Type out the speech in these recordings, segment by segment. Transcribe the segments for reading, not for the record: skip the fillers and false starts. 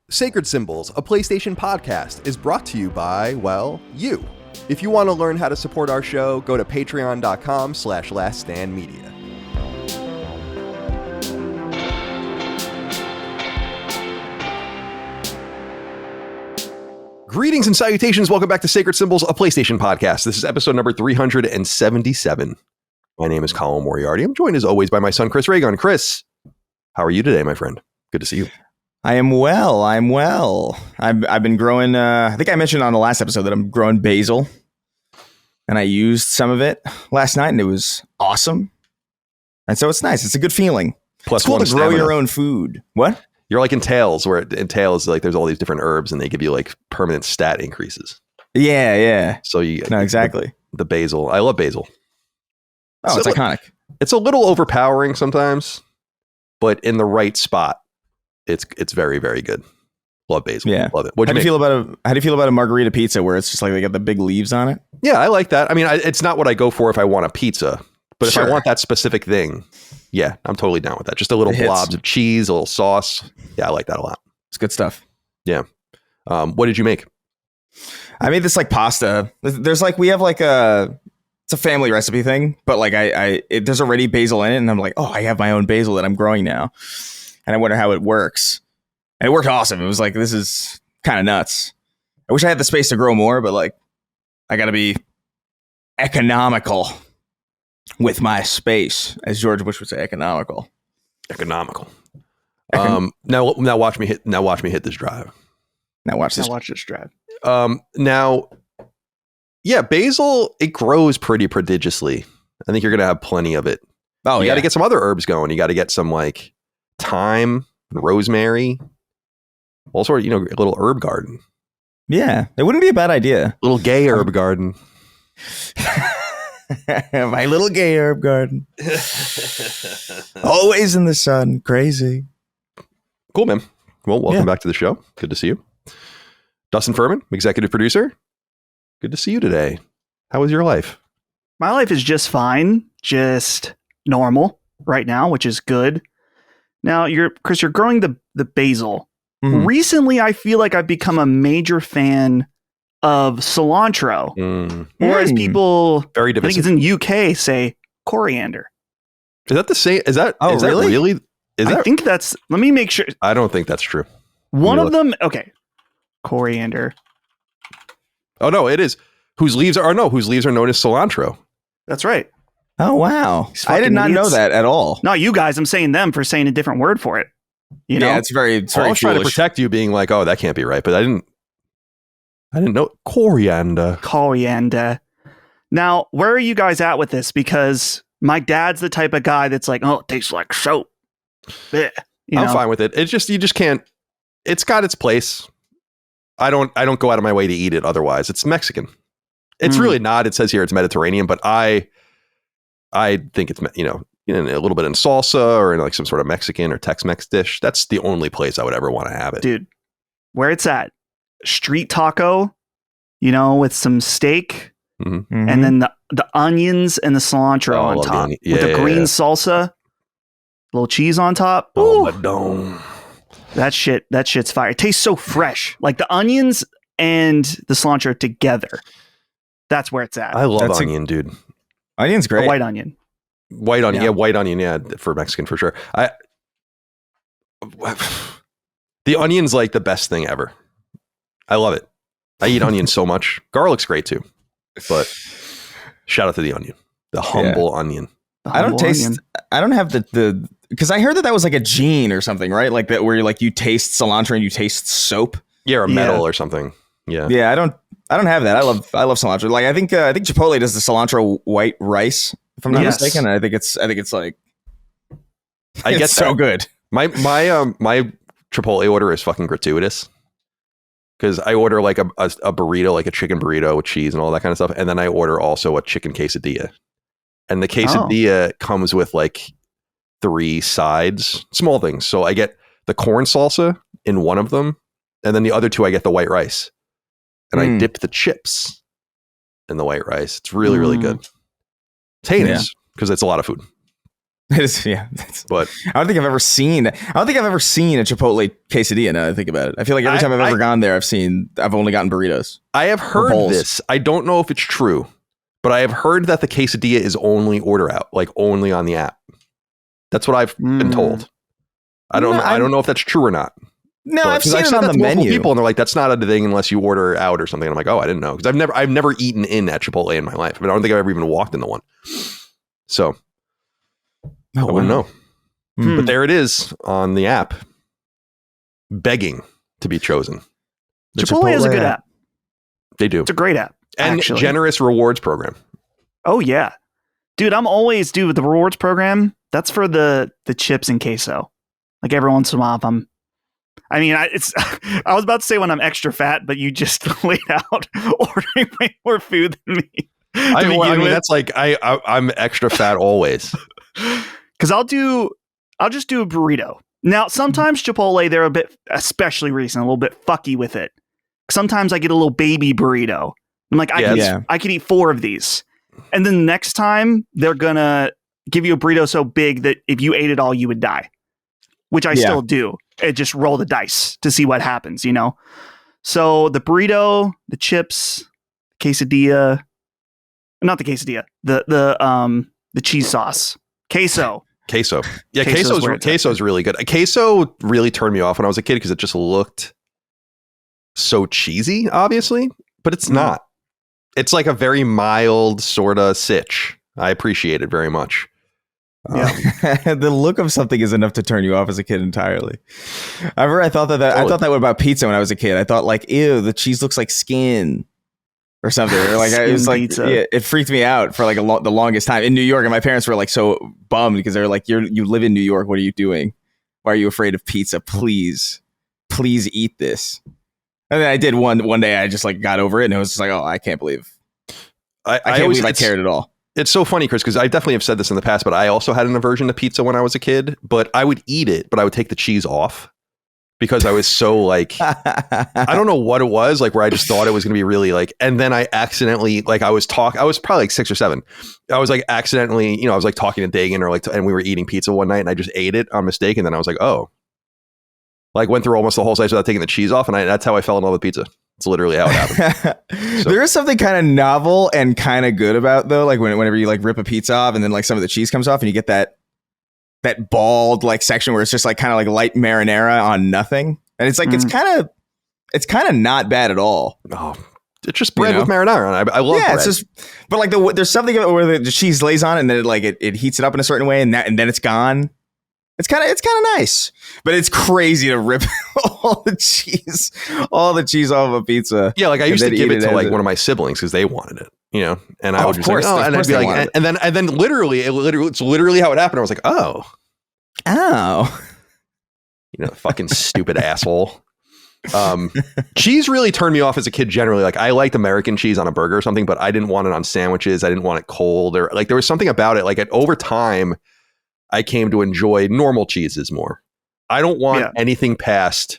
Sacred Symbols, a PlayStation podcast, is brought to you by, well, you. If you want to learn how to support our show, go to patreon.com/laststandmedia. Greetings and salutations. Welcome back to Sacred Symbols, a PlayStation podcast. This is episode number 377. My name is Colin Moriarty. I'm joined as always by my son, Chris Raygun. Chris, how are you today, my friend? Good to see you. I am well. I've been growing. I think I mentioned on the last episode that I'm growing basil, and I used some of it last night, and it was awesome. And so it's nice. It's a good feeling. Plus, it's cool to grow your own food. What? You're like in Tales, where in Tales, like there's all these different herbs, and they give you like permanent stat increases. Yeah. So you no, exactly the basil. I love basil. Oh, it's iconic. It's a little overpowering sometimes, but in the right spot. It's very, very good. Love basil. Yeah. Love it. How do you feel about a margarita pizza where it's just like they got the big leaves on it? Yeah, I like that. I mean, it's not what I go for if I want a pizza, but Sure. if I want that specific thing, yeah, I'm totally down with that. Just a little blobs of cheese, a little sauce. Yeah, I like that a lot. It's good stuff. Yeah. What did you make? I made this like pasta. There's like, we have like it's a family recipe thing, but like there's already basil in it, and I'm like, oh, I have my own basil that I'm growing now. And I wonder how it works. And it worked awesome. It was like, this is kind of nuts. I wish I had the space to grow more, but like, I got to be economical with my space, as George Bush would say, economical. Economical. Now watch me hit this drive. Now watch this drive. Now, yeah, basil, it grows pretty prodigiously. I think you're going to have plenty of it. Oh, you got to get some other herbs going. You got to get some like thyme, rosemary, all sort of, a little herb garden. Yeah, it wouldn't be a bad idea. Little gay herb garden. My little gay herb garden. Always in the sun. Crazy. Cool, man. Well, welcome back to the show. Good to see you. Dustin Furman, executive producer. Good to see you today. How was your life? My life is just fine. Just normal right now, which is good. Now, Chris, you're growing the basil. Mm-hmm. Recently, I feel like I've become a major fan of cilantro. Or as people, very divisive. I think it's in UK, say coriander. Is that the same? Is that really? That really? I think that's, let me make sure. I don't think that's true. One of them, okay. Coriander. Oh, no, it is. Whose leaves are known as cilantro. That's right. Oh, wow. I did not know that at all. Not you guys. I'm saying them for saying a different word for it. Yeah, it's very I was trying to protect you being like, oh, that can't be right. But I didn't know. Coriander. Now, where are you guys at with this? Because my dad's the type of guy that's like, oh, it tastes like soap. I'm fine with it. It's just, you just can't, it's got its place. I don't go out of my way to eat it. Otherwise it's Mexican. It's really not. It says here it's Mediterranean, but I think it's, a little bit in salsa or in like some sort of Mexican or Tex-Mex dish. That's the only place I would ever want to have it. Dude, where it's at, street taco, with some steak, and then the onions and the cilantro on top with the green salsa, little cheese on top. Oh, my dome. That shit's fire. It tastes so fresh. Like the onions and the cilantro together. That's where it's at. I love onion, dude. Onion's great. A white onion. White onion, yeah, white onion, yeah, for Mexican for sure. The onion's like the best thing ever. I love it. I eat onion so much. Garlic's great too, but shout out to the onion, the humble onion. I don't have the because I heard that was like a gene or something, right? Like that where you taste cilantro and you taste soap. Yeah, or metal or something. Yeah. Yeah, I don't have that. I love cilantro. Like I think Chipotle does the cilantro white rice, if I'm not mistaken. And I think it's like I get so good. My Chipotle order is fucking gratuitous. Because I order like a burrito, like a chicken burrito with cheese and all that kind of stuff. And then I order also a chicken quesadilla. And the quesadilla comes with like 3 sides, small things. So I get the corn salsa in one of them. And then the other 2, I get the white rice. And I dip the chips in the white rice. It's really, really good. It's heinous because it's a lot of food. Yeah. But I don't think I've ever seen a Chipotle quesadilla. Now that I think about it, I feel like every time I've ever gone there, I've only gotten burritos. I have heard this. I don't know if it's true, but I have heard that the quesadilla is only order out, like only on the app. That's what I've been told. I don't know if that's true or not. No, I've seen it on the menu. People, and they're like, "That's not a thing unless you order out or something." And I'm like, "Oh, I didn't know," because I've never eaten in at Chipotle in my life. I mean, I don't think I've ever even walked into one. So I wouldn't know. But there it is on the app, begging to be chosen. Chipotle is a good app. They do. It's a great app. And actually. Generous rewards program. Oh yeah, dude. I'm always with the rewards program. That's for the chips and queso. Like every once in a while, I was about to say when I'm extra fat, but you just laid out ordering way more food than me. That's like I'm extra fat always. Because I'll just do a burrito. Now, sometimes Chipotle, they're a bit, especially recent, a little bit fucky with it. Sometimes I get a little baby burrito. I'm like, I could eat 4 of these. And then the next time, they're going to give you a burrito so big that if you ate it all, you would die. Which I still do. And just roll the dice to see what happens, you know? So the burrito, the chips, quesadilla, not the quesadilla, the cheese sauce, queso. Yeah, queso's really good. Queso really turned me off when I was a kid because it just looked so cheesy, obviously, but it's not. It's like a very mild sort of sitch. I appreciate it very much. The look of something is enough to turn you off as a kid entirely. I thought that about pizza when I was a kid. I thought like, ew, the cheese looks like skin or something. Or like it was like it freaked me out for like the longest time in New York. And my parents were like so bummed because they were like, you live in New York. What are you doing? Why are you afraid of pizza? Please eat this. And then I did one day. I just like got over it and it was just like, oh, I can't believe I cared at all. It's so funny, Chris, because I definitely have said this in the past, but I also had an aversion to pizza when I was a kid, but I would eat it, but I would take the cheese off because I was so like, I don't know what it was, like where I just thought it was going to be really like, and then I accidentally, like I was probably like 6 or 7. I was like accidentally, I was like talking to Dagan or like, and we were eating pizza one night and I just ate it on mistake. And then I was like, oh, like went through almost the whole slice without taking the cheese off. And that's how I fell in love with pizza. It's literally how it happened. There is something kind of novel and kind of good about though, like whenever you like rip a pizza off and then like some of the cheese comes off and you get that bald like section where it's just like kind of like light marinara on nothing, and it's like it's kind of not bad at all. Oh, it's just bread with marinara, and I love bread. It's just, but like there's something where the cheese lays on and then it heats it up in a certain way and then it's gone. It's kind of nice, but it's crazy to rip all the cheese off of a pizza. Yeah, like I used to give it to like one of my siblings because they wanted it, and I would just and I'd be like, and then literally, it's literally how it happened. I was like, oh, fucking stupid asshole. Cheese really turned me off as a kid. Generally, like I liked American cheese on a burger or something, but I didn't want it on sandwiches. I didn't want it cold, or like there was something about it. Like over time, I came to enjoy normal cheeses more. I don't want anything past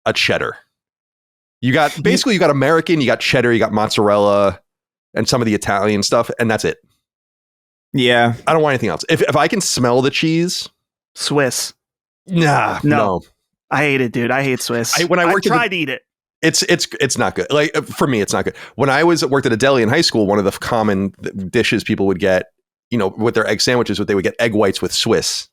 a cheddar. You got American, you got cheddar, you got mozzarella, and some of the Italian stuff, and that's it. Yeah. I don't want anything else. If I can smell the cheese. Swiss. Nah, no. I hate it, dude. I hate Swiss. I tried to eat it. It's not good. Like for me, it's not good. When I worked at a deli in high school, one of the common dishes people would get, with their egg sandwiches, they would get egg whites with Swiss.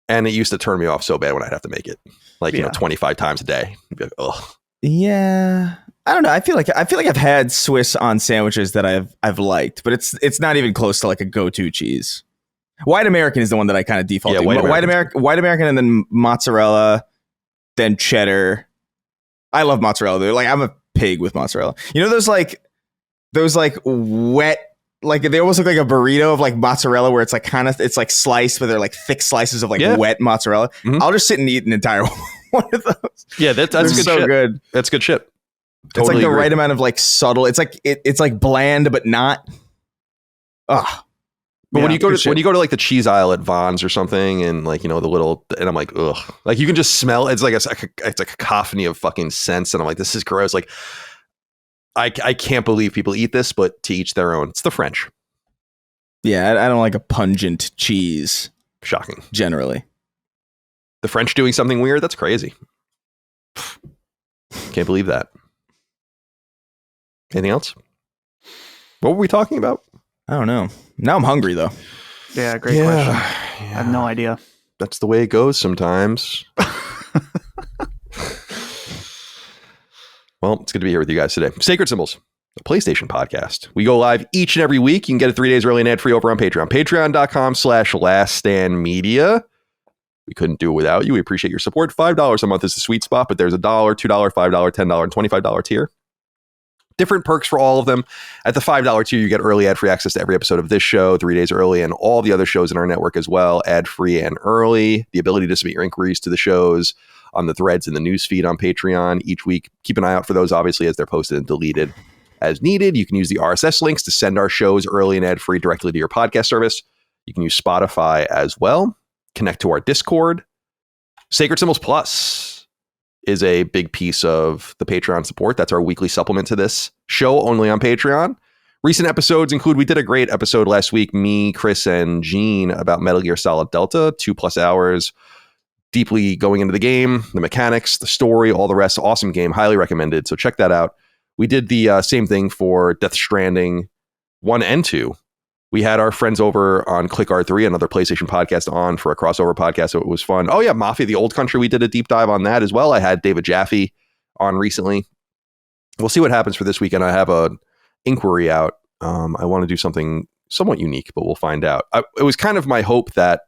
And it used to turn me off so bad when I'd have to make it 25 times a day. I'd be like, ugh. Yeah. I don't know. I feel like I've had Swiss on sandwiches that I've liked, but it's not even close to like a go-to cheese. White American is the one that I kind of default to. White American and then mozzarella, then cheddar. I love mozzarella. Like I'm a pig with mozzarella. Those wet, like they almost look like a burrito of like mozzarella where it's like it's like sliced, but they're like thick slices of like wet mozzarella. Mm-hmm. I'll just sit and eat an entire one of those. Yeah, that's good. So shit. Good. That's good shit. Totally it's like the right amount of like subtle. It's like it's like bland but not. But when you go to like the cheese aisle at Vons or something, and like the little, and I'm like, ugh, like you can just smell. It's like it's a cacophony of fucking scents, and I'm like, this is gross. Like. I can't believe people eat this, but to each their own. It's the French. Yeah, I don't like a pungent cheese. Shocking. generally. The French doing something weird? That's crazy. Can't believe that. Anything else? What were we talking about? I don't know. Now I'm hungry though. Yeah, great question. I have no idea. That's the way it goes sometimes. Well, it's good to be here with you guys today. Sacred Symbols, a PlayStation podcast. We go live each and every week. You can get it 3 days early and ad-free over on Patreon. Patreon.com/laststandmedia. We couldn't do it without you. We appreciate your support. $5 a month is the sweet spot, but there's $1, $2, $5, $10, and $25 tier. Different perks for all of them. At the $5 tier, you get early ad-free access to every episode of this show 3 days early, and all the other shows in our network as well, ad-free and early. The ability to submit your inquiries to the shows on the threads in the news feed on Patreon each week. Keep an eye out for those, obviously, as they're posted and deleted as needed. You can use the RSS links to send our shows early and ad-free directly to your podcast service. You can use Spotify as well. Connect to our Discord. Sacred Symbols Plus is a big piece of the Patreon support. That's our weekly supplement to this show, only on Patreon. Recent episodes include, we did a great episode last week, me, Chris, and Gene, about Metal Gear Solid Delta, 2+ hours, deeply going into the game, the mechanics, the story, all the rest. Awesome game, highly recommended. So check that out. We did the same thing for Death Stranding 1 and 2. We had our friends over on Click R3, another PlayStation podcast, on for a crossover podcast, so it was fun. Oh yeah, Mafia: The Old Country, we did a deep dive on that as well. I had David Jaffe on recently. We'll see what happens for this weekend. I have an inquiry out. I want to do something somewhat unique, but we'll find out. It was kind of my hope that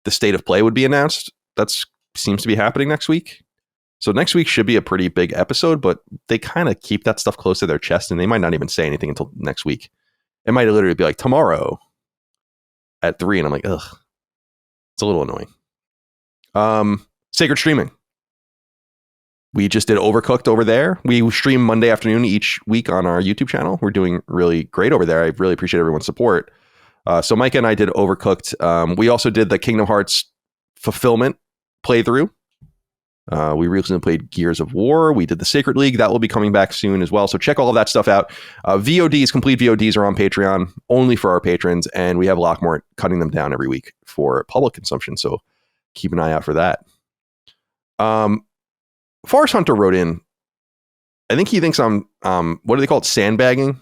the state of play would be announced. That seems to be happening next week. So next week should be a pretty big episode, but they kind of keep that stuff close to their chest, and they might not even say anything until next week. It might literally be like tomorrow at 3, and I'm like, ugh. It's a little annoying. Sacred Streaming. We just did Overcooked over there. We stream Monday afternoon each week on our YouTube channel. We're doing really great over there. I really appreciate everyone's support. So Micah and I did Overcooked. We also did the Kingdom Hearts Fulfillment playthrough. We recently played Gears of War. We did the Sacred League. That will be coming back soon as well. So check all of that stuff out. VODs, complete VODs are on Patreon, only for our patrons. And we have a lot more cutting them down every week for public consumption. So keep an eye out for that. Forest Hunter wrote in, I think he thinks I'm, what do they call it? Sandbagging?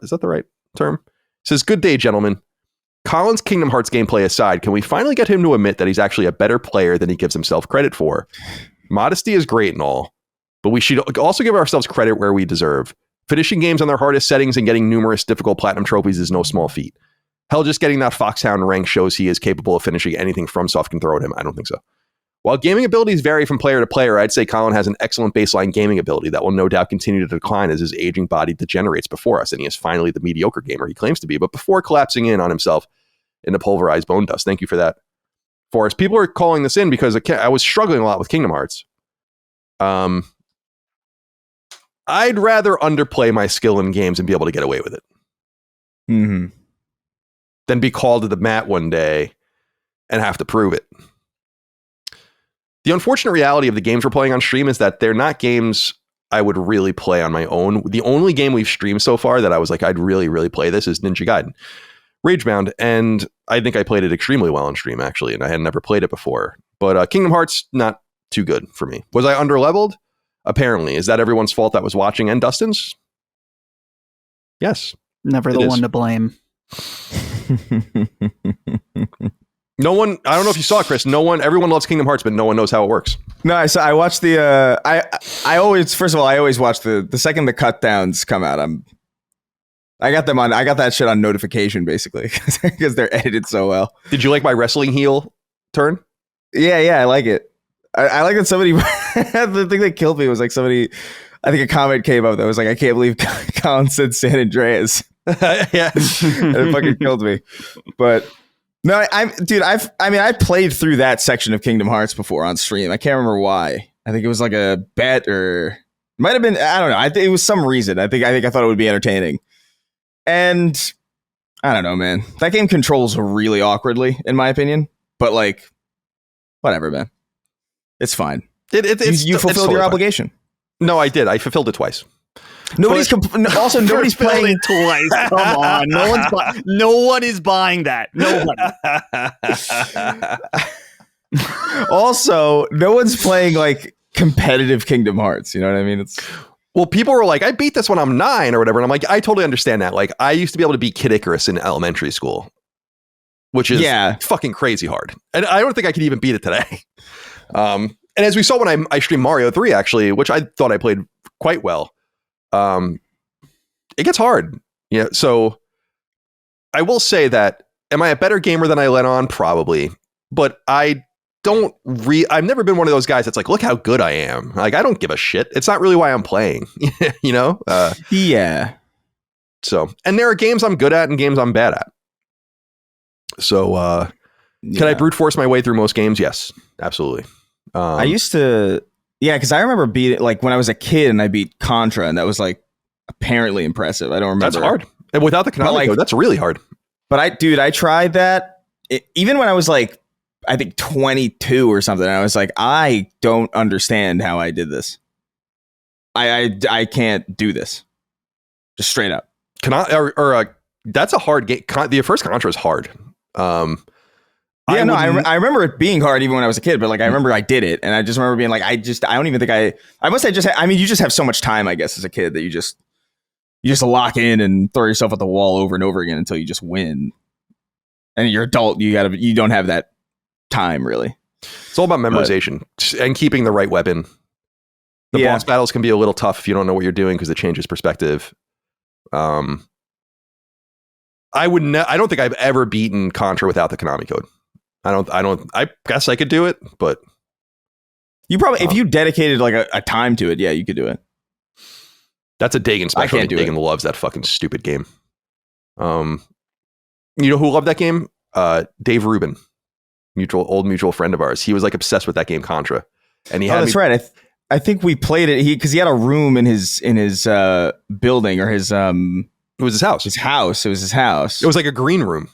Is that the right term? Says, good day, gentlemen. Colin's Kingdom Hearts gameplay aside, can we finally get him to admit that he's actually a better player than he gives himself credit for? Modesty is great and all, but we should also give ourselves credit where we deserve. Finishing games on their hardest settings and getting numerous difficult platinum trophies is no small feat. Hell, just getting that Foxhound rank shows he is capable of finishing anything FromSoft can throw at him. I don't think so. While gaming abilities vary from player to player, I'd say Colin has an excellent baseline gaming ability that will no doubt continue to decline as his aging body degenerates before us, and he is finally the mediocre gamer he claims to be, but before collapsing in on himself into pulverized bone dust. Thank you for that, Forrest. People are calling this in because I was struggling a lot with Kingdom Hearts. I'd rather underplay my skill in games and be able to get away with it. Mm-hmm. Than be called to the mat one day and have to prove it. The unfortunate reality of the games we're playing on stream is that they're not games I would really play on my own. The only game we've streamed so far that I was like, I'd really, really play this is Ninja Gaiden Ragebound. And I think I played it extremely well on stream, actually, and I had never played it before. But Kingdom Hearts, not too good for me. Was I underleveled? Apparently. Is that everyone's fault that was watching and Dustin's? Yes. Never the one to blame. No one, I don't know if you saw it, Chris. Everyone loves Kingdom Hearts, but no one knows how it works. No, I watched the, I always watch the second the cut downs come out. I got that shit on notification basically because they're edited so well. Did you like my wrestling heel turn? Yeah, I like it. I like that somebody, the thing that killed me was like somebody, I think a comment came up that was like, I can't believe Colin said San Andreas. Yeah. And it fucking killed me. But no, I played through that section of Kingdom Hearts before on stream. I can't remember why. I think it was like a bet or might have been, I don't know. I think it was some reason. I thought it would be entertaining. And I don't know, man. That game controls really awkwardly, in my opinion. But like, whatever, man. It's fine. You fulfilled your obligation. No, I did. I fulfilled it twice. Nobody's nobody's playing twice. Come on, no one is buying that. Nobody. Also, no one's playing like competitive Kingdom Hearts. You know what I mean? Well, people were like, I beat this when I'm 9 or whatever. And I'm like, I totally understand that. Like, I used to be able to beat Kid Icarus in elementary school, which is fucking crazy hard. And I don't think I could even beat it today. And as we saw when I streamed Mario 3, actually, which I thought I played quite well, it gets hard. Yeah. So I will say that, am I a better gamer than I let on? Probably. But I've never been one of those guys that's like, look how good I am. Like, I don't give a shit. It's not really why I'm playing, you know? Yeah. So, and there are games I'm good at and games I'm bad at. So, can I brute force my way through most games? Yes, absolutely. I used to, because I remember beating, like when I was a kid and I beat Contra, and that was like apparently impressive. I don't remember. That's hard. And without the Konami code, that's really hard. But I tried that even when I was like, I think 22 or something. I was like, I don't understand how I did this. I can't do this. Just straight up. That's a hard game. The first Contra is hard. I remember it being hard even when I was a kid, but like I remember I did it, and I just remember being like, I don't even think I must have just. You just have so much time, I guess, as a kid that you just lock in and throw yourself at the wall over and over again until you just win. And you're adult, you don't have that time really. It's all about memorization and keeping the right weapon. The boss battles can be a little tough if you don't know what you're doing because it changes perspective. I don't think I've ever beaten Contra without the Konami code. I guess I could do it, but you probably, if you dedicated like a time to it, you could do it. That's a Dagan special. Dagan loves that fucking stupid game. You know who loved that game? Dave Rubin, old mutual friend of ours. He was like obsessed with that game Contra, and he had. That's right. I think we played it because he had a room in his building or his It was his house. It was his house. It was like a green room.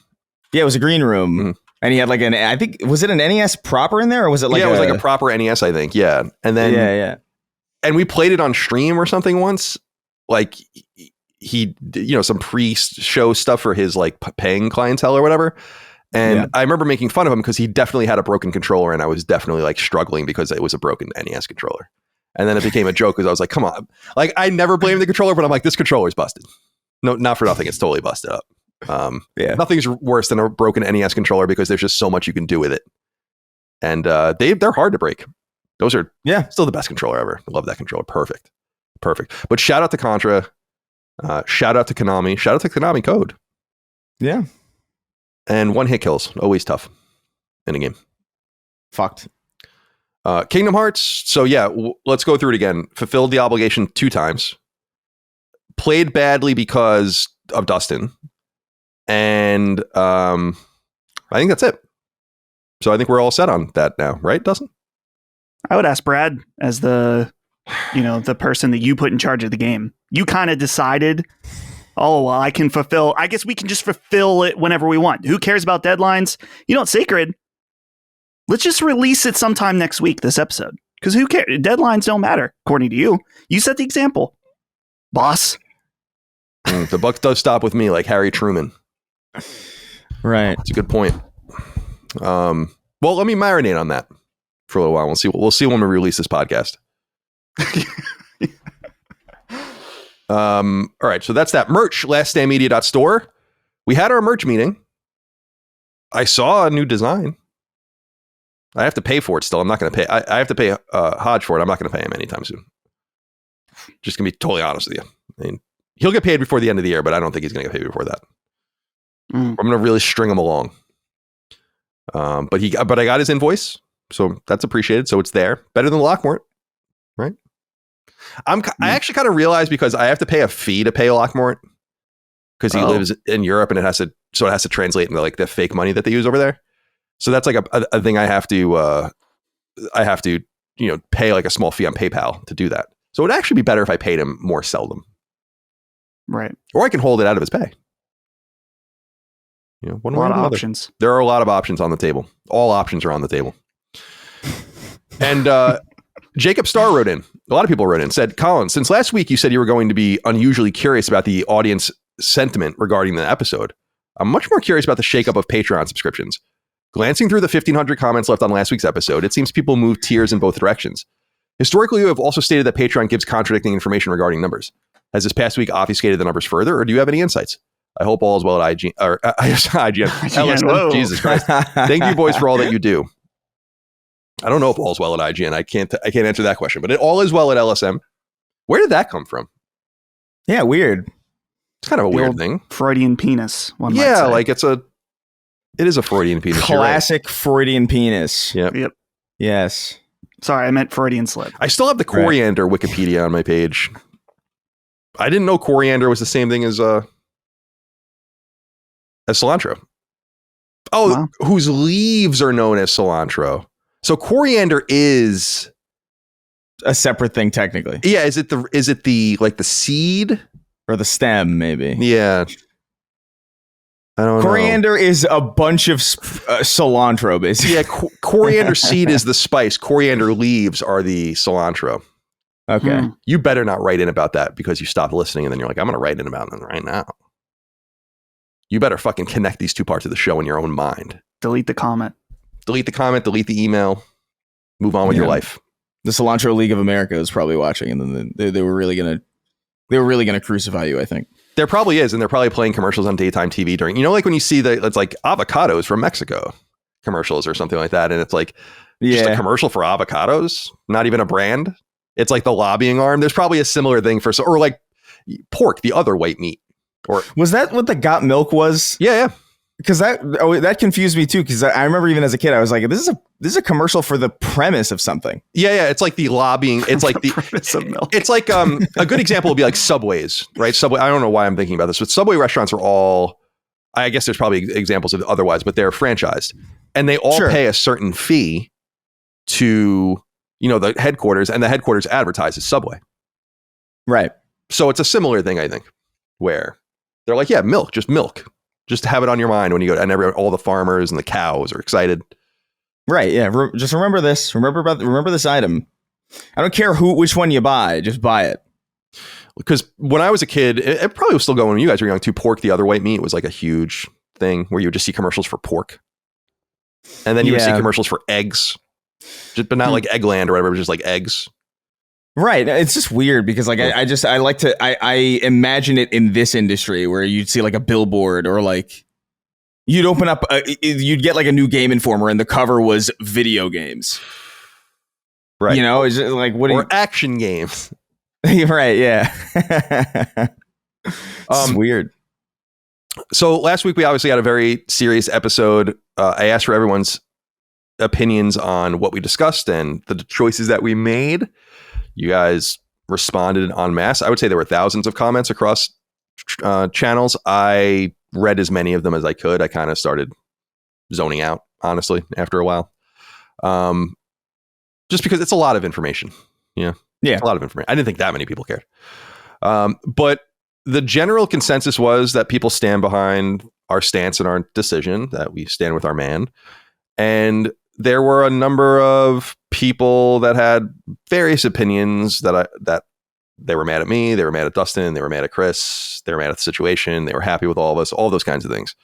Yeah, it was a green room. Mm-hmm. And he had like I think, was it an NES proper in there or was it like it was like a proper NES, I think. Yeah. And then, and we played it on stream or something once. Like he, some pre-show stuff for his like paying clientele or whatever. And I remember making fun of him because he definitely had a broken controller and I was definitely like struggling because it was a broken NES controller. And then it became a joke because I was like, come on. Like I never blamed the controller, but I'm like, this controller's busted. No, not for nothing. It's totally busted up. Nothing's worse than a broken NES controller because there's just so much you can do with it. And they're hard to break. Those are still the best controller ever. I love that controller. Perfect. But shout out to Contra. Shout out to Konami. Shout out to Konami code. Yeah. And one hit kills. Always tough in a game. Fucked. Kingdom Hearts. So let's go through it again. Fulfilled the obligation 2 times. Played badly because of Dustin. And I think that's it. So I think we're all set on that now, right, Dustin? I would ask Brad as the person that you put in charge of the game. You kind of decided, I can fulfill. I guess we can just fulfill it whenever we want. Who cares about deadlines? Sacred. Let's just release it sometime next week, this episode. Because who cares? Deadlines don't matter, according to you. You set the example, boss. The buck does stop with me, like Harry Truman. Right. That's a good point. Well, let me marinate on that for a little while. We'll see when we release this podcast. All right. So that's that. Merch, laststandmedia.store. We had our merch meeting. I saw a new design. I have to pay for it still. I'm not going to pay. I have to pay Hodge for it. I'm not going to pay him anytime soon. Just going to be totally honest with you. I mean, he'll get paid before the end of the year, but I don't think he's going to get paid before that. I'm going to really string him along. But I got his invoice, so that's appreciated. So it's there. Better than Lockmort, right? I actually kind of realized because I have to pay a fee to pay Lockmort because he lives in Europe and it has to translate into like the fake money that they use over there. So that's like a thing I have to pay like a small fee on PayPal to do that. So it'd actually be better if I paid him more seldom. Right. Or I can hold it out of his pay. One way or another. Options. There are a lot of options on the table. All options are on the table. And Jacob Starr wrote in. A lot of people wrote in. Said, Colin, since last week you said you were going to be unusually curious about the audience sentiment regarding the episode, I'm much more curious about the shakeup of Patreon subscriptions. Glancing through the 1,500 comments left on last week's episode, it seems people move tiers in both directions. Historically, you have also stated that Patreon gives contradicting information regarding numbers. Has this past week obfuscated the numbers further, or do you have any insights? I hope all is well at IGN. LSM, Jesus Christ. Thank you, boys, for all that you do. I don't know if all's well at IGN. I can't answer that question, but all is well at LSM. Where did that come from? Yeah, weird. It's kind of a weird thing. Freudian penis. One might Yeah, say. like it is a Freudian penis. Classic Freudian penis. Yep. Yes. Sorry, I meant Freudian slip. I still have the coriander Wikipedia on my page. I didn't know coriander was the same thing as cilantro. Oh, Wow. Whose leaves are known as cilantro. So coriander is A separate thing, technically. Yeah, is it the like the seed Or the stem, maybe. Yeah. I don't know. Coriander is a bunch of cilantro, basically. Yeah, coriander seed is the spice. Coriander leaves are the cilantro. Okay. You better not write in about that because you stopped listening and then you're like, I'm going to write in about them right now. You better fucking connect these two parts of the show in your own mind. Delete the comment. Delete the comment, delete the email, move on with your life. The Cilantro League of America is probably watching, and then they were really gonna crucify you, I think. There probably is, and they're probably playing commercials on daytime TV during, like when you see that it's like avocados from Mexico commercials or something like that, and it's like just a commercial for avocados, not even a brand. It's like the lobbying arm. There's probably a similar thing or like pork, the other white meat. Or was that what the Got Milk was? Yeah. Because that confused me too. Because I remember even as a kid, I was like, "This is a commercial for the premise of something." Yeah. It's like the lobbying. It's like the premise of milk. It's like a good example would be like Subways, right? Subway. I don't know why I'm thinking about this, but Subway restaurants are all. I guess there's probably examples of otherwise, but they're franchised, and they all pay a certain fee to the headquarters, and the headquarters advertises Subway. Right. So it's a similar thing, I think, where they're like, yeah, milk. Just have it on your mind when you go, and all the farmers and the cows are excited. Right. Yeah. Just remember this. Remember this item. I don't care which one you buy. Just buy it. Because when I was a kid, it probably was still going when you guys were young too. Pork, the other white meat, was like a huge thing where you would just see commercials for pork, and then you would see commercials for eggs, but not like Eggland or whatever. It was just like eggs. Right. It's just weird because like I imagine it in this industry where you'd see like a billboard or like you'd open up, you'd get like a new Game Informer and the cover was video games. Right. It's just like action games. Right. Yeah. It's weird. So last week we obviously had a very serious episode. I asked for everyone's opinions on what we discussed and the choices that we made. You guys responded en masse. I would say there were thousands of comments across channels. I read as many of them as I could. I kind of started zoning out, honestly, after a while. Just because it's a lot of information. Yeah. It's a lot of information. I didn't think that many people cared. But the general consensus was that people stand behind our stance and our decision, that we stand with our man. And there were a number of people that had various opinions that they were mad at me, they were mad at Dustin, they were mad at Chris, they were mad at the situation, they were happy with all of us, all those kinds of things.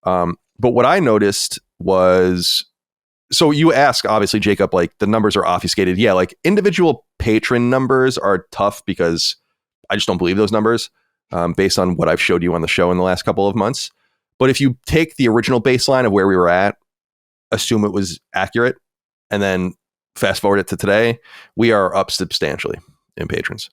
But what I noticed was, so you ask, obviously, Jacob, like the numbers are obfuscated. Yeah, like individual patron numbers are tough because I just don't believe those numbers based on what I've showed you on the show in the last couple of months. But if you take the original baseline of where we were at, assume it was accurate, and then fast forward it to today, we are up substantially in patrons.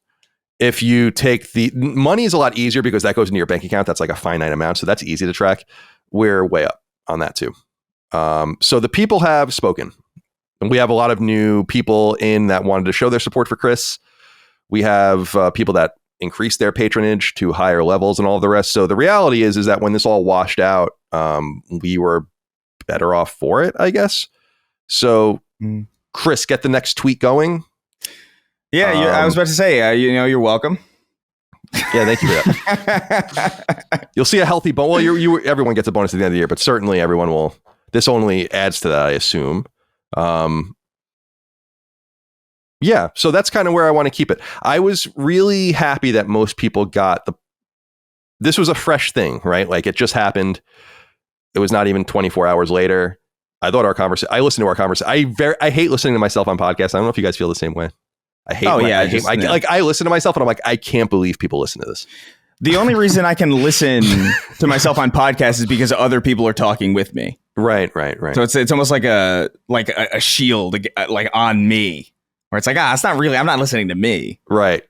If you take the money is a lot easier because that goes into your bank account. That's like a finite amount. So that's easy to track. We're way up on that too. So the people have spoken, and we have a lot of new people in that wanted to show their support for Chris. We have people that increased their patronage to higher levels and all of the rest. So the reality is that when this all washed out, we were better off for it, I guess. So Chris, get the next tweet going. Yeah, I was about to say, you're welcome. Yeah, thank you for that. You'll see a healthy bonus. Well, everyone gets a bonus at the end of the year, but certainly everyone will. This only adds to that, I assume. Yeah, so that's kind of where I want to keep it. I was really happy that most people got this was a fresh thing, right? Like it just happened. It was not even 24 hours later. I thought I listened to our conversation. I hate listening to myself on podcasts. I don't know if you guys feel the same way. I hate. I listen to myself and I'm like, I can't believe people listen to this. The only reason I can listen to myself on podcasts is because other people are talking with me. Right. So it's almost like a shield like on me, where it's like, it's not really. I'm not listening to me. Right.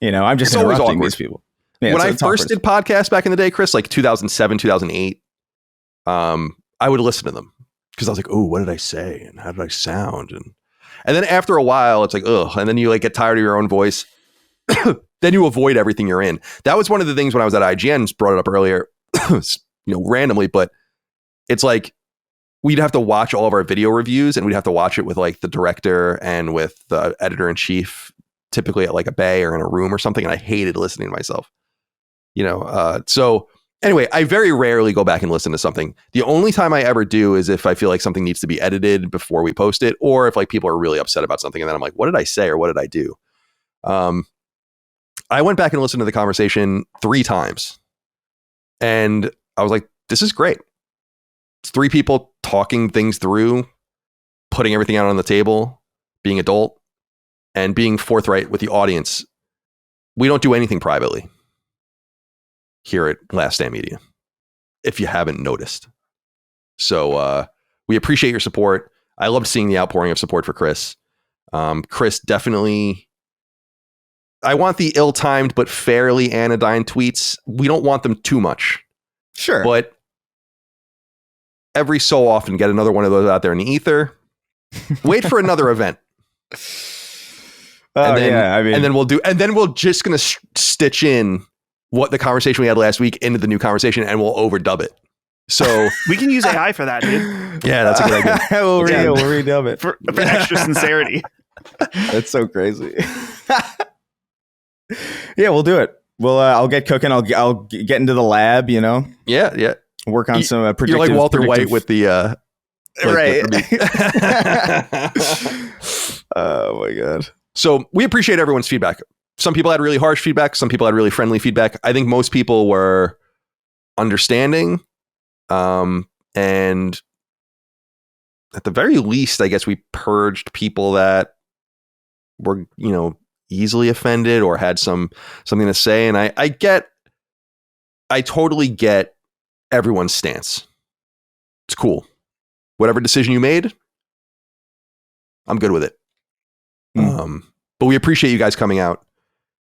You know, I'm just interrupting these people. Yeah, when I first did podcasts back in the day, Chris, like 2007, 2008, I would listen to them because I was like, oh, what did I say? And how did I sound? And then after a while, it's like, ugh. And then you like get tired of your own voice. Then you avoid everything you're in. That was one of the things when I was at IGN, brought it up earlier, randomly, but it's like we'd have to watch all of our video reviews and we'd have to watch it with like the director and with the editor in chief, typically at like a bay or in a room or something. And I hated listening to myself, so anyway, I very rarely go back and listen to something. The only time I ever do is if I feel like something needs to be edited before we post it, or if like people are really upset about something and then I'm like, what did I say or what did I do? I went back and listened to the conversation 3 times and I was like, this is great. It's 3 people talking things through, putting everything out on the table, being adult and being forthright with the audience. We don't do anything privately here at Last Stand Media, if you haven't noticed. So we appreciate your support. I loved seeing the outpouring of support for Chris. Chris definitely... I want the ill-timed but fairly anodyne tweets. We don't want them too much. Sure. But every so often, get another one of those out there in the ether. Wait for another event. And then we'll just going to stitch in what the conversation we had last week into the new conversation and we'll overdub it. So we can use AI for that, dude. Yeah, that's a good idea. we'll redub it for extra sincerity. That's so crazy. Yeah, we'll do it. Well, I'll get cooking. I'll get into the lab. Yeah. Work on some predictive. You're like Walter White with the right. Oh my god. So we appreciate everyone's feedback. Some people had really harsh feedback. Some people had really friendly feedback. I think most people were understanding, and at the very least, I guess we purged people that were easily offended or had something to say. And I totally get everyone's stance. It's cool. Whatever decision you made, I'm good with it. But we appreciate you guys coming out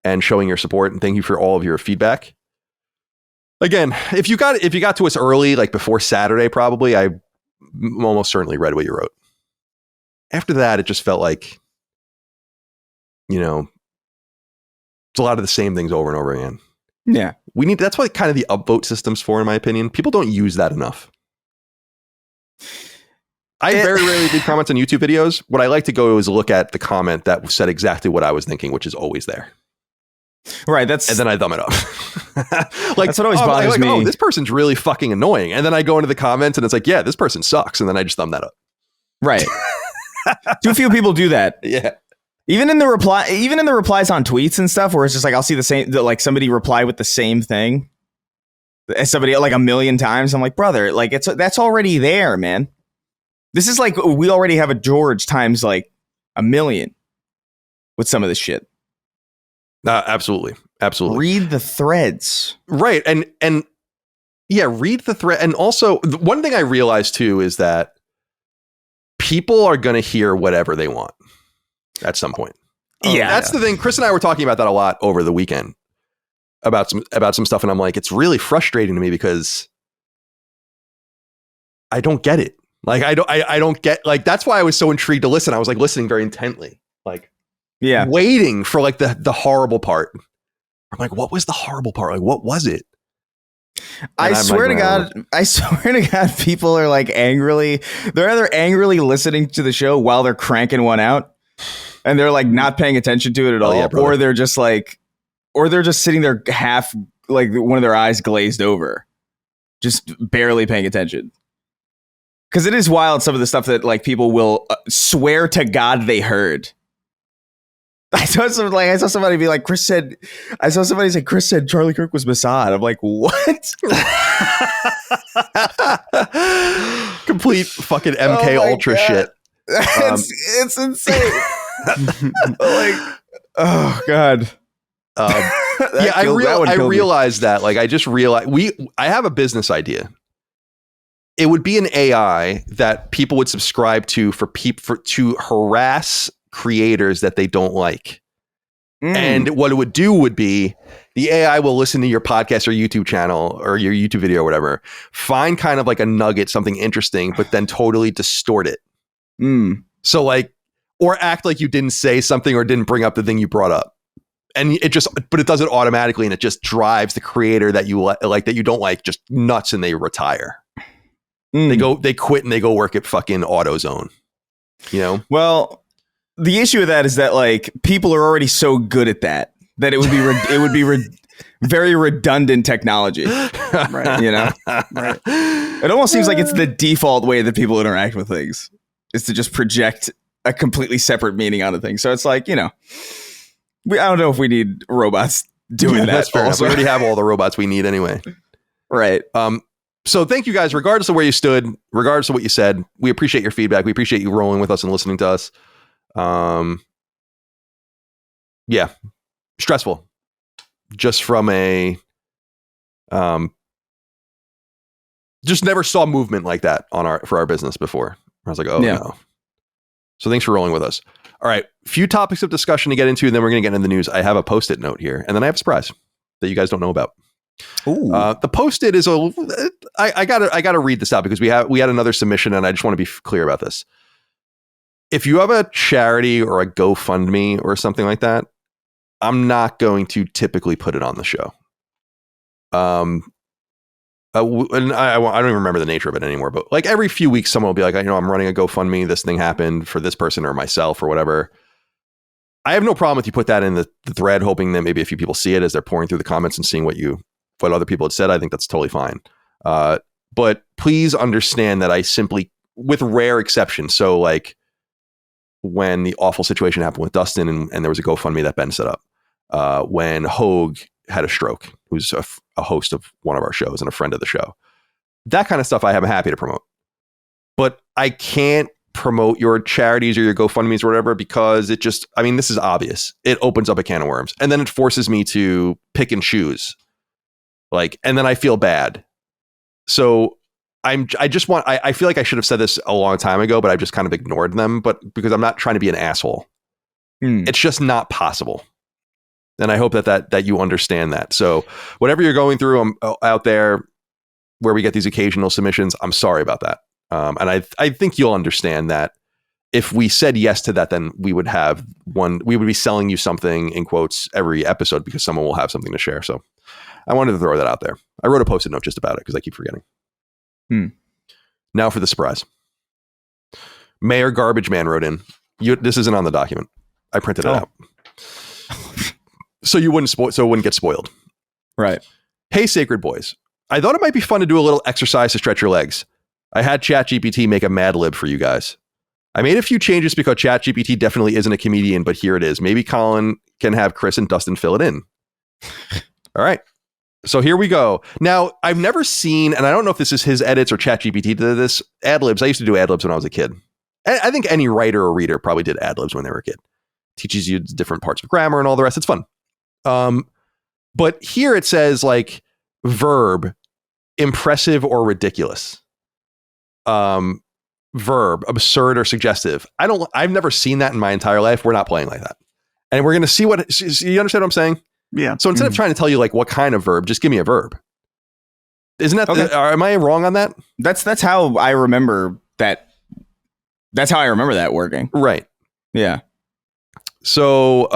and showing your support, and thank you for all of your feedback. Again, if you got to us early, like before Saturday, probably, I almost certainly read what you wrote. After that, it just felt like, it's a lot of the same things over and over again. Yeah. That's what kind of the upvote system's for, in my opinion. People don't use that enough. I very rarely leave comments on YouTube videos. What I like to go is look at the comment that said exactly what I was thinking, which is always there. Right. And then I thumb it up. That's what always bothers me. Oh, this person's really fucking annoying. And then I go into the comments and it's like, yeah, this person sucks. And then I just thumb that up. Right. Too few people do that. Yeah. Even in the replies on tweets and stuff, where it's just like, I'll see the same, like somebody reply with the same thing as somebody like a million times. I'm like, brother, like that's already there, man. This is like, we already have a George times like a million with some of this shit. Absolutely. Read the threads. Right. And yeah, read the thread. And also one thing I realized too, is that people are going to hear whatever they want at some point. Yeah. That's the thing. Chris and I were talking about that a lot over the weekend about some stuff. And I'm like, it's really frustrating to me because I don't get it. Like, I don't get, like, that's why I was so intrigued to listen. I was like listening very intently, like, yeah, waiting for like the horrible part. I'm like, what was the horrible part? Like, what was it? I swear to God, people are like they're either angrily listening to the show while they're cranking one out and they're like not paying attention to it at all. Yeah, or they're just sitting there half, like one of their eyes glazed over, just barely paying attention. Because it is wild, some of the stuff that like people will swear to God they heard. I saw somebody be like, I saw somebody say Chris said Charlie Kirk was Mossad. I'm like, what? Complete fucking MK Ultra God. shit. It's insane. Like, oh God. I realized that. Like, I just realized I have a business idea. It would be an AI that people would subscribe to to harass creators that they don't like. And what it would do would be the AI will listen to your podcast or YouTube channel or your YouTube video or whatever, find kind of like a nugget, something interesting, but then totally distort it. So like, or act like you didn't say something or didn't bring up the thing you brought up. And but it does it automatically, and it just drives the creator that you like, that you don't like, just nuts, and they retire. They quit and they go work at fucking AutoZone. You know? Well, the issue with that is that like people are already so good at that it would be very redundant technology. Right. You know? Right. It almost seems like it's the default way that people interact with things is to just project a completely separate meaning onto things. So it's like, you know, I don't know if we need robots doing that. That's fair enough. We already have all the robots we need anyway. Right. So thank you guys, regardless of where you stood, regardless of what you said. We appreciate your feedback. We appreciate you rolling with us and listening to us. Yeah, stressful. Just from just never saw movement like that for our business before. I was like, oh no. So thanks for rolling with us. All right, few topics of discussion to get into, and then we're going to get into the news. I have a Post-it note here, and then I have a surprise that you guys don't know about. The Post-it is I gotta read this out because we had another submission, and I just want to be clear about this. If you have a charity or a GoFundMe or something like that, I'm not going to typically put it on the show. And I don't even remember the nature of it anymore, but like every few weeks, someone will be like, I'm running a GoFundMe. This thing happened for this person or myself or whatever. I have no problem if you put that in the thread, hoping that maybe a few people see it as they're pouring through the comments and seeing what other people had said. I think that's totally fine. But please understand that I simply, with rare exceptions, so like when the awful situation happened with Dustin and there was a GoFundMe that Ben set up, when Hogue had a stroke, who's a host of one of our shows and a friend of the show, that kind of stuff I am happy to promote. But I can't promote your charities or your GoFundMes or whatever because this is obvious. It opens up a can of worms, and then it forces me to pick and choose. And then I feel bad. So I feel like I should have said this a long time ago, but I've just kind of ignored them. But because I'm not trying to be an asshole, it's just not possible. And I hope that you understand that. So whatever you're going through out there, where we get these occasional submissions, I'm sorry about that. And I think you'll understand that if we said yes to that, then we would be selling you something in quotes every episode because someone will have something to share. So I wanted to throw that out there. I wrote a Post-it note just about it because I keep forgetting. Now for the surprise. Mayor Garbage Man wrote in. This isn't on the document. I printed it out. So it wouldn't get spoiled. Right. Hey, Sacred Boys. I thought it might be fun to do a little exercise to stretch your legs. I had ChatGPT make a Mad Lib for you guys. I made a few changes because ChatGPT definitely isn't a comedian, but here it is. Maybe Colin can have Chris and Dustin fill it in. All right. So here we go. Now, I've never seen, and I don't know if this is his edits or ChatGPT did this, ad-libs. I used to do ad-libs when I was a kid. I think any writer or reader probably did ad-libs when they were a kid. Teaches you different parts of grammar and all the rest. It's fun. But here it says like verb, impressive or ridiculous. Verb, absurd or suggestive. I've never seen that in my entire life. We're not playing like that. And we're going to see you understand what I'm saying? Yeah. So instead of trying to tell you like what kind of verb, just give me a verb. Isn't that, okay. Am I wrong on that? That's how I remember that. That's how I remember that working. Right. Yeah. So,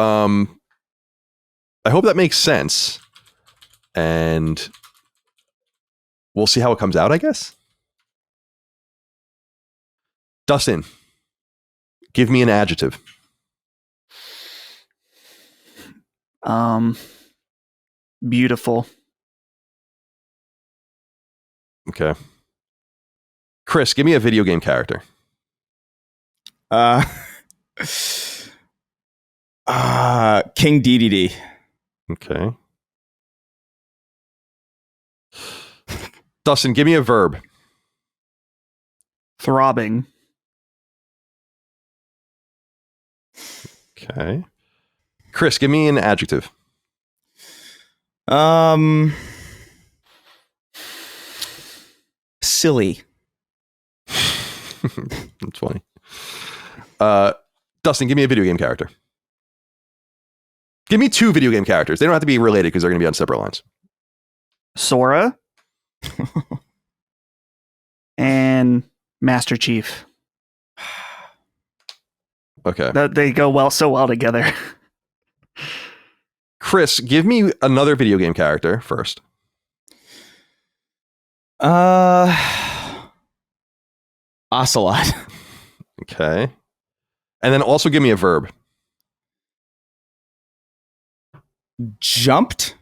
I hope that makes sense, and we'll see how it comes out, I guess. Dustin, give me an adjective. Beautiful. Okay. Chris, give me a video game character. King DDD. Okay. Dustin, give me a verb. Throbbing. Okay. Chris, give me an adjective. Silly. That's funny. Dustin, give me a video game character. Give me 2 video game characters. They don't have to be related because they're going to be on separate lines. Sora. And Master Chief. Okay. They go so well together. Chris, give me another video game character first. Ocelot. Okay. And then also give me a verb. Jumped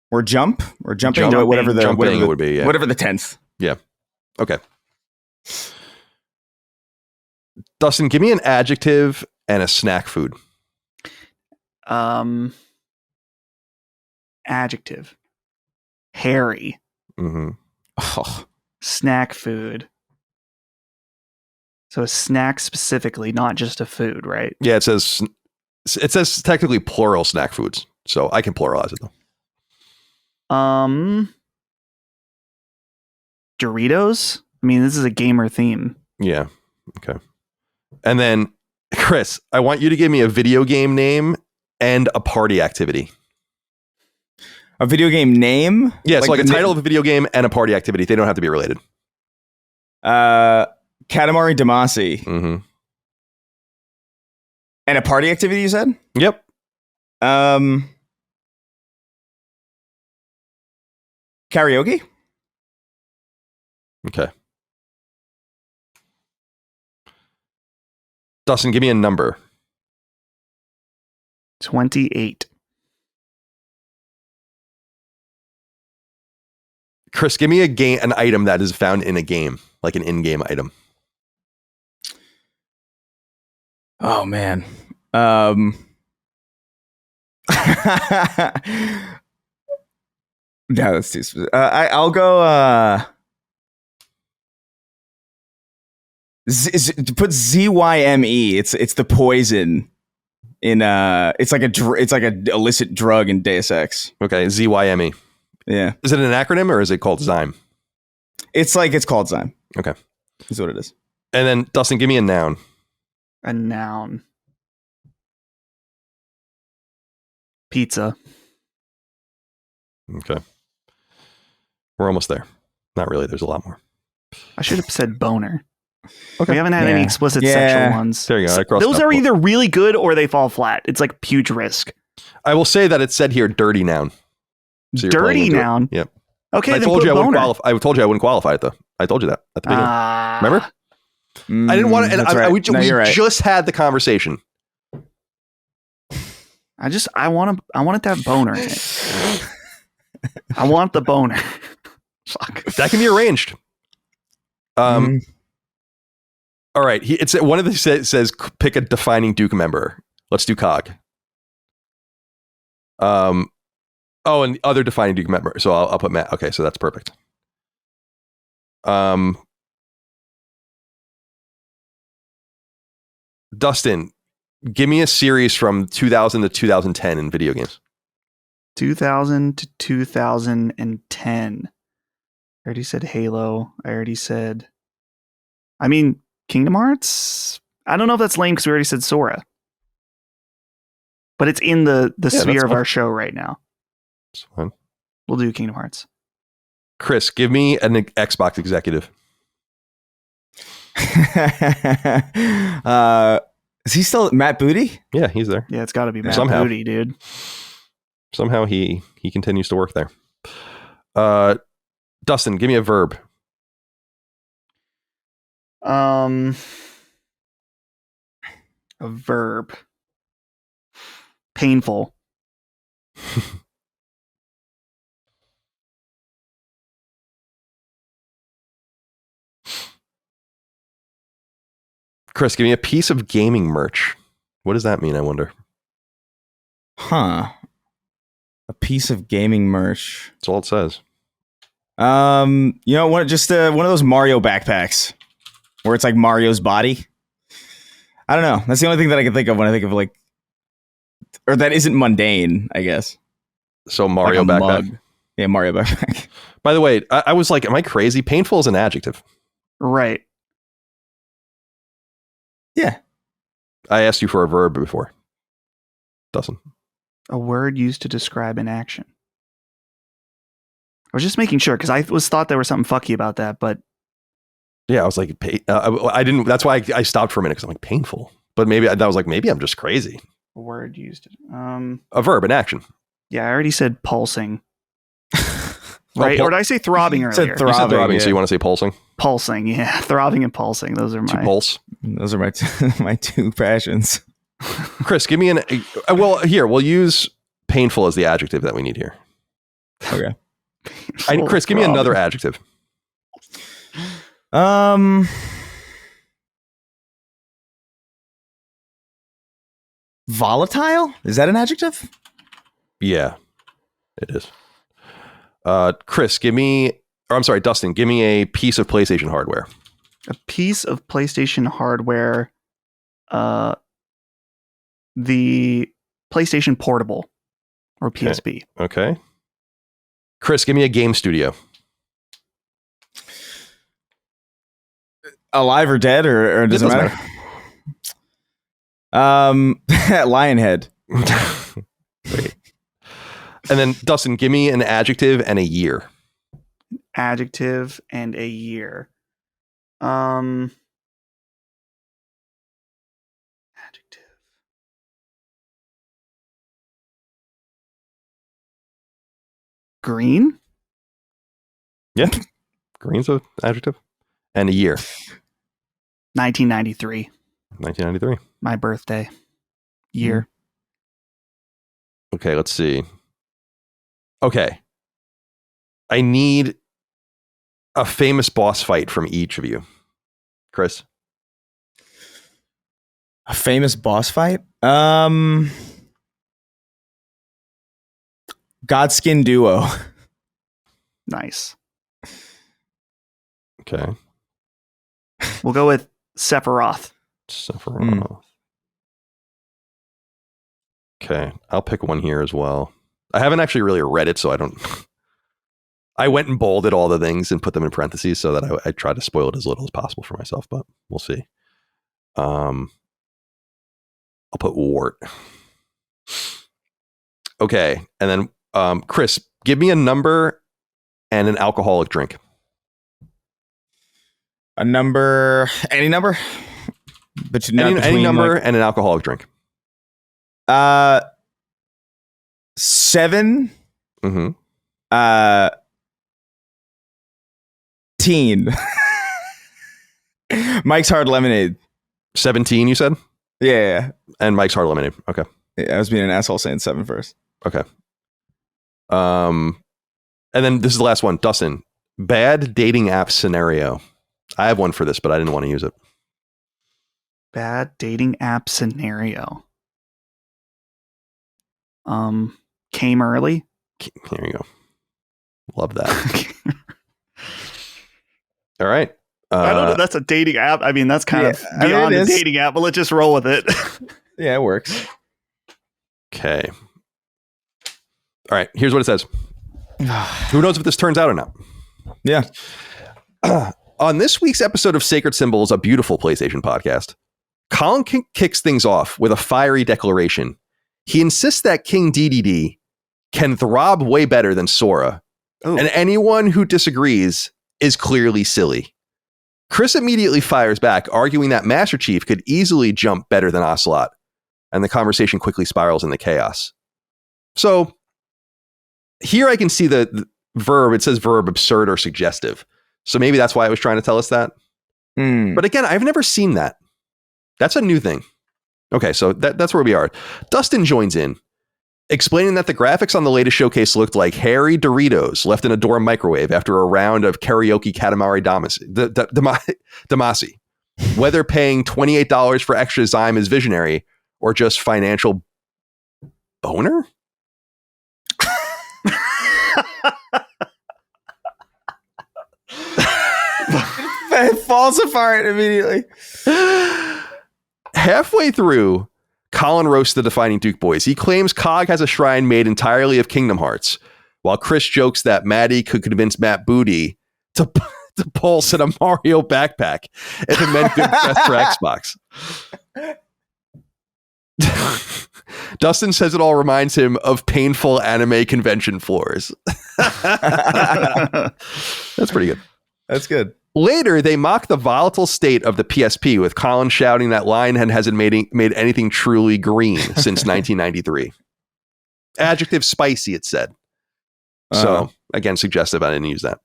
or jump or jumping, Jumping. whatever the Jumping whatever the, would be, yeah. whatever the tense. Okay. Dustin, give me an adjective and a snack food. Adjective. Hairy. Mm-hmm. Oh, Snack food. So a snack specifically, not just a food, right? Yeah, it says technically plural snack foods, so I can pluralize it though. Doritos? I mean, this is a gamer theme. Yeah. Okay. And then, Chris, I want you to give me a video game name and a party activity. a video game name? Yeah, so like a the title of a video game and a party activity. They don't have to be related. Katamari Damacy. Mm-hmm. And a party activity, you said? Yep. Karaoke? Okay. Dustin, give me a number. 28. Chris, give me an item that is found in a game, like an in-game item. Oh man. No, that's too specific. I'll go put ZYME. It's the poison in it's like a illicit drug in Deus Ex. Okay, ZYME. Yeah. Is it an acronym or is it called Zyme? It's called Zyme. Okay. Is what it is. And then Dustin, give me a noun. A noun. Pizza. Okay. We're almost there. Not really. There's a lot more. I should have said boner. Okay. We haven't had any Yeah. explicit Yeah. sexual ones. There you go. I crossed Those it up. are either really good or they fall flat. It's like huge risk. I will say that it said here dirty noun. So you're playing Dirty into it. noun. Yep. Okay, I then told put you I wouldn't boner. qualify. I told you I wouldn't qualify it though. I told you that at the beginning. Remember? I didn't want to. And That's right. we you're right. just had the conversation. I want it to have boner in it. I want the boner. Fuck. That can be arranged. All right. It's one of the says pick a defining Duke member. Let's do Cog. Oh, and the other defining Duke member. So I'll put Matt. Okay, so that's perfect. Dustin, give me a series from 2000 to 2010 in video games. 2000 to 2010. I already said Halo. I already said. I mean, Kingdom Hearts. I don't know if that's lame because we already said Sora. But it's in the sphere of fine. our show right now. That's fine. We'll do Kingdom Hearts. Chris, give me an Xbox executive. Is he still Matt Booty? Yeah, he's there. Yeah, it's got to be Matt Somehow. Booty, dude. Somehow he continues to work there. Dustin, give me a verb. A verb. Painful. Chris, give me a piece of gaming merch. What does that mean, I wonder? Huh. A piece of gaming merch. That's all it says. You know what? Just one of those Mario backpacks where it's like Mario's body. I don't know. That's the only thing that I can think of when I think of like, or that isn't mundane, I guess. So Mario like backpack. Mug. Yeah, Mario backpack. By the way, I was like, am I crazy? Painful is an adjective. Right. Yeah. I asked you for a verb before. Dustin. A word used to describe an action. I was just making sure because I thought there was something fucky about that, but Yeah, I was like, I didn't. That's why I stopped for a minute because I'm like painful. But maybe I was like, maybe I'm just crazy. a word used. A verb, an action. Yeah, I already said pulsing. Right? Or did I say throbbing earlier? Said You said throbbing, yeah. so you want to say pulsing? Pulsing, yeah. Throbbing and pulsing. Those are To my... pulse. Those are my my two passions. Chris, give me an. Well, here we'll use painful as the adjective that we need here. Okay. Chris, give me another adjective. Volatile? Is that an adjective? Yeah, it is. Chris, Dustin, give me a piece of PlayStation hardware. A piece of PlayStation hardware. The PlayStation Portable or PSP. Okay. Chris, give me a game studio. Alive or dead, or does it doesn't matter? Lionhead. Wait. And then Dustin, give me an adjective and a year. Adjective and a year. Adjective. Green? Yeah. Green's an adjective. And a year. 1993. 1993. My birthday. Year. Okay, let's see. Okay. I need a famous boss fight from each of you. Chris? A famous boss fight? Godskin Duo. Nice. Okay. We'll go with Sephiroth. Sephiroth. Okay, I'll pick one here as well. I haven't actually really read it, so I don't. I went and bolded all the things and put them in parentheses so that I try to spoil it as little as possible for myself, but we'll see. I'll put wart. Okay, and then Chris, give me a number and an alcoholic drink. A number, any number? But Any number and an alcoholic drink. 7. Mm-hmm. Teen. Mike's Hard Lemonade. 17, you said? Yeah. And Mike's Hard Lemonade. Okay. I was being an asshole saying 7 first. Okay. And then this is the last one. Dustin, bad dating app scenario. I have one for this, but I didn't want to use it. Bad dating app scenario. Came early. Here you go. Love that. All right. I don't know. That's a dating app. I mean, that's kind of beyond a dating app, but let's just roll with it. Yeah, it works. Okay. All right. Here's what it says. Who knows if this turns out or not? Yeah. On this week's episode of Sacred Symbols, a beautiful PlayStation podcast, Colin kicks things off with a fiery declaration. He insists that King DDD can throb way better than Sora, and anyone who disagrees is clearly silly. Chris immediately fires back, arguing that Master Chief could easily jump better than Ocelot, and the conversation quickly spirals into chaos. So here I can see the verb. It says verb absurd or suggestive. So maybe that's why I was trying to tell us that. But again, I've never seen that. That's a new thing. Okay, so that's where we are. Dustin joins in, explaining that the graphics on the latest showcase looked like hairy Doritos left in a Dora microwave after a round of karaoke Katamari Damacy. Whether paying $28 for extra Zyme is visionary or just financial boner? It falls apart immediately. Halfway through, Colin roasts the Defining Duke boys. He claims Cog has a shrine made entirely of Kingdom Hearts, while Chris jokes that Maddie could convince Matt Booty to pulse in a Mario backpack if it meant good press for Xbox. Dustin says it all reminds him of painful anime convention floors. That's pretty good. That's good. Later, they mock the volatile state of the PSP, with Colin shouting that Lionhead hasn't made anything truly green since 1993. Adjective spicy, it said. So, again, suggestive. I didn't use that.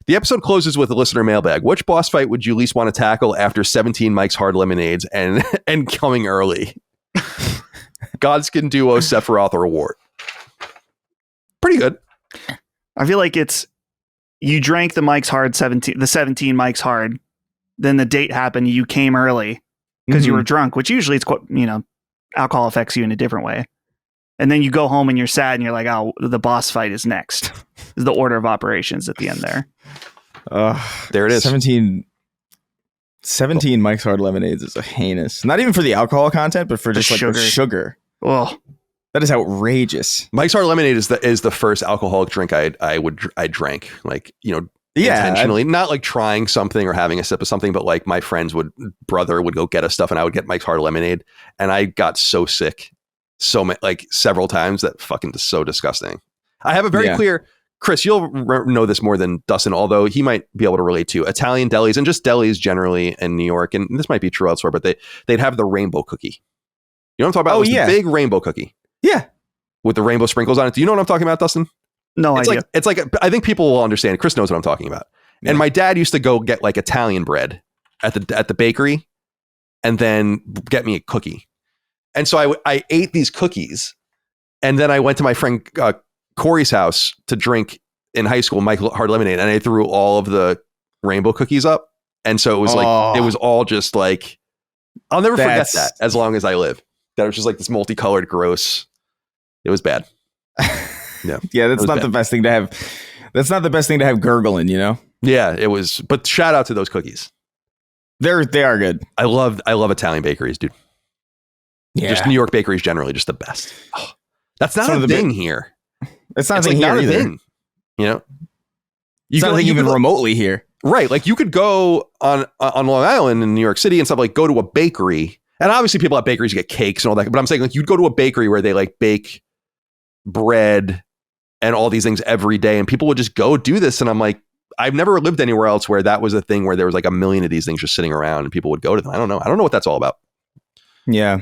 The episode closes with a listener mailbag. Which boss fight would you least want to tackle after 17 Mike's Hard Lemonades and coming early? Godskin Duo, Sephiroth, or Wart? Pretty good. I feel like it's you drank the Mike's Hard 17 Mike's Hard, then the date happened, you came early because you were drunk, which usually it's quite, alcohol affects you in a different way. And then you go home and you're sad and you're like, oh, the boss fight is next. Is the order of operations at the end there. There it is. 17 Mike's Hard Lemonades is a heinous. Not even for the alcohol content, but for just the sugar. Oh, that is outrageous. Mike's Hard Lemonade is the first alcoholic drink I drank, intentionally, not like trying something or having a sip of something, but like my brother would go get us stuff and I would get Mike's Hard Lemonade, and I got so sick several times that fucking is so disgusting. I have a very clear, Chris, you'll know this more than Dustin, although he might be able to relate to Italian delis and just delis generally in New York. And this might be true elsewhere, but they'd have the rainbow cookie. You know what I'm talking about? The big rainbow cookie. Yeah. With the rainbow sprinkles on it. Do you know what I'm talking about, Dustin? No idea. I think people will understand. Chris knows what I'm talking about. Yeah. And my dad used to go get like Italian bread at the bakery and then get me a cookie. And so I ate these cookies, and then I went to my friend Corey's house to drink in high school Mike's Hard Lemonade, and I threw all of the rainbow cookies up. And so it was it was all just like, I'll never forget that as long as I live. That was just like this multicolored gross. It was bad. Yeah, that's not the best thing to have. That's not the best thing to have gurgling, Yeah, it was. But shout out to those cookies. They are good. I love Italian bakeries, dude. Yeah. Just New York bakeries generally, just the best. Oh, that's not a thing here. It's not a thing here either. Thing, it's not even remotely here. Right. Like you could go on Long Island in New York City and stuff, like go to a bakery. And obviously people at bakeries get cakes and all that. But I'm saying like you'd go to a bakery where they like bake bread and all these things every day. And people would just go do this. And I'm like, I've never lived anywhere else where that was a thing where there was like a million of these things just sitting around and people would go to them. I don't know what that's all about. Yeah.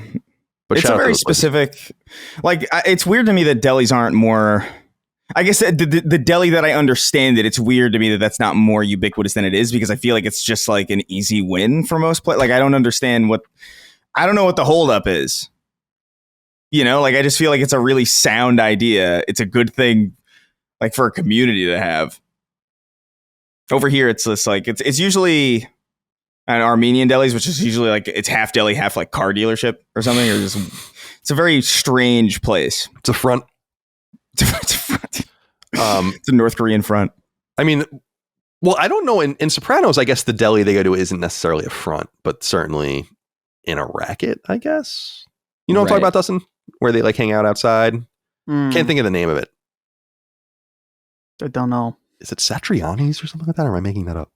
But it's a very specific, it's weird to me that delis aren't more, I guess the deli that I understand it's weird to me that that's not more ubiquitous than it is, because I feel like it's just like an easy win for most players. Like, I don't understand I don't know what the holdup is. I just feel like it's a really sound idea. It's a good thing, like, for a community to have. Over here, it's just like, it's usually an Armenian delis, which is usually like it's half deli, half like car dealership or something. Or just, it's a very strange place. It's a front. It's a front. It's a North Korean front. I mean, well, I don't know. In Sopranos, I guess the deli they go to isn't necessarily a front, but certainly in a racket, I guess. You know what I'm talking about, Dustin? Where they like hang out outside. Can't think of the name of it. I don't know. Is it Satriani's or something like that? Or am I making that up?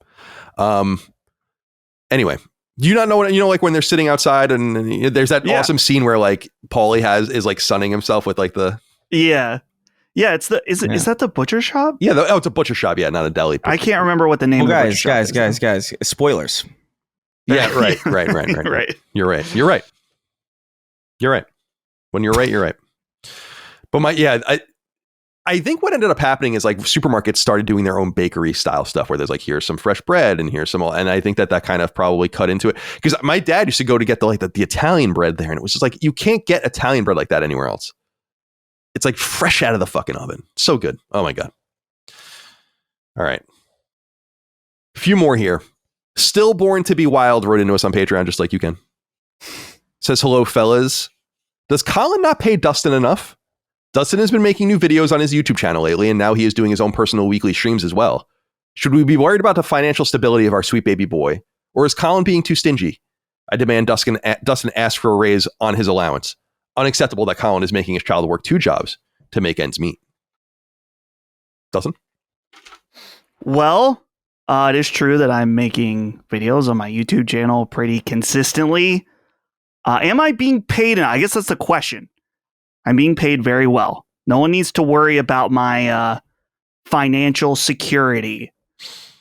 Anyway, do you not know what, like when they're sitting outside and there's that awesome scene where like Paulie is like sunning himself with like the. Yeah. Yeah. Is that the butcher shop? Yeah. It's a butcher shop. Yeah. Not a deli. I can't remember what the name of the butcher shop is. Guys, spoilers. Yeah. Right. Right. You're right. When you're right, you're right. But I think what ended up happening is like supermarkets started doing their own bakery style stuff where there's like, here's some fresh bread and here's some, and I think that kind of probably cut into it, because my dad used to go to get the Italian bread there, and it was just like, you can't get Italian bread like that anywhere else. It's like fresh out of the fucking oven. So good. Oh my God. All right. A few more here. Still Born to be Wild wrote into us on Patreon, just like you can. Says, hello, fellas. Does Colin not pay Dustin enough? Dustin has been making new videos on his YouTube channel lately, and now he is doing his own personal weekly streams as well. Should we be worried about the financial stability of our sweet baby boy? Or is Colin being too stingy? I demand Dustin ask for a raise on his allowance. Unacceptable that Colin is making his child work 2 jobs to make ends meet. Dustin? Well, it is true that I'm making videos on my YouTube channel pretty consistently. Am I being paid? I guess that's the question. I'm being paid very well. No one needs to worry about my financial security.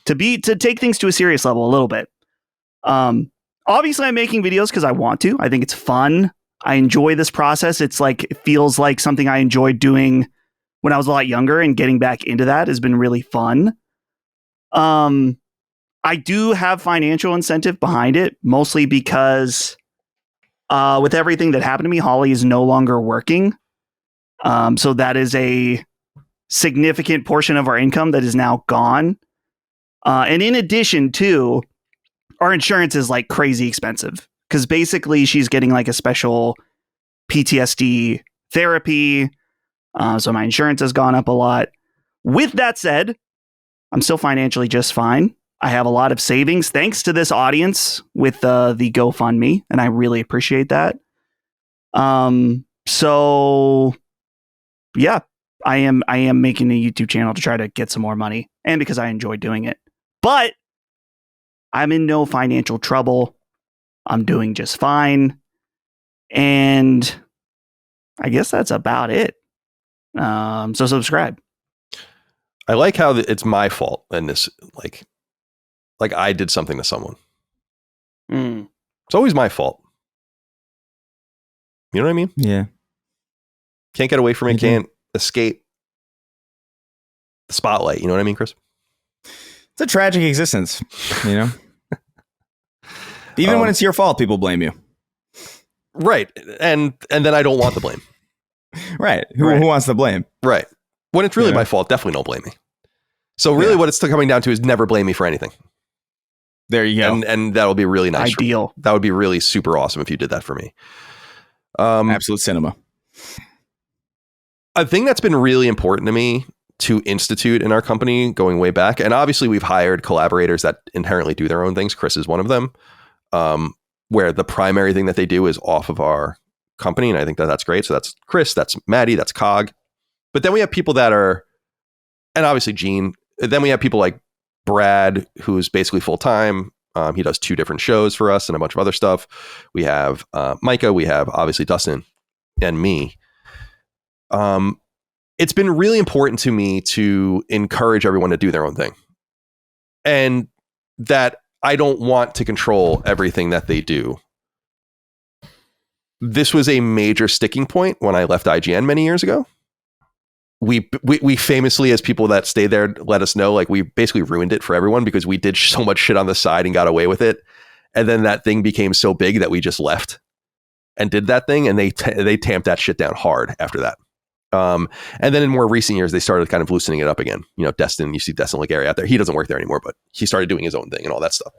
To take things to a serious level a little bit. Obviously, I'm making videos because I want to. I think it's fun. I enjoy this process. It feels like something I enjoyed doing when I was a lot younger, and getting back into that has been really fun. I do have financial incentive behind it, mostly because with everything that happened to me, Holly is no longer working. So that is a significant portion of our income that is now gone. And in addition to, our insurance is like crazy expensive because basically she's getting like a special PTSD therapy. So my insurance has gone up a lot. With that said, I'm still financially just fine. I have a lot of savings thanks to this audience with the GoFundMe, and I really appreciate that. So yeah, I am making a YouTube channel to try to get some more money, and because I enjoy doing it. But I'm in no financial trouble. I'm doing just fine. And I guess that's about it. So subscribe. I like how it's my fault in this, like I did something to someone. It's always my fault. You know what I mean? Yeah. Can't get away from it. Can't escape the spotlight. You know what I mean, Chris? It's a tragic existence, you know? Even when it's your fault, people blame you. Right. And then I don't want the blame. Right. Who wants the blame? Right. When it's really my fault, definitely don't blame me. So really what it's coming down to is never blame me for anything. There you go. And that'll be really nice. Ideal. That would be really super awesome if you did that for me. Absolute cinema. A thing that's been really important to me to institute in our company going way back, and obviously we've hired collaborators that inherently do their own things. Chris is one of them, where the primary thing that they do is off of our company. And I think that's great. So that's Chris, that's Maddie, that's Cog. But then we have people that are, and obviously Gene, then we have people like Brad, who's basically full-time. He does 2 different shows for us and a bunch of other stuff. We have Micah, we have obviously Dustin and me. It's been really important to me to encourage everyone to do their own thing. And that I don't want to control everything that they do. This was a major sticking point when I left IGN many years ago. We famously, as people that stayed there let us know, like we basically ruined it for everyone because we did so much shit on the side and got away with it. And then that thing became so big that we just left and did that thing. And they tamped that shit down hard after that. And then in more recent years, they started kind of loosening it up again. You know, Destin, you see Destin Legary out there. He doesn't work there anymore, but he started doing his own thing and all that stuff.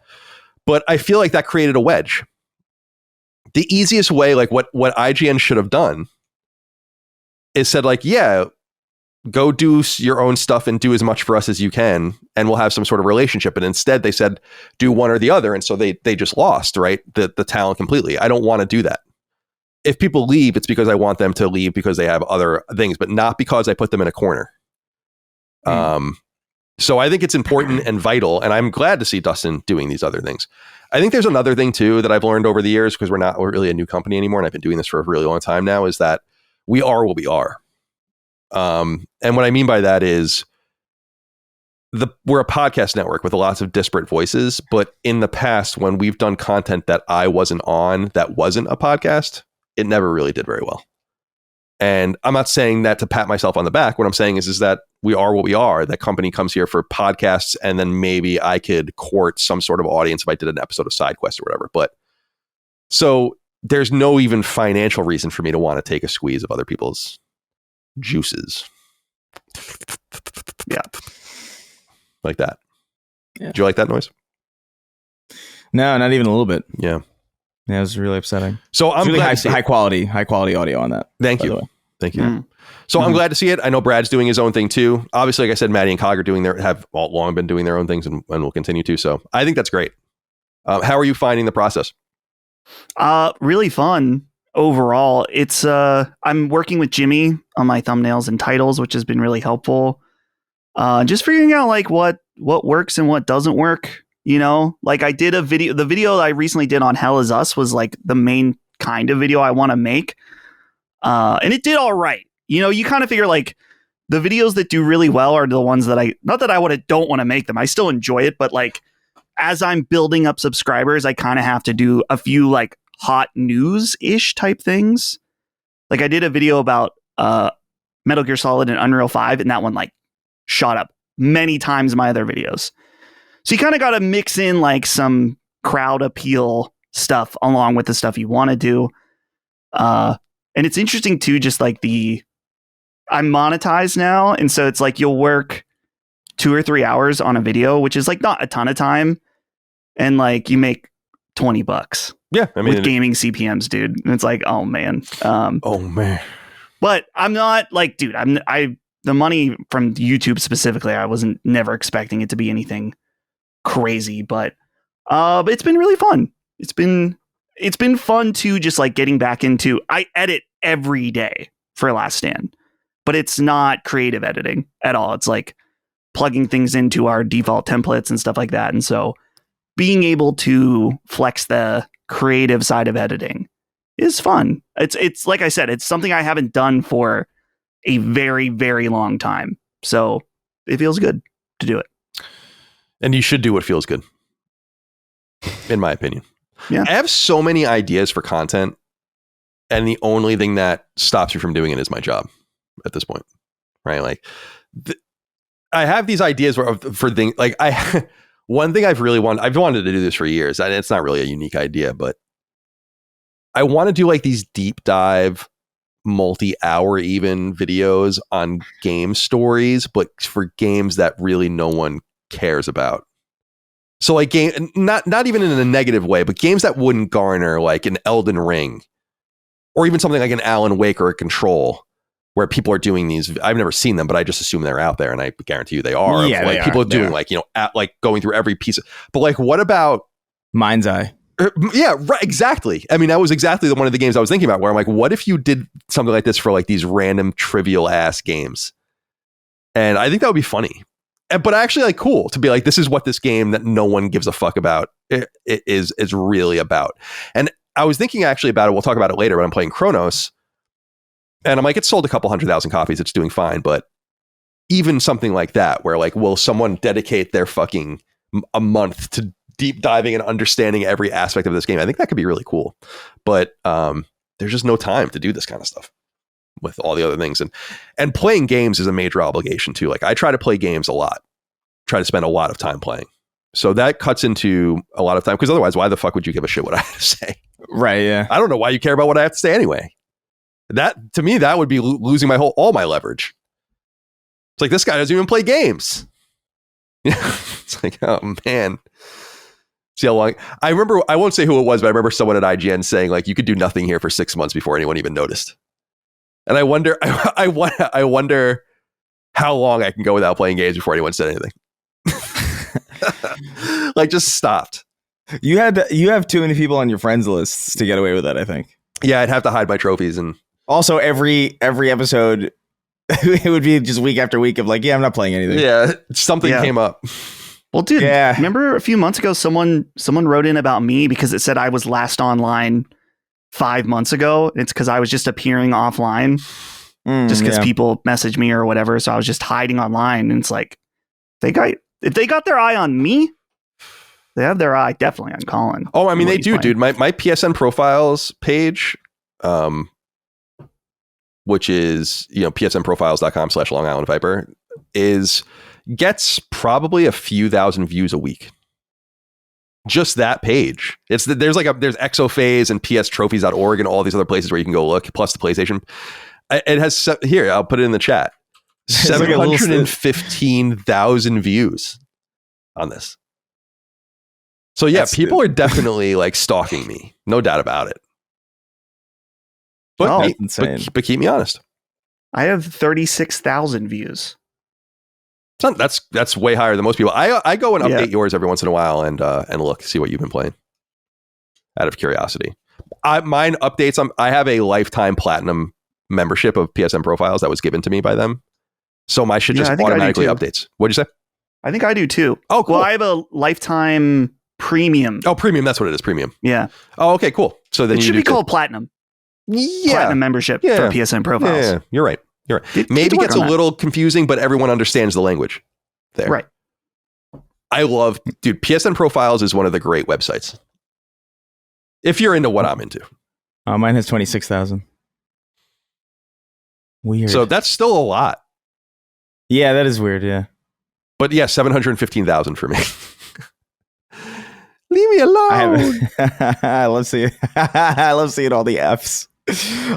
But I feel like that created a wedge. The easiest way, like what IGN should have done is said like, yeah, go do your own stuff and do as much for us as you can, and we'll have some sort of relationship. And instead they said, do one or the other. And so they just lost, right? The talent completely. I don't want to do that. If people leave, it's because I want them to leave because they have other things, but not because I put them in a corner. So I think it's important and vital, and I'm glad to see Dustin doing these other things. I think there's another thing too that I've learned over the years, because we're really a new company anymore, and I've been doing this for a really long time now, is that we are what we are. And what I mean by that is we're a podcast network with lots of disparate voices, but in the past, when we've done content that I wasn't on, that wasn't a podcast, it never really did very well. And I'm not saying that to pat myself on the back. What I'm saying is that we are what we are. That company comes here for podcasts, and then maybe I could court some sort of audience if I did an episode of Side Quest or whatever. But so there's no even financial reason for me to want to take a squeeze of other people's juices. Yeah. Like that. Yeah. Did you like that noise? No, not even a little bit. Yeah. Yeah, it was really upsetting. So I'm really glad high quality audio on that. Thank you. Thank you. So I'm glad to see it. I know Brad's doing his own thing too. Obviously, like I said, Maddie and Cog are have all long been doing their own things and will continue to. So I think that's great. How are you finding the process? Really fun overall. It's I'm working with Jimmy on my thumbnails and titles, which has been really helpful. Just figuring out like what works and what doesn't work. You know, like I did the video I recently did on Hell Is Us was like the main kind of video I want to make. And it did all right. You know, you kind of figure like the videos that do really well are the ones that not that I don't want to make them. I still enjoy it, but like as I'm building up subscribers, I kind of have to do a few like hot news-ish type things. Like I did a video about Metal Gear Solid and Unreal 5, and that one like shot up many times my other videos. So you kind of got to mix in like some crowd appeal stuff along with the stuff you want to do. And it's interesting too, just like I'm monetized now. And so it's like you'll work 2 or 3 hours on a video, which is like not a ton of time. And like you make $20. Yeah. I mean, with gaming CPMs, dude. And it's like, oh man. Oh man. But I'm not like, dude, the money from YouTube specifically, I wasn't never expecting it to be anything crazy, but it's been really fun. It's been fun to just like getting back into, I edit every day for Last Stand, but it's not creative editing at all. It's like plugging things into our default templates and stuff like that. And so being able to flex the creative side of editing is fun. It's like I said, it's something I haven't done for a very, very long time. So it feels good to do it. And you should do what feels good, in my opinion. Yeah. I have so many ideas for content, and the only thing that stops me from doing it is my job at this point, right? Like, I have these ideas for things like one thing I've wanted to do this for years, and it's not really a unique idea, but I want to do like these deep dive, multi-hour even videos on game stories, but for games that really no one cares about. So like not even in a negative way, but games that wouldn't garner like an Elden Ring or even something like an Alan Wake or a Control, where people are doing these. I've never seen them, but I just assume they're out there, and I guarantee you they are. Yeah, like people are doing like, you know, like going through every piece but like, what about Mind's Eye? Yeah, right, exactly. I mean, that was exactly one of the games I was thinking about, where I'm like, what if you did something like this for like these random trivial ass games? And I think that would be funny. But actually like cool to be like, this is what this game that no one gives a fuck about it is really about. And I was thinking actually about it. We'll talk about it later, but I'm playing Cronos, and I'm like, it's sold a couple 100,000 copies. It's doing fine. But even something like that, where like, will someone dedicate their fucking a month to deep diving and understanding every aspect of this game? I think that could be really cool. But there's just no time to do this kind of stuff with all the other things. And playing games is a major obligation too. Like I try to play games a lot, try to spend a lot of time playing. So that cuts into a lot of time, because otherwise, why the fuck would you give a shit what I have to say? Right. Yeah. I don't know why you care about what I have to say anyway. That to me, that would be losing all my leverage. It's like, this guy doesn't even play games. It's like, oh man. See how long I remember. I won't say who it was, but I remember someone at IGN saying like, you could do nothing here for 6 months before anyone even noticed. And I wonder how long I can go without playing games before anyone said anything. Like, just stopped. You have too many people on your friends lists to get away with that, I think. Yeah, I'd have to hide my trophies. And also every episode it would be just week after week of like, yeah, I'm not playing anything. Yeah, something came up. Well, dude, yeah. Remember a few months ago, someone wrote in about me because it said I was last online 5 months ago. It's because I was just appearing offline, just because people messaged me or whatever. So I was just hiding online. And it's like, if they got their eye on me, they have their eye definitely on Colin. Oh, I mean, they do, dude. My PSN profiles page, which is, you know, psnprofiles.com/Long Island Viper, gets probably a few thousand views a week. Just that page. There's Exophase and pstrophies.org and all these other places where you can go look, plus the PlayStation. It has, here, I'll put it in the chat, 715,000 views on this. So yeah, people are definitely like stalking me. No doubt about it. But, insane. But keep me honest. I have 36,000 views. That's way higher than most people. I go and update yours every once in a while and see what you've been playing. Out of curiosity, mine updates. I have a lifetime platinum membership of PSN profiles that was given to me by them, so my shit just automatically updates. What'd you say? I think I do too. Oh, cool. Well, I have a lifetime premium. Oh, premium. That's what it is. Premium. Yeah. Oh, okay, cool. So then it should be called platinum. Yeah. Platinum membership for PSN profiles. Yeah, you're right. Maybe it gets a little confusing, but everyone understands the language there. Right. Dude, PSN profiles is one of the great websites. If you're into what I'm into. Mine has 26,000. Weird. So that's still a lot. Yeah, that is weird, yeah. But yeah, 715,000 for me. Leave me alone. I love seeing all the Fs.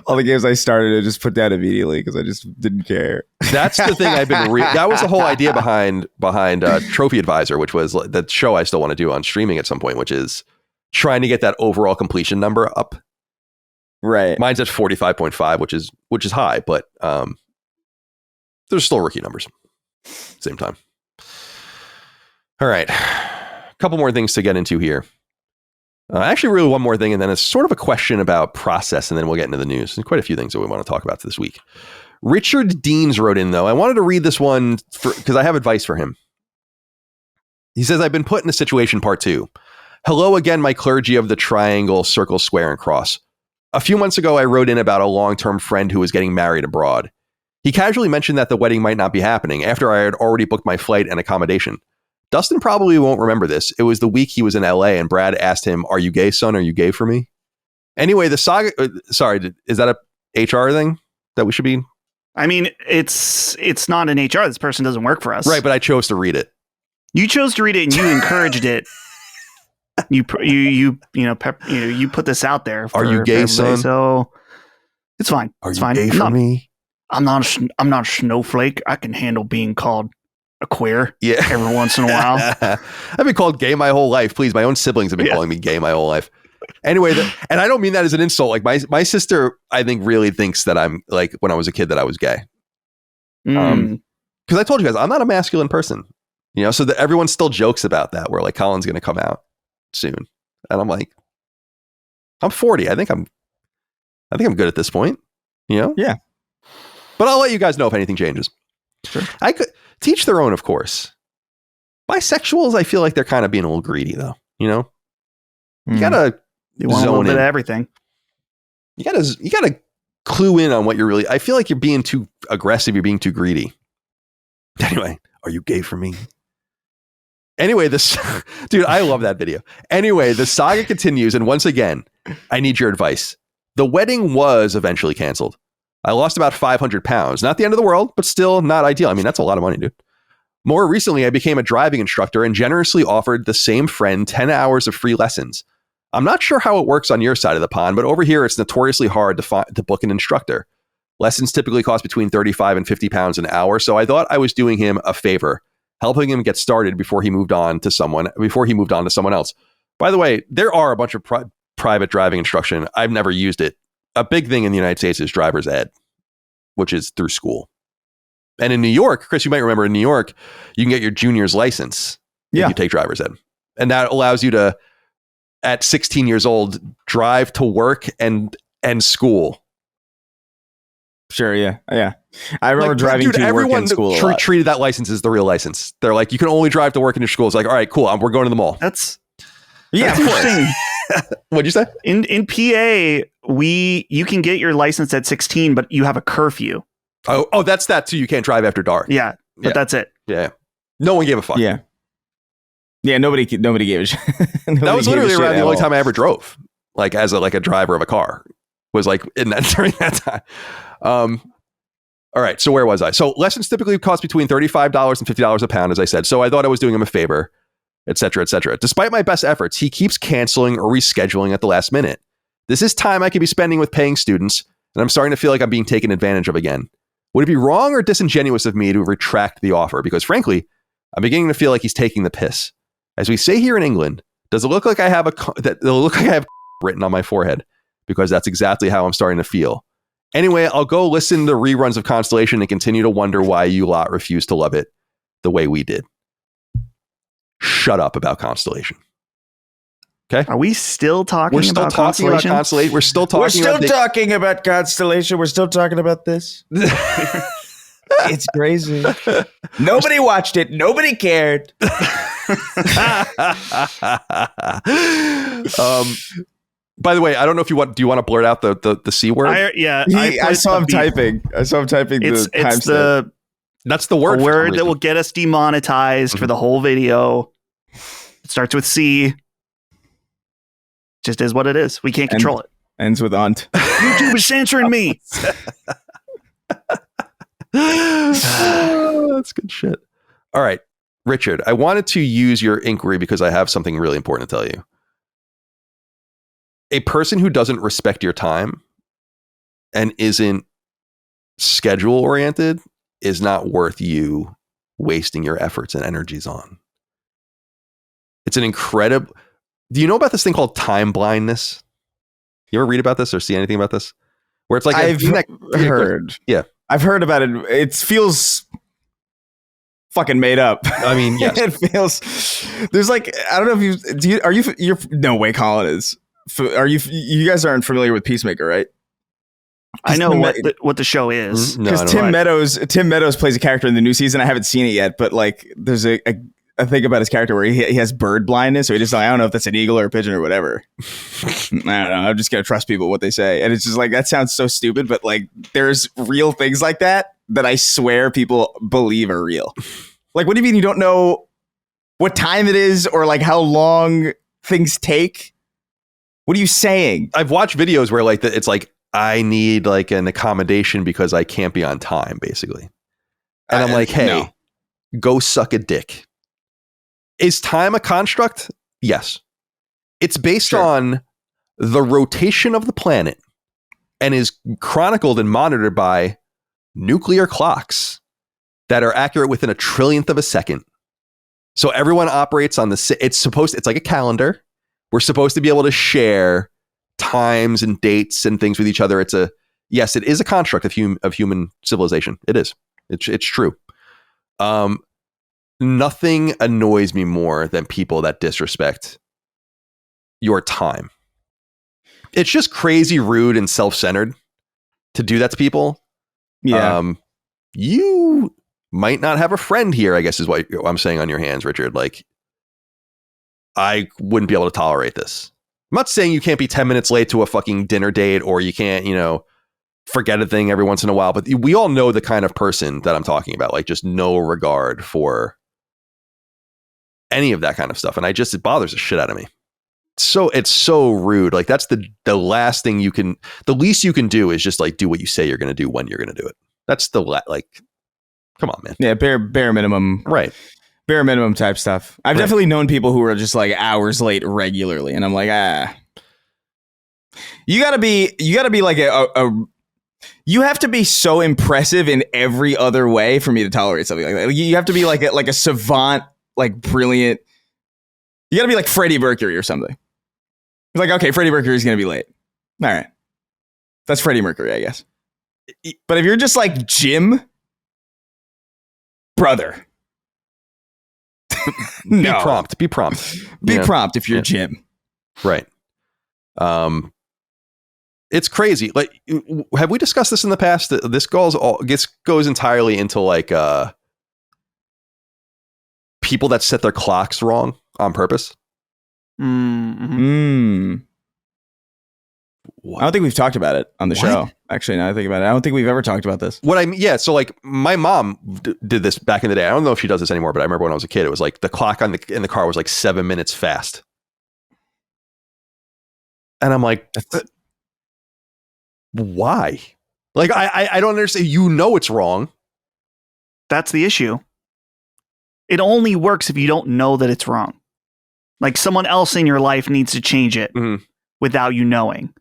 All the games I started, I just put down immediately because I just didn't care. That's the thing I've been. That was the whole idea behind Trophy Advisor, which was the show I still want to do on streaming at some point, which is trying to get that overall completion number up. Right. Mine's at 45.5, which is high, but there's still rookie numbers. Same time. All right, a couple more things to get into here. Actually, really one more thing, and then it's sort of a question about process, and then we'll get into the news. There's quite a few things that we want to talk about this week. Richard Deans wrote in, though. I wanted to read this one because I have advice for him. He says, I've been put in a situation, part 2. Hello again, my clergy of the triangle, circle, square, and cross. A few months ago, I wrote in about a long-term friend who was getting married abroad. He casually mentioned that the wedding might not be happening after I had already booked my flight and accommodation. Dustin probably won't remember this. It was the week he was in LA and Brad asked him, are you gay, son? Are you gay for me? Anyway, the saga... sorry, is that a HR thing that we should be... I mean, it's not an HR. This person doesn't work for us. Right, but I chose to read it. You chose to read it and you encouraged it. You put this out there. Are you gay, son? So it's fine. Are it's you fine. gay for me? I'm not a snowflake. I can handle being called a queer every once in a while. I've been called gay my whole life. Please, my own siblings have been calling me gay my whole life. Anyway, and I don't mean that as an insult. Like my sister, I think, really thinks that I'm like when I was a kid that I was gay. Because I told you guys I'm not a masculine person. So that everyone still jokes about that. Where like Colin's going to come out soon, and I'm like, I'm 40. I think I'm good at this point. Yeah. But I'll let you guys know if anything changes. Sure. I could teach their own, of course. Bisexuals, I feel like they're kind of being a little greedy, though. You gotta you want a little bit of everything. You gotta clue in on what you're really. I feel like you're being too aggressive. You're being too greedy. Anyway, are you gay for me? Anyway, dude, I love that video. Anyway, the saga continues, and once again, I need your advice. The wedding was eventually canceled. I lost about 500 pounds. Not the end of the world, but still not ideal. I mean, that's a lot of money, dude. More recently, I became a driving instructor and generously offered the same friend 10 hours of free lessons. I'm not sure how it works on your side of the pond, but over here, it's notoriously hard to book an instructor. Lessons typically cost between 35 and 50 pounds an hour, so I thought I was doing him a favor, helping him get started before he moved on to someone else. By the way, there are a bunch of private driving instruction. I've never used it. A big thing in the United States is driver's ed, which is through school. And in New York, Chris, you might remember in New York, you can get your junior's license if you take driver's ed. And that allows you to, at 16 years old, drive to work and school. Sure, yeah. I remember driving to work and school. Everyone treated that license as the real license. They're like, you can only drive to work in your school. It's like, all right, cool. We're going to the mall. That's interesting. What'd you say? In PA, you can get your license at 16, but you have a curfew. Oh, that's that too. You can't drive after dark. Yeah, but that's it. Yeah. No one gave a fuck. Yeah. Yeah, nobody gave a shit. That was literally around the only time I ever drove, like as a driver of a car, was like in that during that time. All right, so where was I? So lessons typically cost between $35 and $50 a pound, as I said. So I thought I was doing him a favor, et cetera, et cetera. Despite my best efforts, he keeps canceling or rescheduling at the last minute. This is time I could be spending with paying students, and I'm starting to feel like I'm being taken advantage of again. Would it be wrong or disingenuous of me to retract the offer? Because frankly, I'm beginning to feel like he's taking the piss. As we say here in England, does it look like I have written on my forehead? Because that's exactly how I'm starting to feel. Anyway, I'll go listen to reruns of Constellation and continue to wonder why you lot refuse to love it the way we did. Shut up about Constellation. Okay. Are we still talking We're still about talking about Constellation? Constellation. We're still talking We're still about talking about Constellation. We're still talking about this. It's crazy. Nobody watched it. Nobody cared. By the way, I don't know if you want. Do you want to blurt out the C word? I saw him typing. I saw him typing. It's timestamp. That's the word. a word that will get us demonetized for the whole video. It starts with C. Just is what it is. We can't control it. Ends with "unt." YouTube is censoring me. That's good shit. All right, Richard, I wanted to use your inquiry because I have something really important to tell you. A person who doesn't respect your time and isn't schedule oriented is not worth you wasting your efforts and energies on. It's an incredible. Do you know about this thing called time blindness? You ever read about this or see anything about this? Where it's like I've heard. Yeah. I've heard about it. It feels fucking made up. I mean, yes. It feels. There's like, I don't know if you're no way Colin is. You guys aren't familiar with Peacemaker, right? I know what the show is. Because Tim Meadows plays a character in the new season. I haven't seen it yet, but like there's a thing about his character where he has bird blindness, so he just I don't know if that's an eagle or a pigeon or whatever. I don't know. I'm just gonna trust people what they say, and it's just like that sounds so stupid, but like there's real things like that I swear people believe are real. Like, what do you mean you don't know what time it is or like how long things take? What are you saying? I've watched videos where like it's like I need like an accommodation because I can't be on time, basically, and I'm like, hey, go suck a dick. Is time a construct? Yes. It's based on the rotation of the planet and is chronicled and monitored by nuclear clocks that are accurate within a trillionth of a second. So everyone operates on it's like a calendar. We're supposed to be able to share times and dates and things with each other. It is a construct of human civilization. It is. It's true. Nothing annoys me more than people that disrespect your time. It's just crazy rude and self-centered to do that to people. Yeah. You might not have a friend here, I guess is what I'm saying on your hands, Richard. Like, I wouldn't be able to tolerate this. I'm not saying you can't be 10 minutes late to a fucking dinner date or you can't, forget a thing every once in a while, but we all know the kind of person that I'm talking about, like just no regard for any of that kind of stuff. And it bothers the shit out of me. So it's so rude. Like that's the last thing the least you can do is just like do what you say you're going to do when you're going to do it. That's come on, man. Yeah. Bare minimum. Right. Bare minimum type stuff. I've definitely known people who are just like hours late regularly. And I'm like, you gotta be like you have to be so impressive in every other way for me to tolerate something like that. You have to be like a savant, like brilliant. You gotta be like Freddie Mercury or something. It's like, okay, Freddie Mercury's gonna be late. All right. That's Freddie Mercury, I guess. But if you're just like Jim, brother. Be prompt. Be prompt if you're Jim. Right. It's crazy. Like, have we discussed this in the past? This goes entirely into like people that set their clocks wrong on purpose. Mm-hmm. I don't think we've talked about it on the show. Actually, now I think about it, I don't think we've ever talked about this. So like my mom did this back in the day. I don't know if she does this anymore, but I remember when I was a kid, it was like the clock in the car was like 7 minutes fast. And I'm like, why? Like, I don't understand. It's wrong. That's the issue. It only works if you don't know that it's wrong. Like someone else in your life needs to change it without you knowing.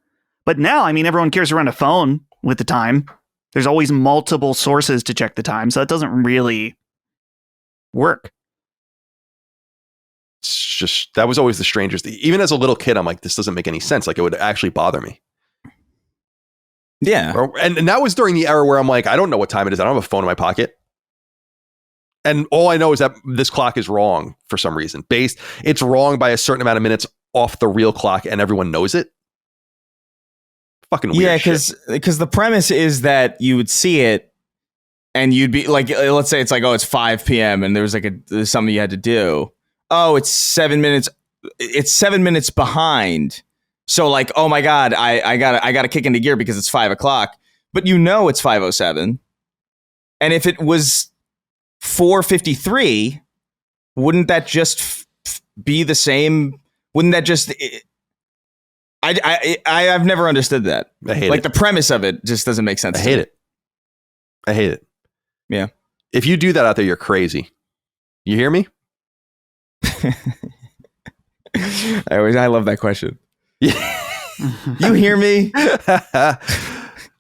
But now, I mean, everyone carries around a phone with the time. There's always multiple sources to check the time. So it doesn't really work. It's just, that was always the strangest. Even as a little kid, I'm like, this doesn't make any sense. Like, it would actually bother me. Yeah. And that was during the era where I'm like, I don't know what time it is. I don't have a phone in my pocket. And all I know is that this clock is wrong for some reason. It's wrong by a certain amount of minutes off the real clock, and everyone knows it. Fucking weird. Yeah, because the premise is that you would see it, and you'd be like, let's say it's like, oh, it's 5 p.m. and there's something you had to do. Oh, it's 7 minutes. It's 7 minutes behind. So like, oh my God, I gotta kick into gear because it's 5 o'clock. But you know it's 5:07. And if it was 4:53, wouldn't that just be the same? Wouldn't that just? I've never understood that. I hate like it. The premise of it just doesn't make sense. I hate it. Yeah. If you do that out there, you're crazy. You hear me? I love that question. You hear me?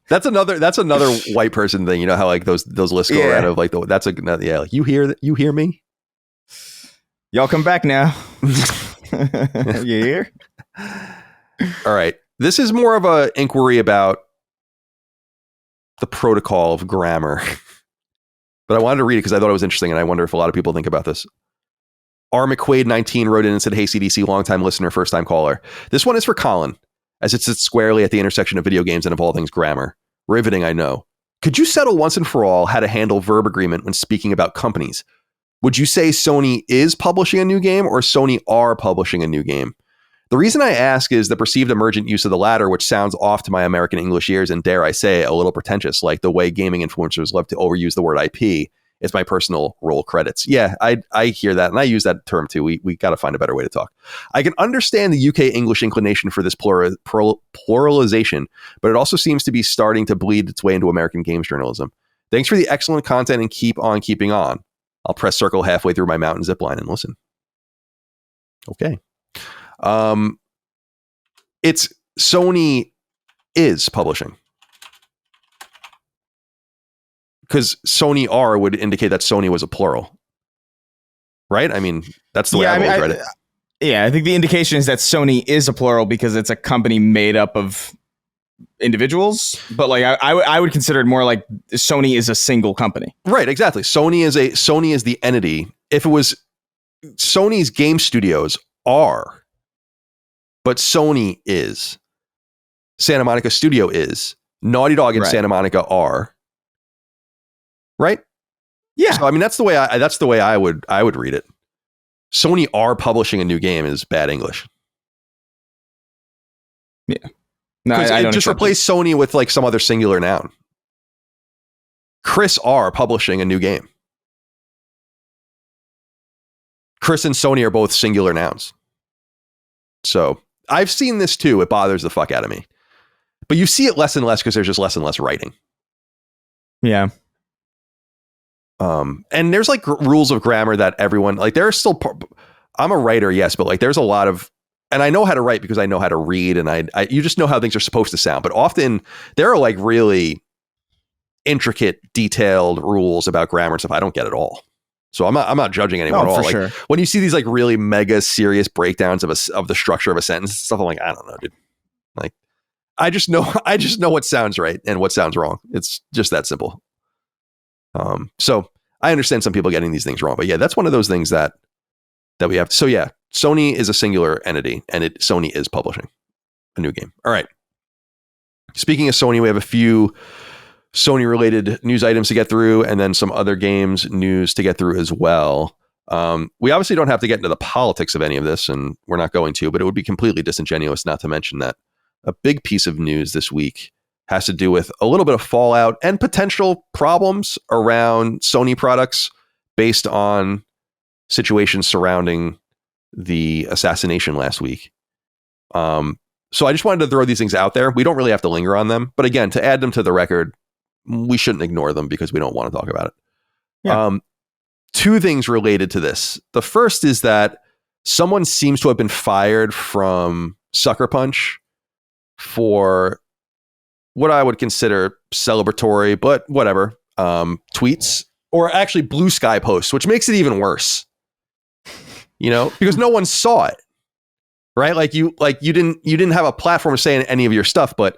That's another white person thing. You know how like those lists go around of like like you hear me? Y'all come back now. You hear? All right. This is more of a inquiry about the protocol of grammar. But I wanted to read it because I thought it was interesting, and I wonder if a lot of people think about this. R. McQuaid19 wrote in and said, "Hey, CDC, longtime listener, first-time caller. This one is for Colin, as it sits squarely at the intersection of video games and of all things grammar. Riveting, I know. Could you settle once and for all how to handle verb agreement when speaking about companies? Would you say Sony is publishing a new game or Sony are publishing a new game? The reason I ask is the perceived emergent use of the latter, which sounds off to my American English ears and, dare I say, a little pretentious, like the way gaming influencers love to overuse the word IP. It's my personal roll credits." Yeah, I hear that, and I use that term too. We got to find a better way to talk. I can understand the UK English inclination for this pluralization, but it also seems to be starting to bleed its way into American games journalism. Thanks for the excellent content and keep on keeping on. I'll press circle halfway through my mountain zip line and listen. Okay. It's Sony is publishing. Because Sony R would indicate that Sony was a plural. Right? I mean, that's the way I've always read it. Yeah, I think the indication is that Sony is a plural because it's a company made up of individuals. But like I would consider it more like Sony is a single company. Right, exactly. Sony is the entity. If it was Sony's game studios are, but Sony is. Santa Monica Studio is. Naughty Dog and Santa Monica are. Right? Yeah. So I mean that's the way I would read it. Sony are publishing a new game is bad English. Yeah. No, I don't just replace Sony with like some other singular noun. Chris are publishing a new game. Chris and Sony are both singular nouns. So I've seen this too. It bothers the fuck out of me. But you see it less and less because there's just less and less writing. Yeah. And there's like rules of grammar that everyone like. There are still. I'm a writer, yes, but like there's a lot of, and I know how to write because I know how to read, and I you just know how things are supposed to sound. But often there are like really intricate, detailed rules about grammar and stuff I don't get at all. So I'm not judging anyone at all. Like sure. When you see these like really mega serious breakdowns of the structure of a sentence and stuff, I'm like, I don't know, dude. Like I just know what sounds right and what sounds wrong. It's just that simple. So I understand some people getting these things wrong, but yeah, that's one of those things that we have. So yeah, Sony is a singular entity, and Sony is publishing a new game. All right. Speaking of Sony, we have a few Sony related news items to get through, and then some other games news to get through as well. We obviously don't have to get into the politics of any of this, and we're not going to, but it would be completely disingenuous not to mention that a big piece of news this week has to do with a little bit of fallout and potential problems around Sony products based on situations surrounding the assassination last week. So I just wanted to throw these things out there. We don't really have to linger on them, but again, to add them to the record, we shouldn't ignore them because we don't want to talk about it. Yeah. Two things related to this. The first is that someone seems to have been fired from Sucker Punch for what I would consider celebratory, but whatever, tweets, or actually Blue Sky posts, which makes it even worse. You know, because no one saw it, right? Like you didn't have a platform saying any of your stuff, but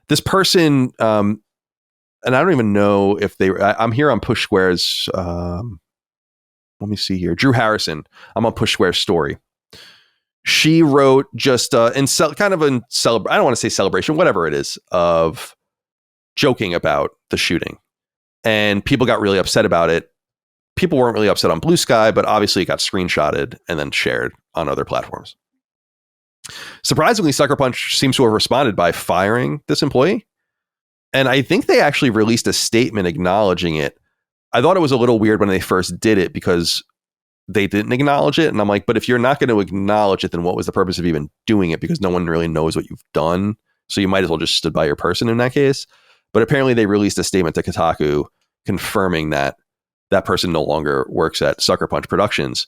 this person, and I don't even know if I'm here on Push Square's. Let me see here. Drew Harrison. I'm on Push Square's story. She wrote just I don't want to say celebration, whatever it is, of joking about the shooting. And people got really upset about it. People weren't really upset on Blue Sky, but obviously it got screenshotted and then shared on other platforms. Surprisingly, Sucker Punch seems to have responded by firing this employee. And I think they actually released a statement acknowledging it. I thought it was a little weird when they first did it because they didn't acknowledge it. And I'm like, but if you're not going to acknowledge it, then what was the purpose of even doing it? Because no one really knows what you've done. So you might as well just stood by your person in that case. But apparently they released a statement to Kotaku confirming that that person no longer works at Sucker Punch Productions.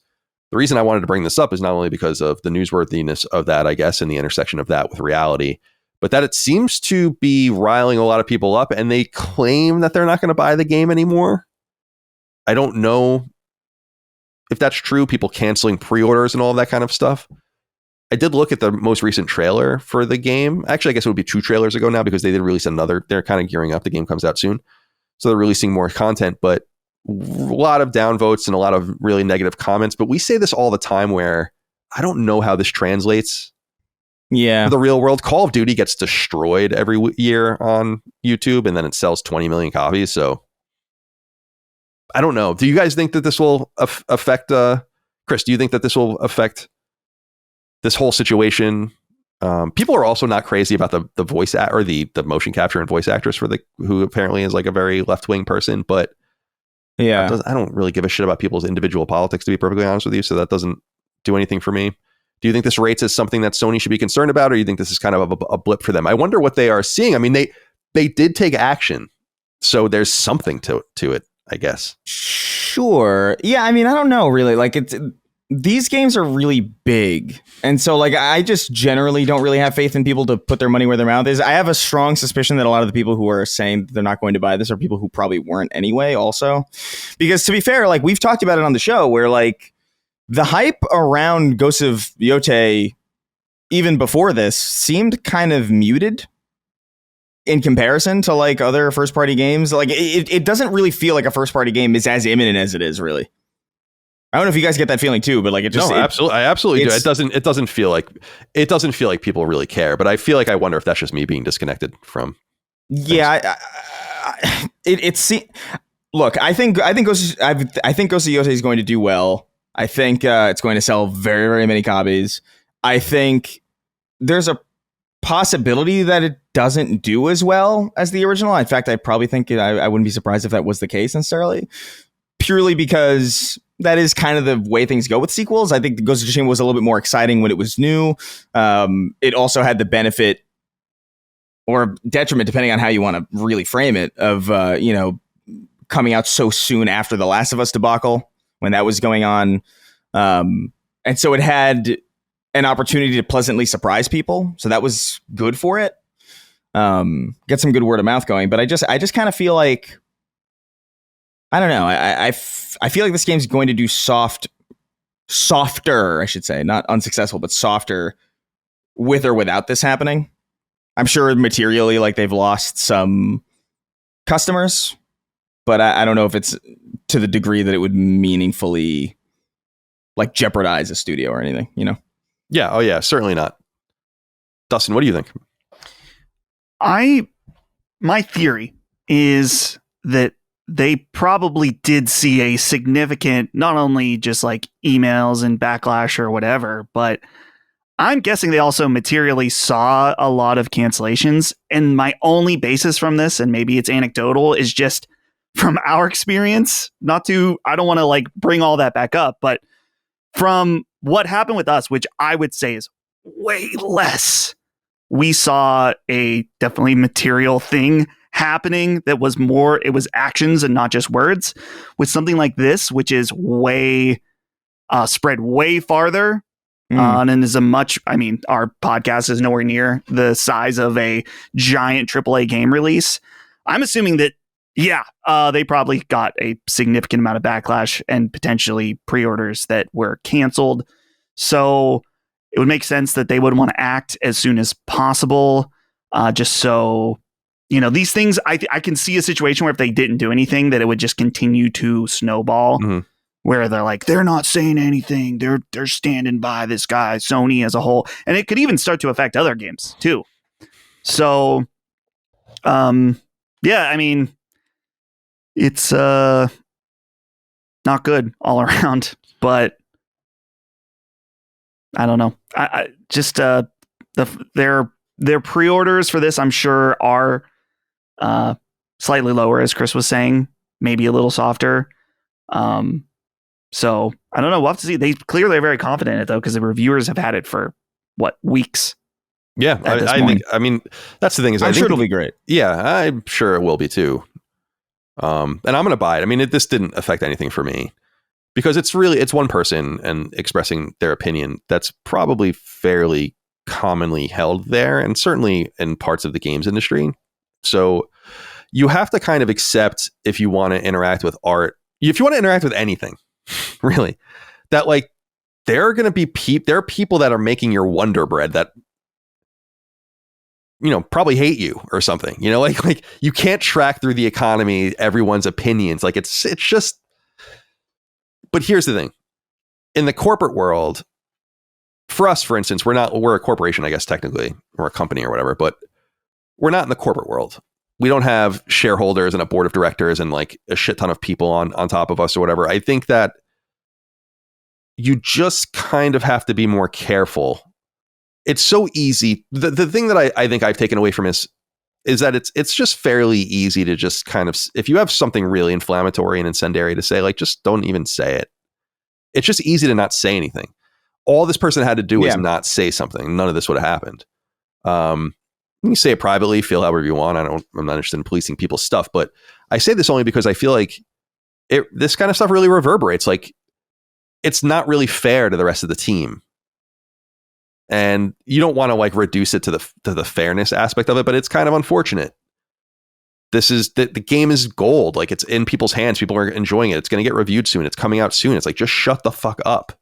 The reason I wanted to bring this up is not only because of the newsworthiness of that, I guess, and the intersection of that with reality, but that it seems to be riling a lot of people up, and they claim that they're not going to buy the game anymore. I don't know if that's true, people canceling pre-orders and all of that kind of stuff. I did look at the most recent trailer for the game. Actually, I guess it would be 2 trailers ago now because they did release another. They're kind of gearing up. The game comes out soon. So they're releasing more content, but a lot of downvotes and a lot of really negative comments. But we say this all the time where I don't know how this translates. Yeah. To the real world. Call of Duty gets destroyed every year on YouTube and then it sells 20 million copies. So I don't know. Do you guys think that this will affect, Chris, do you think that this will affect this whole situation? People are also not crazy about the voice or the motion capture and voice actress who apparently is like a very left-wing person, but yeah, I don't really give a shit about people's individual politics, to be perfectly honest with you. So that doesn't do anything for me. Do you think this rates as something that Sony should be concerned about, or do you think this is kind of a blip for them? I wonder what they are seeing. I mean, they did take action, so there's something to it, I guess. Sure. Yeah. I mean, I don't know really. Like these games are really big. And so like, I just generally don't really have faith in people to put their money where their mouth is. I have a strong suspicion that a lot of the people who are saying they're not going to buy this are people who probably weren't anyway also. Because to be fair, like we've talked about it on the show where like the hype around Ghosts of Yotei even before this seemed kind of muted in comparison to like other first party games. Like it doesn't really feel like a first party game is as imminent as it is really. I don't know if you guys get that feeling too, but like it just absolutely, I absolutely do. It doesn't feel like people really care, but I feel like I wonder if that's just me being disconnected from. Yeah, look, I think Ghost of Yotei is going to do well. I think it's going to sell very, very many copies. I think there's a possibility that it doesn't do as well as the original. In fact, I probably think I wouldn't be surprised if that was the case necessarily, purely because that is kind of the way things go with sequels. I think Ghost of Tsushima was a little bit more exciting when it was new. It also had the benefit or detriment, depending on how you want to really frame it, of coming out so soon after the Last of Us debacle when that was going on. And so it had an opportunity to pleasantly surprise people. So that was good for it. Get some good word of mouth going. But I just kind of feel like, I don't know. I feel like this game's going to do softer, I should say, not unsuccessful, but softer with or without this happening. I'm sure materially, like they've lost some customers, but I don't know if it's to the degree that it would meaningfully like jeopardize a studio or anything, you know? Yeah. Oh yeah, certainly not. Dustin, what do you think? My theory is that they probably did see a significant, not only just like emails and backlash or whatever, but I'm guessing they also materially saw a lot of cancellations. And my only basis from this, and maybe it's anecdotal, is just from our experience. I don't want to like bring all that back up, but from what happened with us, which I would say is way less, we saw a definitely material thing happening that was more, it was actions and not just words. With something like this, which is way spread way farther and is our podcast is nowhere near the size of a giant AAA game release. I'm assuming that they probably got a significant amount of backlash and potentially pre-orders that were canceled. So it would make sense that they would want to act as soon as possible, just so these things, I can see a situation where if they didn't do anything, that it would just continue to snowball. Mm-hmm. Where they're like, they're not saying anything. They're standing by this guy, Sony as a whole. And it could even start to affect other games too. So, yeah, I mean, it's not good all around, but I don't know. I just their pre-orders for this, I'm sure, are slightly lower, as Chris was saying, maybe a little softer. So I don't know. We'll have to see. They clearly are very confident in it though, because the reviewers have had it for weeks. Yeah, I think. I mean, that's the thing is, I'm sure it'll be great. Yeah, I'm sure it will be too. And I'm going to buy it. I mean, this didn't affect anything for me because it's one person and expressing their opinion. That's probably fairly commonly held there, and certainly in parts of the games industry. So you have to kind of accept, if you want to interact with art, if you want to interact with anything, really, that like there are going to be there are people that are making your Wonder Bread that probably hate you or something. Like you can't track through the economy everyone's opinions. Like it's just. But here's the thing: in the corporate world, for us, for instance, we're a corporation, I guess technically, or a company or whatever, but we're not in the corporate world. We don't have shareholders and a board of directors and like a shit ton of people on top of us or whatever. I think that you just kind of have to be more careful. It's so easy. The thing that I think I've taken away from is that it's just fairly easy to just kind of, if you have something really inflammatory and incendiary to say, like, just don't even say it. It's just easy to not say anything. All this person had to do was not say something. None of this would have happened. You can say it privately, feel however you want. I'm not interested in policing people's stuff, but I say this only because I feel like this kind of stuff really reverberates. Like, it's not really fair to the rest of the team. And you don't want to like reduce it to the fairness aspect of it, but it's kind of unfortunate. This is the game is gold. Like, it's in people's hands. People are enjoying it. It's going to get reviewed soon. It's coming out soon. It's like, just shut the fuck up.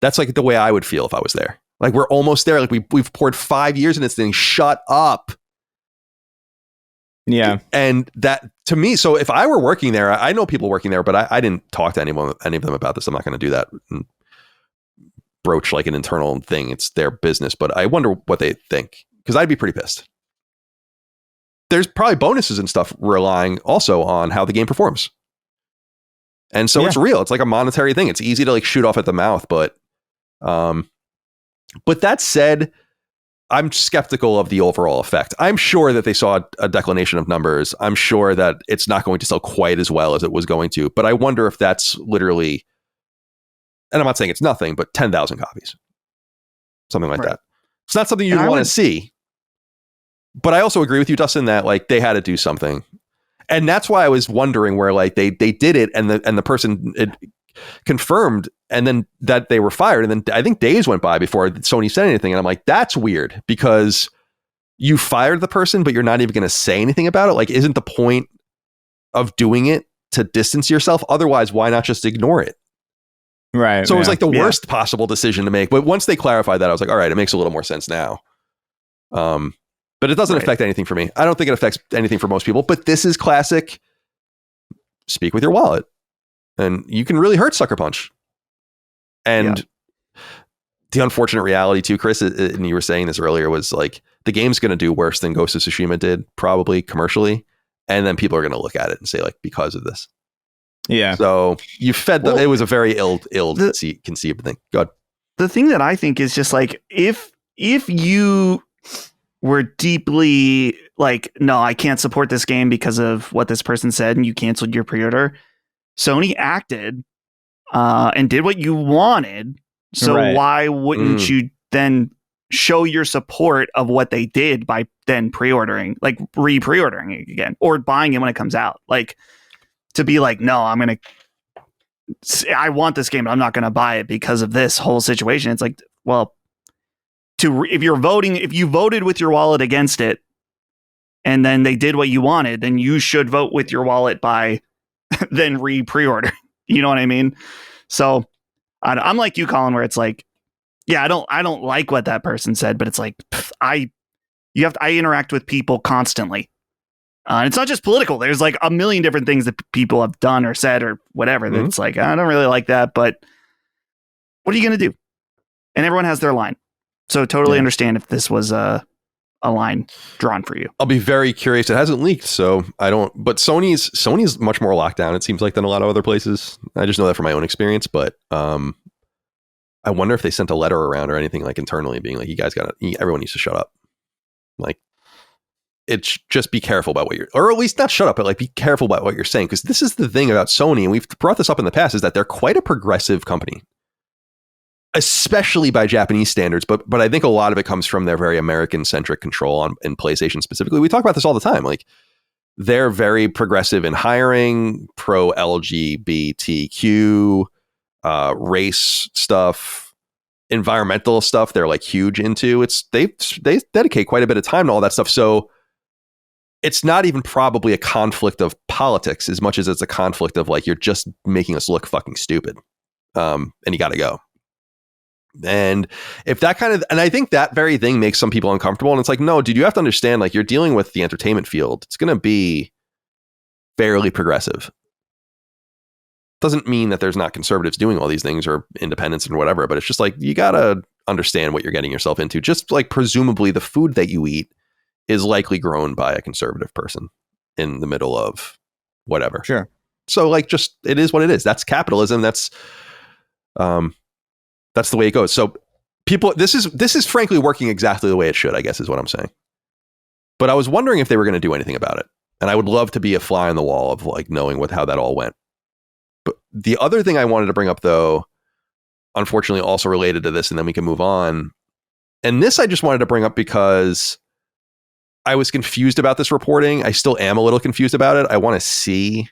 That's like the way I would feel if I was there. Like, we're almost there. Like, we've poured 5 years in this thing. Shut up. Yeah. And that, to me, so if I were working there, I know people working there, but I didn't talk to any of them about this. I'm not going to do that and broach like an internal thing. It's their business, but I wonder what they think, because I'd be pretty pissed. There's probably bonuses and stuff relying also on how the game performs. And so it's real. It's like a monetary thing. It's easy to like shoot off at the mouth, but that said, I'm skeptical of the overall effect. I'm sure that they saw a declination of numbers. I'm sure that it's not going to sell quite as well as it was going to, but I wonder if that's literally, and I'm not saying it's nothing, but 10,000 copies, something like that. It's not something you want to see. But I also agree with you, Dustin, that like they had to do something. And that's why I was wondering where like they did it and the person it confirmed and then that they were fired. And then I think days went by before Sony said anything. And I'm like, that's weird, because you fired the person, but you're not even going to say anything about it. Like, isn't the point of doing it to distance yourself? Otherwise, why not just ignore it? Right. So it was like the worst possible decision to make. But once they clarified that, I was like, all right, it makes a little more sense now. But it doesn't affect anything for me. I don't think it affects anything for most people, but this is classic. Speak with your wallet, and you can really hurt Sucker Punch. And the unfortunate reality too, Chris, and you were saying this earlier, was like the game's going to do worse than Ghost of Tsushima did, probably commercially. And then people are going to look at it and say, like, because of this. Yeah. So you fed them. It was a very ill conceived thing. Go ahead. The thing that I think is just like, if you were deeply like, no, I can't support this game because of what this person said, and you canceled your pre-order, Sony acted and did what you wanted. So why wouldn't you then show your support of what they did by then pre-ordering, like pre-ordering it again, or buying it when it comes out? Like, to be like, no, I want this game, but I'm not going to buy it because of this whole situation. It's like, well, if you voted with your wallet against it, and then they did what you wanted, then you should vote with your wallet by then pre-order. You know what I mean? So I'm like you, Colin, where it's like, yeah, I don't like what that person said, but it's like, I interact with people constantly. And it's not just political. There's like a million different things that people have done or said or whatever. Mhm. That's like, I don't really like that, but what are you going to do? And everyone has their line. So totally understand if this was a line drawn for you. I'll be very curious. It hasn't leaked, so I don't. But Sony's much more locked down, it seems like, than a lot of other places. I just know that from my own experience. But I wonder if they sent a letter around or anything like internally, being like, "You guys got to, everyone needs to shut up." Like, it's just be careful about what you're, or at least not shut up, but like be careful about what you're saying, because this is the thing about Sony, and we've brought this up in the past, is that they're quite a progressive company, especially by Japanese standards. But I think a lot of it comes from their very American centric control in PlayStation specifically. We talk about this all the time. Like, they're very progressive in hiring, pro LGBTQ, race stuff, environmental stuff. They're like huge into. They dedicate quite a bit of time to all that stuff. So it's not even probably a conflict of politics as much as it's a conflict of like, you're just making us look fucking stupid, and you got to go. And if that kind of, and I think that very thing makes some people uncomfortable. And it's like, no, dude, you have to understand, like, you're dealing with the entertainment field. It's going to be fairly progressive. Doesn't mean that there's not conservatives doing all these things or independents and whatever, but it's just like, you got to understand what you're getting yourself into. Just like, presumably the food that you eat is likely grown by a conservative person in the middle of whatever. Sure. So like, just, it is what it is. That's capitalism. That's the way it goes. So people, this is frankly working exactly the way it should, I guess is what I'm saying. But I was wondering if they were going to do anything about it. And I would love to be a fly on the wall of like knowing how that all went. But the other thing I wanted to bring up, though, unfortunately also related to this, and then we can move on. And this I just wanted to bring up because I was confused about this reporting. I still am a little confused about it. I want to see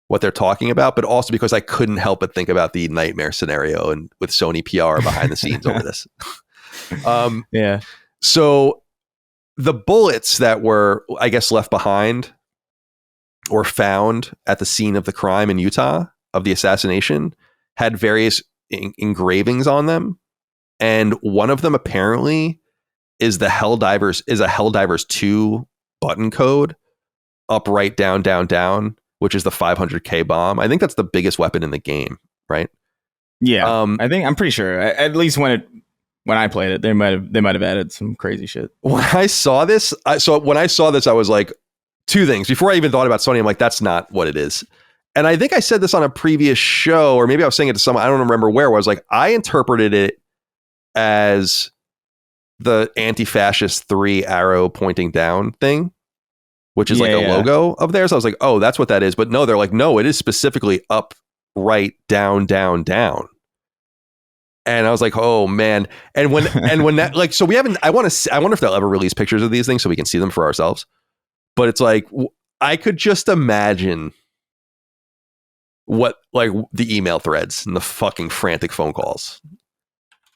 what they're talking about, but also because I couldn't help but think about the nightmare scenario and with Sony PR behind the scenes over this. Yeah. So the bullets that were, I guess, left behind or found at the scene of the crime in Utah of the assassination had various engravings on them. And one of them apparently is a Helldivers 2 button code, up, right, down, down, down, which is the 500k bomb. I think that's the biggest weapon in the game, right? Yeah. I'm pretty sure. At least when I played it, they might have added some crazy shit. When I saw this, I was like, two things. Before I even thought about Sony, I'm like, that's not what it is. And I think I said this on a previous show, or maybe I was saying it to someone, I don't remember where, I was like, I interpreted it as the anti-fascist 3 arrow pointing down thing, which is logo of theirs. I was like, oh, that's what that is. But no, they're like, no, it is specifically up, right, down, down, down. And I was like, oh man. And when that, like, so we haven't, I wonder if they'll ever release pictures of these things so we can see them for ourselves. But it's like, I could just imagine what, like, the email threads and the fucking frantic phone calls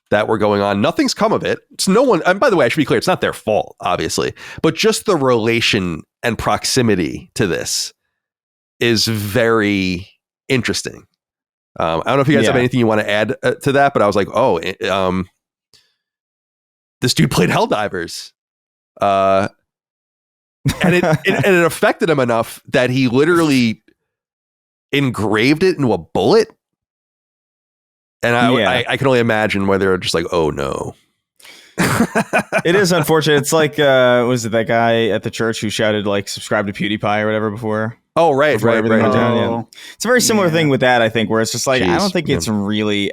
that were going on. Nothing's come of it. It's no one. And by the way, I should be clear, it's not their fault, obviously, but just the relation and proximity to this is very interesting. I don't know if you guys have anything you want to add to that, but I was like, oh, this dude played Helldivers. And it affected him enough that he literally engraved it into a bullet. And I can only imagine whether they're just like, oh no. It is unfortunate. It's like, was it that guy at the church who shouted like subscribe to PewDiePie or whatever before? Oh, right. Went down, yeah. It's a very similar thing with that, I think, where it's just like, I don't think it really,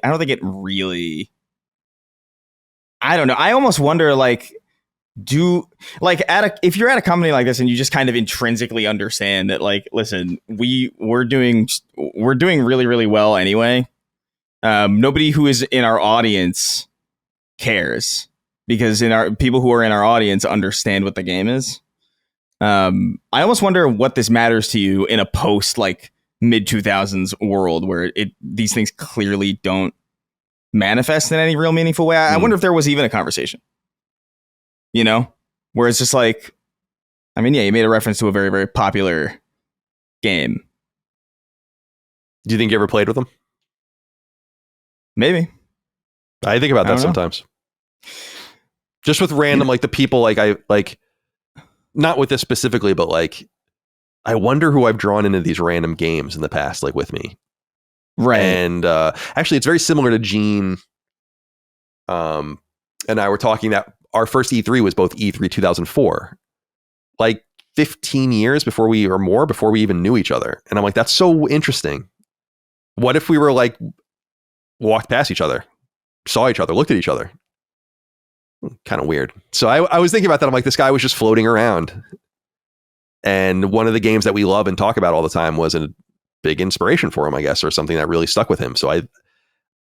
I don't know. I almost wonder, like, if you're at a company like this and you just kind of intrinsically understand that, like, listen, we're doing really, really well anyway. Nobody who is in our audience cares, because people who are in our audience understand what the game is. I almost wonder what this matters to you in a post like mid 2000s world where these things clearly don't manifest in any real meaningful way. I wonder if there was even a conversation, you know, where it's just like, I mean, yeah, you made a reference to a very, very popular game. Do you think you ever played with them? Maybe. I think about that sometimes. Just with random, like the people, like not with this specifically, but like I wonder who I've drawn into these random games in the past, like with me. Right. And actually, it's very similar to Gene. And I were talking that our first E3 was both E3 2004, like 15 years before we even knew each other. And I'm like, that's so interesting. What if we were like walked past each other, saw each other, looked at each other? Kind of weird. So I was thinking about that. I'm like, this guy was just floating around. And one of the games that we love and talk about all the time was a big inspiration for him, I guess, or something that really stuck with him. So it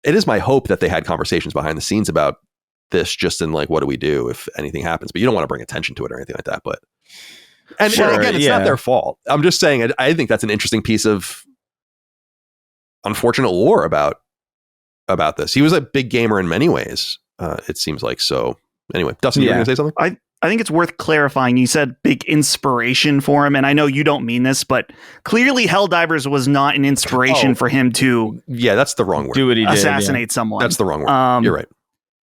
is my hope that they had conversations behind the scenes about this, just in like, what do we do if anything happens? But you don't want to bring attention to it or anything like that. But and again, it's not their fault. I'm just saying, I think that's an interesting piece of unfortunate lore about this. He was a big gamer in many ways. It seems like. So anyway, Dustin, you were going to say something? I think it's worth clarifying. You said big inspiration for him, and I know you don't mean this, but clearly Helldivers was not an inspiration for him to. Yeah, that's the wrong word. Do what he did, assassinate someone. That's the wrong word. You're right.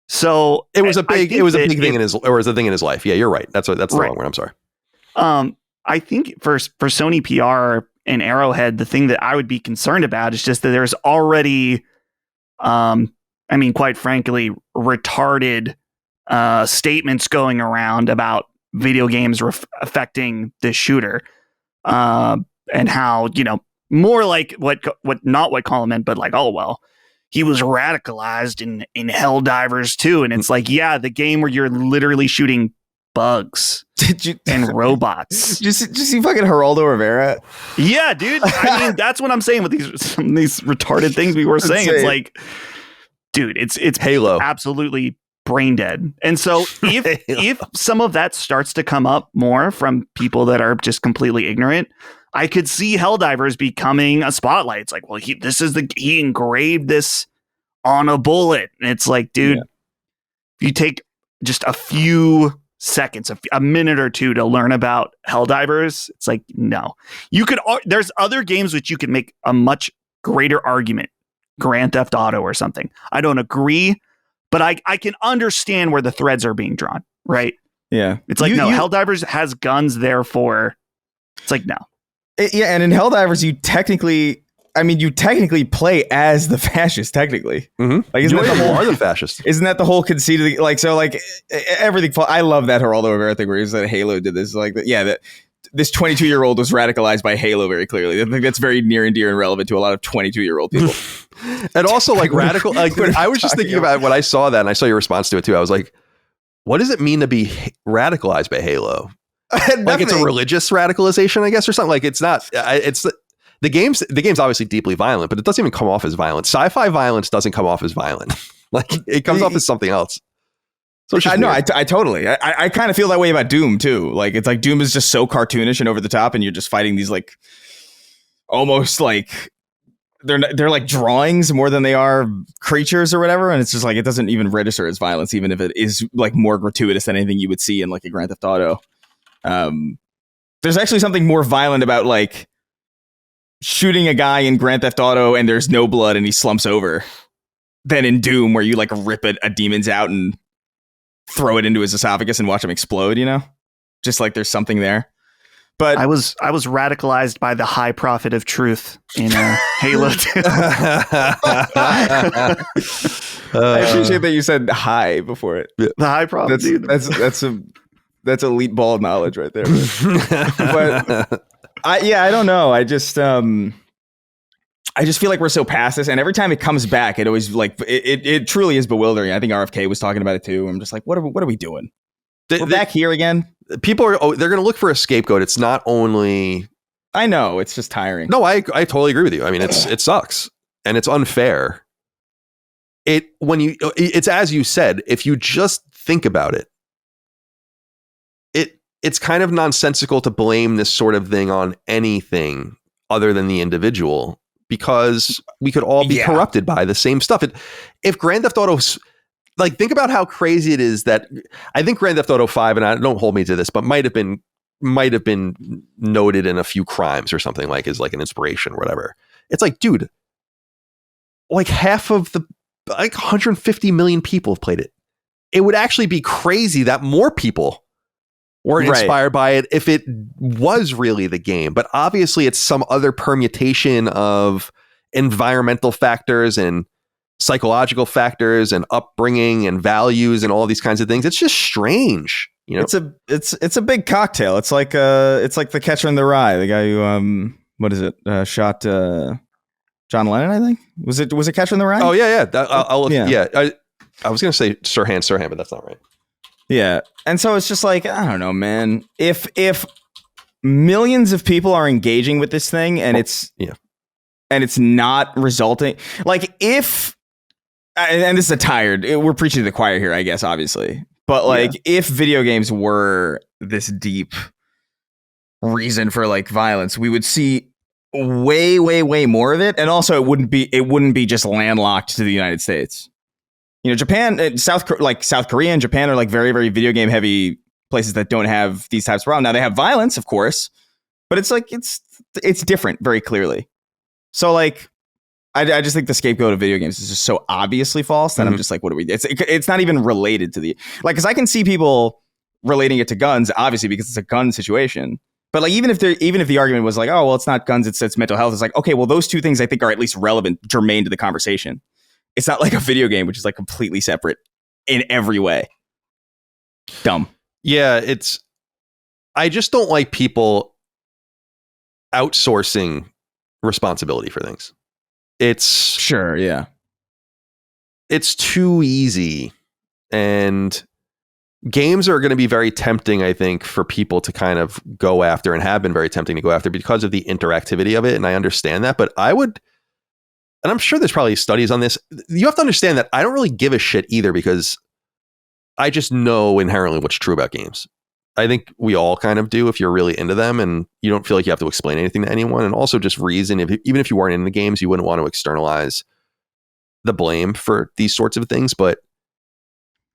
So it was a big thing in his, or was a thing in his life. Yeah, you're right. That's the wrong word. I'm sorry. I think for Sony PR and Arrowhead, the thing that I would be concerned about is just that there's already, quite frankly, retarded statements going around about video games affecting the shooter, and how, more like what not what Colin meant, but like, oh well, he was radicalized in Helldivers too, and it's like, yeah, the game where you're literally shooting bugs and robots. Just see fucking Geraldo Rivera. Yeah, dude. I mean, that's what I'm saying with these retarded things we were saying. It's like, dude, it's Halo, absolutely brain dead. And so if some of that starts to come up more from people that are just completely ignorant, I could see Helldivers becoming a spotlight. It's like, well, he engraved this on a bullet, and it's like, dude, if you take just a few seconds, a minute or two to learn about Helldivers, it's like, no. There's other games which you could make a much greater argument. Grand Theft Auto or something. I don't agree, but I can understand where the threads are being drawn, right? Yeah. It's like, Helldivers has guns, therefore it's like, no. And in Helldivers, you technically play as the fascist, technically. Mm-hmm. Like, you are the fascist. Isn't that the whole conceit of everything? I love that Geraldo Rivera thing where he said Halo did this. Like, that this 22-year-old was radicalized by Halo very clearly. I think that's very near and dear and relevant to a lot of 22-year-old people. And also, like, radical. Like, I was just thinking about when I saw that, and I saw your response to it too. I was like, what does it mean to be radicalized by Halo? Like, it's a religious radicalization, I guess, or something. Like, it's not. It's the game's obviously deeply violent, but it doesn't even come off as violent. Sci-fi violence doesn't come off as violent. Like, it comes off as something else. So I know. I totally. I kind of feel that way about Doom too. Like, it's like Doom is just so cartoonish and over the top, and you're just fighting these like almost like they're like drawings more than they are creatures or whatever, and it's just like it doesn't even register as violence, even if it is like more gratuitous than anything you would see in like a Grand Theft Auto. There's actually something more violent about like shooting a guy in Grand Theft Auto and there's no blood and he slumps over than in Doom, where you like rip a demon's out and throw it into his esophagus and watch him explode, just like there's something there. But I was radicalized by the high prophet of truth in Halo 2. I appreciate that you said high before it. The high prophet. That's elite ball of knowledge right there. But I don't know. I just feel like we're so past this, and every time it comes back, it always like it truly is bewildering. I think RFK was talking about it too. I'm just like, what are we doing? We're back here again. People are they're going to look for a scapegoat. It's not only. I know, it's just tiring. No, I totally agree with you. I mean, it sucks and it's unfair. It's as you said. If you just think about it, it's kind of nonsensical to blame this sort of thing on anything other than the individual, because we could all be corrupted by the same stuff. If Grand Theft Auto, like, think about how crazy it is that I think Grand Theft Auto 5, and don't hold me to this, but might have been noted in a few crimes or something, like as like an inspiration or whatever. It's like, dude, like half of the 150 million people have played it. It would actually be crazy that more people weren't Right. inspired by it if it was really the game. But obviously it's some other permutation of environmental factors and psychological factors and upbringing and values and all these kinds of things. It's just strange. You know? It's a big cocktail. It's like the Catcher in the Rye, the guy who what is it? Shot John Lennon, I think. Was it Catcher in the Rye? Oh yeah. I'll look, Yeah. yeah. I was gonna say Sirhan, but that's not right. Yeah. And so it's just like, I don't know, man. If millions of people are engaging with this thing and it's not resulting, like if, and this is we're preaching to the choir here, I guess, obviously. But like if video games were this deep reason for like violence, we would see way, way, way more of it. And also it wouldn't be just landlocked to the United States. You know, Japan, South Korea and Japan are like very, very video game heavy places that don't have these types of problems. Now they have violence, of course, but it's like it's different very clearly. So like, I just think the scapegoat of video games is just so obviously false that I'm just like, what do we? It's not even related to the like, because I can see people relating it to guns, obviously because it's a gun situation. But like, even if the argument was like, oh well, it's not guns, it's mental health. It's like, okay, well, those two things I think are at least relevant, germane to the conversation. It's not like a video game, which is like completely separate in every way. Dumb. Yeah, I just don't like people outsourcing responsibility for things. It's Sure, yeah. It's too easy. And games are going to be very tempting, I think, for people to kind of go after, and have been very tempting to go after because of the interactivity of it. And I understand that, but I would, and I'm sure there's probably studies on this. You have to understand that I don't really give a shit either, because I just know inherently what's true about games. I think we all kind of do if you're really into them and you don't feel like you have to explain anything to anyone. And also just reason, even if you weren't in the games, you wouldn't want to externalize the blame for these sorts of things. But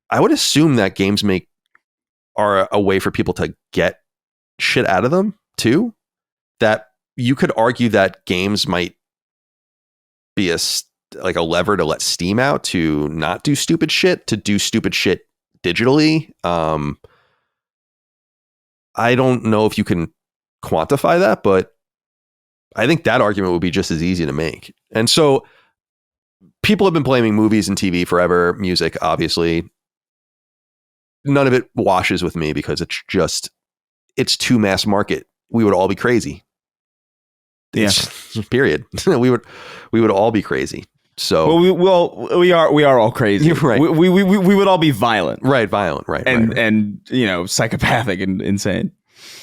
I would assume that games are a way for people to get shit out of them too. That you could argue that games might be like a lever to let steam out to not do stupid shit, to do stupid shit digitally. I don't know if you can quantify that, but I think that argument would be just as easy to make. And so people have been blaming movies and TV forever, music, obviously. None of it washes with me because it's too mass market. We would all be crazy. Period. we would all be crazy. So we are all crazy. You're right. We would all be violent. Right, violent, right. And you know, psychopathic and insane.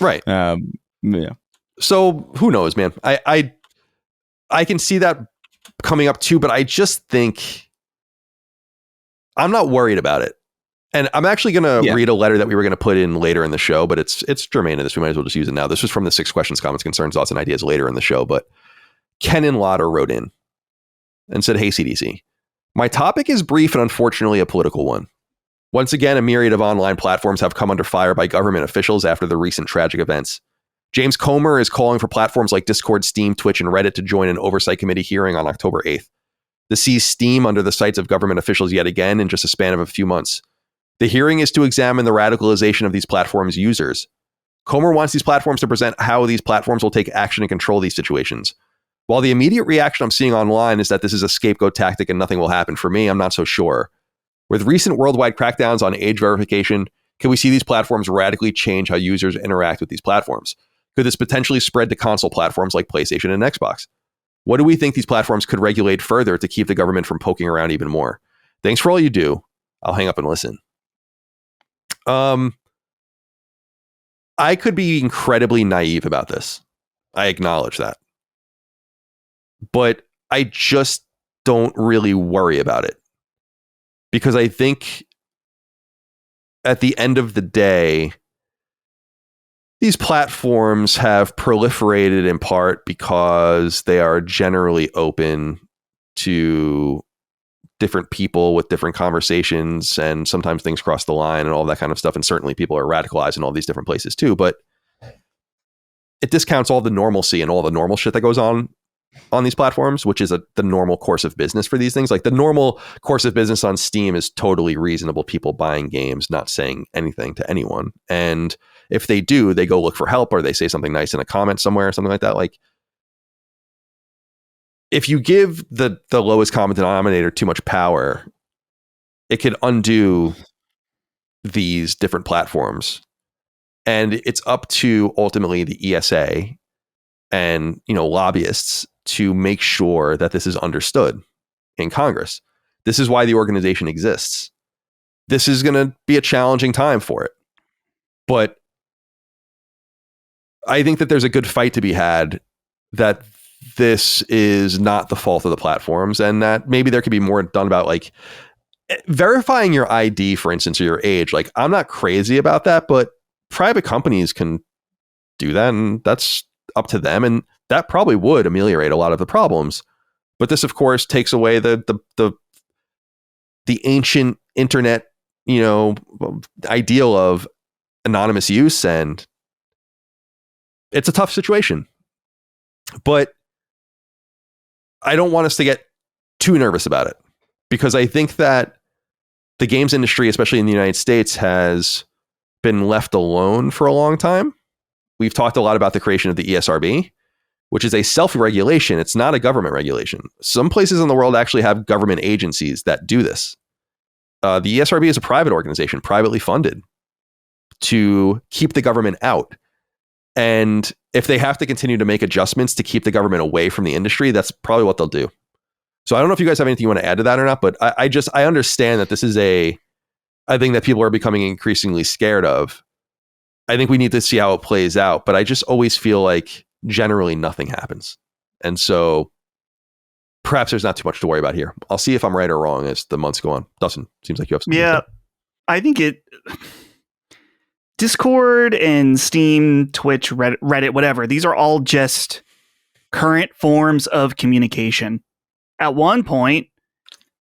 Right. Yeah. So who knows, man? I can see that coming up too, but I just think I'm not worried about it. And I'm actually going to read a letter that we were going to put in later in the show, but it's germane to this. We might as well just use it now. This was from the 6 questions, comments, concerns, thoughts, and ideas later in the show. But Ken and Lauder wrote in and said, "Hey, CDC, my topic is brief and unfortunately a political one. Once again, a myriad of online platforms have come under fire by government officials after the recent tragic events. James Comer is calling for platforms like Discord, Steam, Twitch, and Reddit to join an oversight committee hearing on October 8th. This sees Steam under the sights of government officials yet again in just a span of a few months. The hearing is to examine the radicalization of these platforms' users. Comer wants these platforms to present how these platforms will take action and control these situations. While the immediate reaction I'm seeing online is that this is a scapegoat tactic and nothing will happen for me, I'm not so sure. With recent worldwide crackdowns on age verification, can we see these platforms radically change how users interact with these platforms? Could this potentially spread to console platforms like PlayStation and Xbox? What do we think these platforms could regulate further to keep the government from poking around even more? Thanks for all you do. I'll hang up and listen." I could be incredibly naive about this. I acknowledge that. But I just don't really worry about it. Because I think at the end of the day, these platforms have proliferated in part because they are generally open to different people with different conversations, and sometimes things cross the line and all that kind of stuff. And certainly people are radicalized in all these different places too, but it discounts all the normalcy and all the normal shit that goes on these platforms, which is the normal course of business for these things. Like the normal course of business on Steam is totally reasonable. People buying games, not saying anything to anyone. And If they do, they go look for help or they say something nice in a comment somewhere or something like that. Like, if you give the lowest common denominator too much power, it could undo these different platforms. And it's up to ultimately the ESA and, lobbyists to make sure that this is understood in Congress. This is why the organization exists. This is going to be a challenging time for it. But I think that there's a good fight to be had, that this is not the fault of the platforms, and that maybe there could be more done about, like, verifying your ID, for instance, or your age. Like, I'm not crazy about that, but private companies can do that, and that's up to them. And that probably would ameliorate a lot of the problems. But this, of course, takes away the ancient internet, ideal of anonymous use, and it's a tough situation. But I don't want us to get too nervous about it, because I think that the games industry, especially in the United States, has been left alone for a long time. We've talked a lot about the creation of the ESRB, which is a self-regulation. It's not a government regulation. Some places in the world actually have government agencies that do this. The ESRB is a private organization, privately funded, to keep the government out. And if they have to continue to make adjustments to keep the government away from the industry, that's probably what they'll do. So I don't know if you guys have anything you want to add to that or not, but I understand that this is a thing that people are becoming increasingly scared of. I think we need to see how it plays out, but I just always feel like generally nothing happens. And so perhaps there's not too much to worry about here. I'll see if I'm right or wrong as the months go on. Dustin, seems like you have something. Yeah, I think Discord and Steam, Twitch, Reddit, whatever, these are all just current forms of communication. At one point,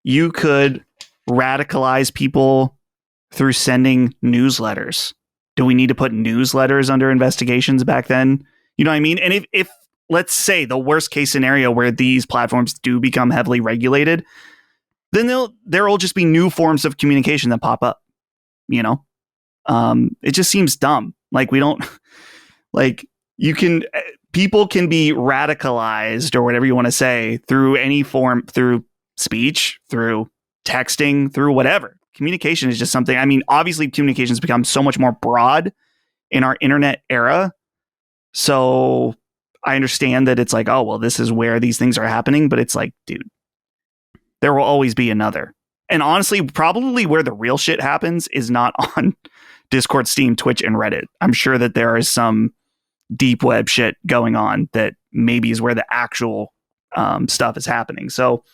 you could radicalize people through sending newsletters. Do we need to put newsletters under investigations back then? You know what I mean? And if let's say the worst case scenario where these platforms do become heavily regulated, then there will just be new forms of communication that pop up. It just seems dumb. Like, we don't, like, people can be radicalized or whatever you want to say through any form, through speech, through texting, through whatever. Communication is just something. I mean, obviously communication has become so much more broad in our internet era. So I understand that it's like, oh, well, this is where these things are happening. But it's like, dude, there will always be another. And honestly, probably where the real shit happens is not on Discord, Steam, Twitch, and Reddit. I'm sure that there is some deep web shit going on that maybe is where the actual stuff is happening. So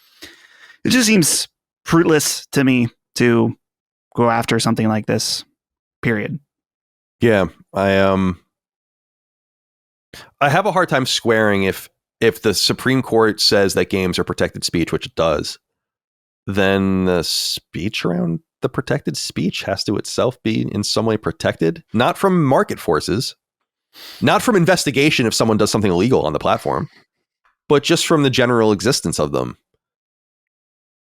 it just seems fruitless to me to go after something like this, period. Yeah, I have a hard time squaring if the Supreme Court says that games are protected speech, which it does, then the speech around the protected speech has to itself be in some way protected, not from market forces, not from investigation if someone does something illegal on the platform, but just from the general existence of them.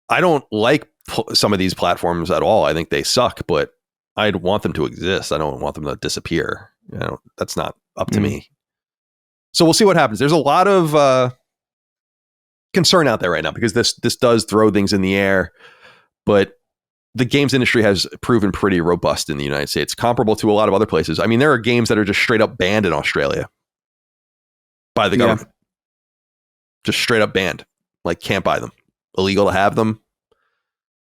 I don't like some of these platforms at all. I think they suck, but I'd want them to exist. I don't want them to disappear. That's not up to me. So we'll see what happens. There's a lot of concern out there right now because this does throw things in the air, but the games industry has proven pretty robust in the United States, comparable to a lot of other places. I mean, there are games that are just straight up banned in Australia by the government. Just straight up banned. Like, can't buy them. Illegal to have them.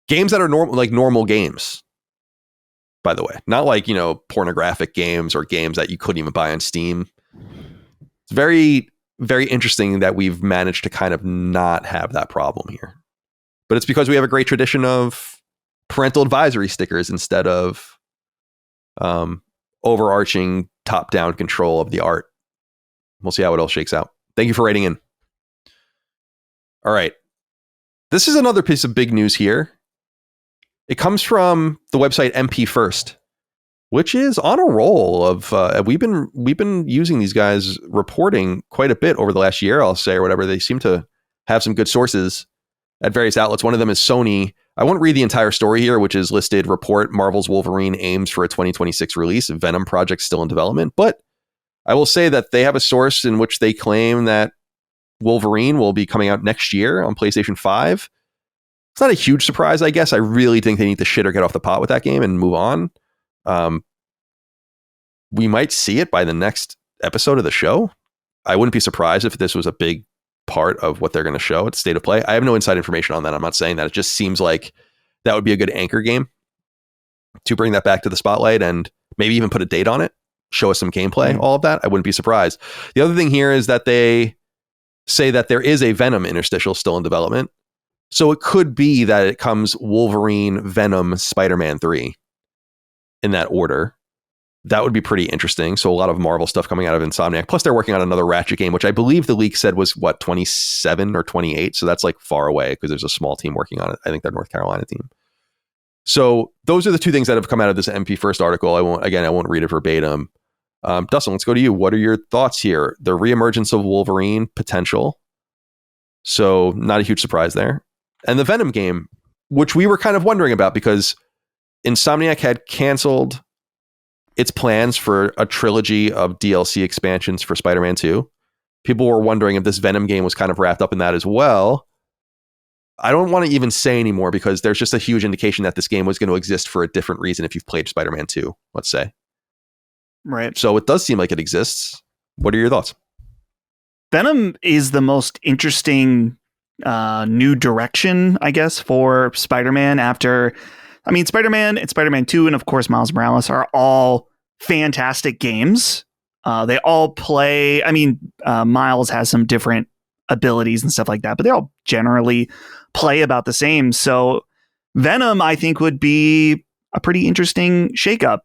Games that are normal games, by the way. Not like, pornographic games or games that you couldn't even buy on Steam. It's very, very interesting that we've managed to kind of not have that problem here. But it's because we have a great tradition of parental advisory stickers instead of overarching top-down control of the art. We'll see how it all shakes out. Thank you for writing in. All right. This is another piece of big news here. It comes from the website MP First, which is on a roll of we've been using these guys reporting quite a bit over the last year, I'll say, or whatever. They seem to have some good sources at various outlets. One of them is Sony I won't read the entire story here, which is listed: report Marvel's Wolverine aims for a 2026 release. Venom project still in development. But I will say that they have a source in which they claim that Wolverine will be coming out next year on PlayStation 5. It's not a huge surprise, I guess. I really think they need to shit or get off the pot with that game and move on. We might see it by the next episode of the show. I wouldn't be surprised if this was a big part of what they're going to show at State of Play. I have no inside information on that. I'm not saying that. It just seems like that would be a good anchor game to bring that back to the spotlight and maybe even put a date on it, show us some gameplay, all of that. I wouldn't be surprised. The other thing here is that they say that there is a Venom interstitial still in development. So it could be that it comes Wolverine, Venom, Spider-Man 3 in that order. That would be pretty interesting. So a lot of Marvel stuff coming out of Insomniac. Plus they're working on another Ratchet game, which I believe the leak said was 27 or 28. So that's like far away because there's a small team working on it. I think they're North Carolina team. So those are the two things that have come out of this MP First article. I won't read it verbatim. Dustin, let's go to you. What are your thoughts here? The reemergence of Wolverine potential. So not a huge surprise there. And the Venom game, which we were kind of wondering about because Insomniac had canceled its plans for a trilogy of DLC expansions for Spider-Man 2. People were wondering if this Venom game was kind of wrapped up in that as well. I don't want to even say anymore because there's just a huge indication that this game was going to exist for a different reason if you've played Spider-Man 2, let's say. Right. So it does seem like it exists. What are your thoughts? Venom is the most interesting new direction, I guess, for Spider-Man after... I mean, Spider-Man and Spider-Man 2 and, of course, Miles Morales are all fantastic games. They all play... I mean, Miles has some different abilities and stuff like that, but they all generally play about the same. So Venom, I think, would be a pretty interesting shakeup.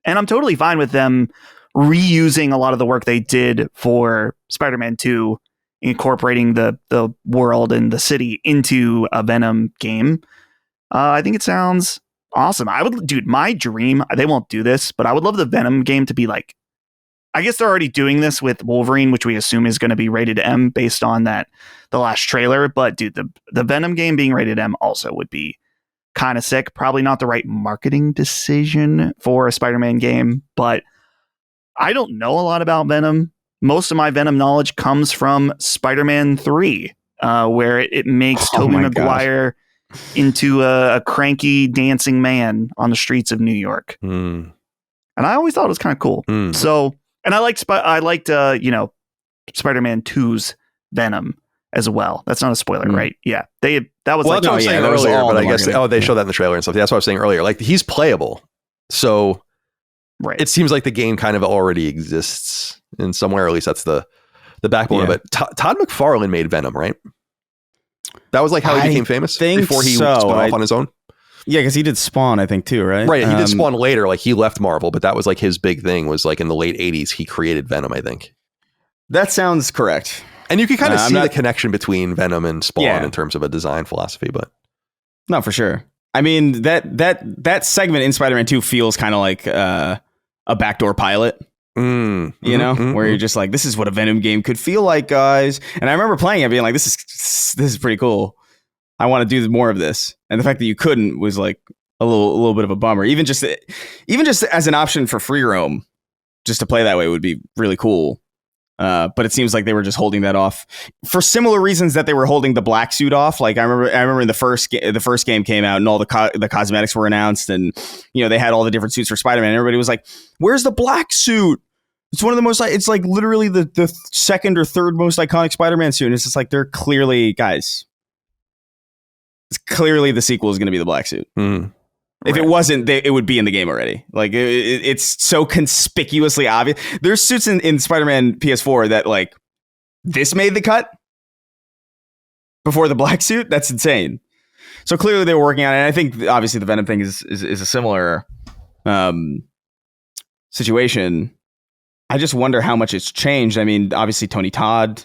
And I'm totally fine with them reusing a lot of the work they did for Spider-Man 2, incorporating the world and the city into a Venom game. I think it sounds awesome. My dream, they won't do this, but I would love the Venom game to be like, I guess they're already doing this with Wolverine, which we assume is going to be rated M based on the last trailer. But dude, the Venom game being rated M also would be kind of sick. Probably not the right marketing decision for a Spider-Man game, but I don't know a lot about Venom. Most of my Venom knowledge comes from Spider-Man 3, where it makes Tobey Maguire into a cranky dancing man on the streets of New York. And I always thought it was kind of cool. So, and I liked Spider-Man 2's Venom as well. That's not a spoiler, right? Yeah. That was what I was saying earlier, but I guess they showed that in the trailer and stuff. That's what I was saying earlier. Like, he's playable. So right. It seems like the game kind of already exists in somewhere, or at least that's the backbone of it. Todd McFarlane made Venom, right? That was like how he became famous before he spun off on his own. Yeah, because he did Spawn, I think, too, right? Right. He did Spawn later. Like, he left Marvel, but that was like his big thing, was like in the late 80s, he created Venom, I think. That sounds correct. And you can kind of see the connection between Venom and Spawn in terms of a design philosophy, but no, for sure. I mean, that segment in Spider-Man 2 feels kind of like a backdoor pilot. Where you're just like, this is what a Venom game could feel like, guys. And I remember playing it being like, this is pretty cool. I want to do more of this. And the fact that you couldn't was like a little bit of a bummer. Even just as an option for free roam, just to play that way would be really cool. But it seems like they were just holding that off for similar reasons that they were holding the black suit off. Like I remember the first game came out and all the cosmetics were announced, and they had all the different suits for Spider-Man. Everybody was like, "Where's the black suit?" It's one of the most. It's like literally the second or third most iconic Spider-Man suit. And it's just like, they're clearly, guys. It's clearly the sequel is going to be the black suit. If it wasn't, it would be in the game already. Like it's so conspicuously obvious. There's suits in Spider-Man PS4 that like this made the cut before the black suit. That's insane. So clearly they were working on it. And I think obviously the Venom thing is a similar situation. I just wonder how much it's changed. I mean, obviously Tony Todd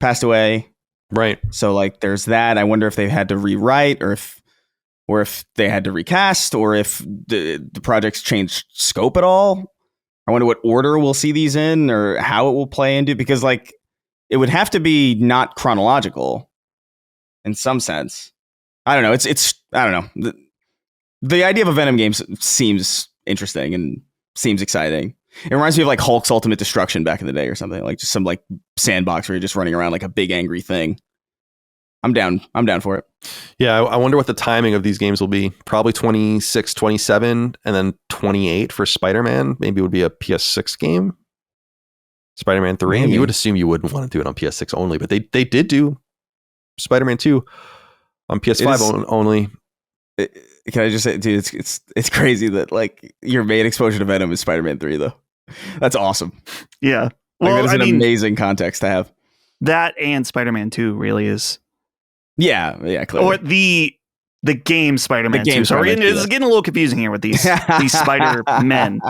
passed away. Right. So like there's that. I wonder if they've had to rewrite or if they had to recast, or if the project's changed scope at all. I wonder what order we'll see these in, or how it will play into, because like it would have to be not chronological in some sense. I don't know. It's I don't know. The idea of a Venom game seems interesting and seems exciting. It reminds me of like Hulk's Ultimate Destruction back in the day or something, like just some like sandbox where you're just running around like a big angry thing. I'm down for it. Yeah, I wonder what the timing of these games will be. Probably 26, 27, and then 28 for Spider-Man. Maybe it would be a PS6 game. Spider-Man 3. Maybe. You would assume you wouldn't want to do it on PS6 only, but they did do Spider-Man 2 on PS5 only. Can I just say, dude, it's crazy that like your main exposure to Venom is Spider-Man 3 though. That's awesome. Yeah. Like, Well, that is an amazing context to have. That and Spider-Man 2 really is. Yeah, clearly. Or the game Spider-Man 2. Sorry, Spider-Man 2, it's getting a little confusing here with these Spider-Men.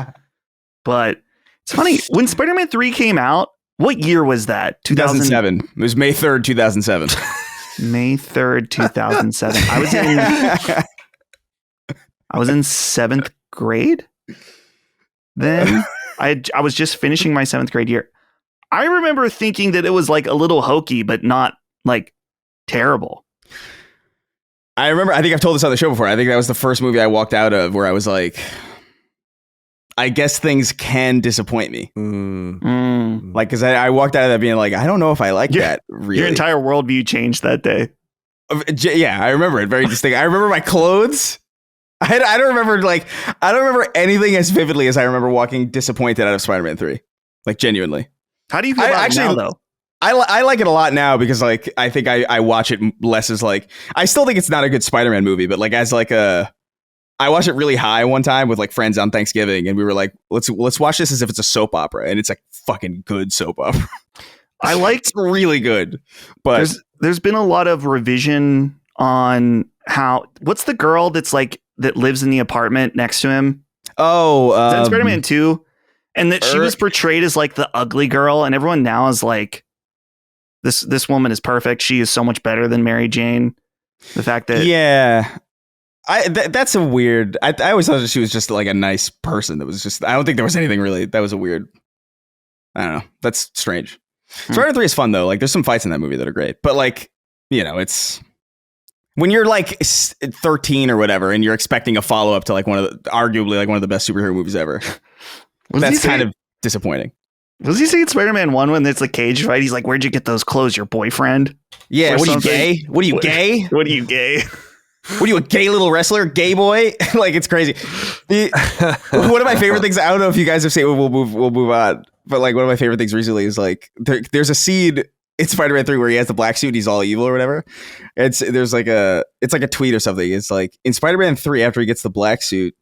But it's funny, when Spider-Man 3 came out, what year was that? 2007. It was May 3rd, 2007. May 3rd, 2007. I was in 7th grade. Then I was just finishing my 7th grade year. I remember thinking that it was like a little hokey, but not like terrible. I think I've told this on the show before. I think that was the first movie I walked out of where I was like, I guess things can disappoint me. Like, because I walked out of that being like, I don't know if I like that. Really, your entire worldview changed that day. Yeah, I remember it very distinct. I remember my clothes. I don't remember anything as vividly as I remember walking disappointed out of Spider-Man 3. Like, genuinely. How do you feel about it now, though? I like it a lot now because like I think I watch it less as like, I still think it's not a good Spider-Man movie, but like as like I watched it really high one time with like friends on Thanksgiving, and we were like, let's watch this as if it's a soap opera, and it's like fucking good soap opera. It's really good, but there's been a lot of revision on what's the girl that's like that lives in the apartment next to him? Oh, is that Spider-Man 2? And that she was portrayed as like the ugly girl, and everyone now is like, this woman is perfect. She is so much better than Mary Jane. The fact that that's a weird. I always thought that she was just like a nice person. That was just. I don't think there was anything really. That was a weird. I don't know. That's strange. Spider-Man 3 is fun though. Like there's some fights in that movie that are great, but like it's when you're like 13 or whatever, and you're expecting a follow up to like arguably like one of the best superhero movies ever. That's kind of disappointing. Was he saying Spider-Man 1 when it's a cage fight? He's like, "Where'd you get those clothes? Your boyfriend?" Yeah. What are you gay? What are you gay? What are you gay? What are you, a gay little wrestler? Gay boy? Like, it's crazy. One of my favorite things, I don't know if you guys have seen, we'll move on. But like one of my favorite things recently is like, there's a scene in Spider-Man 3 where he has the black suit and he's all evil or whatever. It's like a tweet or something. It's like, in Spider-Man 3, after he gets the black suit,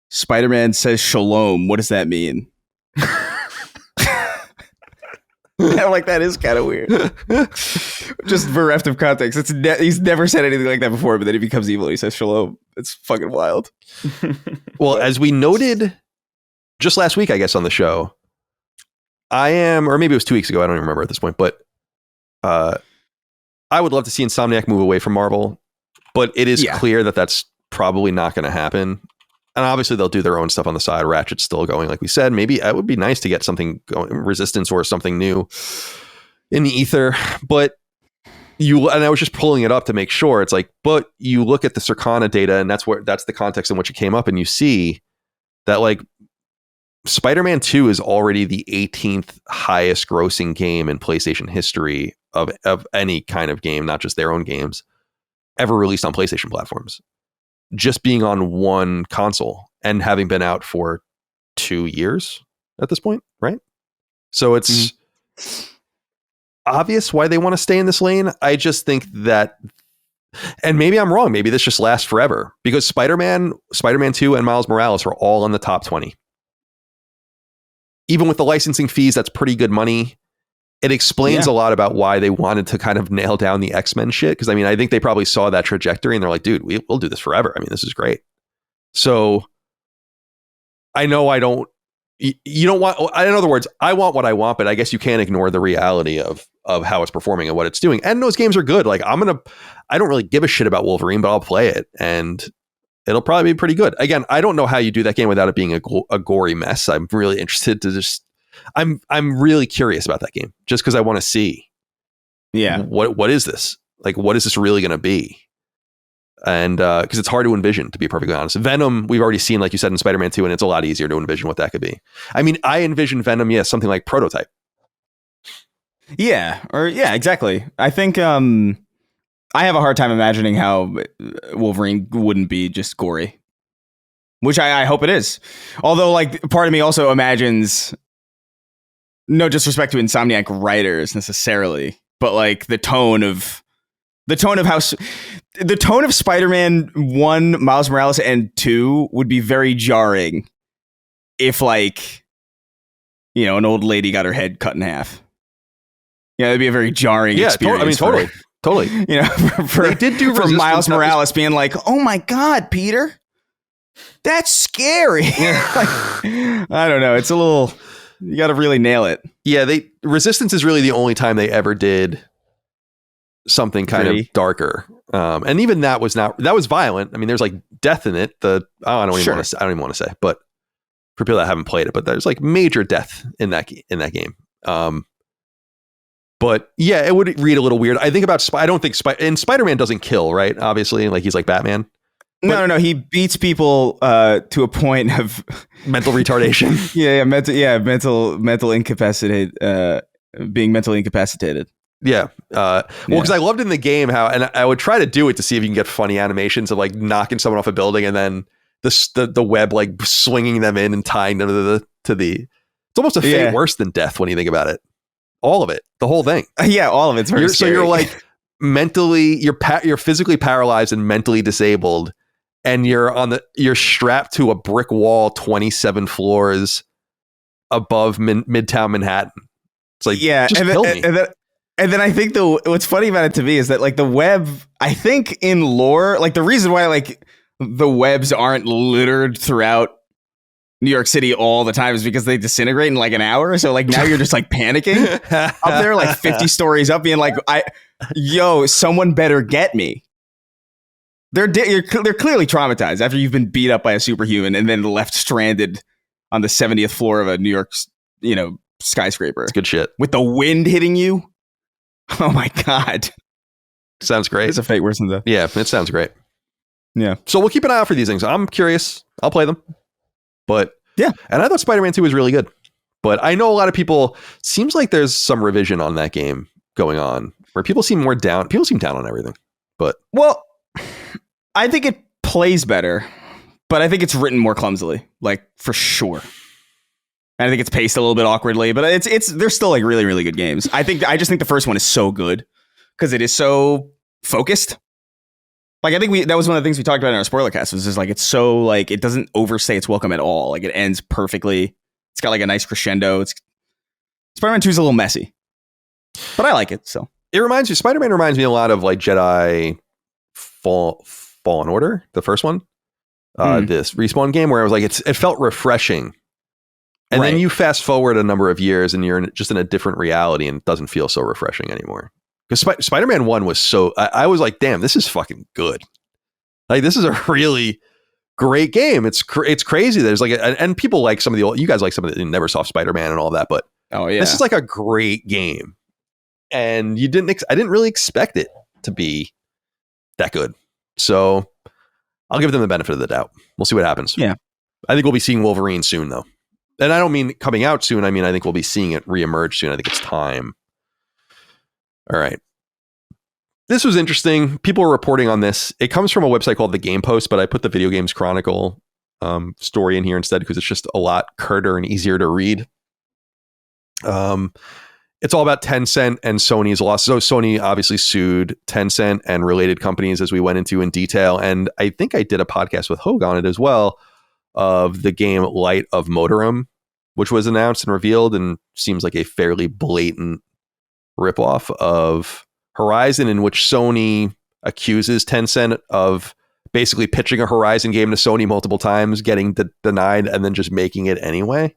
Spider-Man says shalom. What does that mean? I'm like, that is kind of weird. Just bereft of context. He's never said anything like that before, but then he becomes evil. He says shalom. It's fucking wild. Well, as we noted just last week, I guess, on the show, or maybe it was 2 weeks ago, I don't even remember at this point, but I would love to see Insomniac move away from Marvel, but it is clear that that's probably not going to happen. And obviously they'll do their own stuff on the side. Ratchet's still going, like we said. Maybe it would be nice to get something going, Resistance or something new in the ether. But and I was just pulling it up to make sure. It's like, but you look at the Circana data, and that's the context in which it came up, and you see that like Spider-Man 2 is already the 18th highest grossing game in PlayStation history of any kind of game, not just their own games, ever released on PlayStation platforms. Just being on one console and having been out for 2 years at this point, right? So it's obvious why they want to stay in this lane. I just think that, and maybe I'm wrong, maybe this just lasts forever, because Spider-Man 2 and Miles Morales are all in the top 20. Even with the licensing fees, that's pretty good money. It explains a lot about why they wanted to kind of nail down the X-Men shit. Because I mean, I think they probably saw that trajectory and they're like, dude, we'll do this forever. I mean, this is great. So I know I don't, you don't want, in other words, I want what I want, but I guess you can't ignore the reality of how it's performing and what it's doing. And those games are good. Like I don't really give a shit about Wolverine, but I'll play it and it'll probably be pretty good. Again, I don't know how you do that game without it being a gory mess. I'm really interested to I'm really curious about that game just because I want to see. Yeah. What is this? Like, what is this really going to be? And because it's hard to envision, to be perfectly honest. Venom, we've already seen, like you said, in Spider-Man 2, and it's a lot easier to envision what that could be. I mean, I envision Venom, something like Prototype. Yeah, exactly. I think I have a hard time imagining how Wolverine wouldn't be just gory, which I hope it is. Although, like, part of me also imagines, no disrespect to Insomniac writers necessarily, but like the tone of Spider-Man 1, Miles Morales, and 2 would be very jarring if, like, you know, an old lady got her head cut in half. Yeah, it'd be a very jarring experience. Totally. You know, they did do for Miles Morales being like, "Oh my God, Peter, that's scary." I don't know. It's a little. You got to really nail it. Yeah, Resistance is really the only time they ever did something kind of darker, and even that was violent. I mean, there's like death in it. I don't even want to say, but for people that haven't played it, but there's like major death in that game. But yeah, it would read a little weird. I think about I don't think Spider-Man doesn't kill, right? Obviously, like he's like Batman. No. He beats people to a point of mental retardation. mental incapacitated. Being mentally incapacitated. Yeah. Because I loved in the game how, and I would try to do it to see if you can get funny animations of like knocking someone off a building and then the web like swinging them in and tying them to the. It's almost a fate worse than death when you think about it. All of it, the whole thing. Yeah, all of it's very scary. So you're like mentally, you're physically paralyzed and mentally disabled, and you're strapped to a brick wall 27 floors above Midtown Manhattan. It's like, just kill me. And then I think what's funny about it to me is that like the web, I think in lore, like the reason why like the webs aren't littered throughout New York City all the time is because they disintegrate in like an hour. So like now you're just like panicking up there, like 50 stories up, being like, someone better get me. They're clearly traumatized after you've been beat up by a superhuman and then left stranded on the 70th floor of a New York, skyscraper. It's good shit. With the wind hitting you. Oh my God. Sounds great. It's a fate worse than death. Yeah, it sounds great. Yeah. So we'll keep an eye out for these things. I'm curious. I'll play them. But yeah, and I thought Spider-Man 2 was really good. But I know a lot of people, seems like there's some revision on that game going on where people seem down on everything. But well, I think it plays better, but I think it's written more clumsily, like for sure. And I think it's paced a little bit awkwardly, but they're still like really, really good games. I just think the first one is so good because it is so focused. Like, I think that was one of the things we talked about in our spoiler cast was just like, it's so like, it doesn't overstay its welcome at all. Like it ends perfectly. It's got like a nice crescendo. Spider-Man 2 is a little messy, but I like it. So Spider-Man reminds me a lot of like Jedi Fallen Order, the first one, this Respawn game where I was like, it felt refreshing. And then you fast forward a number of years and you're just in a different reality and it doesn't feel so refreshing anymore. Because Spider-Man 1 was so... I was like, damn, this is fucking good. Like, this is a really great game. It's crazy. There's like... and people like some of the old... You guys like some of the Neversoft Spider-Man and all that, but... Oh, yeah. This is like a great game. And I didn't really expect it to be that good. So, I'll give them the benefit of the doubt. We'll see what happens. Yeah. I think we'll be seeing Wolverine soon, though. And I don't mean coming out soon. I mean, I think we'll be seeing it reemerge soon. I think it's time. All right. This was interesting. People were reporting on this. It comes from a website called The Game Post, but I put the Video Games Chronicle story in here instead because it's just a lot curter and easier to read. It's all about Tencent and Sony's loss. So Sony obviously sued Tencent and related companies as we went into in detail. And I think I did a podcast with Hogue on it as well of the game Light of Motorum, which was announced and revealed and seems like a fairly blatant ripoff of Horizon, in which Sony accuses Tencent of basically pitching a Horizon game to Sony multiple times, getting denied, and then just making it anyway.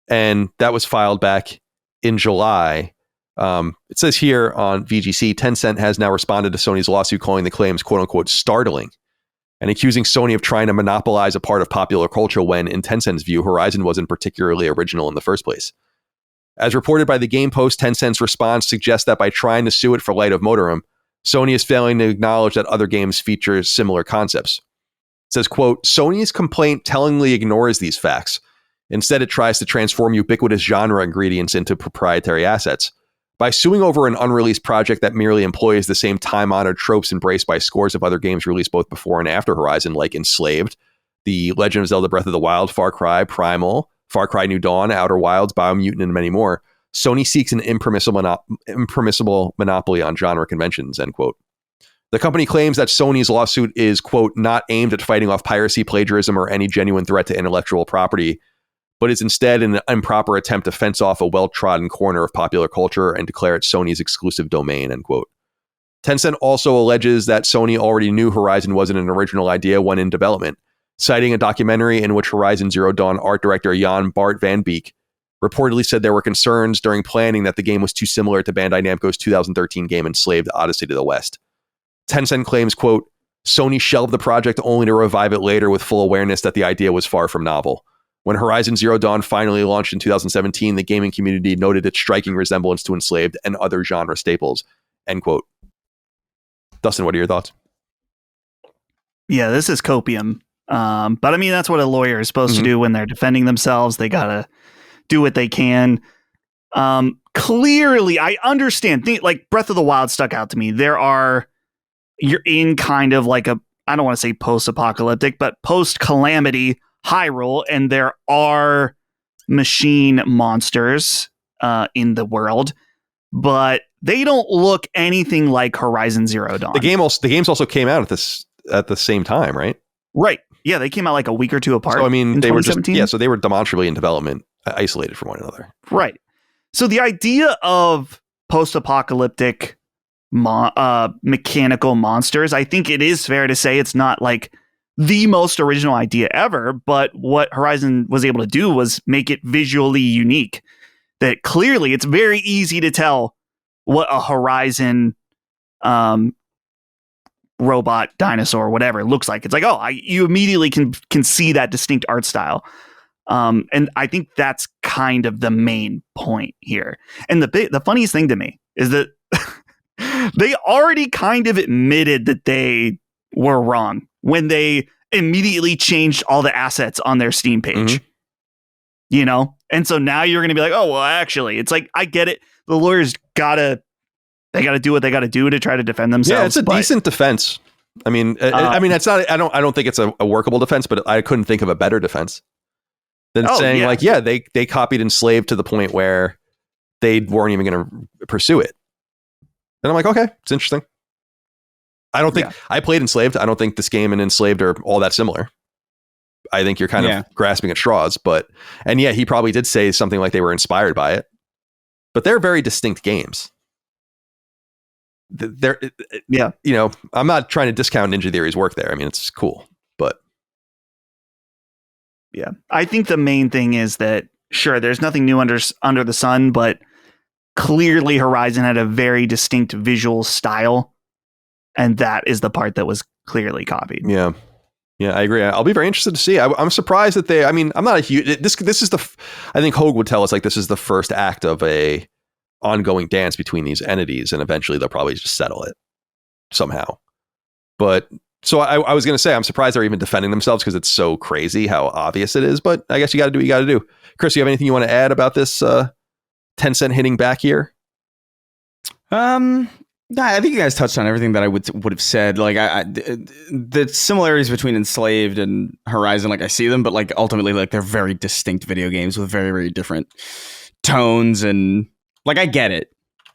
And that was filed back in July. It says here on VGC, Tencent has now responded to Sony's lawsuit, calling the claims "quote unquote" startling, and accusing Sony of trying to monopolize a part of popular culture when, in Tencent's view, Horizon wasn't particularly original in the first place. As reported by the Game Post, Tencent's response suggests that by trying to sue it for Light of Motorum, Sony is failing to acknowledge that other games feature similar concepts. It says, quote, Sony's complaint tellingly ignores these facts. Instead, it tries to transform ubiquitous genre ingredients into proprietary assets. By suing over an unreleased project that merely employs the same time-honored tropes embraced by scores of other games released both before and after Horizon, like Enslaved, The Legend of Zelda Breath of the Wild, Far Cry, Primal, Far Cry New Dawn, Outer Wilds, Biomutant, and many more, Sony seeks an impermissible monopoly on genre conventions, end quote. The company claims that Sony's lawsuit is, quote, not aimed at fighting off piracy, plagiarism, or any genuine threat to intellectual property, but is instead an improper attempt to fence off a well-trodden corner of popular culture and declare it Sony's exclusive domain, end quote. Tencent also alleges that Sony already knew Horizon wasn't an original idea when in development, citing a documentary in which Horizon Zero Dawn art director Jan Bart van Beek reportedly said there were concerns during planning that the game was too similar to Bandai Namco's 2013 game Enslaved Odyssey to the West. Tencent claims, quote, Sony shelved the project only to revive it later with full awareness that the idea was far from novel. When Horizon Zero Dawn finally launched in 2017, the gaming community noted its striking resemblance to Enslaved and other genre staples, end quote. Dustin, what are your thoughts? Yeah, this is copium. But I mean, that's what a lawyer is supposed to do when they're defending themselves. They gotta do what they can. Clearly, I understand. Like Breath of the Wild stuck out to me. You're in kind of like I don't want to say post-apocalyptic, but post-calamity Hyrule, and there are machine monsters in the world, but they don't look anything like Horizon Zero Dawn. The games also came out at the same time, right? Right. Yeah, they came out like a week or two apart. So I mean, they were so they were demonstrably in development, isolated from one another. Right. So the idea of post-apocalyptic mechanical monsters, I think it is fair to say it's not like the most original idea ever, but what Horizon was able to do was make it visually unique. That clearly it's very easy to tell what a Horizon robot, dinosaur, whatever it looks like. It's like, you immediately can see that distinct art style. And I think that's kind of the main point here. And the funniest thing to me is that they already kind of admitted that they were wrong when they immediately changed all the assets on their Steam page. You know? And so now you're going to be like, oh, well, actually, it's like, I get it. The lawyers gotta do what they gotta do to try to defend themselves. Yeah, it's a decent defense. I mean, it's not. I don't think it's a workable defense, but I couldn't think of a better defense than saying like, yeah, they copied Enslaved to the point where they weren't even going to pursue it. And I'm like, okay, it's interesting. I don't think I played Enslaved. I don't think this game and Enslaved are all that similar. I think you're kind of grasping at straws, and he probably did say something like they were inspired by it, but they're very distinct games. I'm not trying to discount Ninja Theory's work there. I mean, it's cool, but yeah, I think the main thing is that sure, there's nothing new under the sun, but clearly Horizon had a very distinct visual style, and that is the part that was clearly copied. Yeah, I agree. I'll be very interested to see. I'm surprised that I'm not a huge. This is I think Hogue would tell us like this is the first act of a ongoing dance between these entities, and eventually they'll probably just settle it somehow. But so I was going to say I'm surprised they're even defending themselves because it's so crazy how obvious it is. But I guess you got to do what you got to do. Chris, you have anything you want to add about this Tencent hitting back here? No, I think you guys touched on everything that I would have said. Like the similarities between Enslaved and Horizon, like I see them, but like ultimately, like they're very distinct video games with very, very different tones, and like I get it,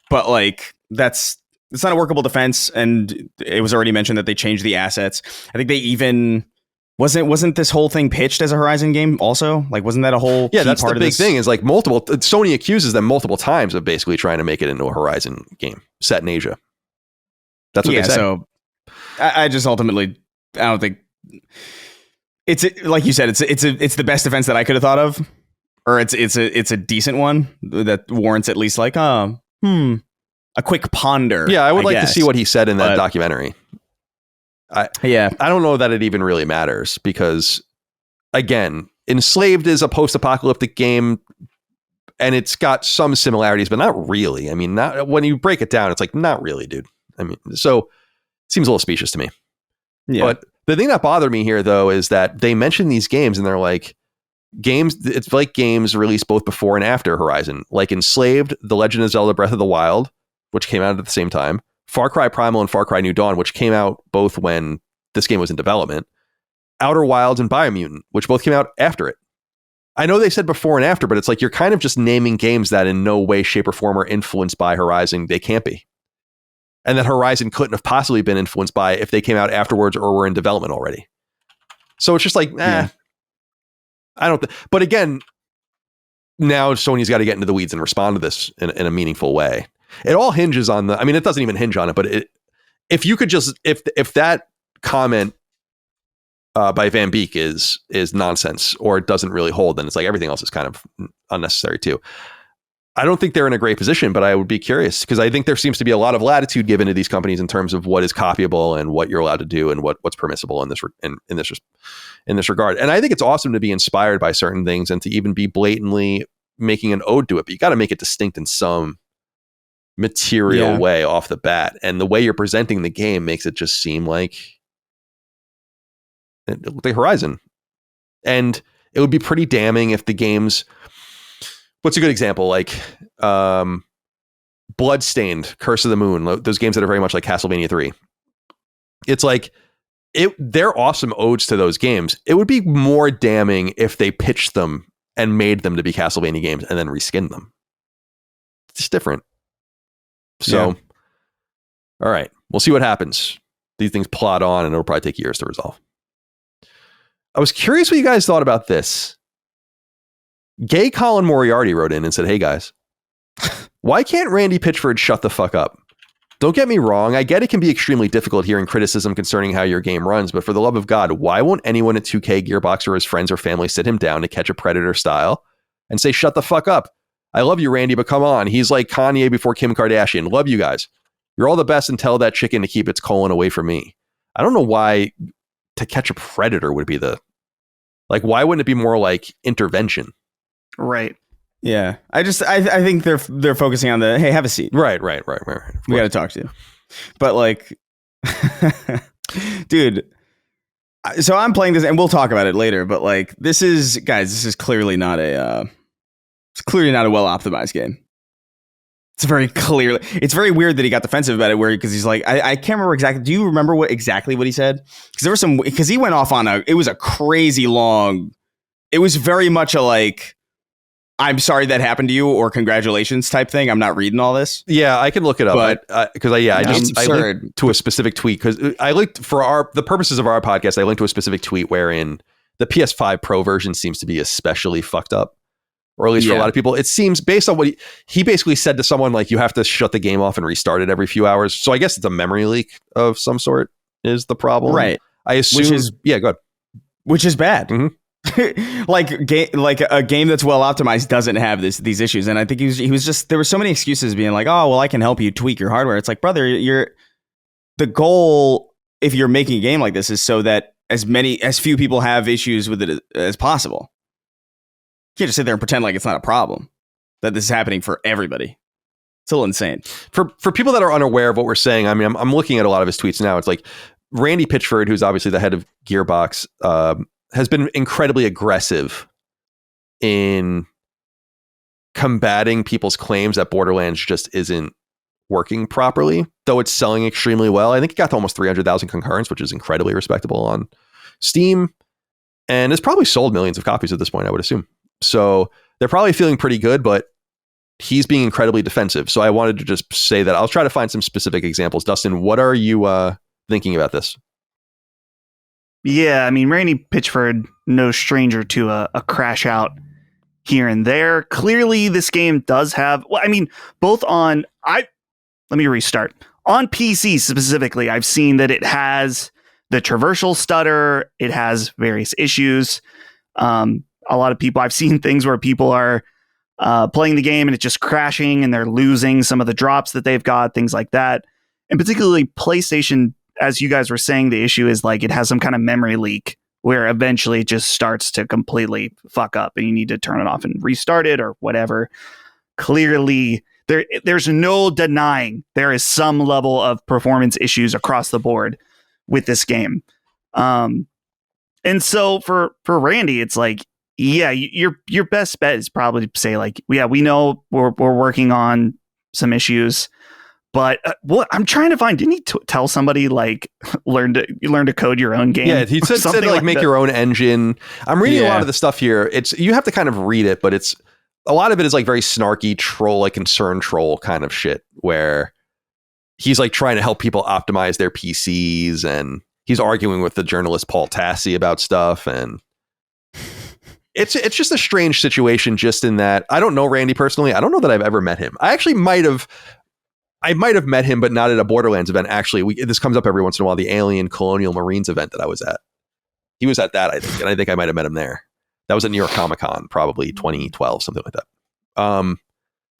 but like it's not a workable defense. And it was already mentioned that they changed the assets. I think they even wasn't this whole thing pitched as a Horizon game also? Like wasn't that a whole key that's part the big of this? thing is like Sony accuses them multiple times of basically trying to make it into a Horizon game set in Asia. That's what they say. So I just ultimately I don't think it's like you said it's the best defense that I could have thought of, or it's a decent one that warrants at least like a quick ponder. Yeah, I would like to see what he said in that documentary. I don't know that it even really matters because, again, Enslaved is a post-apocalyptic game and it's got some similarities, but not really. I mean, when you break it down, it's like, not really, dude. I mean, so it seems a little specious to me. Yeah. But the thing that bothered me here, though, is that they mention these games and they're like, it's like games released both before and after Horizon, like Enslaved, The Legend of Zelda Breath of the Wild, which came out at the same time, Far Cry Primal and Far Cry New Dawn, which came out both when this game was in development, Outer Wilds and Biomutant, which both came out after it. I know they said before and after, but it's like you're kind of just naming games that in no way, shape, or form are influenced by Horizon. They can't be. And that Horizon couldn't have possibly been influenced by if they came out afterwards or were in development already. So it's just like, I don't. But again, now Sony's got to get into the weeds and respond to this in a meaningful way. It all hinges on the. I mean, it doesn't even hinge on it. But if you could just if that comment by Van Beek is nonsense or it doesn't really hold, then it's like everything else is kind of unnecessary too. I don't think they're in a great position, but I would be curious because I think there seems to be a lot of latitude given to these companies in terms of what is copyable and what you're allowed to do and what's permissible in this regard. And I think it's awesome to be inspired by certain things and to even be blatantly making an ode to it, but you got to make it distinct in some material way off the bat. And the way you're presenting the game makes it just seem like the Horizon. And it would be pretty damning if the games. What's a good example? Like Bloodstained, Curse of the Moon, those games that are very much like Castlevania 3. It's like they're awesome odes to those games. It would be more damning if they pitched them and made them to be Castlevania games and then reskinned them. It's different. So, all right, we'll see what happens. These things plod on and it'll probably take years to resolve. I was curious what you guys thought about this. Gay Colin Moriarty wrote in and said, "Hey guys, why can't Randy Pitchford shut the fuck up? Don't get me wrong, I get it can be extremely difficult hearing criticism concerning how your game runs, but for the love of God, why won't anyone at 2K, Gearbox, or his friends or family sit him down to catch a Predator style and say, shut the fuck up? I love you, Randy, but come on. He's like Kanye before Kim Kardashian. Love you guys. You're all the best and tell that chicken to keep its colon away from me." I don't know why to catch a Predator would be why wouldn't it be more like intervention? Right. Yeah. I think they're focusing on the, hey, have a seat. Right. We got to talk to you. But like, dude, so I'm playing this and we'll talk about it later, but like, this is clearly not a well optimized game. It's very weird that he got defensive about it because he's like, I can't remember exactly. Do you remember what he said? Because he went off on it was a crazy long, it was very much a like, I'm sorry that happened to you or congratulations type thing. I'm not reading all this. Yeah, I can look it up. Because I linked to a specific tweet because I linked for the purposes of our podcast. I linked to a specific tweet wherein the PS5 Pro version seems to be especially fucked up, or at least for a lot of people. It seems based on what he basically said to someone, like you have to shut the game off and restart it every few hours. So I guess it's a memory leak of some sort is the problem, right? I assume. Go ahead. Which is bad. Mm-hmm. like a game that's well optimized doesn't have these issues, and I think he was just there were so many excuses being like, oh well, I can help you tweak your hardware. It's like, brother, the goal if you're making a game like this is so that as few people have issues with it as possible. You can't just sit there and pretend like it's not a problem, that this is happening for everybody. It's a little insane. For people that are unaware of what we're saying, I mean, I'm looking at a lot of his tweets now. It's like Randy Pitchford, who's obviously the head of Gearbox, has been incredibly aggressive in combating people's claims that Borderlands just isn't working properly, though it's selling extremely well. I think it got to almost 300,000 concurrents, which is incredibly respectable on Steam, and it's probably sold millions of copies at this point, I would assume. So they're probably feeling pretty good, but he's being incredibly defensive. So I wanted to just say that I'll try to find some specific examples. Dustin, what are you thinking about this? Yeah, I mean, Randy Pitchford, no stranger to a crash out here and there. Clearly, this game does have, let me restart. On PC specifically, I've seen that it has the traversal stutter. It has various issues. A lot of people, I've seen things where people are playing the game and it's just crashing and they're losing some of the drops that they've got, things like that. And particularly PlayStation, as you guys were saying, the issue is like it has some kind of memory leak where eventually it just starts to completely fuck up and you need to turn it off and restart it or whatever. Clearly, there's no denying there is some level of performance issues across the board with this game. And so for Randy, it's like, yeah, your best bet is probably to say like, yeah, we know we're working on some issues, but what I'm trying to find, didn't he tell somebody like learn to code your own game? Yeah, he said like make your own engine. I'm reading a lot of the stuff here. You have to kind of read it, but it's a lot of it is like very snarky troll, like concern troll kind of shit, where he's like trying to help people optimize their PCs, and he's arguing with the journalist Paul Tassi about stuff, and it's just a strange situation. Just in that I don't know Randy personally. I don't know that I've ever met him. I actually might have met him, but not at a Borderlands event. Actually, this comes up every once in a while. The Alien Colonial Marines event that I was at. He was at that, I think, and I think I might have met him there. That was at New York Comic Con, probably 2012, something like that.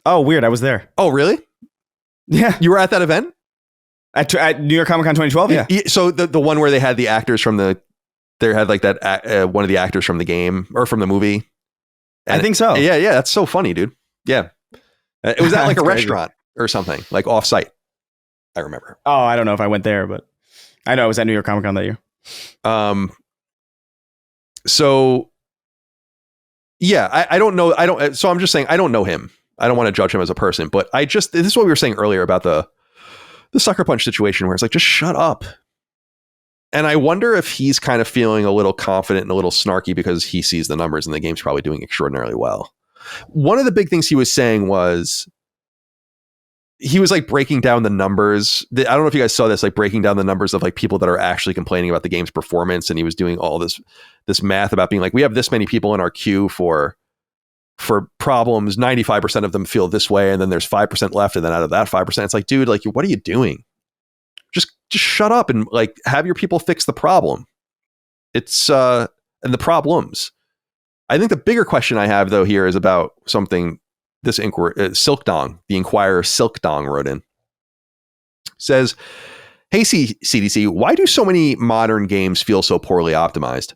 Oh, weird. I was there. Oh, really? Yeah. You were at that event? At New York Comic Con 2012? Yeah. So the one where they had the actors from one of the actors from the game or from the movie. And I think so. Yeah. That's so funny, dude. Yeah. It was at like a restaurant or something, like off site. I remember. Oh, I don't know if I went there, but I know I was at New York Comic Con that year. So yeah, I don't know. So I'm just saying, I don't know him. I don't want to judge him as a person, but this is what we were saying earlier about the Sucker Punch situation, where it's like, just shut up. And I wonder if he's kind of feeling a little confident and a little snarky because he sees the numbers and the game's probably doing extraordinarily well. One of the big things he was saying was, he was like breaking down the numbers. I don't know if you guys saw this, like breaking down the numbers of like people that are actually complaining about the game's performance. And he was doing all this math about being like, we have this many people in our queue for problems. 95% of them feel this way. And then there's 5% left. And then out of that 5%, it's like, dude, like, what are you doing? Just shut up and like have your people fix the problem. It's, and the problems. I think the bigger question I have though here is about something this inquiry, SilksongDong, the Inquirer SilksongDong wrote in. Says, hey, CDC, why do so many modern games feel so poorly optimized?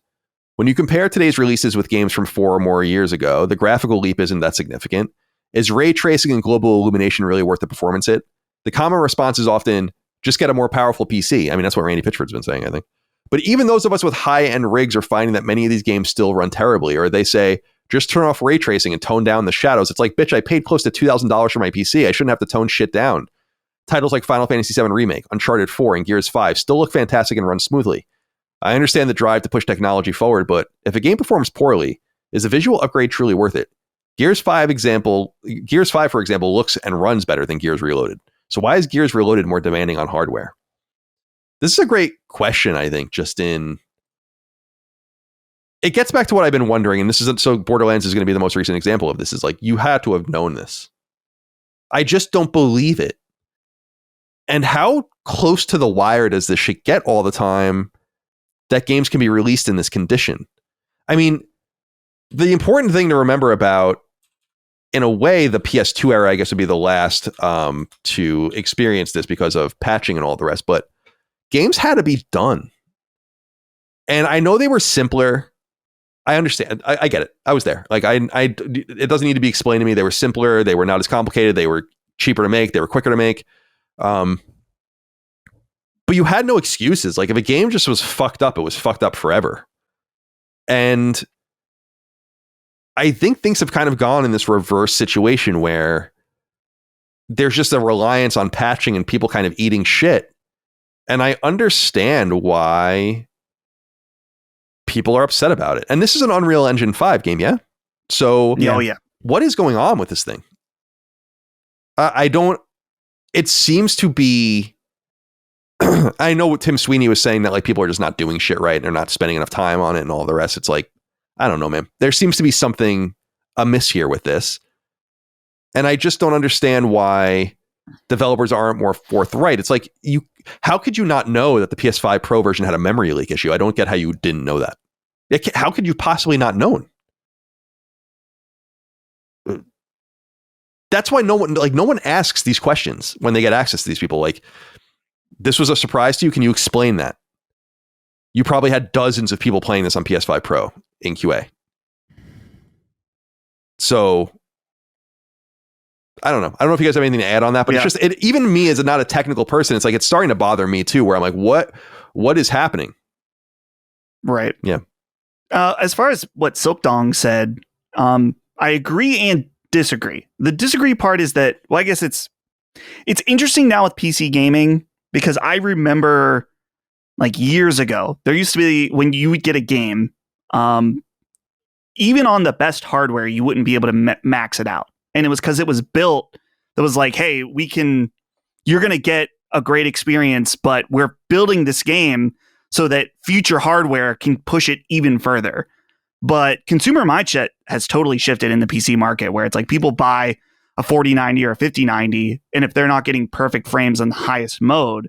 When you compare today's releases with games from 4 or more years ago, the graphical leap isn't that significant. Is ray tracing and global illumination really worth the performance hit? The common response is often, just get a more powerful PC. I mean, that's what Randy Pitchford's been saying, I think. But even those of us with high-end rigs are finding that many of these games still run terribly, or they say, just turn off ray tracing and tone down the shadows. It's like, bitch, I paid close to $2,000 for my PC. I shouldn't have to tone shit down. Titles like Final Fantasy VII Remake, Uncharted 4, and Gears 5 still look fantastic and run smoothly. I understand the drive to push technology forward, but if a game performs poorly, is a visual upgrade truly worth it? Gears 5, for example, looks and runs better than Gears Reloaded. So why is Gears Reloaded more demanding on hardware? This is a great question, I think, it gets back to what I've been wondering, and so Borderlands is going to be the most recent example of this, is like, you had to have known this. I just don't believe it. And how close to the wire does this shit get all the time that games can be released in this condition? I mean, the important thing to remember about, in a way, the PS2 era, I guess, would be the last to experience this because of patching and all the rest, but games had to be done. And I know they were simpler. I understand. I get it. I was there. Like, it doesn't need to be explained to me. They were simpler. They were not as complicated. They were cheaper to make. They were quicker to make. But you had no excuses. Like, if a game just was fucked up, it was fucked up forever. And I think things have kind of gone in this reverse situation where there's just a reliance on patching and people kind of eating shit. And I understand why people are upset about it. And this is an Unreal Engine 5 game, yeah? So what is going on with this thing? It seems to be, I know what Tim Sweeney was saying, that like people are just not doing shit right and they're not spending enough time on it and all the rest. It's like, I don't know, man. There seems to be something amiss here with this. And I just don't understand why developers aren't more forthright. It's like, how could you not know that the PS5 Pro version had a memory leak issue? I don't get how you didn't know that. How could you possibly not known? That's why no one asks these questions when they get access to these people. Like, this was a surprise to you. Can you explain that? You probably had dozens of people playing this on PS5 Pro in QA. So I don't know. I don't know if you guys have anything to add on that, but Yeah. it's just even me as not a technical person, it's like it's starting to bother me too. Where I'm like, what is happening? Right. Yeah. As far as what Silksong said, I agree and disagree. The disagree part is that, well, I guess it's interesting now with PC gaming because I remember like years ago, there used to be when you would get a game, even on the best hardware, you wouldn't be able to max it out. And it was because it was built that was like, hey, you're going to get a great experience, but we're building this game so that future hardware can push it even further. But consumer mindset has totally shifted in the PC market where it's like people buy a 4090 or a 5090, and if they're not getting perfect frames on the highest mode,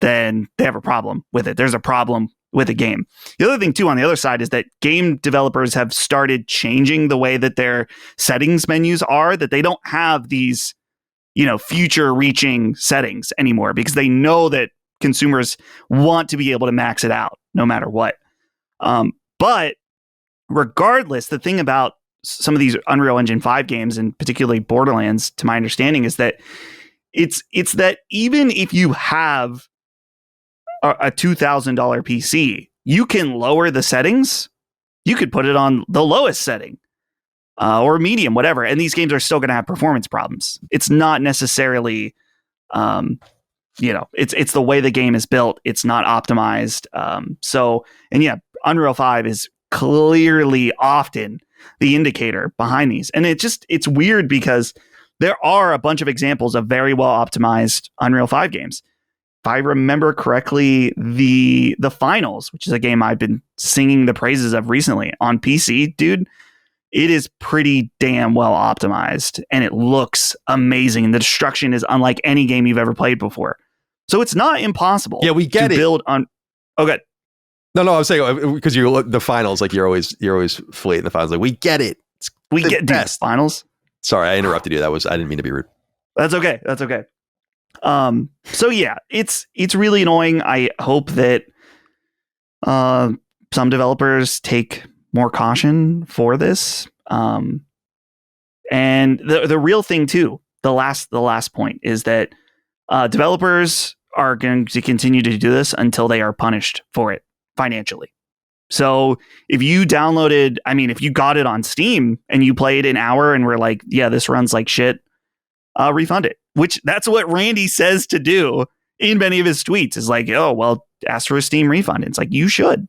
then they have a problem with it. There's a problem with the game. The other thing too on the other side is that game developers have started changing the way that their settings menus are, that they don't have these, future reaching settings anymore because they know that consumers want to be able to max it out no matter what. But regardless, the thing about some of these Unreal Engine 5 games, and particularly Borderlands, to my understanding, is that it's that even if you have a $2,000 PC, you can lower the settings. You could put it on the lowest setting or medium, whatever, and these games are still going to have performance problems. It's not necessarily, it's the way the game is built. It's not optimized. Unreal 5 is clearly often the indicator behind these. And it's weird because there are a bunch of examples of very well optimized Unreal 5 games. If I remember correctly, the Finals, which is a game I've been singing the praises of recently on PC, dude, it is pretty damn well optimized and it looks amazing. And the destruction is unlike any game you've ever played before. So it's not impossible. Yeah, we get to it. Build on. Oh, good. No, I was saying because the Finals, like you're always flating the Finals. Like we get it. We get best Finals. Sorry, I interrupted you. I didn't mean to be rude. That's okay. So yeah, it's really annoying. I hope that some developers take more caution for this. And the real thing too, the last point is that developers are going to continue to do this until they are punished for it financially. So if you if you got it on Steam and you played an hour and were like, yeah, this runs like shit, refund it. Which that's what Randy says to do in many of his tweets is like, oh, well, ask for a Steam refund. It's like, you should.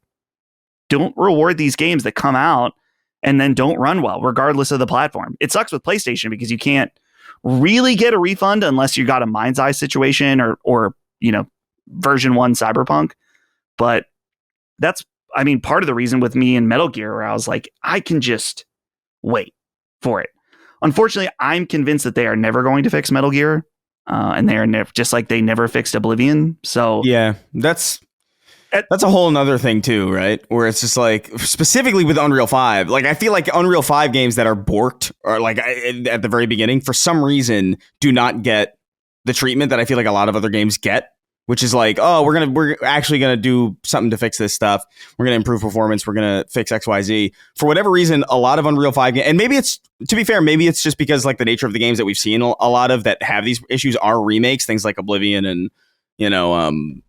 Don't reward these games that come out and then don't run well, regardless of the platform. It sucks with PlayStation because you can't really get a refund unless you got a Mind's Eye situation or version 1 Cyberpunk. But that's, part of the reason with me and Metal Gear, where I was like, I can just wait for it. Unfortunately, I'm convinced that they are never going to fix Metal Gear, and they are just like they never fixed Oblivion. So yeah, that's a whole nother thing too, right? Where it's just like specifically with Unreal 5, like I feel like Unreal 5 games that are borked or like at the very beginning for some reason do not get the treatment that I feel like a lot of other games get. Which is like, oh, we're actually gonna do something to fix this stuff. We're gonna improve performance. We're gonna fix XYZ. For whatever reason, a lot of Unreal 5 games, and maybe it's, to be fair, maybe it's just because like the nature of the games that we've seen a lot of that have these issues are remakes, things like Oblivion and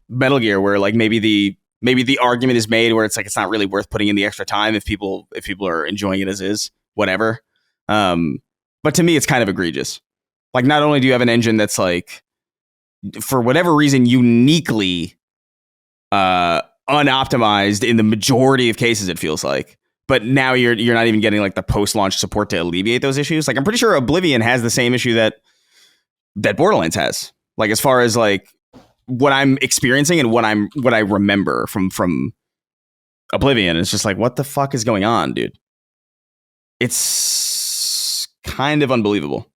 Metal Gear, where like maybe the argument is made where it's like it's not really worth putting in the extra time if people are enjoying it as is, whatever. But to me, it's kind of egregious. Like, not only do you have an engine that's like, for whatever reason, uniquely unoptimized in the majority of cases, it feels like. But now you're not even getting like the post-launch support to alleviate those issues. Like, I'm pretty sure Oblivion has the same issue that Borderlands has. Like, as far as like what I'm experiencing and what I remember from Oblivion, it's just like, what the fuck is going on, dude? It's kind of unbelievable.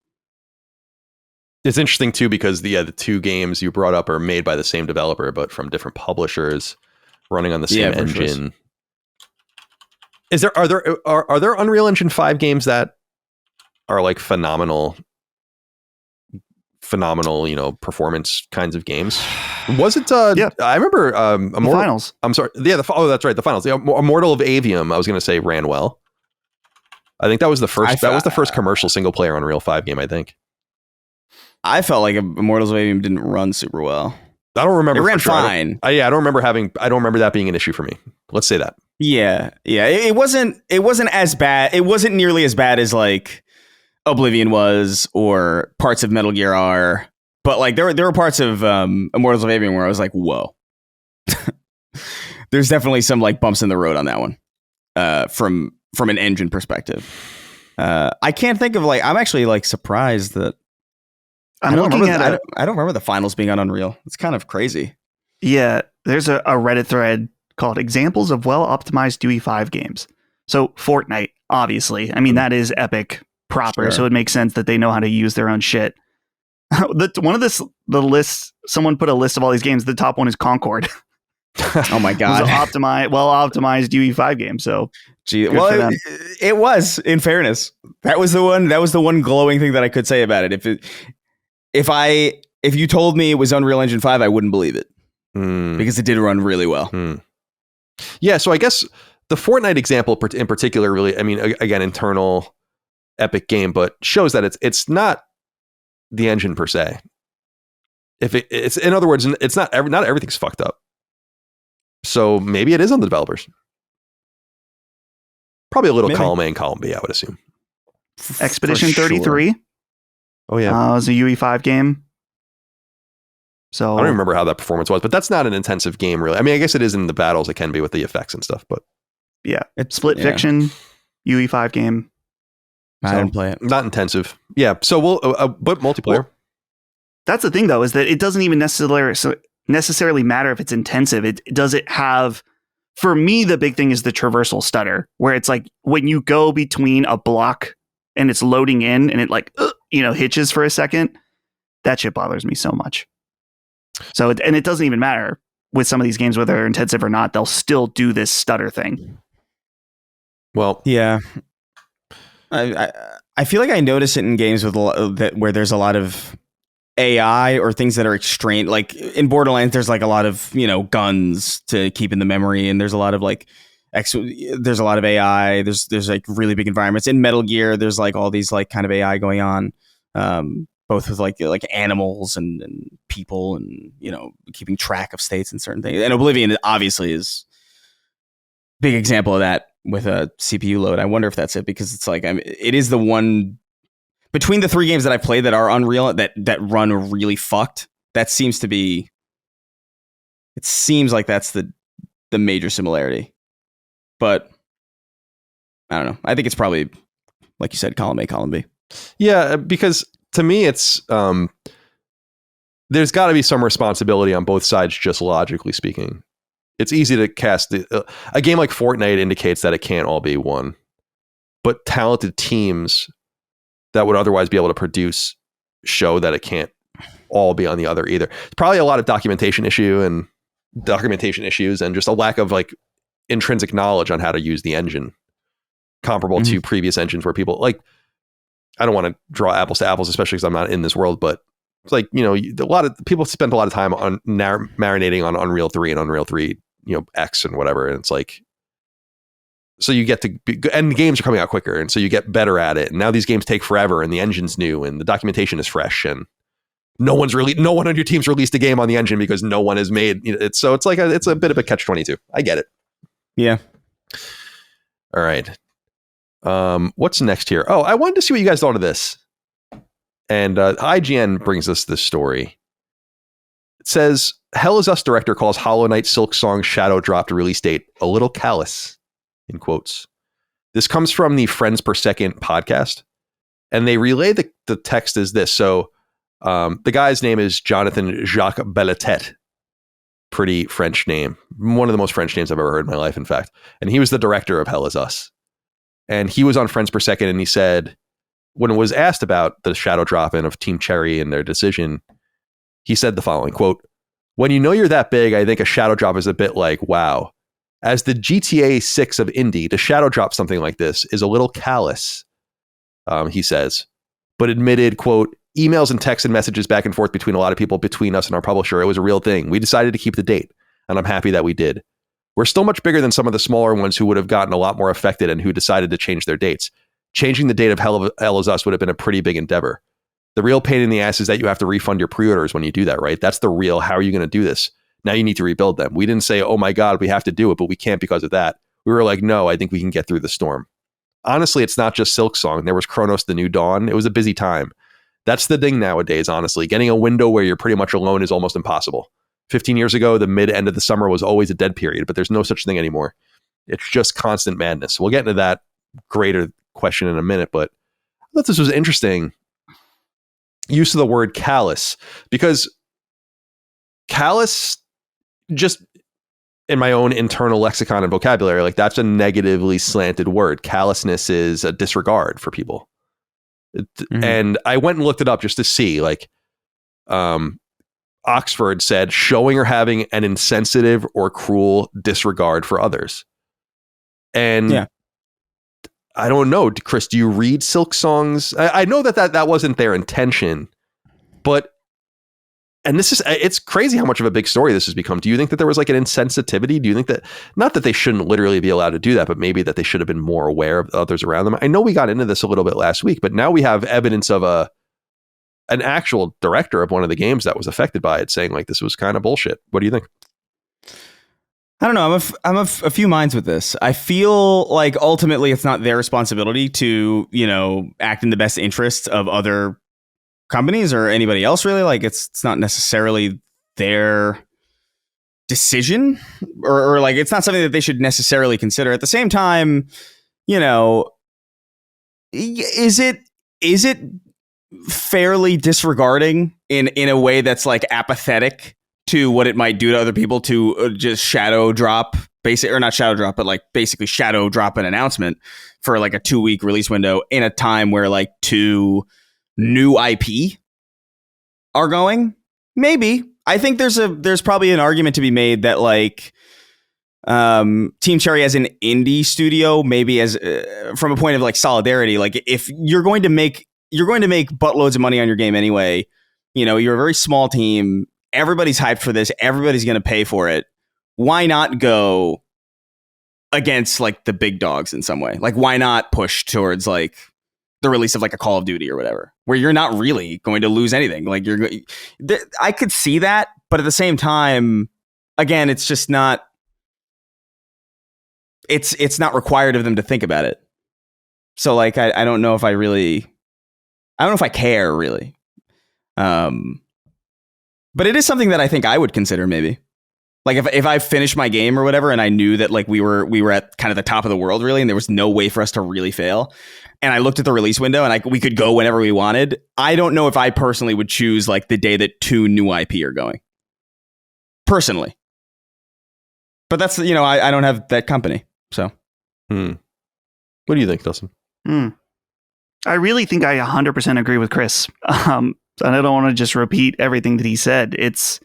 It's interesting too because the two games you brought up are made by the same developer but from different publishers, running on the same engine. Sure. Are there Unreal Engine 5 games that are like phenomenal, performance kinds of games? Was it? Yeah, I remember the Finals. I'm sorry. Yeah, that's right. The Finals. The Immortal of Avium, I was going to say, ran well. I think that was the first. That was the first commercial single player Unreal 5 game. I think. I felt like Immortals of Aveum didn't run super well. I don't remember. It ran fine. I don't remember that being an issue for me. Let's say that. Yeah. It wasn't as bad. It wasn't nearly as bad as like Oblivion was or parts of Metal Gear are. But like there were parts of Immortals of Aveum where I was like, whoa. There's definitely some like bumps in the road on that one. From an engine perspective. I can't think of like, I'm actually like surprised that I don't remember the finals being on Unreal. It's kind of crazy. Yeah, there's a Reddit thread called Examples of Well-Optimized UE5 Games. So Fortnite, obviously. I mean, that is Epic proper, Sure. so it makes sense that they know how to use their own shit. One of the lists, someone put a list of all these games. The top one is Concord. Oh my God. It was an well-optimized UE5 game, so... Well, it was, in fairness. That was the one glowing thing that I could say about it. If you told me it was Unreal Engine 5, I wouldn't believe it. Because it did run really well. Yeah, so I guess the Fortnite example in particular really, I mean, again, internal Epic game, but shows that it's not the engine per se. It's in other words, it's not everything's fucked up. So maybe it is on the developers. Probably a little column A and column B, I would assume. Expedition 33. Oh yeah, it was a UE5 game. So I don't remember how that performance was, but that's not an intensive game, really. I mean, I guess it is in the battles; it can be with the effects and stuff. But yeah, it's Split Fiction, UE5 game. I didn't play it. Not intensive. Yeah, so we'll but multiplayer. Well, that's the thing, though, is that it doesn't even necessarily matter if it's intensive. Does it have? For me, the big thing is the traversal stutter, where it's like when you go between a block and it's loading in and it like, hitches for a second. That shit bothers me so much. So, it doesn't even matter with some of these games, whether they're intensive or not, they'll still do this stutter thing. Well, yeah. I feel like I notice it in games with where there's a lot of AI or things that are extreme. Like in Borderlands, there's like a lot of, guns to keep in the memory. And there's a lot of like, there's a lot of AI. There's like really big environments. In Metal Gear, there's like all these like kind of AI going on, both with like animals and people and, keeping track of states and certain things. And Oblivion obviously is a big example of that with a CPU load. I wonder if that's it, because it's like, it is the one between the three games that I played that are Unreal that run really fucked. That seems to be. It seems like that's the major similarity, but I don't know. I think it's probably, like you said, column A, column B. Yeah, because to me, it's there's got to be some responsibility on both sides, just logically speaking. It's easy to cast a game like Fortnite indicates that it can't all be one, but talented teams that would otherwise be able to produce show that it can't all be on the other either. It's probably a lot of documentation issues and just a lack of like intrinsic knowledge on how to use the engine comparable to previous engines where people like, I don't want to draw apples to apples, especially because I'm not in this world, but it's like, a lot of people spend a lot of time on marinating on Unreal 3 and Unreal 3, X and whatever. And it's like, so you get to and the games are coming out quicker. And so you get better at it. And now these games take forever and the engine's new and the documentation is fresh and no one on your team's released a game on the engine because no one has made it. So it's like, it's a bit of a catch-22. I get it. Yeah. All right. What's next here? Oh, I wanted to see what you guys thought of this. And IGN brings us this story. It says, Hell Is Us director calls Hollow Knight SilkSong Shadow dropped release date a little callous, in quotes. This comes from the Friends Per Second podcast. And they relay the text as this. So the guy's name is Jonathan Jacques Bellatet. Pretty French name. One of the most French names I've ever heard in my life, in fact. And he was the director of Hell Is Us. And he was on Friends Per Second, and he said, when it was asked about the shadow drop-in of Team Cherry and their decision, he said the following, quote, "When you know you're that big, I think a shadow drop is a bit like, wow. As the GTA 6 of indie, to shadow drop something like this is a little callous," he says, but admitted, quote, "Emails and texts and messages back and forth between a lot of people, between us and our publisher, it was a real thing. We decided to keep the date, and I'm happy that we did. We're still much bigger than some of the smaller ones who would have gotten a lot more affected and who decided to change their dates. changing the date of Hell Is Us would have been a pretty big endeavor. The real pain in the ass is that you have to refund your pre-orders when you do that, right? That's the real, how are you going to do this? Now you need to rebuild them. We didn't say, oh my God, we have to do it, but we can't because of that. We were like, no, I think we can get through the storm. Honestly, it's not just SilkSong. There was Cronos, The New Dawn. It was a busy time. That's the thing nowadays, honestly. Getting a window where you're pretty much alone is almost impossible. 15 years ago, the mid-end of the summer was always a dead period, but there's no such thing anymore. It's just constant madness. We'll get into that greater question in a minute, but I thought this was interesting. Use of the word callous, because callous, just in my own internal lexicon and vocabulary, like that's a negatively slanted word. Callousness is a disregard for people. And I went and looked it up just to see, like, Oxford said, showing or having an insensitive or cruel disregard for others. And yeah. I don't know, Chris, do you read SilkSong's? I know that wasn't their intention, but, and it's crazy how much of a big story this has become. Do you think that there was like an insensitivity? Do you think that, not that they shouldn't literally be allowed to do that, but maybe that they should have been more aware of others around them? I know we got into this a little bit last week, but now we have evidence of an actual director of one of the games that was affected by it saying like, this was kind of bullshit. What do you think? I don't know. I'm a few minds with this. I feel like ultimately it's not their responsibility to, act in the best interests of other companies or anybody else, really. Like it's not necessarily their decision or like it's not something that they should necessarily consider. At the same time, is it fairly disregarding in a way that's like apathetic to what it might do to other people to just shadow drop basically shadow drop an announcement for like a 2-week release window in a time where like 2 new IP are going? Maybe. I think there's probably an argument to be made that like Team Cherry as an indie studio, maybe as from a point of like solidarity, like if you're going to make buttloads of money on your game anyway, you're a very small team. Everybody's hyped for this. Everybody's going to pay for it. Why not go against like the big dogs in some way? Like, why not push towards like the release of like a Call of Duty or whatever, where you're not really going to lose anything? Like I could see that, but at the same time, again, it's just not. It's not required of them to think about it. So like, I don't know if I care really. But it is something that I think I would consider maybe. Like if I finished my game or whatever and I knew that like we were at kind of the top of the world really and there was no way for us to really fail, and I looked at the release window and we could go whenever we wanted, I don't know if I personally would choose like the day that 2 new IP are going. Personally. But that's, I don't have that company. So. What do you think, Dustin? I really think I 100% agree with Chris. And I don't want to just repeat everything that he said. It's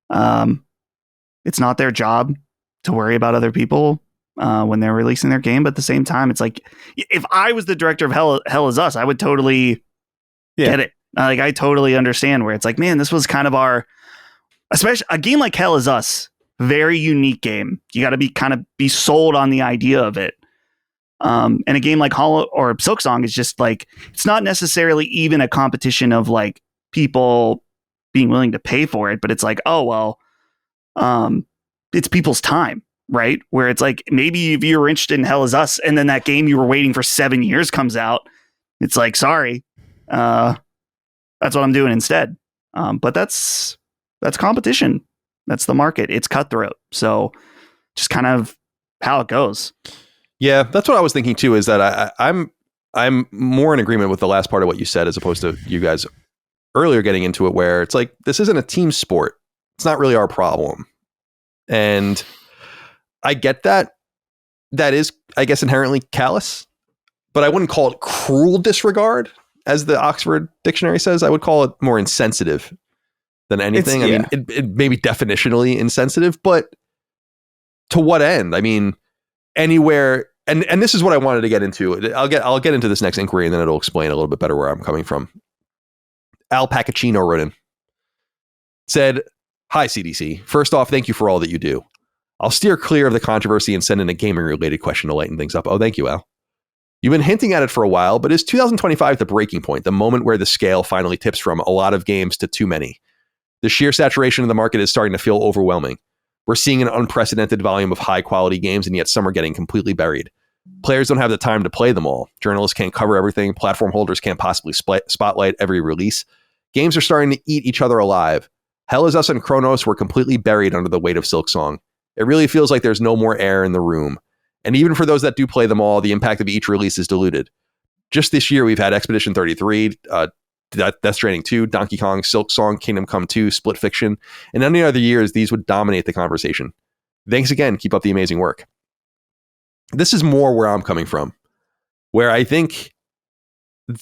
not their job to worry about other people when they're releasing their game. But at the same time, it's like, if I was the director of Hell Is Us, I would totally get it. Like, I totally understand where it's like, man, this was kind of especially a game like Hell Is Us, very unique game. You got to be sold on the idea of it. And a game like Hollow or SilkSong is just like, it's not necessarily even a competition of like people being willing to pay for it, but it's like, oh, well, it's people's time, right? Where it's like, maybe if you were interested in Hell Is Us and then that game you were waiting for 7 years comes out, it's like, sorry, that's what I'm doing instead. But that's competition. That's the market. It's cutthroat. So just kind of how it goes. Yeah, that's what I was thinking too, is that I'm more in agreement with the last part of what you said as opposed to you guys earlier getting into it, where it's like, this isn't a team sport. It's not really our problem. And I get that. That is, I guess, inherently callous, but I wouldn't call it cruel disregard, as the Oxford Dictionary says. I would call it more insensitive than anything. I mean, it may be definitionally insensitive, but to what end? I mean, anywhere. And this is what I wanted to get into. I'll get into this next inquiry, and then it'll explain a little bit better where I'm coming from. Al Pacacino wrote in, said, "Hi, CDC. First off, thank you for all that you do. I'll steer clear of the controversy and send in a gaming-related question to lighten things up." Oh, thank you, Al. You've been hinting at it for a while, but is 2025 the breaking point, the moment where the scale finally tips from a lot of games to too many? The sheer saturation of the market is starting to feel overwhelming. We're seeing an unprecedented volume of high-quality games, and yet some are getting completely buried. Players don't have the time to play them all. Journalists can't cover everything. Platform holders can't possibly spotlight every release. Games are starting to eat each other alive. Hell Is Us and Cronos were completely buried under the weight of SilkSong. It really feels like there's no more air in the room. And even for those that do play them all, the impact of each release is diluted. Just this year, we've had Expedition 33, Death Stranding 2, Donkey Kong, SilkSong, Kingdom Come 2, Split Fiction. In any other years, these would dominate the conversation. Thanks again. Keep up the amazing work. This is more where I'm coming from, where I think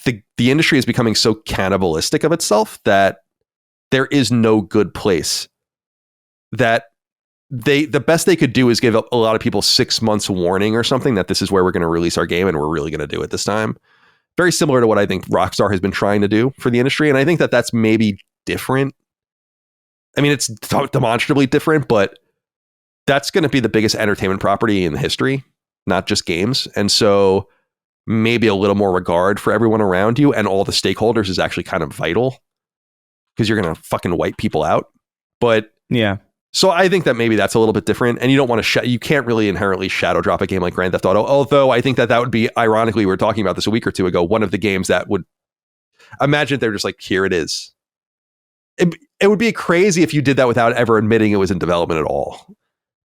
the industry is becoming so cannibalistic of itself that there is no good place. That the best they could do is give a lot of people 6 months warning or something that this is where we're going to release our game and we're really going to do it this time. Very similar to what I think Rockstar has been trying to do for the industry. And I think that that's maybe different. I mean, it's demonstrably different, but that's going to be the biggest entertainment property in history, not just games. And so maybe a little more regard for everyone around you and all the stakeholders is actually kind of vital because you're going to fucking wipe people out. But yeah. So I think that maybe that's a little bit different, and you don't want to you can't really inherently shadow drop a game like Grand Theft Auto. Although I think that would be, ironically, we were talking about this a week or two ago, one of the games that would imagine they're just like, here it is. It would be crazy if you did that without ever admitting it was in development at all.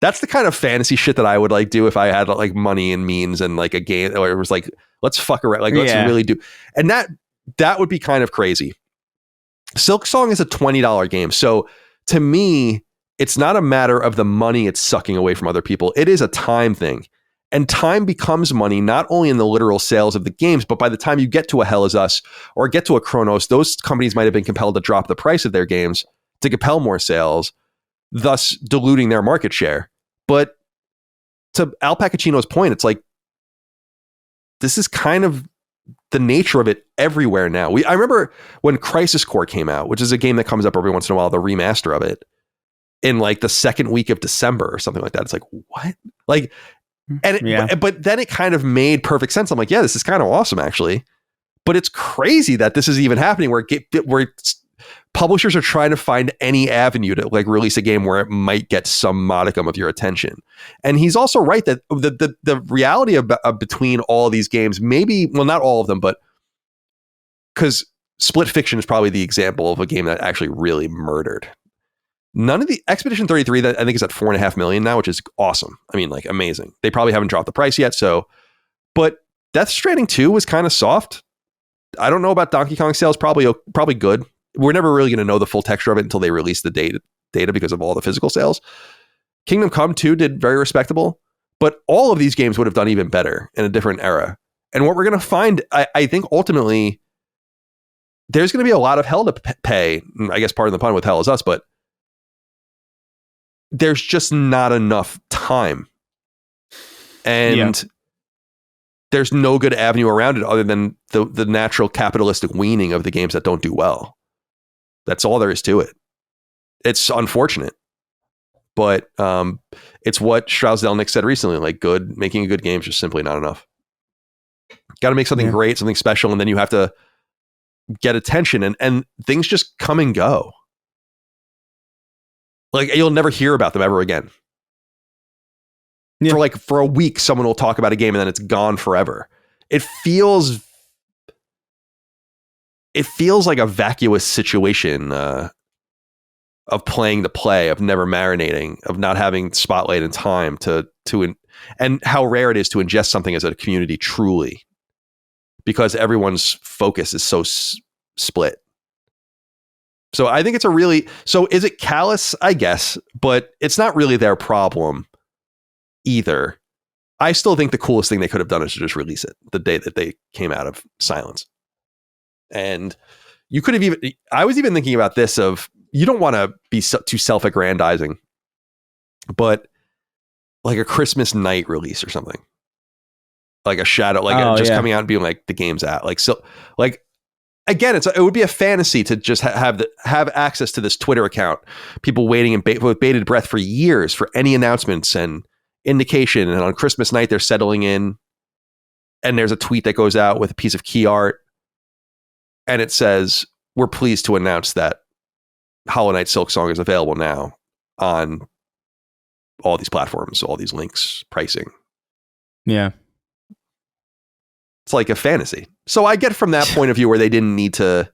That's the kind of fantasy shit that I would like do if I had like money and means and like a game, or it was like, let's fuck around, like let's really do, and that would be kind of crazy. SilkSong is a $20 game, so to me, it's not a matter of the money it's sucking away from other people. It is a time thing. And time becomes money, not only in the literal sales of the games, but by the time you get to a Hell Is Us or get to a Cronos, those companies might have been compelled to drop the price of their games to compel more sales, thus diluting their market share. But to Al Pacino's point, it's like, this is kind of the nature of it everywhere now. I remember when Crisis Core came out, which is a game that comes up every once in a while, the remaster of it, in like the second week of December or something like that. It's like, what? Like, and but then it kind of made perfect sense. I'm like, yeah, this is kind of awesome actually. But it's crazy that this is even happening where publishers are trying to find any avenue to like release a game where it might get some modicum of your attention. And he's also right that the reality of between all of these games, maybe, well, not all of them, but because Split Fiction is probably the example of a game that actually really murdered. None of the Expedition 33 that I think is at 4.5 million now, which is awesome. I mean, like amazing. They probably haven't dropped the price yet. So, but Death Stranding 2 was kind of soft. I don't know about Donkey Kong sales. Probably good. We're never really going to know the full texture of it until they release the data because of all the physical sales. Kingdom Come 2 did very respectable, but all of these games would have done even better in a different era. And what we're going to find, I think ultimately, there's going to be a lot of hell to pay. I guess pardon the pun with Hell Is Us, but there's just not enough time. And there's no good avenue around it other than the natural capitalistic weaning of the games that don't do well. That's all there is to it. It's unfortunate. But it's what Strauss Zelnick said recently, like making a good game is just simply not enough. Got to make something great, something special, and then you have to get attention and things just come and go. Like you'll never hear about them ever again. Yeah. For a week, someone will talk about a game and then it's gone forever. It feels like a vacuous situation of playing the play, of never marinating, of not having spotlight and time and how rare it is to ingest something as a community truly, because everyone's focus is so split. So I think so is it callous? I guess, but it's not really their problem either. I still think the coolest thing they could have done is to just release it the day that they came out of silence. And you could have I was even thinking about this of, you don't want to be too self-aggrandizing, but like a Christmas night release or something, like a shadow, like coming out and being like, the game's out. Like, so like, again, it would be a fantasy to just have access to this Twitter account, people waiting with bated breath for years for any announcements and indication. And on Christmas night, they're settling in and there's a tweet that goes out with a piece of key art, and it says, "We're pleased to announce that Hollow Knight Silksong is available now on all these platforms, all these links, pricing." Yeah. It's like a fantasy. So I get from that point of view where they didn't need to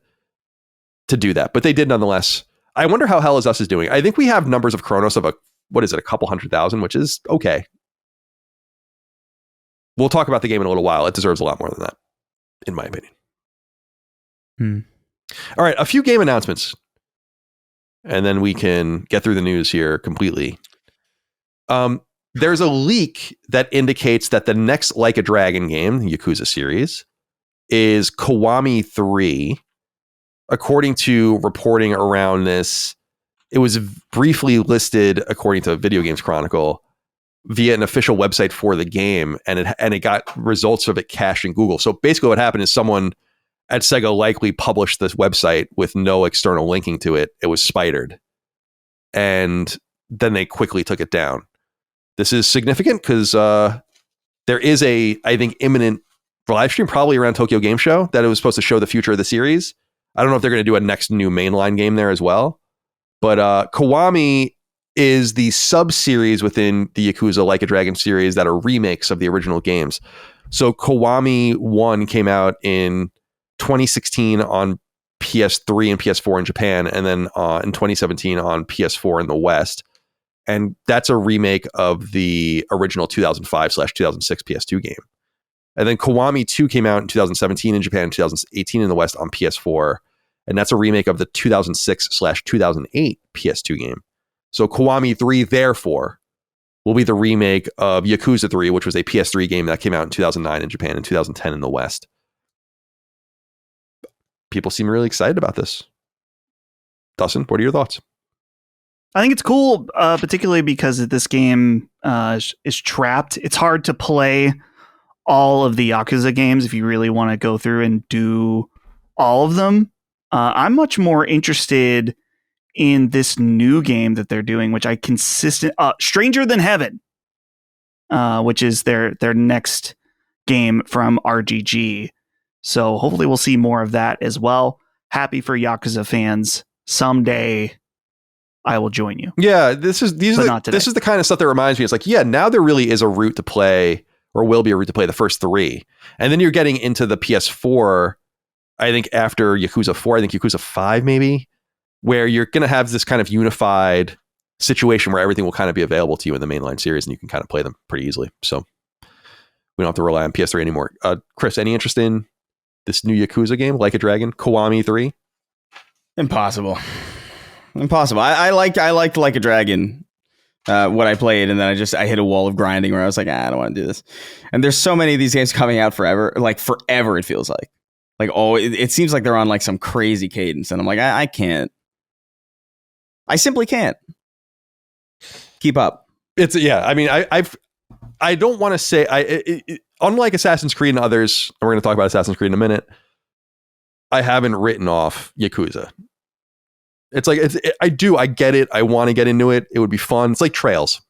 do that, but they did nonetheless. I wonder how Hell Is Us is doing. I think we have numbers of Cronos of a couple 100,000, which is okay. We'll talk about the game in a little while. It deserves a lot more than that, in my opinion. All right, a few game announcements, and then we can get through the news here completely. There's a leak that indicates that the next Like a Dragon game, the Yakuza series, is Kiwami 3. According to reporting around this, it was briefly listed, according to Video Games Chronicle, via an official website for the game, and it got results of it cached in Google. So basically what happened is someone at Sega likely published this website with no external linking to it. It was spidered. And then they quickly took it down. This is significant because there is a, I think, imminent live stream probably around Tokyo Game Show that it was supposed to show the future of the series. I don't know if they're going to do a next new mainline game there as well. But Kiwami is the sub-series within the Yakuza Like a Dragon series that are remakes of the original games. So Kiwami 1 came out in 2016 on PS3 and PS4 in Japan, and then in 2017 on PS4 in the West. And that's a remake of the original 2005/2006 PS2 game. And then Kiwami 2 came out in 2017 in Japan and 2018 in the West on PS4. And that's a remake of the 2006/2008 PS2 game. So Kiwami 3, therefore, will be the remake of Yakuza 3, which was a PS3 game that came out in 2009 in Japan and 2010 in the West. People seem really excited about this. Dustin, what are your thoughts? I think it's cool, particularly because this game is trapped. It's hard to play all of the Yakuza games if you really want to go through and do all of them. I'm much more interested in this new game that they're doing, which Stranger Than Heaven, which is their next game from RGG. So hopefully we'll see more of that as well. Happy for Yakuza fans. Someday I will join you. Yeah, this is the kind of stuff that reminds me. It's like, yeah, now there really is a route to play, or will be a route to play the first three. And then you're getting into the PS4, I think after Yakuza 4, I think Yakuza 5 maybe, where you're going to have this kind of unified situation where everything will kind of be available to you in the mainline series and you can kind of play them pretty easily. So we don't have to rely on PS3 anymore. Chris, any interest in this new Yakuza game, Like a Dragon, Kiwami 3? Impossible. I liked Like a Dragon what I played, and then I hit a wall of grinding where I was like, I don't want to do this. And there's so many of these games coming out forever, it feels like. It seems like they're on like some crazy cadence, and I'm like, I can't. I simply can't keep up. I mean, I don't want to say unlike Assassin's Creed and others, and we're going to talk about Assassin's Creed in a minute, I haven't written off Yakuza. It's like, I get it. I want to get into it. It would be fun. It's like Trails.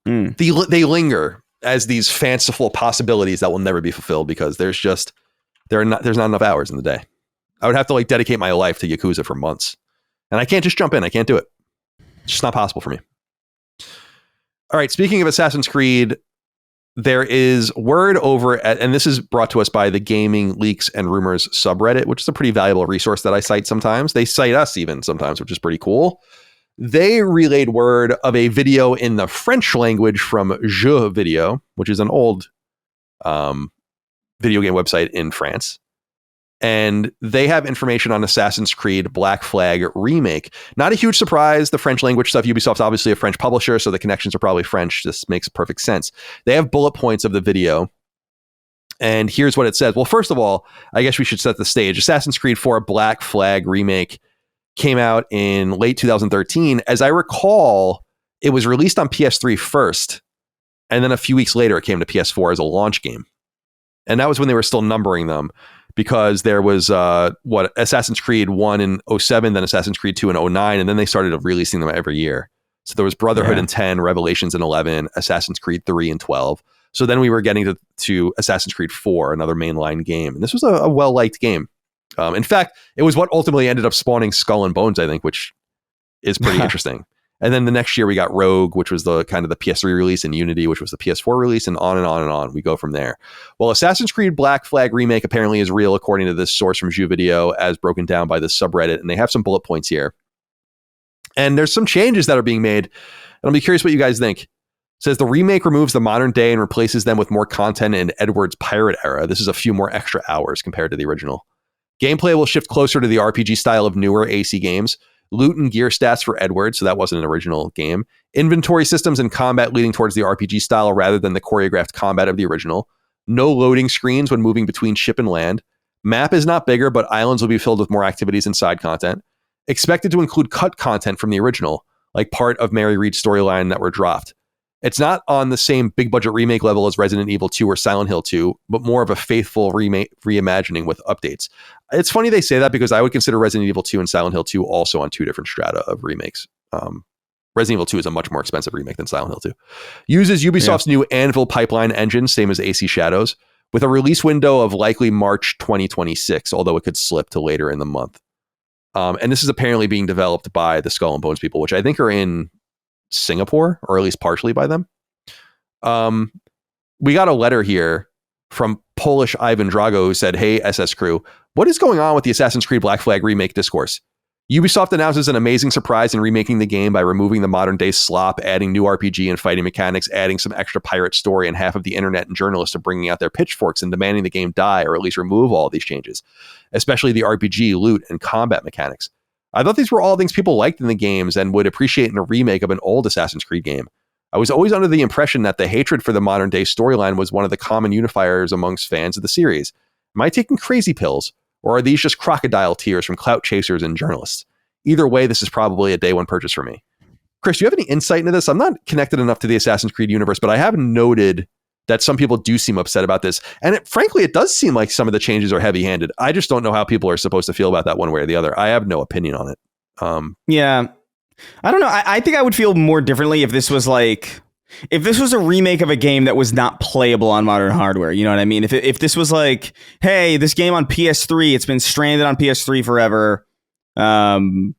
They linger as these fanciful possibilities that will never be fulfilled because there's not enough hours in the day. I would have to dedicate my life to Yakuza for months. And I can't just jump in. I can't do it. It's just not possible for me. All right. Speaking of Assassin's Creed, there is word over at, and this is brought to us by the Gaming Leaks and Rumors subreddit, which is a pretty valuable resource that I cite sometimes. They cite us even sometimes, which is pretty cool. They relayed word of a video in the French language from Jeux Video, which is an old video game website in France. And they have information on Assassin's Creed Black Flag Remake. Not a huge surprise. The French language stuff, Ubisoft's obviously a French publisher, so the connections are probably French. This makes perfect sense. They have bullet points of the video. And here's what it says. Well, first of all, I guess we should set the stage. Assassin's Creed 4 Black Flag Remake came out in late 2013. As I recall, it was released on PS3 first. And then a few weeks later, it came to PS4 as a launch game. And that was when they were still numbering them. Because there was Assassin's Creed 1 in 07, then Assassin's Creed 2 in 09, and then they started releasing them every year. So there was Brotherhood in 10, Revelations in 11, Assassin's Creed 3 in 12. So then we were getting to Assassin's Creed 4, another mainline game. And this was a well-liked game. In fact, it was what ultimately ended up spawning Skull and Bones, I think, which is pretty interesting. And then the next year we got Rogue, which was the kind of the PS3 release, and Unity, which was the PS4 release, and on and on and on. We go from there. Well, Assassin's Creed Black Flag Remake apparently is real, according to this source from Video, as broken down by the subreddit. And they have some bullet points here. And there's some changes that are being made. And I'll be curious what you guys think. It says the remake removes the modern day and replaces them with more content in Edward's pirate era. This is a few more extra hours compared to the original. Gameplay will shift closer to the RPG style of newer AC games. Loot and gear stats for Edward, so that wasn't an original game. Inventory systems and combat leading towards the RPG style rather than the choreographed combat of the original. No loading screens when moving between ship and land. Map is not bigger, but islands will be filled with more activities and side content. Expected to include cut content from the original, like part of Mary Reed's storyline that were dropped. It's not on the same big budget remake level as Resident Evil 2 or Silent Hill 2, but more of a faithful reimagining with updates. It's funny they say that because I would consider Resident Evil 2 and Silent Hill 2 also on two different strata of remakes. Resident Evil 2 is a much more expensive remake than Silent Hill 2. Uses Ubisoft's new Anvil pipeline engine, same as AC Shadows, with a release window of likely March 2026, although it could slip to later in the month. And this is apparently being developed by the Skull and Bones people, which I think are in Singapore, or at least partially by them. We got a letter here from Polish Ivan Drago, who said, "Hey, SS Crew, what is going on with the Assassin's Creed Black Flag remake discourse? Ubisoft announces an amazing surprise in remaking the game by removing the modern day slop, adding new RPG and fighting mechanics, adding some extra pirate story, and half of the internet and journalists are bringing out their pitchforks and demanding the game die or at least remove all of these changes, especially the RPG, loot, and combat mechanics. I thought these were all things people liked in the games and would appreciate in a remake of an old Assassin's Creed game. I was always under the impression that the hatred for the modern day storyline was one of the common unifiers amongst fans of the series. Am I taking crazy pills, or are these just crocodile tears from clout chasers and journalists? Either way, this is probably a day one purchase for me." Chris, do you have any insight into this? I'm not connected enough to the Assassin's Creed universe, but I have noted that some people do seem upset about this. And frankly, it does seem like some of the changes are heavy-handed. I just don't know how people are supposed to feel about that one way or the other. I have no opinion on it. Yeah. I don't know. I think I would feel more differently if this was a remake of a game that was not playable on modern hardware. You know what I mean? If this was like, hey, this game on PS3, it's been stranded on PS3 forever. You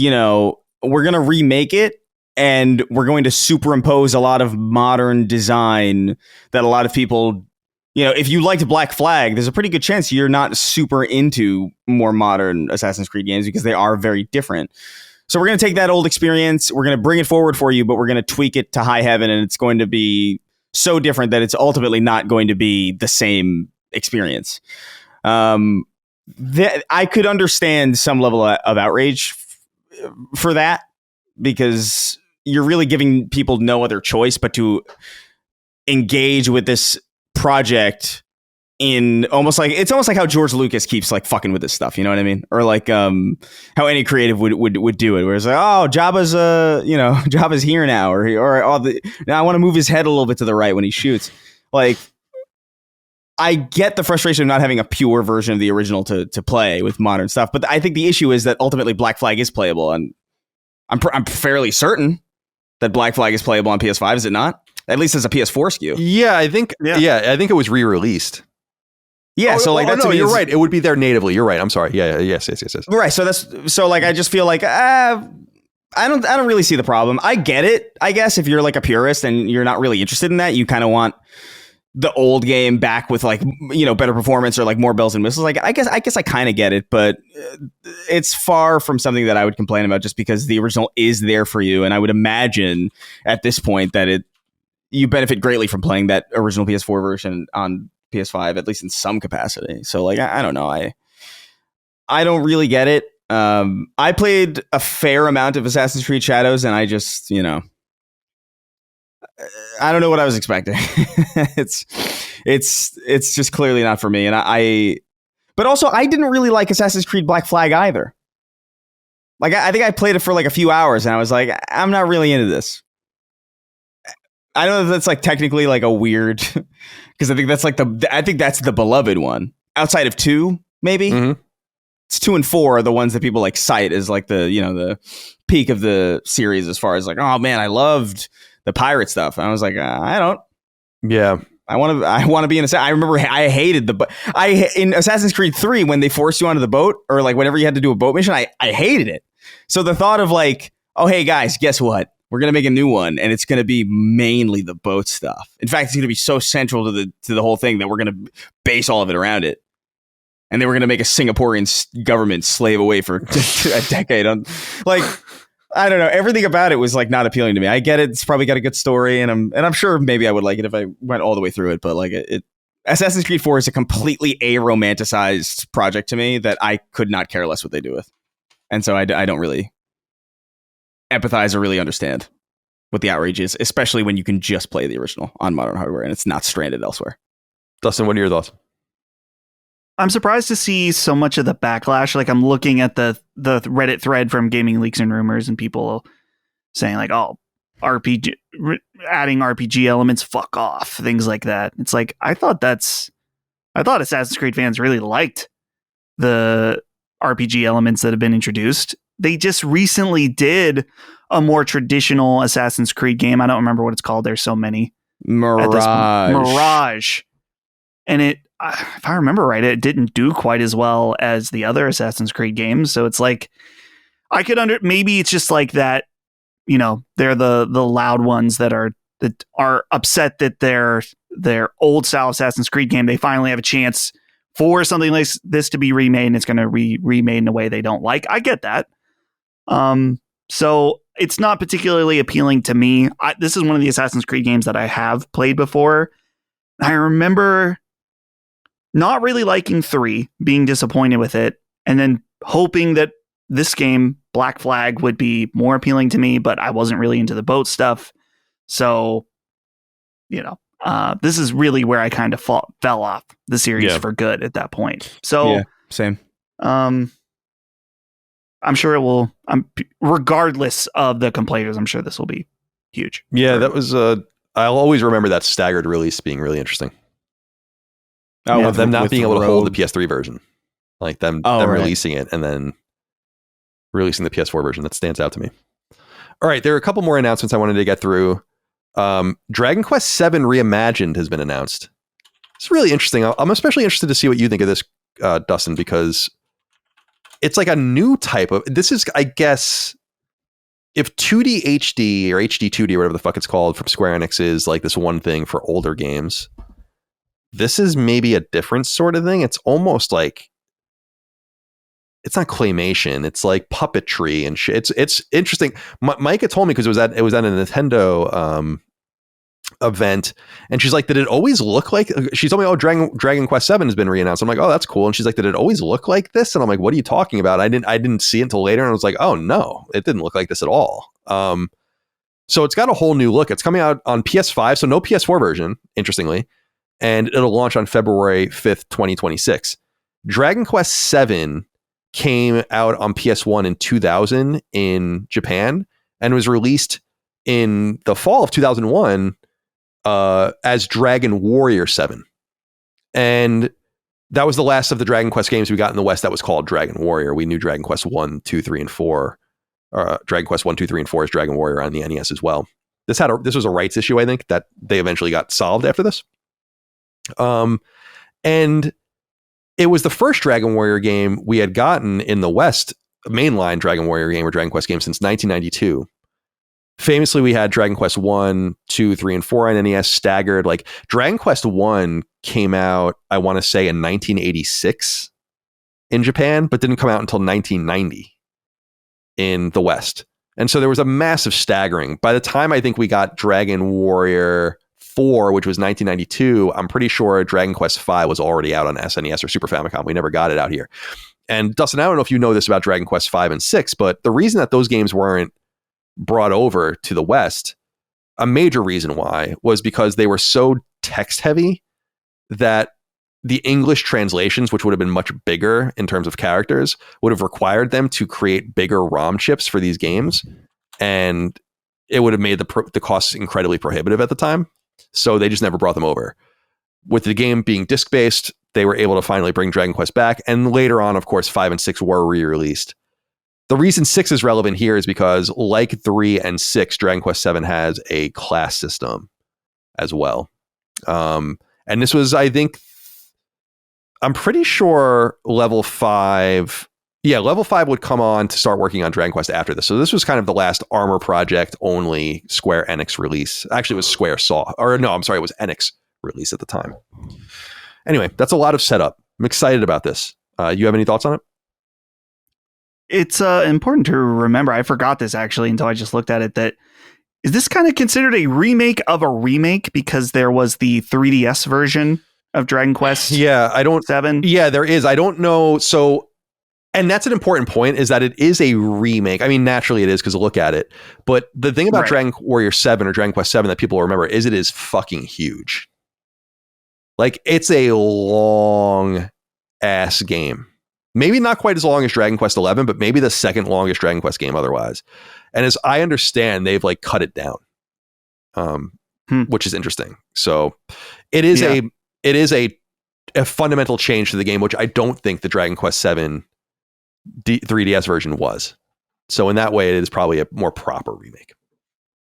know, we're going to remake it and we're going to superimpose a lot of modern design that a lot of people, you know, if you liked Black Flag, there's a pretty good chance you're not super into more modern Assassin's Creed games because they are very different. So we're going to take that old experience, we're going to bring it forward for you, but we're going to tweak it to high heaven, and it's going to be so different that it's ultimately not going to be the same experience. I could understand some level of outrage for that, because you're really giving people no other choice but to engage with this project in almost like how George Lucas keeps like fucking with this stuff, you know what I mean? Or like how any creative would do it, where it's like, oh, Jabba's here now, now I want to move his head a little bit to the right when he shoots. Like, I get the frustration of not having a pure version of the original to play with modern stuff, but I think the issue is that ultimately Black Flag is playable, and I'm fairly certain that Black Flag is playable on PS5. Is it not? At least as a PS4 SKU. Yeah, I think it was re-released. Yeah, you're right. It would be there natively. You're right. I'm sorry. Yes. Right. So I just feel like I don't really see the problem. I get it. I guess if you're like a purist and you're not really interested in that, you kind of want the old game back with like, you know, better performance or like more bells and whistles. Like, I guess I kind of get it, but it's far from something that I would complain about just because the original is there for you. And I would imagine at this point that you benefit greatly from playing that original PS4 version on PS5, at least in some capacity. So like, I don't know. I don't really get it. I played a fair amount of Assassin's Creed Shadows, and I just, you know, I don't know what I was expecting. It's just clearly not for me. And but also I didn't really like Assassin's Creed Black Flag either. Like, I think I played it for like a few hours and I was like, I'm not really into this. I know that's like technically like a weird, because I think that's the beloved one outside of 2, maybe. Mm-hmm. It's 2 and 4 are the ones that people like cite as like the, you know, the peak of the series as far as like, oh man, I loved the pirate stuff. And I was like, I don't. Yeah. I want to be in I remember I hated in Assassin's Creed 3 when they forced you onto the boat, or like whenever you had to do a boat mission, I hated it. So the thought of like, oh hey guys, guess what? We're gonna make a new one, and it's gonna be mainly the boat stuff. In fact, it's gonna be so central to the whole thing that we're gonna base all of it around it. And they were gonna make a Singaporean government slave away for a decade. Like, I don't know. Everything about it was like not appealing to me. I get it. It's probably got a good story, and I'm sure maybe I would like it if I went all the way through it. But like Assassin's Creed 4 is a completely aromanticized project to me that I could not care less what they do with, and so I don't really empathize or really understand what the outrage is, especially when you can just play the original on modern hardware and it's not stranded elsewhere. Dustin, what are your thoughts? I'm surprised to see so much of the backlash. Like, I'm looking at the Reddit thread from Gaming Leaks and Rumors, and people saying like, "Oh, RPG adding RPG elements, fuck off," things like that. It's like I thought Assassin's Creed fans really liked the RPG elements that have been introduced. They just recently did a more traditional Assassin's Creed game. I don't remember what it's called. There's so many. Mirage. And it, if I remember right, it didn't do quite as well as the other Assassin's Creed games. So it's like, I could maybe it's just like that, you know, they're the loud ones that are upset that their old style Assassin's Creed game, they finally have a chance for something like this to be remade, and it's going to remade in a way they don't like. I get that. So it's not particularly appealing to me. This is one of the Assassin's Creed games that I have played before. I remember not really liking 3, being disappointed with it, and then hoping that this game, Black Flag, would be more appealing to me, but I wasn't really into the boat stuff. So, you know, this is really where I kind of fell off the series for good at that point. So, same. I'm sure it will. Regardless of the complainers, I'm sure this will be huge. Yeah, that was. I'll always remember that staggered release being really interesting. Oh, yeah, them not being able to hold the PS3 version, like them releasing it and then releasing the PS4 version. That stands out to me. All right, there are a couple more announcements I wanted to get through. Dragon Quest VII Reimagined has been announced. It's really interesting. I'm especially interested to see what you think of this, Dustin, because it's like a new type of. This is, I guess, if 2D HD or HD 2D or whatever the fuck it's called from Square Enix is like this one thing for older games, this is maybe a different sort of thing. It's almost like, it's not claymation. It's like puppetry and shit. It's interesting. Micah told me, because it was at a Nintendo event, and she's like, did it always look like? She told me, oh, Dragon Quest VII has been reannounced. I'm like, oh, that's cool. And she's like, did it always look like this? And I'm like, what are you talking about? I didn't see it until later, and I was like, oh no, it didn't look like this at all. So it's got a whole new look. It's coming out on PS5, so no PS4 version, interestingly, and it'll launch on February 5th, 2026. Dragon Quest VII came out on PS1 in 2000 in Japan and was released in the fall of 2001 as Dragon Warrior 7. And that was the last of the Dragon Quest games we got in the West that was called Dragon Warrior. We knew Dragon Quest 1, 2, 3, and 4. Dragon Quest 1, 2, 3, and 4 is Dragon Warrior on the NES as well. This was a rights issue, I think, that they eventually got solved after this. And it was the first Dragon Warrior game we had gotten in the West, mainline Dragon Warrior game or Dragon Quest game, since 1992. Famously, we had Dragon Quest 1, 2, 3, and 4 on NES staggered. Like, Dragon Quest 1 came out, I want to say, in 1986 in Japan, but didn't come out until 1990 in the West. And so there was a massive staggering. By the time I think we got Dragon Warrior 4, which was 1992, I'm pretty sure Dragon Quest V was already out on SNES or Super Famicom. We never got it out here. And Dustin, I don't know if you know this about Dragon Quest V and 6, but the reason that those games weren't brought over to the West, a major reason why, was because they were so text heavy that the English translations, which would have been much bigger in terms of characters, would have required them to create bigger ROM chips for these games. And it would have made the costs incredibly prohibitive at the time. So they just never brought them over. With the game being disc-based, they were able to finally bring Dragon Quest back. And later on, of course, 5 and 6 were re-released. The reason 6 is relevant here is because, like 3 and 6, Dragon Quest 7 has a class system as well. And this was, I think, I'm pretty sure level 5. Yeah, level 5 would come on to start working on Dragon Quest after this. So this was kind of the last Armor Project only Square Enix release. Actually, it was Square Saw. Or no, I'm sorry, it was Enix release at the time. Anyway, that's a lot of setup. I'm excited about this. You have any thoughts on it? It's important to remember. I forgot this actually until I just looked at it. That is this kind of considered a remake of a remake because there was the 3DS version of Dragon Quest. Yeah, I don't. 7. Yeah, there is. I don't know. So. And that's an important point, is that it is a remake. I mean, naturally it is because look at it. But the thing about Dragon Warrior 7 or Dragon Quest 7 that people will remember is it is fucking huge. Like, it's a long ass game. Maybe not quite as long as Dragon Quest 11, but maybe the second longest Dragon Quest game otherwise. And as I understand, they've like cut it down, which is interesting. So it is a fundamental change to the game, which I don't think the Dragon Quest 7 3DS version was. So in that way, it is probably a more proper remake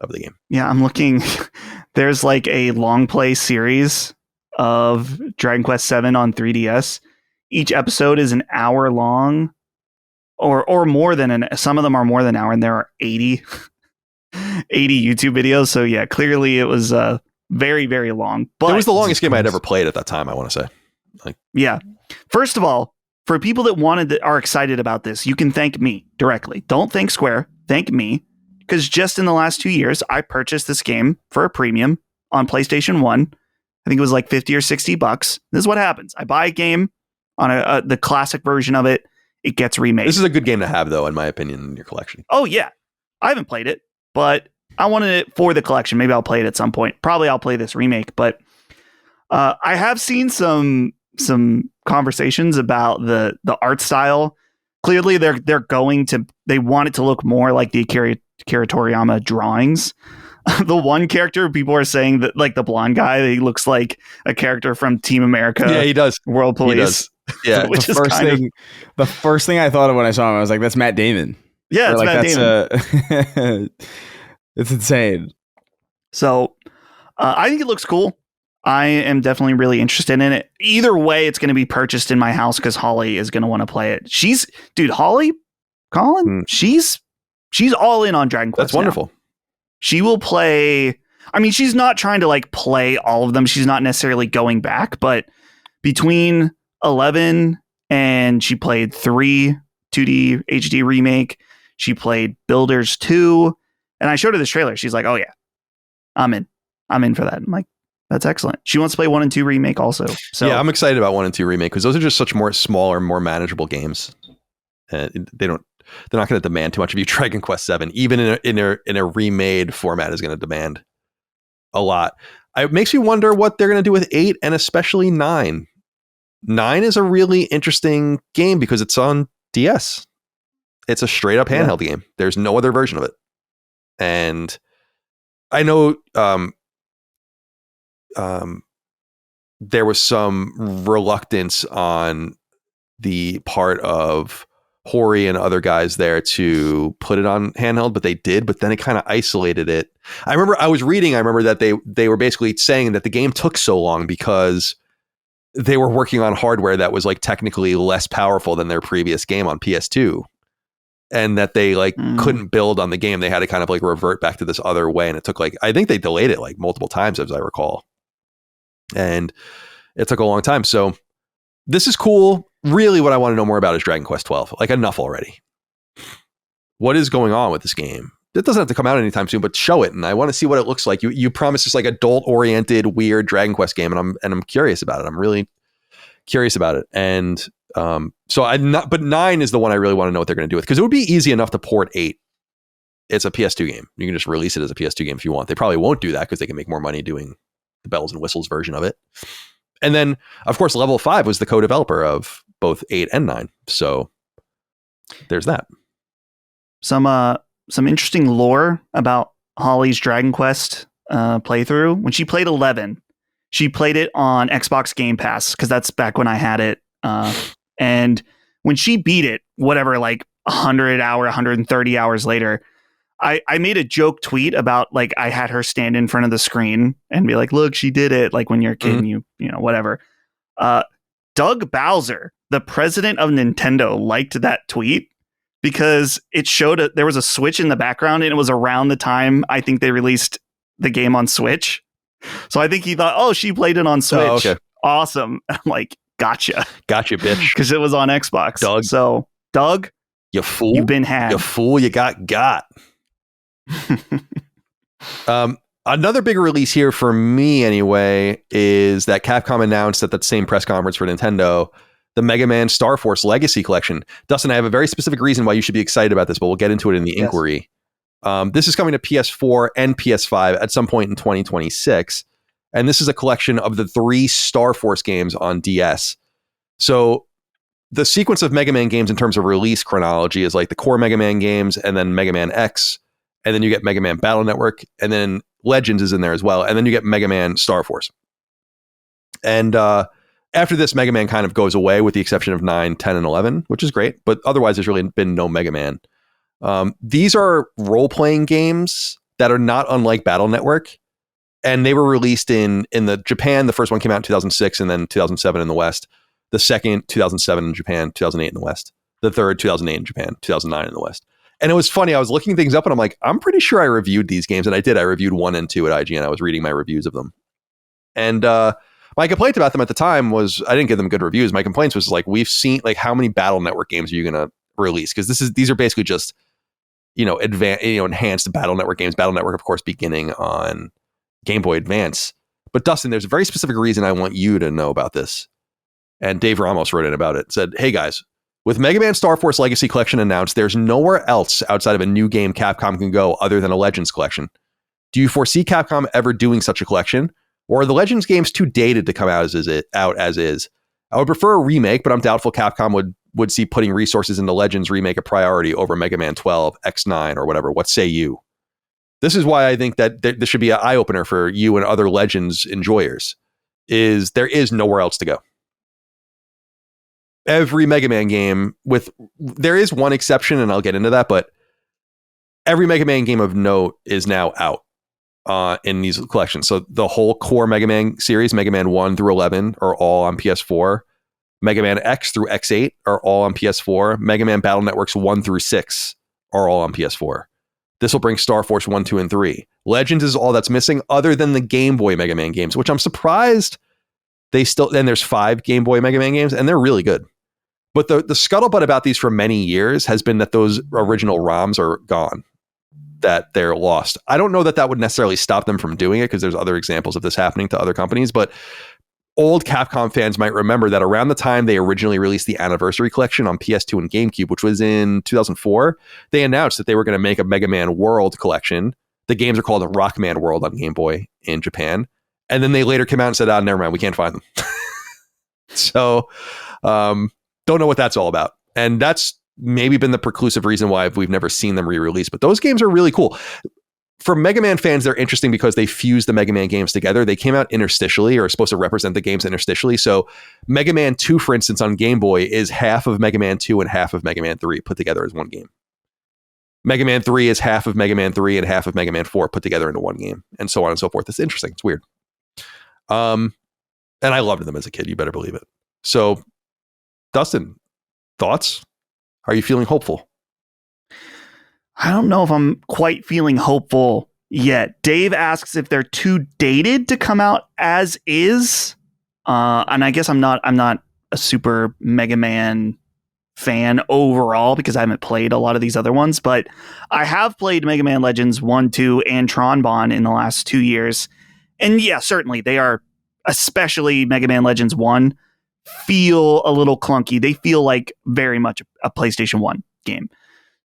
of the game. Yeah, I'm looking. There's like a long play series of Dragon Quest 7 on 3DS. Each episode is an hour long, or more than some of them are more than an hour, and there are 80 YouTube videos. So yeah, clearly it was very, very long. But it was the longest game I'd ever played at that time, I want to say. Yeah. First of all, for people that are excited about this, you can thank me directly. Don't thank Square. Thank me. Because just in the last 2 years, I purchased this game for a premium on PlayStation 1. I think it was like $50 or $60. This is what happens. I buy a game on the classic version of it. It gets remade. This is a good game to have, though, in my opinion, in your collection. Oh, yeah. I haven't played it, but I wanted it for the collection. Maybe I'll play it at some point. Probably I'll play this remake, but I have seen some conversations about the art style. Clearly they want it to look more like the Akira Toriyama drawings. The one character, people are saying that, like the blonde guy, he looks like a character from Team America. Yeah, he does. World Police. He does. Yeah. The first thing I thought of when I saw him, I was like, that's Matt Damon. Yeah, it's Matt Damon. It's insane. So I think it looks cool. I am definitely really interested in it. Either way, it's going to be purchased in my house because Holly is going to want to play it. Holly, Colin, she's all in on Dragon Quest. That's wonderful. Now. She will play. I mean, she's not trying to like play all of them. She's not necessarily going back, but between 11 and she played 3 2D HD remake. She played Builders 2, and I showed her this trailer. She's like, "Oh yeah, I'm in for that." I'm like, that's excellent. She wants to play 1 and 2 remake also. So yeah, I'm excited about 1 and 2 remake because those are just such more smaller, more manageable games. They're not going to demand too much of you. Dragon Quest 7, even in a remade format, is going to demand a lot. It makes me wonder what they're going to do with 8 and especially 9. 9 is a really interesting game because it's on DS. It's a straight up handheld game. There's no other version of it. And I know there was some reluctance on the part of Hori and other guys there to put it on handheld, but they did. But then it kind of isolated it. I remember that they were basically saying that the game took so long because they were working on hardware that was like technically less powerful than their previous game on PS2. And that they couldn't build on the game. They had to kind of like revert back to this other way. And it took I think they delayed it like multiple times, as I recall. And it took a long time. So this is cool. Really what I want to know more about is Dragon Quest 12. Like, enough already. What is going on with this game? It doesn't have to come out anytime soon, but show it. And I want to see what it looks like. You promised this like adult oriented, weird Dragon Quest game. And I'm curious about it. I'm really curious about it. And but 9 is the one I really want to know what they're going to do with, because it would be easy enough to port 8. It's a PS2 game. You can just release it as a PS2 game if you want. They probably won't do that because they can make more money doing the bells and whistles version of it. And then, of course, Level 5 was the co-developer of both 8 and 9. So there's that. Some interesting lore about Holly's Dragon Quest playthrough. When she played 11, she played it on Xbox Game Pass because that's back when I had it. And when she beat it, whatever, like 130 hours later, I made a joke tweet about like I had her stand in front of the screen and be like, look, she did it. Like when you're a kid and you know, whatever. Doug Bowser, the president of Nintendo, liked that tweet because it showed there was a Switch in the background and it was around the time I think they released the game on Switch. So I think he thought, oh, she played it on Switch. Oh, okay. Awesome. I'm like, gotcha, bitch. Because it was on Xbox. Doug. So Doug, you fool. You've been had. You fool. You got. Another big release here for me anyway is that Capcom announced at that same press conference for Nintendo the Mega Man Star Force Legacy Collection. Dustin, I have a very specific reason why you should be excited about this, but we'll get into it in the inquiry. This is coming to PS4 and PS5 at some point in 2026. And this is a collection of the 3 Star Force games on DS. So the sequence of Mega Man games in terms of release chronology is like the core Mega Man games and then Mega Man X. And then you get Mega Man Battle Network. And then Legends is in there as well. And then you get Mega Man Star Force. And after this, Mega Man kind of goes away with the exception of 9, 10, and 11, which is great. But otherwise, there's really been no Mega Man. These are role-playing games that are not unlike Battle Network. And they were released in the Japan. The first one came out in 2006 and then 2007 in the West. The second, 2007 in Japan, 2008 in the West. The third, 2008 in Japan, 2009 in the West. And it was funny. I was looking things up and I'm like, I'm pretty sure I reviewed these games. And I did. I reviewed 1 and 2 at IGN. I was reading my reviews of them. And my complaint about them at the time was I didn't give them good reviews. My complaints was like, we've seen like how many Battle Network games are you going to release? Because these are basically just, enhanced Battle Network games. Battle Network, of course, beginning on Game Boy Advance. But Dustin, there's a very specific reason I want you to know about this. And Dave Ramos wrote in about it. Said, hey guys, with Mega Man Star Force Legacy Collection announced, there's nowhere else outside of a new game Capcom can go other than a Legends collection. Do you foresee Capcom ever doing such a collection? Or are the Legends games too dated to come out as is? I would prefer a remake, but I'm doubtful Capcom would see putting resources into Legends remake a priority over Mega Man 12, X9, or whatever. What say you? This is why I think that this should be an eye-opener for you and other Legends enjoyers, is there is nowhere else to go. Every Mega Man game there is one exception, and I'll get into that, but every Mega Man game of note is now out in these collections. So the whole core Mega Man series, Mega Man 1 through 11, are all on PS4. Mega Man X through X8 are all on PS4. Mega Man Battle Networks 1 through 6 are all on PS4. This will bring Star Force 1, 2, and 3. Legends is all that's missing other than the Game Boy Mega Man games, which I'm surprised they still... And there's 5 Game Boy Mega Man games, and they're really good. But the scuttlebutt about these for many years has been that those original ROMs are gone, that they're lost. I don't know that would necessarily stop them from doing it, because there's other examples of this happening to other companies, but old Capcom fans might remember that around the time they originally released the Anniversary Collection on PS2 and GameCube, which was in 2004, they announced that they were going to make a Mega Man World Collection. The games are called Rockman World on Game Boy in Japan. And then they later came out and said, never mind, we can't find them. So, don't know what that's all about. And that's maybe been the preclusive reason why we've never seen them re-released. But those games are really cool. For Mega Man fans, they're interesting because they fuse the Mega Man games together. They came out interstitially, or are supposed to represent the games interstitially. So Mega Man 2, for instance, on Game Boy is half of Mega Man 2 and half of Mega Man 3 put together as one game. Mega Man 3 is half of Mega Man 3 and half of Mega Man 4 put together into one game, and so on and so forth. It's interesting. It's weird. And I loved them as a kid. You better believe it. So, Dustin, thoughts? Are you feeling hopeful? I don't know if I'm quite feeling hopeful yet. Dave asks if they're too dated to come out as is. And I guess I'm not a super Mega Man fan overall because I haven't played a lot of these other ones, but I have played Mega Man Legends 1, 2, and Tron Bonne in the last 2 years. And yeah, certainly they are, especially Mega Man Legends 1, feel a little clunky. They feel like very much a PlayStation 1 game.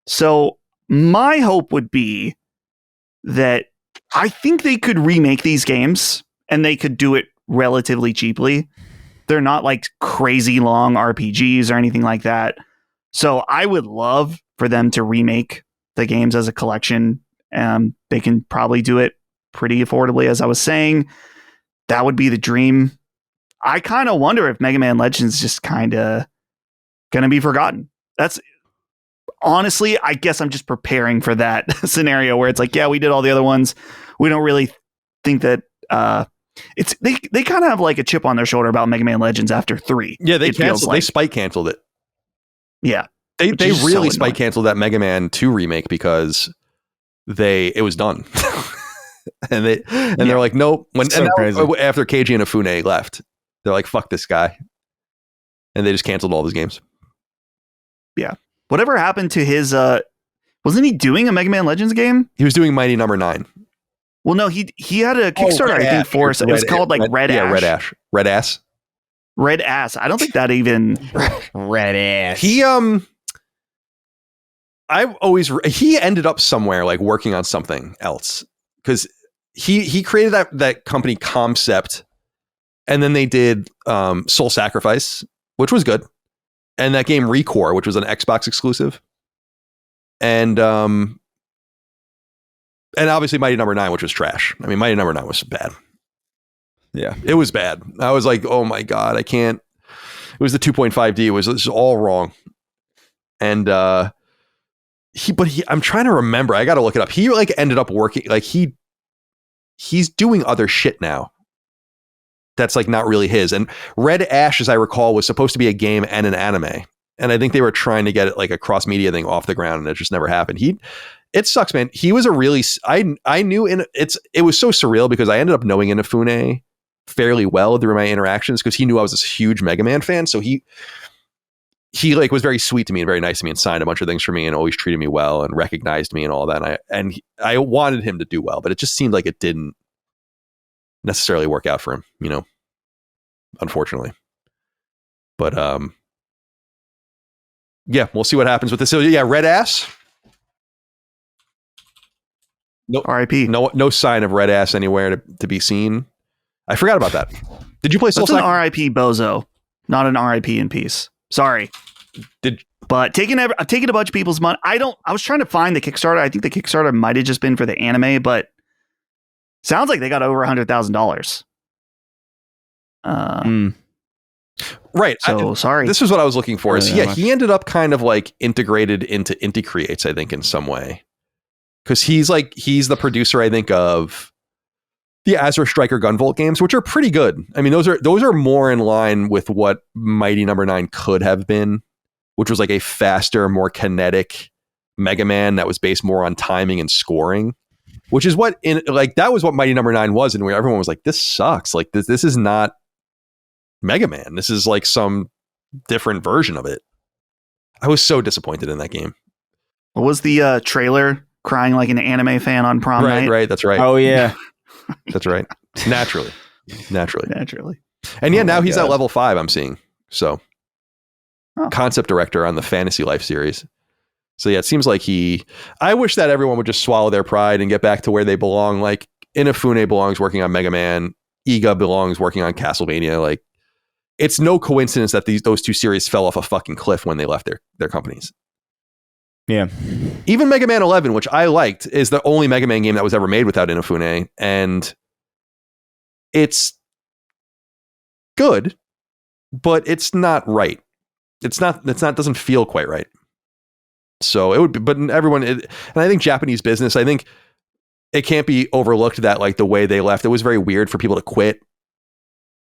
So my hope would be that I think they could remake these games and they could do it relatively cheaply. They're not like crazy long RPGs or anything like that. So I would love for them to remake the games as a collection. They can probably do it pretty affordably, as I was saying. That would be the dream. I kind of wonder if Mega Man Legends just kind of going to be forgotten. That's honestly, I guess I'm just preparing for that scenario where it's like, yeah, we did all the other ones. We don't really think that it's they kind of have like a chip on their shoulder about Mega Man Legends after 3. Yeah, they like. they spike canceled it. Yeah. They really so spike canceled that Mega Man 2 remake because it was done. and they're like, nope. Crazy. After Keiji and Afune left, they're like, fuck this guy. And they just canceled all his games. Yeah. Whatever happened to his wasn't he doing a Mega Man Legends game? He was doing Mighty Number 9. Well, no, he had a Kickstarter, I think, for it was called like Red Ash. Yeah, Red Ash. Red Ass. Red Ass. I don't think that even Red Ass. He ended up somewhere like working on something else because he created that company Concept, and then they did Soul Sacrifice, which was good, and that game Recore, which was an Xbox exclusive, and obviously Mighty Number 9, which was trash. I mean, Mighty Number 9 was bad. Yeah, it was bad. I was like, oh my god, I can't. It was the 2.5D. It was all wrong, and I'm trying to remember. I got to look it up. He like ended up working like he's doing other shit now. That's like not really his. And Red Ash, as I recall, was supposed to be a game and an anime. And I think they were trying to get it like a cross media thing off the ground, and it just never happened. It sucks, man. He was a really I knew it was so surreal because I ended up knowing Inafune fairly well through my interactions because he knew I was this huge Mega Man fan. So he like was very sweet to me and very nice to me and signed a bunch of things for me and always treated me well and recognized me and all that. And I wanted him to do well, but it just seemed like it didn't necessarily work out for him, unfortunately. But yeah, we'll see what happens with this. So yeah, Red Ass. No R.I.P. No sign of Red Ass anywhere to be seen. I forgot about that. Did you play Soul Sacrifice? Sacrifice? An R.I.P. Bozo, not an R.I.P. in peace. Sorry. But I've taken a bunch of people's money. I was trying to find the Kickstarter. I think the Kickstarter might have just been for the anime, but sounds like they got over $100,000. Right. So sorry. This is what I was looking for. He ended up kind of like integrated into Inti Creates, I think, in some way. Because he's the producer, I think, of the Azure Striker Gunvolt games, which are pretty good. I mean, those are more in line with what Mighty Number 9 could have been, which was like a faster, more kinetic Mega Man that was based more on timing and scoring, which is that was what Mighty Number 9 was, and where everyone was like, this sucks. Like this is not Mega Man. This is like some different version of it. I was so disappointed in that game. What was the trailer? Crying like an anime fan on prom night? Right, that's right. Oh, yeah. That's right. Naturally. And yeah, now he's at level 5, I'm seeing. So, concept director on the Fantasy Life series. So yeah, it seems like I wish that everyone would just swallow their pride and get back to where they belong. Like, Inafune belongs working on Mega Man. Iga belongs working on Castlevania. Like, it's no coincidence that those two series fell off a fucking cliff when they left their companies. Yeah. Even Mega Man 11, which I liked, is the only Mega Man game that was ever made without Inafune, and it's good, but it's not right. It's not doesn't feel quite right. So it would be, but everyone, and I think Japanese business, I think it can't be overlooked that like the way they left, it was very weird for people to quit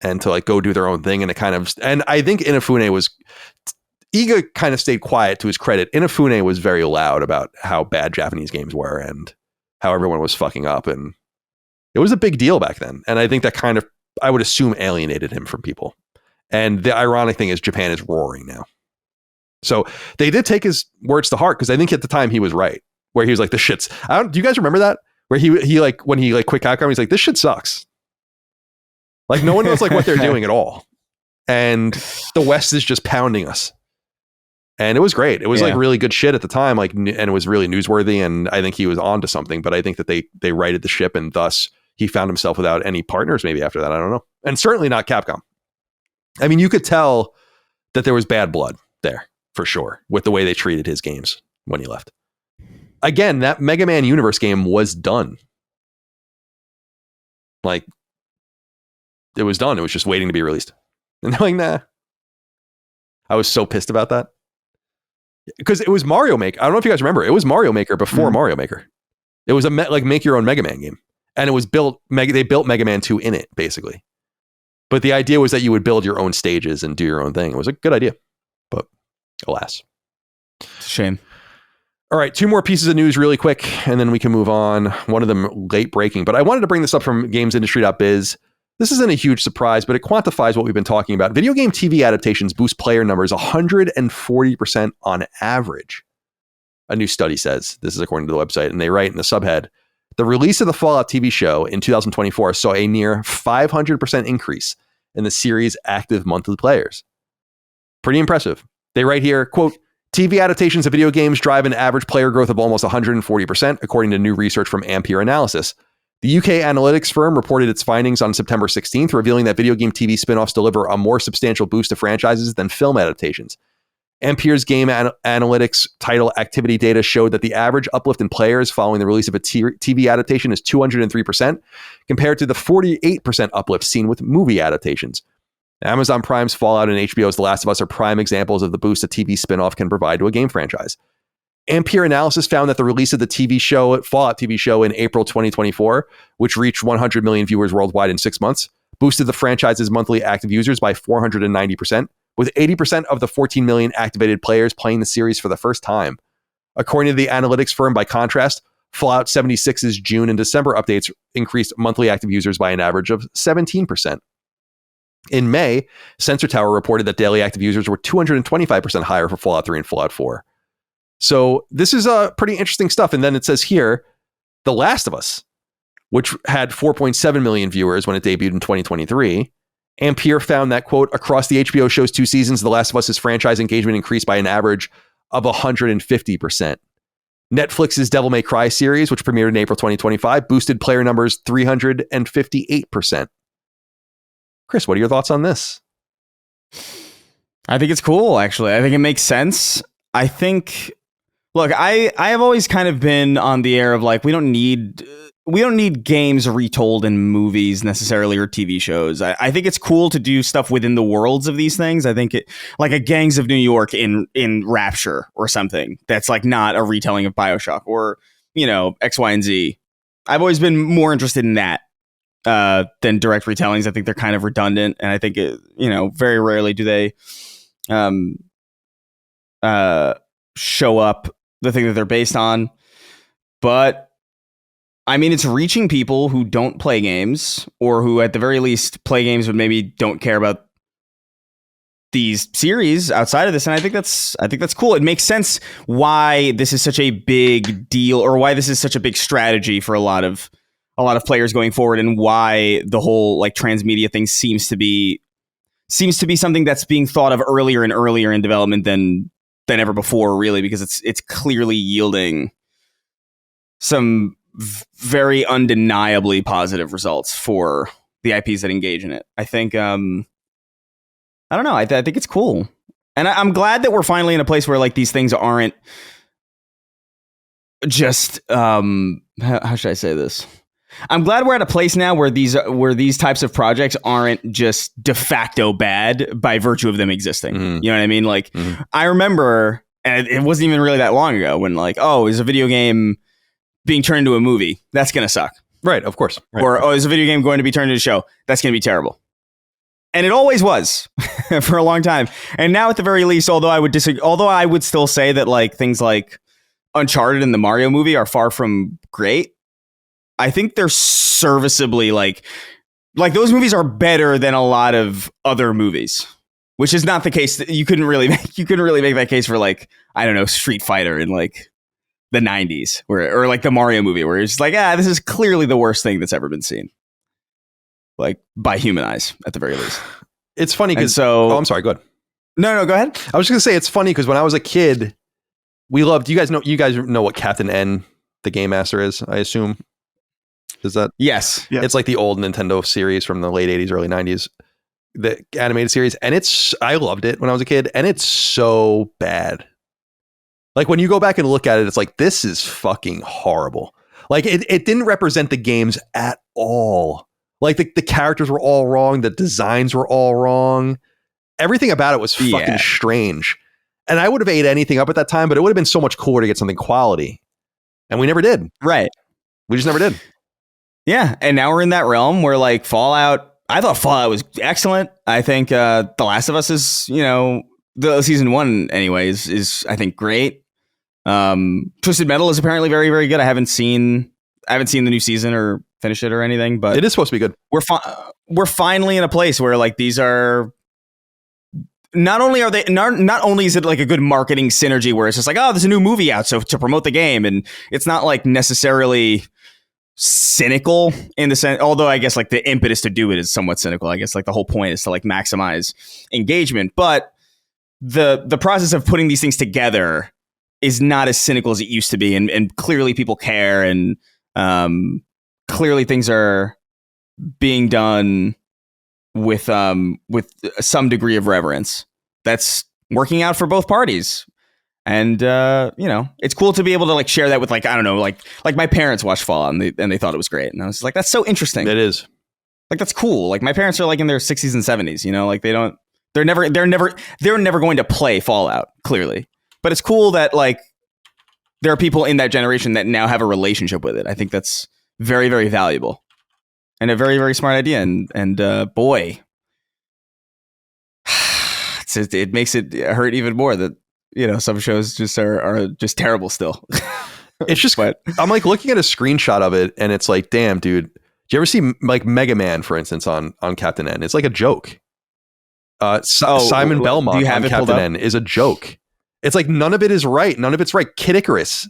and to like go do their own thing, and I think Iga kind of stayed quiet to his credit. Inafune was very loud about how bad Japanese games were and how everyone was fucking up. And it was a big deal back then. And I think that kind of, I would assume, alienated him from people. And the ironic thing is Japan is roaring now. So they did take his words to heart because I think at the time he was right. Where he was like, this shit's, do you guys remember that? Where he like, when he like quit Capcom, he's like, this shit sucks. Like no one knows like what they're doing at all. And the West is just pounding us. And it was great. It was like really good shit at the time, like, and it was really newsworthy. And I think he was onto something. But I think that they righted the ship, and thus he found himself without any partners. Maybe after that, I don't know. And certainly not Capcom. I mean, you could tell that there was bad blood there for sure with the way they treated his games when he left. Again, that Mega Man Universe game was done. Like, it was done. It was just waiting to be released. And they're like, nah. I was so pissed about that. because it was Mario Maker. I don't know if you guys remember. It was Mario Maker before Mario Maker. It was a like make your own Mega Man game, and it was built. They built Mega Man 2 in it basically. But the idea was that you would build your own stages and do your own thing. It was a good idea, but alas, It's a shame. All right, 2 more pieces of news really quick, and then we can move on. One of them late breaking, but I wanted to bring this up from gamesindustry.biz. This isn't a huge surprise, but it quantifies what we've been talking about. Video game TV adaptations boost player numbers 140% on average. A new study says. This is according to the website, and they write in the subhead, the release of the Fallout TV show in 2024 saw a near 500% increase in the series' active monthly players. Pretty impressive. They write here, quote, TV adaptations of video games drive an average player growth of almost 140%, according to new research from Ampere Analysis. The UK analytics firm reported its findings on September 16th, revealing that video game TV spin-offs deliver a more substantial boost to franchises than film adaptations. Ampere's game analytics title activity data showed that the average uplift in players following the release of a TV adaptation is 203%, compared to the 48% uplift seen with movie adaptations. Amazon Prime's Fallout and HBO's The Last of Us are prime examples of the boost a TV spin-off can provide to a game franchise. Ampere Analysis found that the release of the Fallout TV show in April 2024, which reached 100 million viewers worldwide in 6 months, boosted the franchise's monthly active users by 490%, with 80% of the 14 million activated players playing the series for the first time. According to the analytics firm, by contrast, Fallout 76's June and December updates increased monthly active users by an average of 17%. In May, Sensor Tower reported that daily active users were 225% higher for Fallout 3 and Fallout 4. So this is pretty interesting stuff. And then it says here, The Last of Us, which had 4.7 million viewers when it debuted in 2023, Ampere found that, quote, across the HBO show's 2 seasons, The Last of Us's franchise engagement increased by an average of 150%. Netflix's Devil May Cry series, which premiered in April 2025, boosted player numbers 358%. Chris, what are your thoughts on this? I think it's cool, actually. I think it makes sense. I think, look, I have always kind of been on the air of like, we don't need games retold in movies necessarily or TV shows. I think it's cool to do stuff within the worlds of these things. I think it, like a Gangs of New York in Rapture or something that's like not a retelling of BioShock or, you know, X, Y, and Z. I've always been more interested in that than direct retellings. I think they're kind of redundant, and I think very rarely do they show up the thing that they're based on. But I mean, it's reaching people who don't play games, or who at the very least play games but maybe don't care about these series outside of this, and I think that's cool. It makes sense why this is such a big deal, or why this is such a big strategy for a lot of players going forward, and why the whole like transmedia thing seems to be something that's being thought of earlier and earlier in development than ever before, really, because it's clearly yielding some very undeniably positive results for the IPs that engage in it. I think I don't know. I think it's cool, and I'm glad that we're finally in a place where like these things aren't just how should I say this? I'm glad we're at a place now where these types of projects aren't just de facto bad by virtue of them existing. Mm-hmm. You know what I mean? Like, I remember, and it wasn't even really that long ago, when like, oh, is a video game being turned into a movie? That's going to suck. Right, of course. Right. Or, oh, is a video game going to be turned into a show? That's going to be terrible. And it always was for a long time. And now at the very least, although I would still say that like things like Uncharted and the Mario movie are far from great, I think they're serviceably like those movies are better than a lot of other movies, which is not the case. You couldn't really make that case for like, I don't know, Street Fighter in like the 90s or like the Mario movie, where it's just like, this is clearly the worst thing that's ever been seen, like by human eyes at the very least. It's funny because I'm sorry, go ahead. No, go ahead. I was just gonna say it's funny because when I was a kid, we loved. You guys know what Captain N, the Game Master, is, I assume. Is that? Yes. Yep. It's like the old Nintendo series from the late 80s, early 90s, the animated series. And I loved it when I was a kid, and it's so bad. Like when you go back and look at it, it's like, this is fucking horrible. Like it didn't represent the games at all. Like the characters were all wrong. The designs were all wrong. Everything about it was fucking strange. And I would have ate anything up at that time, but it would have been so much cooler to get something quality. And we never did. Right. We just never did. Yeah. And now we're in that realm where like Fallout, I thought Fallout was excellent. I think The Last of Us is, the season 1 anyways is I think great. Twisted Metal is apparently very, very good. I haven't seen the new season or finished it or anything, but it is supposed to be good. We're finally in a place where like these are not only is it like a good marketing synergy where it's just like, oh, there's a new movie out, so to promote the game, and it's not like necessarily cynical in the sense, although I guess like the impetus to do it is somewhat cynical. I guess like the whole point is to like maximize engagement, but the process of putting these things together is not as cynical as it used to be, and clearly people care, and clearly things are being done with some degree of reverence that's working out for both parties. And it's cool to be able to like share that with like, I don't know, like my parents watched Fallout and they thought it was great, and I was like, that's so interesting. It is. Like, that's cool. Like, my parents are like in their 60s and 70s, like they're never going to play Fallout, clearly. But it's cool that like there are people in that generation that now have a relationship with it. I think that's very, very valuable and a very, very smart idea. And boy, it makes it hurt even more that, some shows just are just terrible still. It's just, I'm like looking at a screenshot of it and it's like, damn, dude, do you ever see like Mega Man, for instance, on Captain N? It's like a joke. Simon Belmont on Captain N is a joke. It's like none of it is right. None of it's right. Kid Icarus,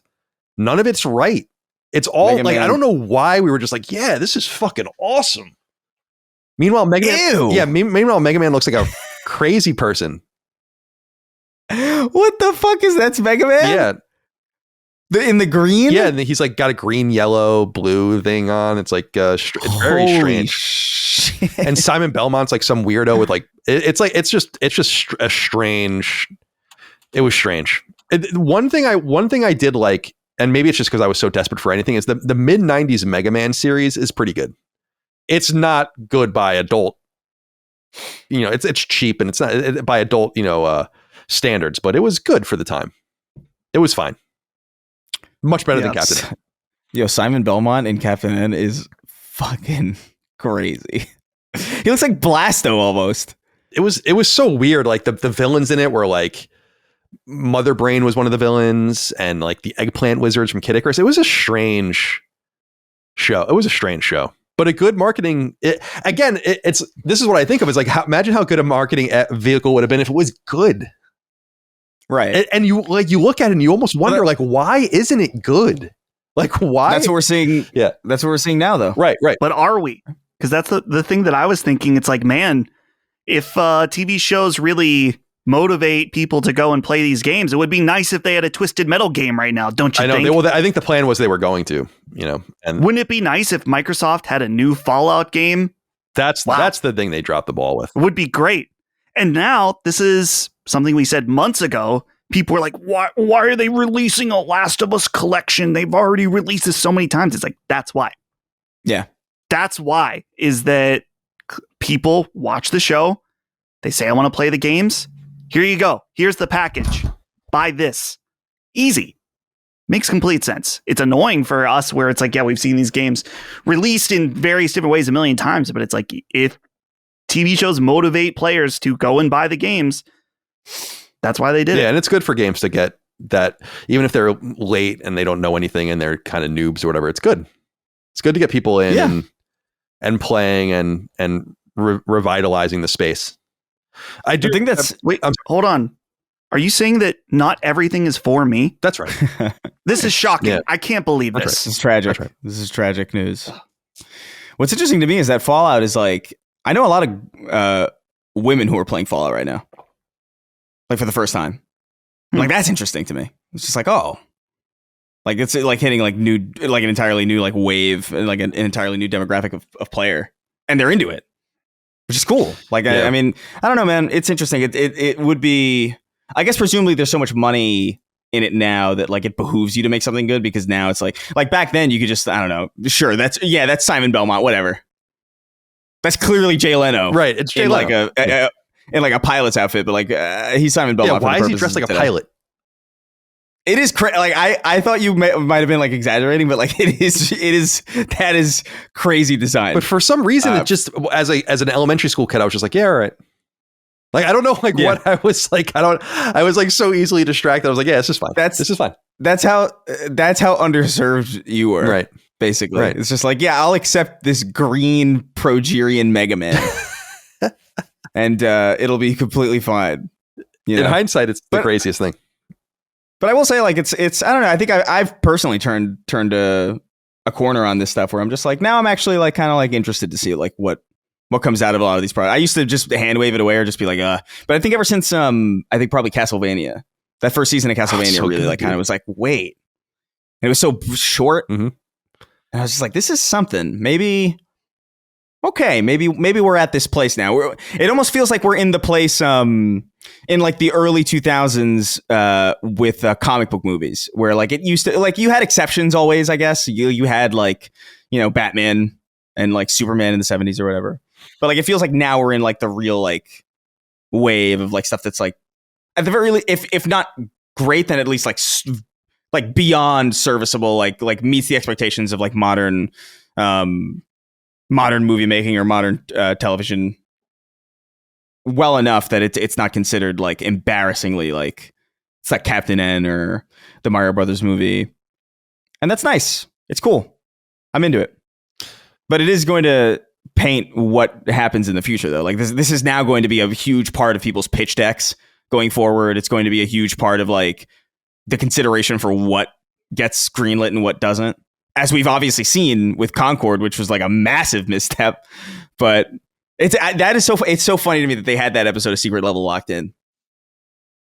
none of it's right. It's all Mega like Man. I don't know why we were just like, yeah, this is fucking awesome. Meanwhile, Mega Man, meanwhile, Mega Man looks like a crazy person. What the fuck is that's Mega Man? Yeah, in the green. Yeah, and he's like got a green, yellow, blue thing on. It's like it's very strange. Shit. And Simon Belmont's like some weirdo with like it's just a strange. It was strange. One thing I did like, and maybe it's just because I was so desperate for anything, is the mid 90s Mega Man series is pretty good. It's not good by adult, it's cheap and it's not by adult, standards, but it was good for the time. It was fine. Much better than Captain N. Yo, Simon Belmont in Captain N is fucking crazy. He looks like Blasto almost. It was so weird. Like the villains in it were like Mother Brain was one of the villains, and like the Eggplant Wizards from Kid Icarus. It was a strange show. But a good marketing. This is what I think of is like, imagine how good a marketing vehicle would have been if it was good. Right. And you look at it and you almost wonder like, why isn't it good? Like, why? That's what we're seeing. Yeah. That's what we're seeing now though. Right. But are we? Because that's the thing that I was thinking. It's like, man, if TV shows really motivate people to go and play these games, it would be nice if they had a Twisted Metal game right now, don't you think? I think the plan was they were going to, and wouldn't it be nice if Microsoft had a new Fallout game? That's the thing they dropped the ball with. It would be great. And now this is something we said months ago. People were like, why are they releasing a Last of Us collection? They've already released this so many times. It's like, that's why. Yeah. That's why, is that people watch the show. They say, I want to play the games. Here you go. Here's the package. Buy this. Easy. Makes complete sense. It's annoying for us where it's like, yeah, we've seen these games released in various different ways a million times, but it's like, if TV shows motivate players to go and buy the games, that's why they did it. Yeah, and it's good for games to get that, even if they're late and they don't know anything and they're kind of noobs or whatever. It's good. It's good to get people in and playing and revitalizing the space. I do think that's... Wait, hold on. Are you saying that not everything is for me? That's right. This is shocking. Yeah. I can't believe this. Right. This is tragic. Right. This is tragic news. What's interesting to me is that Fallout is like... I know a lot of women who are playing Fallout right now. Like for the first time. Like that's interesting to me. It's just like, oh. Like it's like hitting like new, like an entirely new like wave, like an entirely new demographic of player. And they're into it. Which is cool. Like, I mean, I don't know, man. It's interesting. It would be, I guess, presumably there's so much money in it now that like it behooves you to make something good, because now it's like back then you could just, I don't know. Sure. That's Simon Belmont, whatever. That's clearly Jay Leno. Right. It's Jay Leno. Like in like a pilot's outfit, but like he's Simon Belmont. Yeah, why is he dressed like a pilot? It is like I thought you might have been like exaggerating, but like it is that is crazy design. But for some reason, it just as an elementary school kid, I was just like, yeah, all right. Like I don't know, what I was like. I was like so easily distracted. I was like, yeah, this is fine. This is fine. That's how underserved you were, right? Basically, right. It's just like, yeah, I'll accept this green Progerian Mega Man, and it'll be completely fine. In hindsight, it's the craziest thing. But I will say, like, it's I don't know. I think I've personally turned a corner on this stuff where I'm just like, now I'm actually like kind of like interested to see like what comes out of a lot of these products. I used to just hand wave it away or just be like, But I think ever since I think probably Castlevania, that first season of Castlevania really good, like kind of was like, wait, and it was so short, and I was just like, this is something. Maybe we're at this place now. It almost feels like we're in the place in like the early 2000s with comic book movies, where like it used to, like, you had exceptions always, I guess. You had like, Batman and like Superman in the 70s or whatever. But like it feels like now we're in like the real like wave of like stuff that's like at the very least, if not great, then at least like beyond serviceable, like meets the expectations of like modern movie making or modern television well enough that it's not considered like embarrassingly like it's like Captain N or the Mario Brothers movie. And that's nice. It's cool. I'm into it. But it is going to paint what happens in the future, though. Like this is now going to be a huge part of people's pitch decks going forward. It's going to be a huge part of like the consideration for what gets greenlit and what doesn't, as we've obviously seen with Concord, which was like a massive misstep. But it's so funny to me that they had that episode of Secret Level locked in.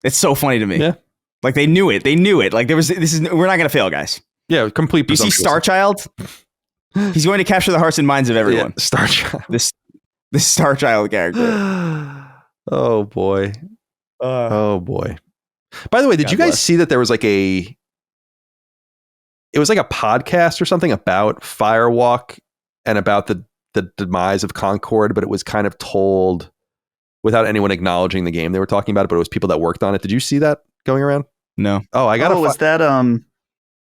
It's so funny to me. Yeah, like they knew it. Like we're not gonna fail, guys. Yeah, complete. You see Starchild? He's going to capture the hearts and minds of everyone. Yeah, Starchild. This Starchild character. Oh boy. Oh boy. By the way, did you guys see that there was like it was like a podcast or something about Firewalk and about the demise of Concord, but it was kind of told without anyone acknowledging the game they were talking about it, but it was people that worked on it. Did you see that going around? No. Oh, I got was that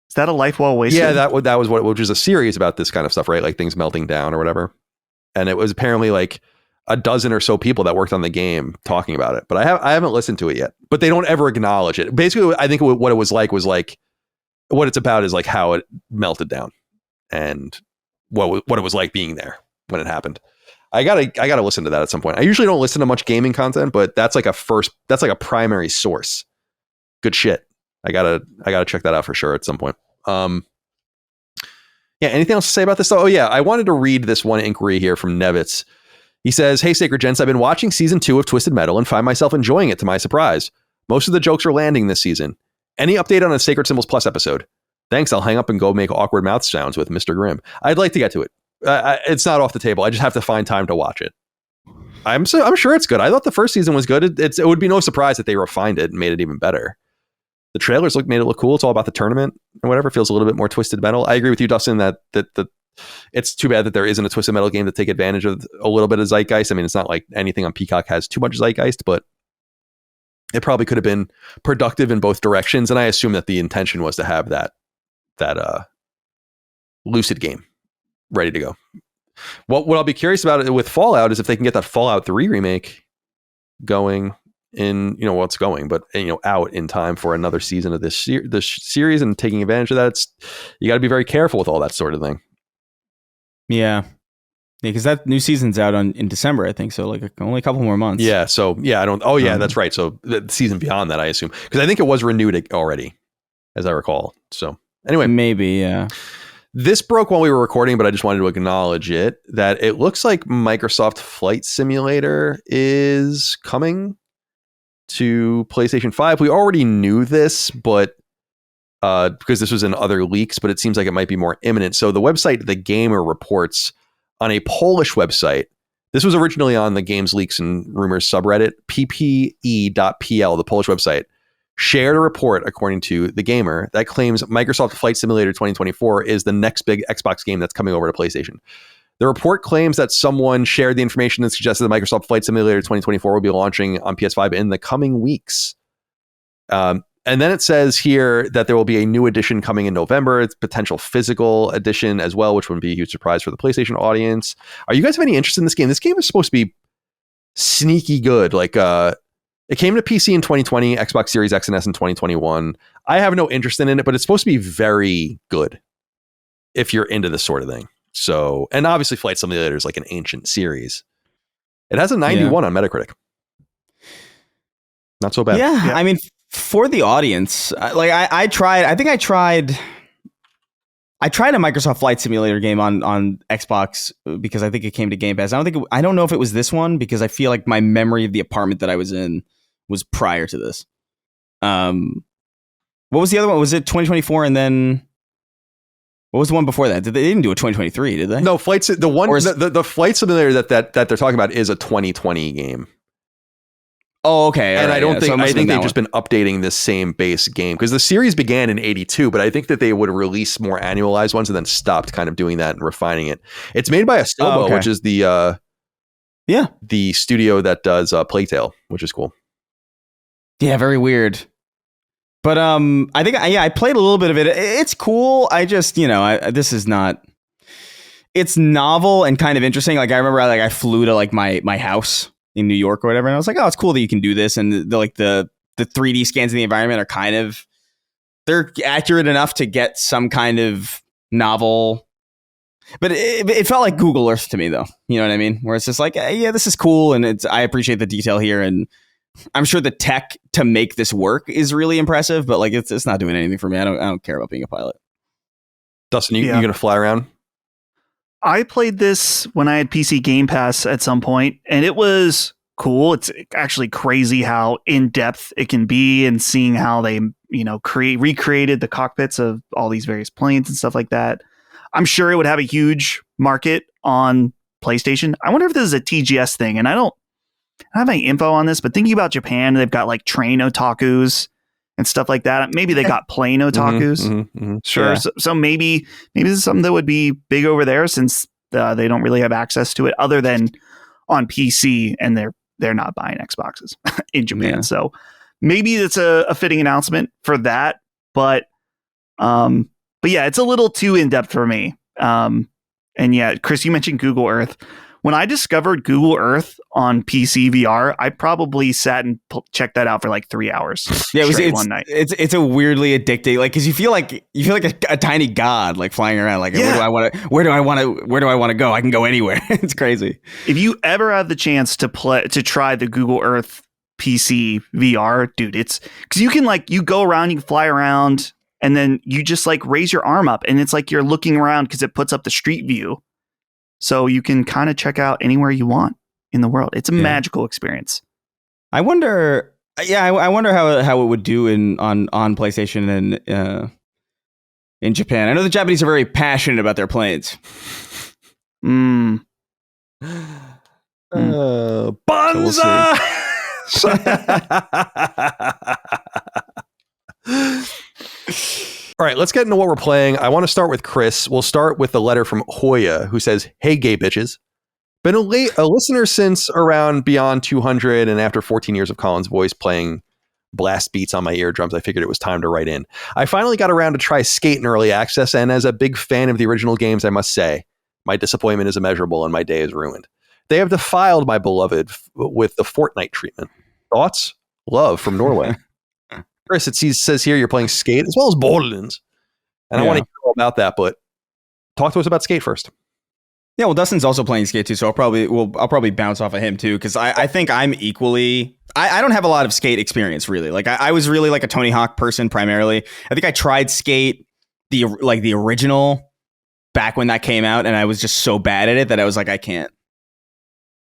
is that a life well wasted? Yeah, that was which was a series about this kind of stuff, right? Like things melting down or whatever. And it was apparently like a dozen or so people that worked on the game talking about it, but I haven't listened to it yet. But they don't ever acknowledge it. Basically, I think what it was like what it's about is like how it melted down and what it was like being there when it happened. I gotta listen to that at some point. I usually don't listen to much gaming content, but that's like a primary source. Good shit. I gotta check that out for sure at some point. Yeah, anything else to say about this? Oh yeah, I wanted to read this one inquiry here from Nevitz. He says, "Hey Sacred Gents, I've been watching season 2 of Twisted Metal and find myself enjoying it to my surprise. Most of the jokes are landing this season. Any update on a Sacred Symbols Plus episode? Thanks, I'll hang up and go make awkward mouth sounds with Mr. Grimm. I'd like to get to it. It's not off the table. I just have to find time to watch it. I'm sure it's good. I thought the first season was good. It would be no surprise that they refined it and made it even better. The trailers made it look cool. It's all about the tournament and whatever. It feels a little bit more Twisted Metal. I agree with you, Dustin, that it's too bad that there isn't a Twisted Metal game to take advantage of a little bit of zeitgeist. I mean, it's not like anything on Peacock has too much zeitgeist, but it probably could have been productive in both directions. And I assume that the intention was to have that Lucid game ready to go. What I'll be curious about it with Fallout is if they can get that Fallout 3 remake going in, what's going, but out in time for another season of this series and taking advantage of that. You got to be very careful with all that sort of thing. Yeah, because that new season's out in December, I think. So like only a couple more months. Yeah. So yeah, I don't. Oh yeah, that's right. So the season beyond that, I assume, because I think it was renewed already, as I recall. So anyway, maybe yeah. This broke while we were recording, but I just wanted to acknowledge it, that it looks like Microsoft Flight Simulator is coming to PlayStation 5. We already knew this, but because this was in other leaks, but it seems like it might be more imminent. So the website The Gamer reports on a Polish website. This was originally on the Games Leaks and Rumors subreddit, ppe.pl, the Polish website, shared a report, according to The Gamer, that claims Microsoft Flight Simulator 2024 is the next big Xbox game that's coming over to PlayStation. The report claims that someone shared the information that suggested that Microsoft Flight Simulator 2024 will be launching on PS5 in the coming weeks. And then it says here that there will be a new edition coming in November. It's potential physical edition as well, which wouldn't be a huge surprise for the PlayStation audience. Are you guys have any interest in this game? This game is supposed to be sneaky good. Like, it came to PC in 2020, Xbox Series X and S in 2021. I have no interest in it, but it's supposed to be very good if you're into this sort of thing. So, and obviously Flight Simulator is like an ancient series. It has a 91 on Metacritic. Not so bad. Yeah. I mean, for the audience, like I tried a Microsoft Flight Simulator game on Xbox because I think it came to Game Pass. I don't know if it was this one because I feel like my memory of the apartment that I was in was prior to this. What was the other one? Was it 2024 and then what was the one before that? They didn't do a 2023, did they? No, the Flight Simulator that they're talking about is a 2020 game. Oh, okay. And right, I think they've just been updating this same base game because the series began in 82, but I think that they would release more annualized ones and then stopped kind of doing that and refining it. It's made by Asobo, which is the studio that does Plague Tale, which is cool. Yeah, very weird. But I think I played a little bit of it. It's cool. I just, this is not. It's novel and kind of interesting. Like I remember, I flew to like my house in New York or whatever, and I was like, oh, it's cool that you can do this. And the 3D scans of the environment are kind of, they're accurate enough to get some kind of novel. But it felt like Google Earth to me, though. You know what I mean? Where it's just like, yeah, this is cool, and I appreciate the detail here, and I'm sure the tech to make this work is really impressive, but like it's not doing anything for me. I don't care about being a pilot. Dustin, you gonna fly around? I played this when I had PC Game Pass at some point, and it was cool. It's actually crazy how in depth it can be, and seeing how they recreated the cockpits of all these various planes and stuff like that. I'm sure it would have a huge market on PlayStation. I wonder if this is a TGS thing, and I don't have any info on this, but thinking about Japan, they've got like train otakus and stuff like that. Maybe they got plane otakus. Sure. Yeah. So maybe this is something that would be big over there since they don't really have access to it other than on PC, and they're not buying Xboxes in Japan. Yeah. So maybe it's a fitting announcement for that. But yeah, it's a little too in depth for me. And yeah, Chris, you mentioned Google Earth. When I discovered Google Earth on PC VR, I probably sat and checked that out for like 3 hours. Yeah, it's one night. It's a weirdly addicting, like, because you feel like a tiny god, like flying around. Like, where do I want to go? I can go anywhere. It's crazy. If you ever have the chance to try the Google Earth PC VR, dude, it's because you can you go around, you can fly around, and then you just like raise your arm up, and it's like you're looking around because it puts up the street view. So you can kind of check out anywhere you want in the world. It's a magical experience. I wonder how it would do on PlayStation and in Japan. I know the Japanese are very passionate about their planes. Banza! So All right, let's get into what we're playing. I want to start with Chris. We'll start with the letter from Hoya, who says, "Hey, gay bitches. Been a listener since around Beyond 200, and after 14 years of Colin's voice playing blast beats on my eardrums, I figured it was time to write in. I finally got around to try Skate in early access, and as a big fan of the original games, I must say, my disappointment is immeasurable and my day is ruined. They have defiled my beloved with the Fortnite treatment. Thoughts? Love from Norway." Chris, it says here you're playing Skate as well as Borderlands. And I want to hear all about that, but talk to us about Skate first. Yeah, well, Dustin's also playing Skate too, so I'll probably bounce off of him too, because I think I'm equally. I don't have a lot of Skate experience really. Like I was really like a Tony Hawk person primarily. I think I tried Skate the original back when that came out, and I was just so bad at it that I was like, I can't.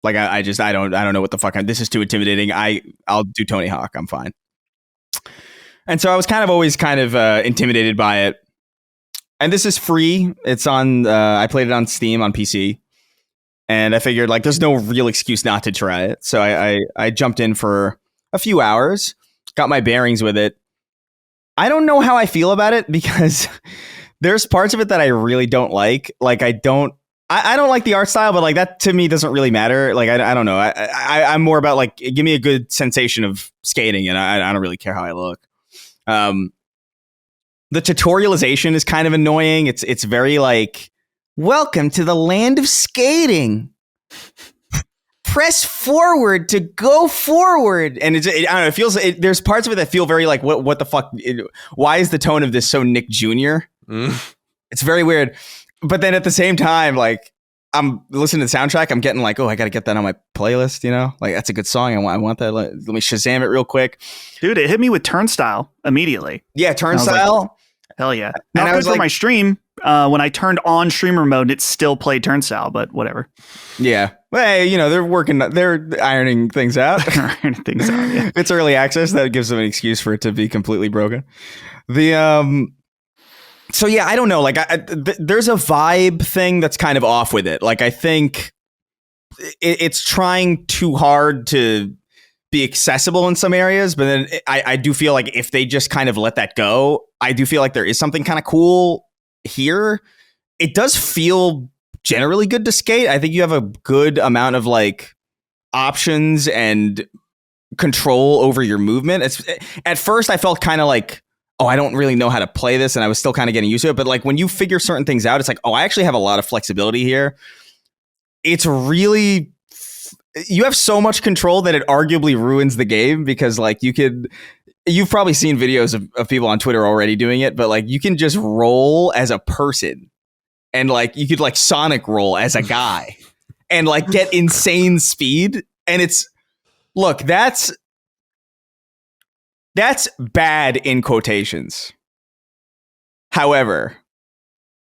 Like I don't know what the fuck. This is too intimidating. I'll do Tony Hawk. I'm fine. And so I was always intimidated by it. And this is free. It's on, I played it on Steam on PC. And I figured there's no real excuse not to try it. So I jumped in for a few hours, got my bearings with it. I don't know how I feel about it because there's parts of it that I really don't like. Like I don't I don't like the art style, but like that to me doesn't really matter. Like I don't know. I'm more about like give me a good sensation of skating, and I don't really care how I look. The tutorialization is kind of annoying. It's very like, welcome to the land of skating. Press forward to go forward, and I don't know. It feels there's parts of it that feel very like what the fuck? Why is the tone of this so Nick Jr.? It's very weird. But then at the same time, like I'm listening to the soundtrack, I'm getting like, oh, I got to get that on my playlist. You know, like that's a good song. I want that. Let me Shazam it real quick, dude. It hit me with Turnstile immediately. Yeah, Turnstile. Like, hell yeah! Not good for my stream. When I turned on streamer mode, it still played Turnstile, but whatever. Yeah, well, you know, they're ironing things out. Ironing things out. Yeah. It's early access. That gives them an excuse for it to be completely broken. So yeah, I don't know. Like, there's a vibe thing that's kind of off with it. Like, I think it's trying too hard to be accessible in some areas, but then I do feel like if they just kind of let that go, I do feel like there is something kind of cool here. It does feel generally good to skate. I think you have a good amount of like options and control over your movement. At first I felt kind of like, oh, I don't really know how to play this, and I was still kind of getting used to it. But like when you figure certain things out, it's like, oh, I actually have a lot of flexibility here. It's really, you have so much control that it arguably ruins the game, because like you've probably seen videos of people on Twitter already doing it, but like you can just roll as a person, and like you could like Sonic roll as a guy and like get insane speed. And look, that's bad in quotations. However,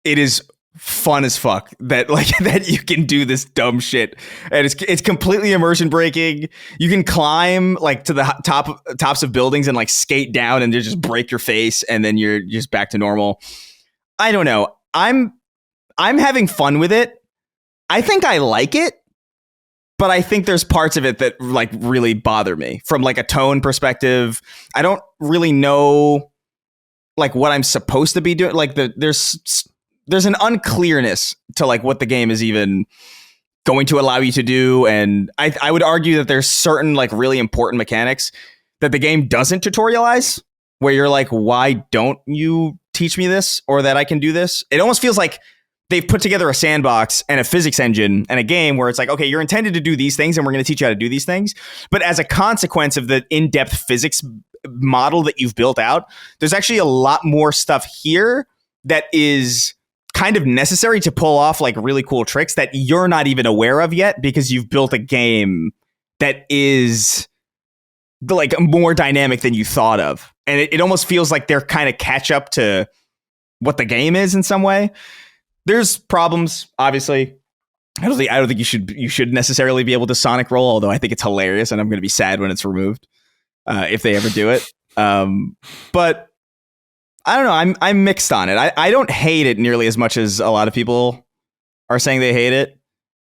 it is fun as fuck that you can do this dumb shit, and it's completely immersion breaking. You can climb like to the tops of buildings and like skate down and just break your face, and then you're just back to normal. I don't know. I'm having fun with it. I think I like it. But I think there's parts of it that like really bother me from like a tone perspective. I don't really know like what I'm supposed to be doing. Like there's an unclearness to like what the game is even going to allow you to do. And I would argue that there's certain like really important mechanics that the game doesn't tutorialize, where you're like, why don't you teach me this, or that I can do this? It almost feels like they've put together a sandbox and a physics engine and a game where it's like, okay, you're intended to do these things and we're going to teach you how to do these things. But as a consequence of the in-depth physics model that you've built out, there's actually a lot more stuff here that is kind of necessary to pull off like really cool tricks that you're not even aware of yet, because you've built a game that is like more dynamic than you thought of. And it almost feels like they're kind of catch up to what the game is in some way. There's problems, obviously. I don't think you should necessarily be able to Sonic roll, although I think it's hilarious, and I'm going to be sad when it's removed if they ever do it. But I don't know. I'm mixed on it. I don't hate it nearly as much as a lot of people are saying they hate it.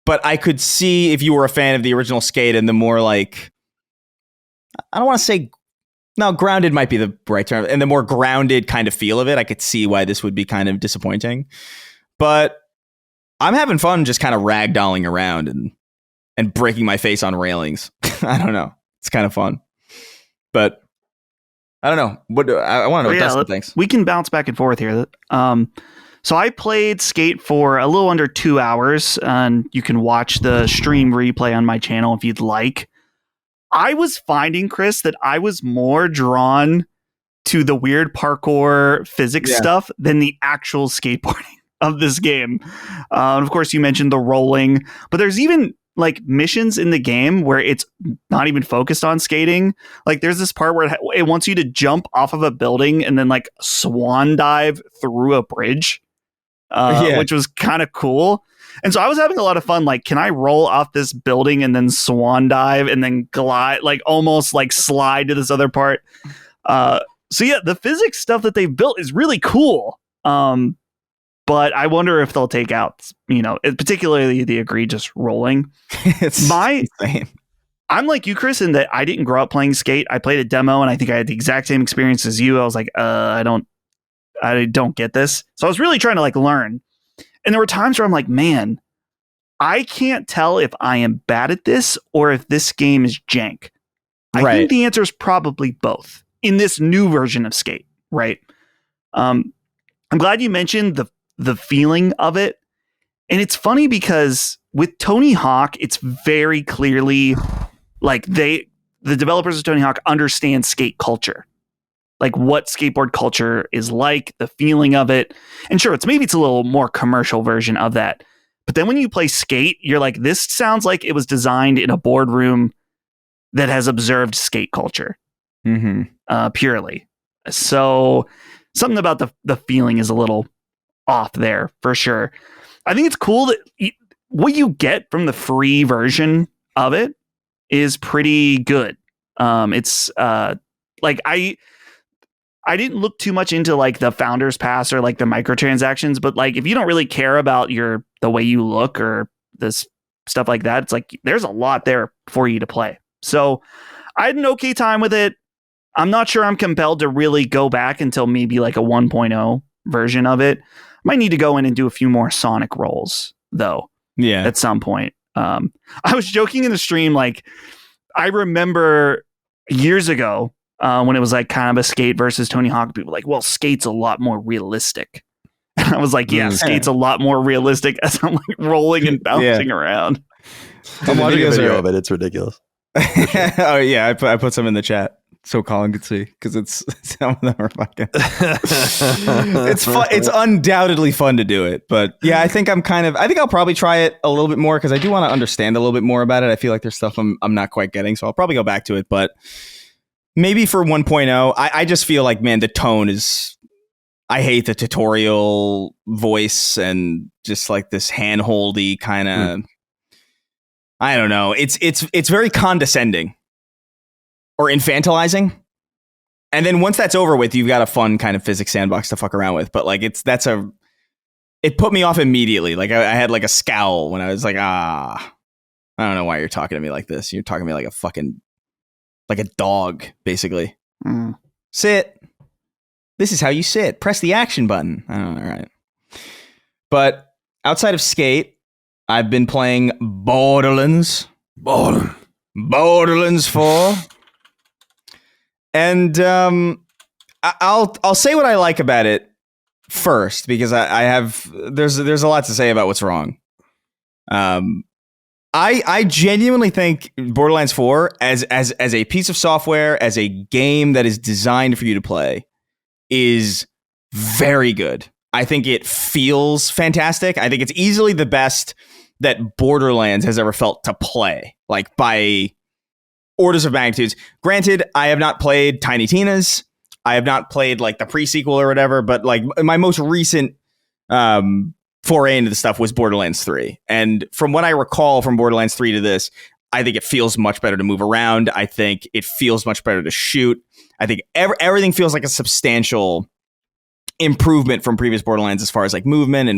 But I could see if you were a fan of the original Skate and the more like, I don't want to say, no, grounded might be the right term, and the more grounded kind of feel of it, I could see why this would be kind of disappointing. But I'm having fun just kind of ragdolling around and breaking my face on railings. I don't know. It's kind of fun. But I don't know. I want to know what Dustin thinks. We can bounce back and forth here. So I played Skate for a little under 2 hours, and you can watch the stream replay on my channel if you'd like. I was finding, Chris, that I was more drawn to the weird parkour physics stuff than the actual skateboarding of this game. And of course, you mentioned the rolling, but there's even like missions in the game where it's not even focused on skating. Like there's this part where it wants you to jump off of a building and then like swan dive through a bridge, which was kind of cool. And so I was having a lot of fun. Like, can I roll off this building and then swan dive and then glide, like almost like slide to this other part? So yeah, the physics stuff that they've built is really cool. But I wonder if they'll take out, particularly the egregious rolling. It's insane. I'm like you, Chris, in that I didn't grow up playing Skate. I played a demo, and I think I had the exact same experience as you. I was like, I don't get this. So I was really trying to like learn. And there were times where I'm like, man, I can't tell if I am bad at this or if this game is jank. I think the answer is probably both in this new version of Skate, right? I'm glad you mentioned the feeling of it. And it's funny because with Tony Hawk, it's very clearly like the developers of Tony Hawk understand skate culture. Like what skateboard culture is like, the feeling of it. And sure, it's a little more commercial version of that. But then when you play Skate, you're like, this sounds like it was designed in a boardroom that has observed skate culture purely. So something about the feeling is a little off there for sure. I think it's cool that what you get from the free version of it is pretty good. It's like I didn't look too much into like the founder's pass or like the microtransactions, but like if you don't really care about the way you look or this stuff like that, it's like there's a lot there for you to play. So I had an okay time with it. I'm not sure I'm compelled to really go back until maybe like a 1.0 version of it. Might need to go in and do a few more Sonic rolls though. Yeah. At some point. I was joking in the stream, like I remember years ago when it was like kind of a Skate versus Tony Hawk, people were like, well, Skate's a lot more realistic. And I was like, yeah, Skate's a lot more realistic as I'm like rolling and bouncing around. I'm watching a video of it. It's ridiculous. Oh yeah, I put some in the chat so Colin could see because it's some of them are fucking. It's fun. It's undoubtedly fun to do it, but yeah, I think I'll probably try it a little bit more because I do want to understand a little bit more about it. I feel like there's stuff I'm not quite getting, so I'll probably go back to it. But maybe for 1.0, I just feel like, man, the tone is. I hate the tutorial voice and just like this handholdy kind of. I don't know. It's very condescending or infantilizing. And then once that's over with, you've got a fun kind of physics sandbox to fuck around with. But like it put me off immediately. Like I had like a scowl when I was like, I don't know why you're talking to me like this. You're talking to me like like a dog, basically. Sit. This is how you sit. Press the action button. I don't know. All right. But outside of Skate, I've been playing Borderlands 4. And I'll say what I like about it first because there's a lot to say about what's wrong. I genuinely think Borderlands 4 as a piece of software, as a game that is designed for you to play, is very good. I think it feels fantastic. I think it's easily the best that Borderlands has ever felt to play, like by orders of magnitudes. Granted, I have not played Tiny Tina's. I have not played like the pre-sequel or whatever, but like my most recent foray into the stuff was Borderlands 3. And from what I recall from Borderlands 3 to this, I think it feels much better to move around. I think it feels much better to shoot. I think everything feels like a substantial improvement from previous Borderlands as far as like movement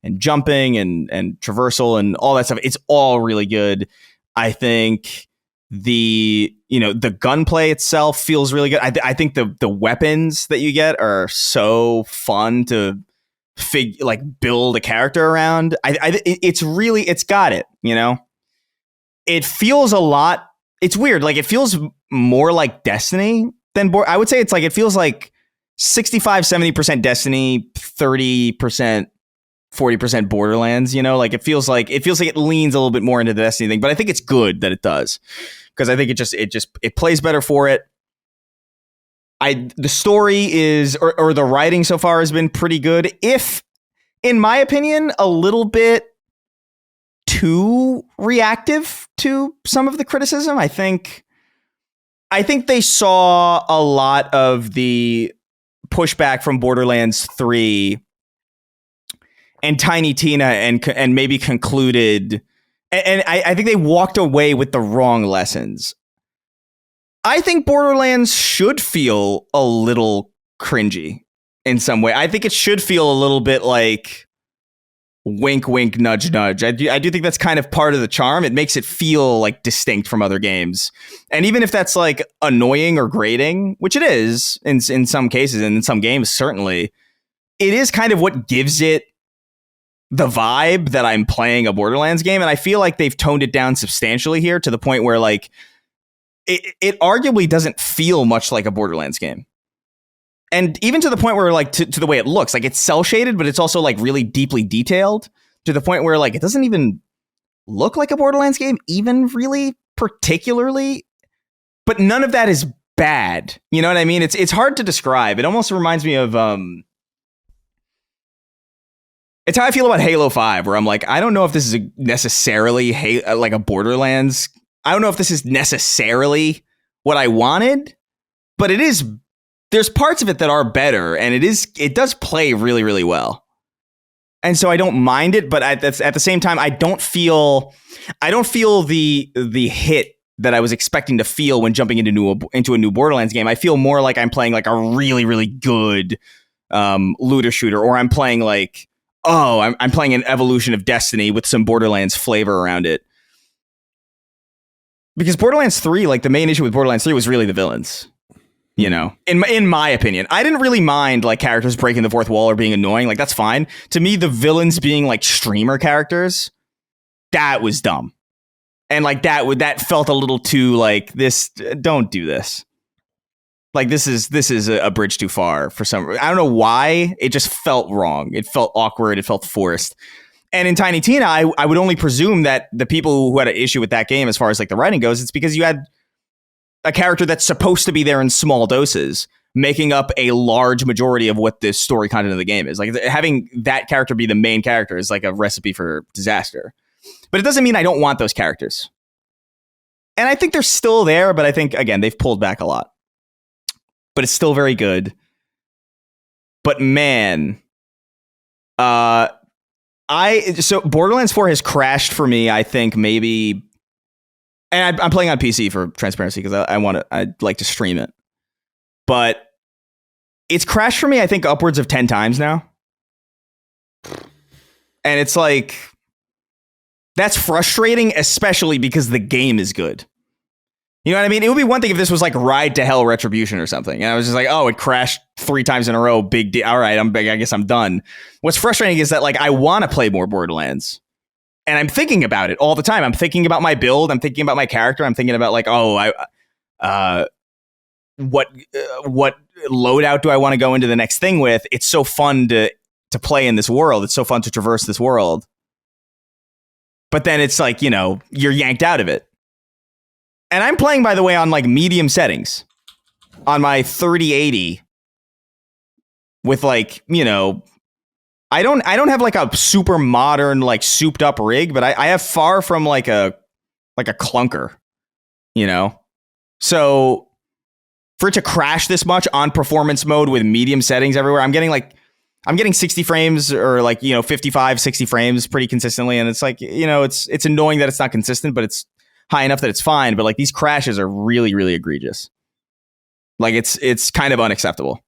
and jumping and traversal and all that stuff. It's all really good. I think the gunplay itself feels really good. I think the weapons that you get are so fun to build a character around. It's got it, it feels a lot. It's weird. Like it feels more like Destiny than I would say it feels like 65-70% Destiny, 30%, 40% Borderlands, like it feels like it leans a little bit more into the Destiny thing, but I think it's good that it does because I think it plays better for it. The story is or the writing so far has been pretty good, if in my opinion a little bit too reactive to some of the criticism. I think they saw a lot of the pushback from Borderlands 3 and Tiny Tina and maybe concluded, and I think they walked away with the wrong lessons. I think Borderlands should feel a little cringy in some way. I think it should feel a little bit like wink, wink, nudge, nudge. I do think that's kind of part of the charm. It makes it feel like distinct from other games. And even if that's like annoying or grating, which it is in some cases and in some games, certainly, it is kind of what gives it the vibe that I'm playing a Borderlands game, and I feel like they've toned it down substantially here to the point where like it arguably doesn't feel much like a Borderlands game. And even to the point where like to the way it looks, like it's cell shaded, but it's also like really deeply detailed to the point where like it doesn't even look like a Borderlands game, even really particularly. But none of that is bad. You know what I mean? It's hard to describe. It almost reminds me of it's how I feel about Halo 5, where I'm like, I don't know if this is necessarily like a Borderlands. I don't know if this is necessarily what I wanted, but it is. There's parts of it that are better, and it does play really, really well. And so I don't mind it, but at the same time, I don't feel the hit that I was expecting to feel when jumping into a new Borderlands game. I feel more like I'm playing like a really, really good looter shooter, or I'm playing like, I'm playing an evolution of Destiny with some Borderlands flavor around it. Because Borderlands 3, like the main issue with Borderlands 3 was really the villains. You know, in my opinion, I didn't really mind like characters breaking the fourth wall or being annoying. Like, that's fine. To me, the villains being like streamer characters, that was dumb. And like that felt a little too like this. Don't do this. Like, this is a bridge too far for some. I don't know why. It just felt wrong. It felt awkward. It felt forced. And in Tiny Tina, I would only presume that the people who had an issue with that game, as far as like the writing goes, it's because you had a character that's supposed to be there in small doses, making up a large majority of what the story content of the game is. Like, having that character be the main character is like a recipe for disaster. But it doesn't mean I don't want those characters. And I think they're still there, but I think, again, they've pulled back a lot. But it's still very good. But man, so Borderlands 4 has crashed for me, I think maybe. And I'm playing on PC for transparency because I'd like to stream it. But it's crashed for me, I think, upwards of 10 times now. And it's like, that's frustrating, especially because the game is good. You know what I mean? It would be one thing if this was like Ride to Hell Retribution or something. And I was just like, oh, it crashed 3 times in a row. Big deal. All right, I guess I'm done. What's frustrating is that like I want to play more Borderlands. And I'm thinking about it all the time. I'm thinking about my build. I'm thinking about my character. I'm thinking about like, what loadout do I want to go into the next thing with? It's so fun to play in this world. It's so fun to traverse this world. But then it's like, you know, you're yanked out of it. And I'm playing, by the way, on like medium settings on my 3080 with like, you know, I don't have like a super modern, like souped up rig, but I have far from like a clunker, you know? So for it to crash this much on performance mode with medium settings everywhere, I'm getting 60 frames or like, you know, 55, 60 frames pretty consistently. And it's like, you know, it's annoying that it's not consistent, but it's high enough that it's fine. But like these crashes are really, really egregious. Like it's kind of unacceptable.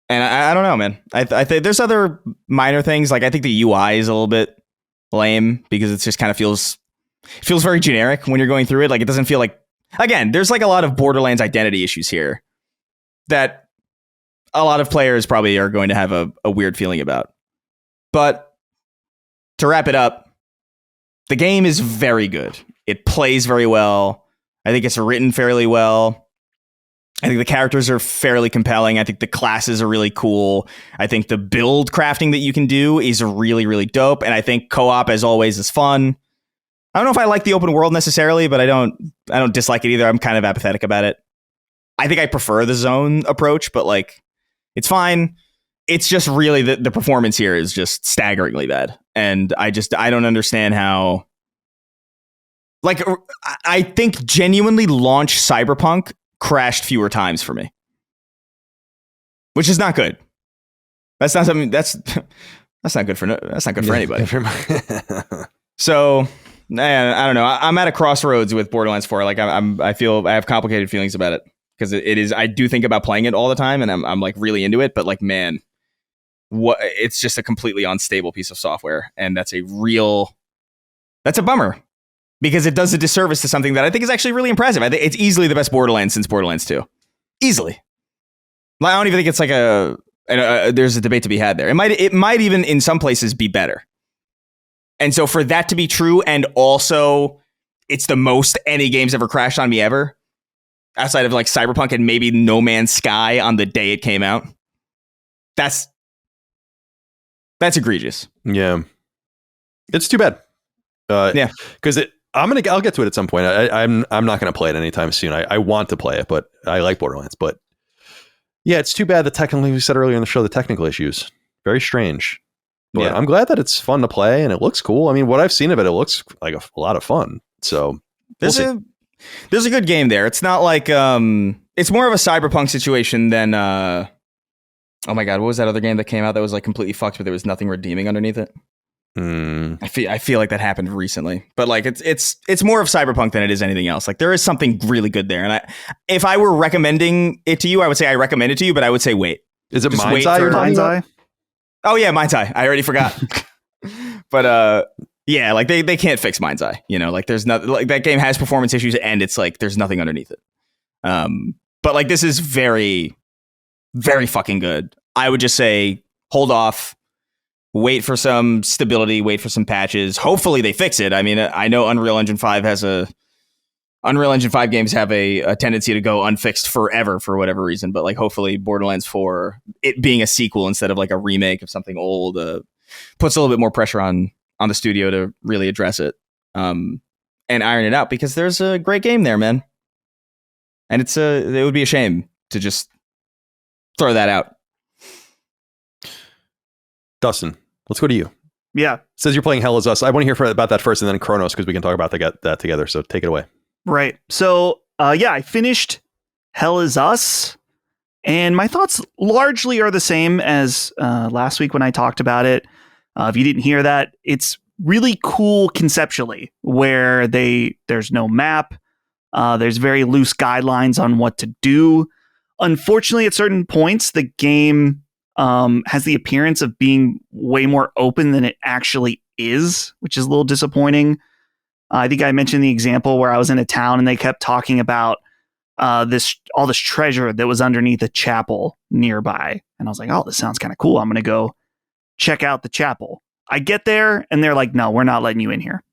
And I don't know, man. I think there's other minor things. Like I think the UI is a little bit lame because it just kind of feels very generic when you're going through it. Like it doesn't feel like, again, there's like a lot of Borderlands identity issues here that a lot of players probably are going to have a weird feeling about. But to wrap it up, the game is very good. It plays very well. I think it's written fairly well. I think the characters are fairly compelling. I think the classes are really cool. I think the build crafting that you can do is really, really dope. And I think co-op, as always, is fun. I don't know if I like the open world necessarily, but I don't dislike it either. I'm kind of apathetic about it. I think I prefer the zone approach, but like, it's fine. It's just really the performance here is just staggeringly bad. And I don't understand how. Like, I think genuinely launch Cyberpunk crashed fewer times for me, which is not good. That's not something that's not good for anybody. So, man, I don't know. I'm at a crossroads with Borderlands 4. Like I feel I have complicated feelings about it because it is. I do think about playing it all the time, and I'm like really into it. But like, man, it's just a completely unstable piece of software, and that's a bummer. Because it does a disservice to something that I think is actually really impressive. I think it's easily the best Borderlands since Borderlands 2. Easily. I don't even think it's like And there's a debate to be had there. It might even in some places be better. And so for that to be true, and also it's the most any game's ever crashed on me ever, outside of like Cyberpunk and maybe No Man's Sky on the day it came out, that's egregious. Yeah, it's too bad. Yeah, because I'll get to it at some point. I'm not going to play it anytime soon. I want to play it, but I like Borderlands. But yeah, it's too bad that technically, we said earlier in the show, the technical issues, very strange. But yeah. I'm glad that it's fun to play and it looks cool. I mean, what I've seen of it, it looks like a lot of fun. So there's a good game there. It's not like it's more of a Cyberpunk situation than oh my god, what was that other game that came out that was like completely fucked, but there was nothing redeeming underneath it? I feel like that happened recently, but like it's more of Cyberpunk than it is anything else. Like there is something really good there, and if I were recommending it to you, I would say I recommend it to you, but I would say wait. Is it Mind's Eye? Mind's Eye? Oh yeah, Mind's Eye. I already forgot. But yeah, like they can't fix Mind's Eye. You know, like there's nothing, like that game has performance issues, and it's like there's nothing underneath it. But like this is very, very fucking good. I would just say hold off. Wait for some stability, wait for some patches. Hopefully they fix it. I mean, I know Unreal Engine 5 games have a tendency to go unfixed forever for whatever reason, but like hopefully Borderlands 4, it being a sequel instead of like a remake of something old, puts a little bit more pressure on the studio to really address it and iron it out, because there's a great game there, man. And it would be a shame to just throw that out. Dustin, let's go to you. Yeah. It says you're playing Hell Is Us. I want to hear about that first and then Cronos, because we can talk about that together. So take it away. Right. So, yeah, I finished Hell Is Us, and my thoughts largely are the same as last week when I talked about it. If you didn't hear that, it's really cool conceptually, where there's no map. There's very loose guidelines on what to do. Unfortunately, at certain points, the game has the appearance of being way more open than it actually is, which is a little disappointing. I think I mentioned the example where I was in a town and they kept talking about all this treasure that was underneath a chapel nearby. And I was like, oh, this sounds kind of cool. I'm going to go check out the chapel. I get there and they're like, no, we're not letting you in here.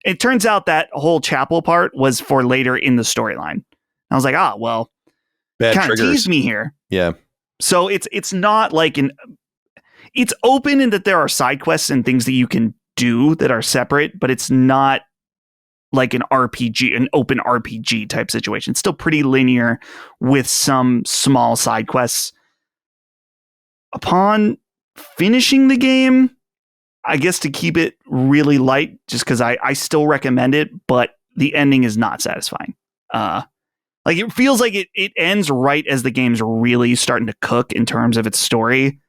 It turns out that whole chapel part was for later in the storyline. I was like, well, kind of teased me here. Yeah. So it's not like it's open in that there are side quests and things that you can do that are separate, but it's not like an open RPG type situation. It's still pretty linear with some small side quests. Upon finishing the game, I guess to keep it really light, just because I still recommend it, but the ending is not satisfying. Like it feels like it ends right as the game's really starting to cook in terms of its story,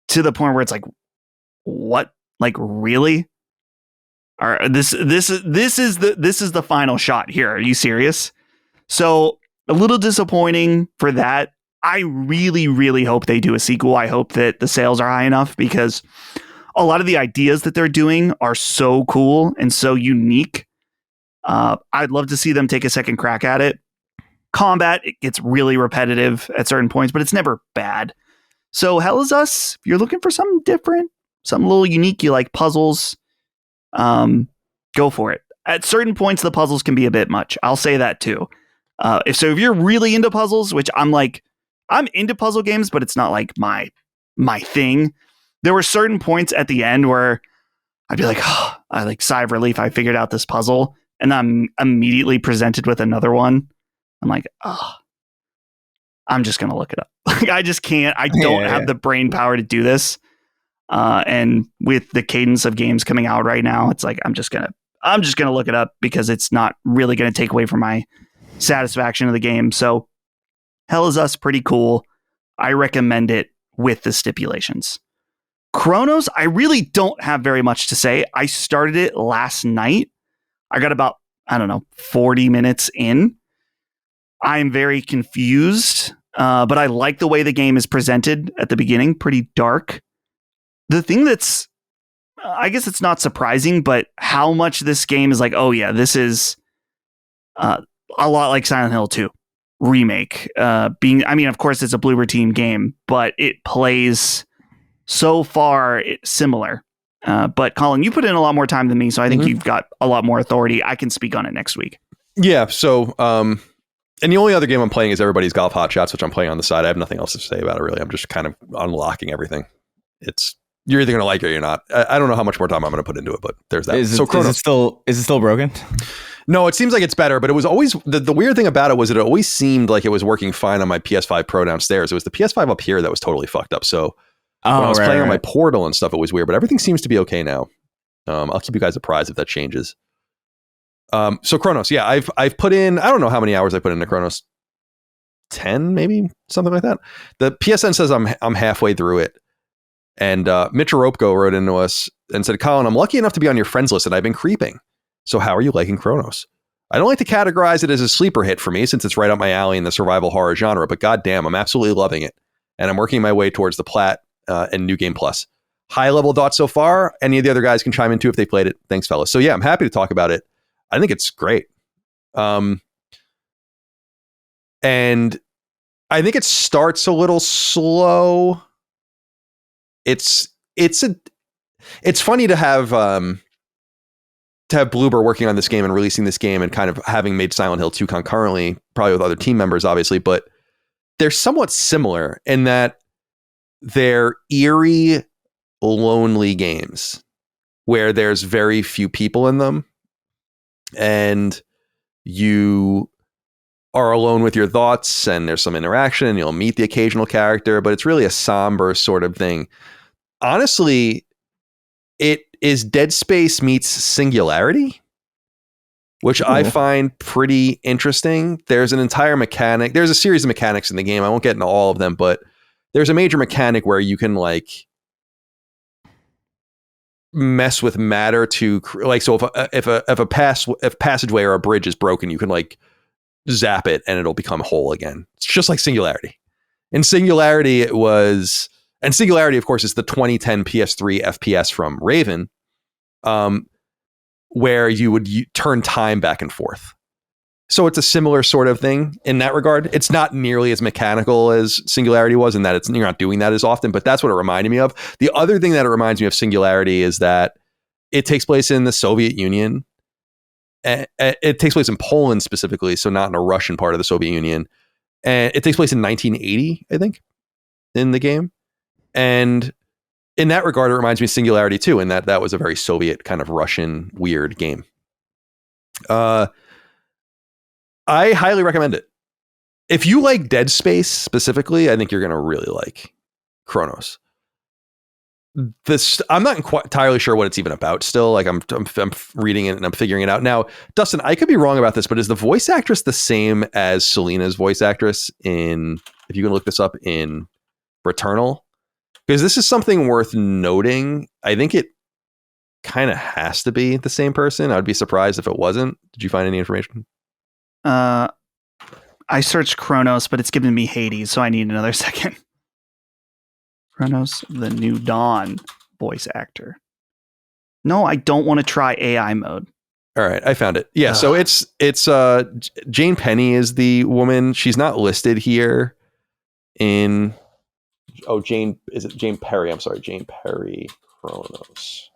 to the point where it's like, what? Like really? This is the final shot here. Are you serious? So a little disappointing for that. I really, really hope they do a sequel. I hope that the sales are high enough, because a lot of the ideas that they're doing are so cool and so unique. I'd love to see them take a second crack at it. Combat, it gets really repetitive at certain points, but it's never bad. So Hell Is Us, if you're looking for something different, something a little unique, you like puzzles, go for it. At certain points, the puzzles can be a bit much. I'll say that too. If you're really into puzzles, which I'm into puzzle games, but it's not like my thing. There were certain points at the end where I'd be like, I like sigh of relief. I figured out this puzzle, and I'm immediately presented with another one. I'm like, I'm just gonna look it up. Like I just can't. I don't have the brain power to do this. And with the cadence of games coming out right now, it's like I'm just gonna look it up, because it's not really gonna take away from my satisfaction of the game. So Hell Is Us, pretty cool. I recommend it with the stipulations. Cronos, I really don't have very much to say. I started it last night. I got about, 40 minutes in. I'm very confused, but I like the way the game is presented at the beginning. Pretty dark. The thing that's, I guess it's not surprising, but how much this game is like, oh yeah, this is a lot like Silent Hill 2. remake. Of course, it's a Bloober Team game, but it plays so far similar. But Colin, you put in a lot more time than me, so I think you've got a lot more authority. I can speak on it next week. Yeah. So, and the only other game I'm playing is Everybody's Golf Hot Shots, which I'm playing on the side. I have nothing else to say about it, really. I'm just kind of unlocking everything. You're either going to like it or you're not. I don't know how much more time I'm going to put into it, but there's that. Cronos, is it still broken? No, it seems like it's better, but it was always the weird thing about it was it always seemed like it was working fine on my PS5 Pro downstairs. It was the PS5 up here that was totally fucked up. So when I was playing on my Portal and stuff, it was weird, but everything seems to be okay now. I'll keep you guys apprised if that changes. So Cronos, yeah, I've put in, I don't know how many hours I put into Cronos, 10 maybe, something like that. The PSN says I'm halfway through it. And Mitch Oropko wrote into us and said, Colin, I'm lucky enough to be on your friends list and I've been creeping. So how are you liking Cronos? I don't like to categorize it as a sleeper hit for me since it's right up my alley in the survival horror genre, but goddamn, I'm absolutely loving it. And I'm working my way towards the Plat and New Game Plus. High level thoughts so far. Any of the other guys can chime in too if they played it. Thanks, fellas. So yeah, I'm happy to talk about it. I think it's great. And I think it starts a little slow. It's funny to have Bloober working on this game and releasing this game and kind of having made Silent Hill 2 concurrently, probably with other team members, obviously, but they're somewhat similar in that they're eerie, lonely games where there's very few people in them and you are alone with your thoughts and there's some interaction and you'll meet the occasional character, but it's really a somber sort of thing. Honestly, it is Dead Space meets Singularity, which I find pretty interesting. There's an entire mechanic. There's a series of mechanics in the game. I won't get into all of them, but there's a major mechanic where you can like mess with matter to like, so if passageway or a bridge is broken, you can like zap it and it'll become whole again. It's just like Singularity. In Singularity, Singularity, of course, is the 2010 PS3 FPS from Raven, where you would turn time back and forth. So it's a similar sort of thing in that regard. It's not nearly as mechanical as Singularity was in that you're not doing that as often, but that's what it reminded me of. The other thing that it reminds me of Singularity is that it takes place in the Soviet Union. It takes place in Poland specifically, so not in a Russian part of the Soviet Union. And it takes place in 1980, I think, in the game. And in that regard, it reminds me of Singularity too, in that was a very Soviet kind of Russian weird game. I highly recommend it. If you like Dead Space specifically, I think you're going to really like Cronos. I'm not entirely sure what it's even about still. Like I'm reading it and I'm figuring it out. Now, Dustin, I could be wrong about this, but is the voice actress the same as Selena's voice actress in, if you can look this up, in Returnal? Because this is something worth noting. I think it kind of has to be the same person. I'd be surprised if it wasn't. Did you find any information? I searched Cronos, but it's giving me Hades, so I need another second. Cronos, the New Dawn voice actor. No, I don't want to try AI mode. All right, I found it. Yeah, so it's Jane Penny is the woman. She's not listed here in Jane Perry? I'm sorry, Jane Perry Cronos.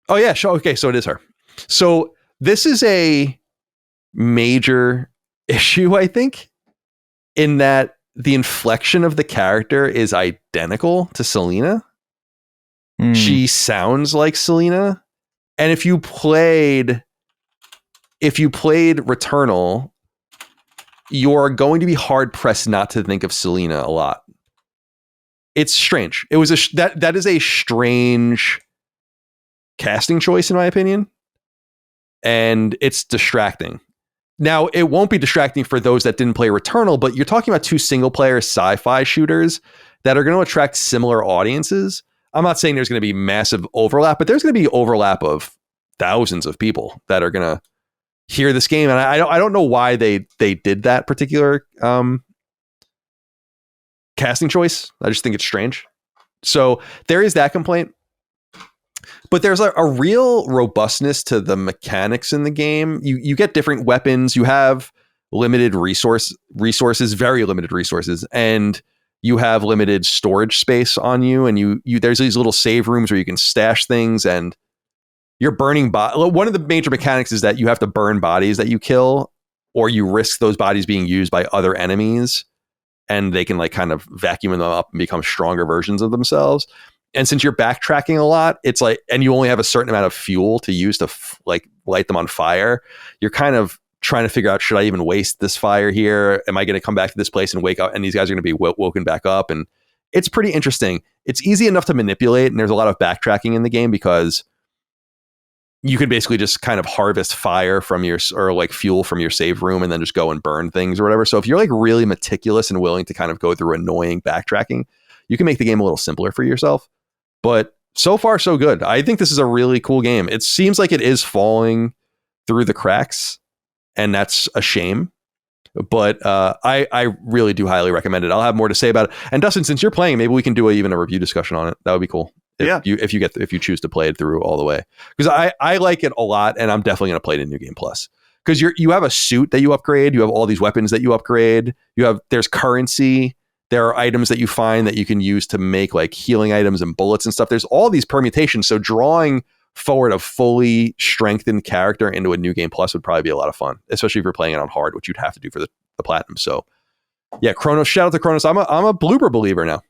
Oh yeah, sure. Okay, so it is her. So this is a major issue, I think, in that the inflection of the character is identical to Selena. She sounds like Selena. And if you played Returnal, you're going to be hard pressed not to think of Selena a lot. It's strange. It was that is a strange casting choice, in my opinion. And it's distracting. Now, it won't be distracting for those that didn't play Returnal, but you're talking about two single-player sci-fi shooters that are going to attract similar audiences. I'm not saying there's going to be massive overlap, but there's going to be overlap of thousands of people that are going to hear this game. And I don't know why they did that particular casting choice. I just think it's strange. So there is that complaint. But there's a real robustness to the mechanics in the game. You get different weapons. You have limited resources, very limited resources, and you have limited storage space on you. And you there's these little save rooms where you can stash things, and you're burning. One of the major mechanics is that you have to burn bodies that you kill, or you risk those bodies being used by other enemies, and they can like kind of vacuum them up and become stronger versions of themselves. And since you're backtracking a lot, it's like, and you only have a certain amount of fuel to use to like light them on fire. You're kind of trying to figure out, should I even waste this fire here? Am I going to come back to this place and wake up? And these guys are going to be woken back up. And it's pretty interesting. It's easy enough to manipulate. And there's a lot of backtracking in the game because you can basically just kind of harvest fire from your, or like fuel from your save room, and then just go and burn things or whatever. So if you're like really meticulous and willing to kind of go through annoying backtracking, you can make the game a little simpler for yourself. But so far, so good. I think this is a really cool game. It seems like it is falling through the cracks, and that's a shame. But I really do highly recommend it. I'll have more to say about it. And Dustin, since you're playing, maybe we can do even a review discussion on it. That would be cool. If you choose to play it through all the way, because I like it a lot, and I'm definitely going to play it in New Game Plus. Because you have a suit that you upgrade, you have all these weapons that you upgrade, there's currency. There are items that you find that you can use to make like healing items and bullets and stuff. There's all these permutations. So drawing forward a fully strengthened character into a New Game Plus would probably be a lot of fun, especially if you're playing it on hard, which you'd have to do for the platinum. So yeah, Cronos, shout out to Cronos. I'm a blooper believer now.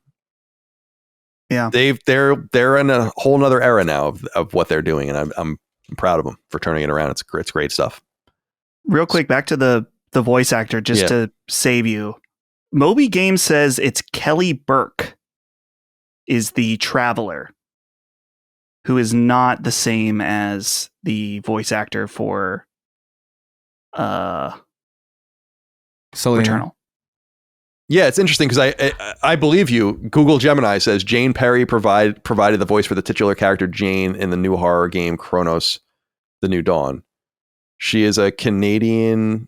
Yeah. They're in a whole nother era now of what they're doing. And I'm proud of them for turning it around. It's great stuff. Real quick, back to the voice actor, just to save you. Moby Games says it's Kelly Burke is the Traveler, who is not the same as the voice actor for Returnal. Yeah, it's interesting because I believe you. Google Gemini says Jane Perry provided the voice for the titular character Jane in the new horror game Cronos: The New Dawn. She is a Canadian.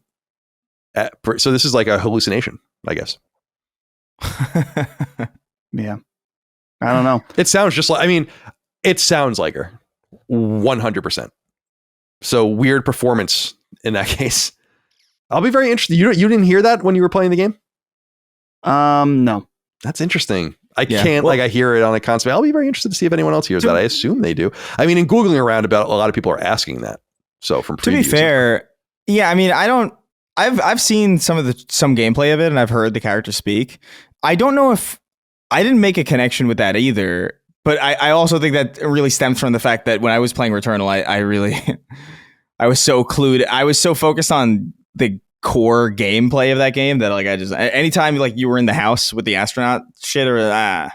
So this is like a hallucination, I guess. Yeah. I don't know. It sounds just like, it sounds like her 100%. So weird performance in that case. I'll be very interested. You didn't hear that when you were playing the game? No. That's interesting. I hear it on a constant. I'll be very interested to see if anyone else hears that. I assume they do. In Googling around about, a lot of people are asking that. So from to be fair, I've seen some gameplay of it, and I've heard the character speak. I don't know if I didn't make a connection with that either, but I also think that really stems from the fact that when I was playing Returnal, I was so clued. I was so focused on the core gameplay of that game that anytime you were in the house with the astronaut shit I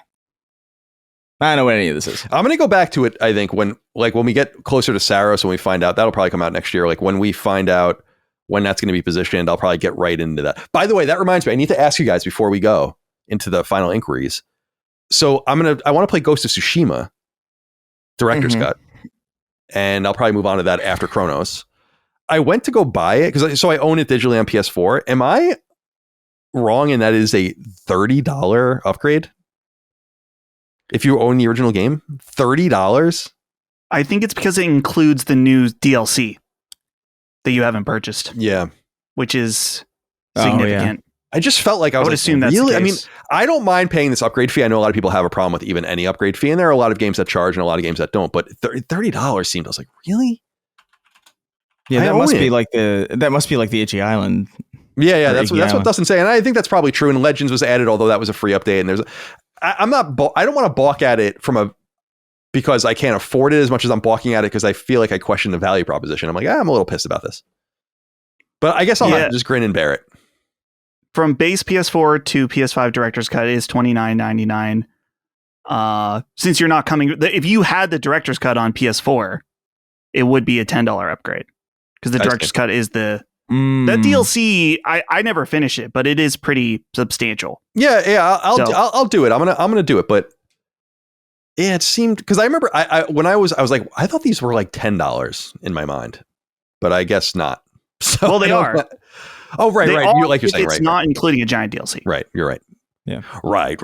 don't know what any of this is. I'm going to go back to it. I think when we get closer to Saros, when we find out, that'll probably come out next year. Like when we find out when that's going to be positioned, I'll probably get right into that. By the way, that reminds me, I need to ask you guys before we go into the final inquiries. So I want to play Ghost of Tsushima director's cut, and I'll probably move on to that after Cronos. I went to go buy it because I own it digitally on PS4. Am I wrong in that it is a $30 upgrade? If you own the original game, $30? I think it's because it includes the new DLC that you haven't purchased. Yeah. Which is significant. Yeah. I just felt like I would assume that's really, the case. I don't mind paying this upgrade fee. I know a lot of people have a problem with even any upgrade fee, and there are a lot of games that charge and a lot of games that don't, but $30 seemed, I was like, really? Yeah, that must be like the Itchy Island. Yeah, that's what Dustin's saying. And I think that's probably true. And Legends was added, although that was a free update. And I don't want to balk at it because I can't afford it as much as I'm balking at it because I feel like I question the value proposition. I'm like, I'm a little pissed about this. But I guess I'll have to just grin and bear it. From base PS4 to PS5 Director's Cut is $29.99. Since you're not coming, if you had the Director's Cut on PS4, it would be a $10 upgrade because the Director's Cut is the that DLC. I never finish it, but it is pretty substantial. Yeah, I'll do it. I'm gonna do it, but yeah, it seemed because I remember when I was like, I thought these were like $10 in my mind, but I guess not. So well, they are. Oh, right. You're saying, it's not including a giant DLC. Right. You're right. Yeah. Right.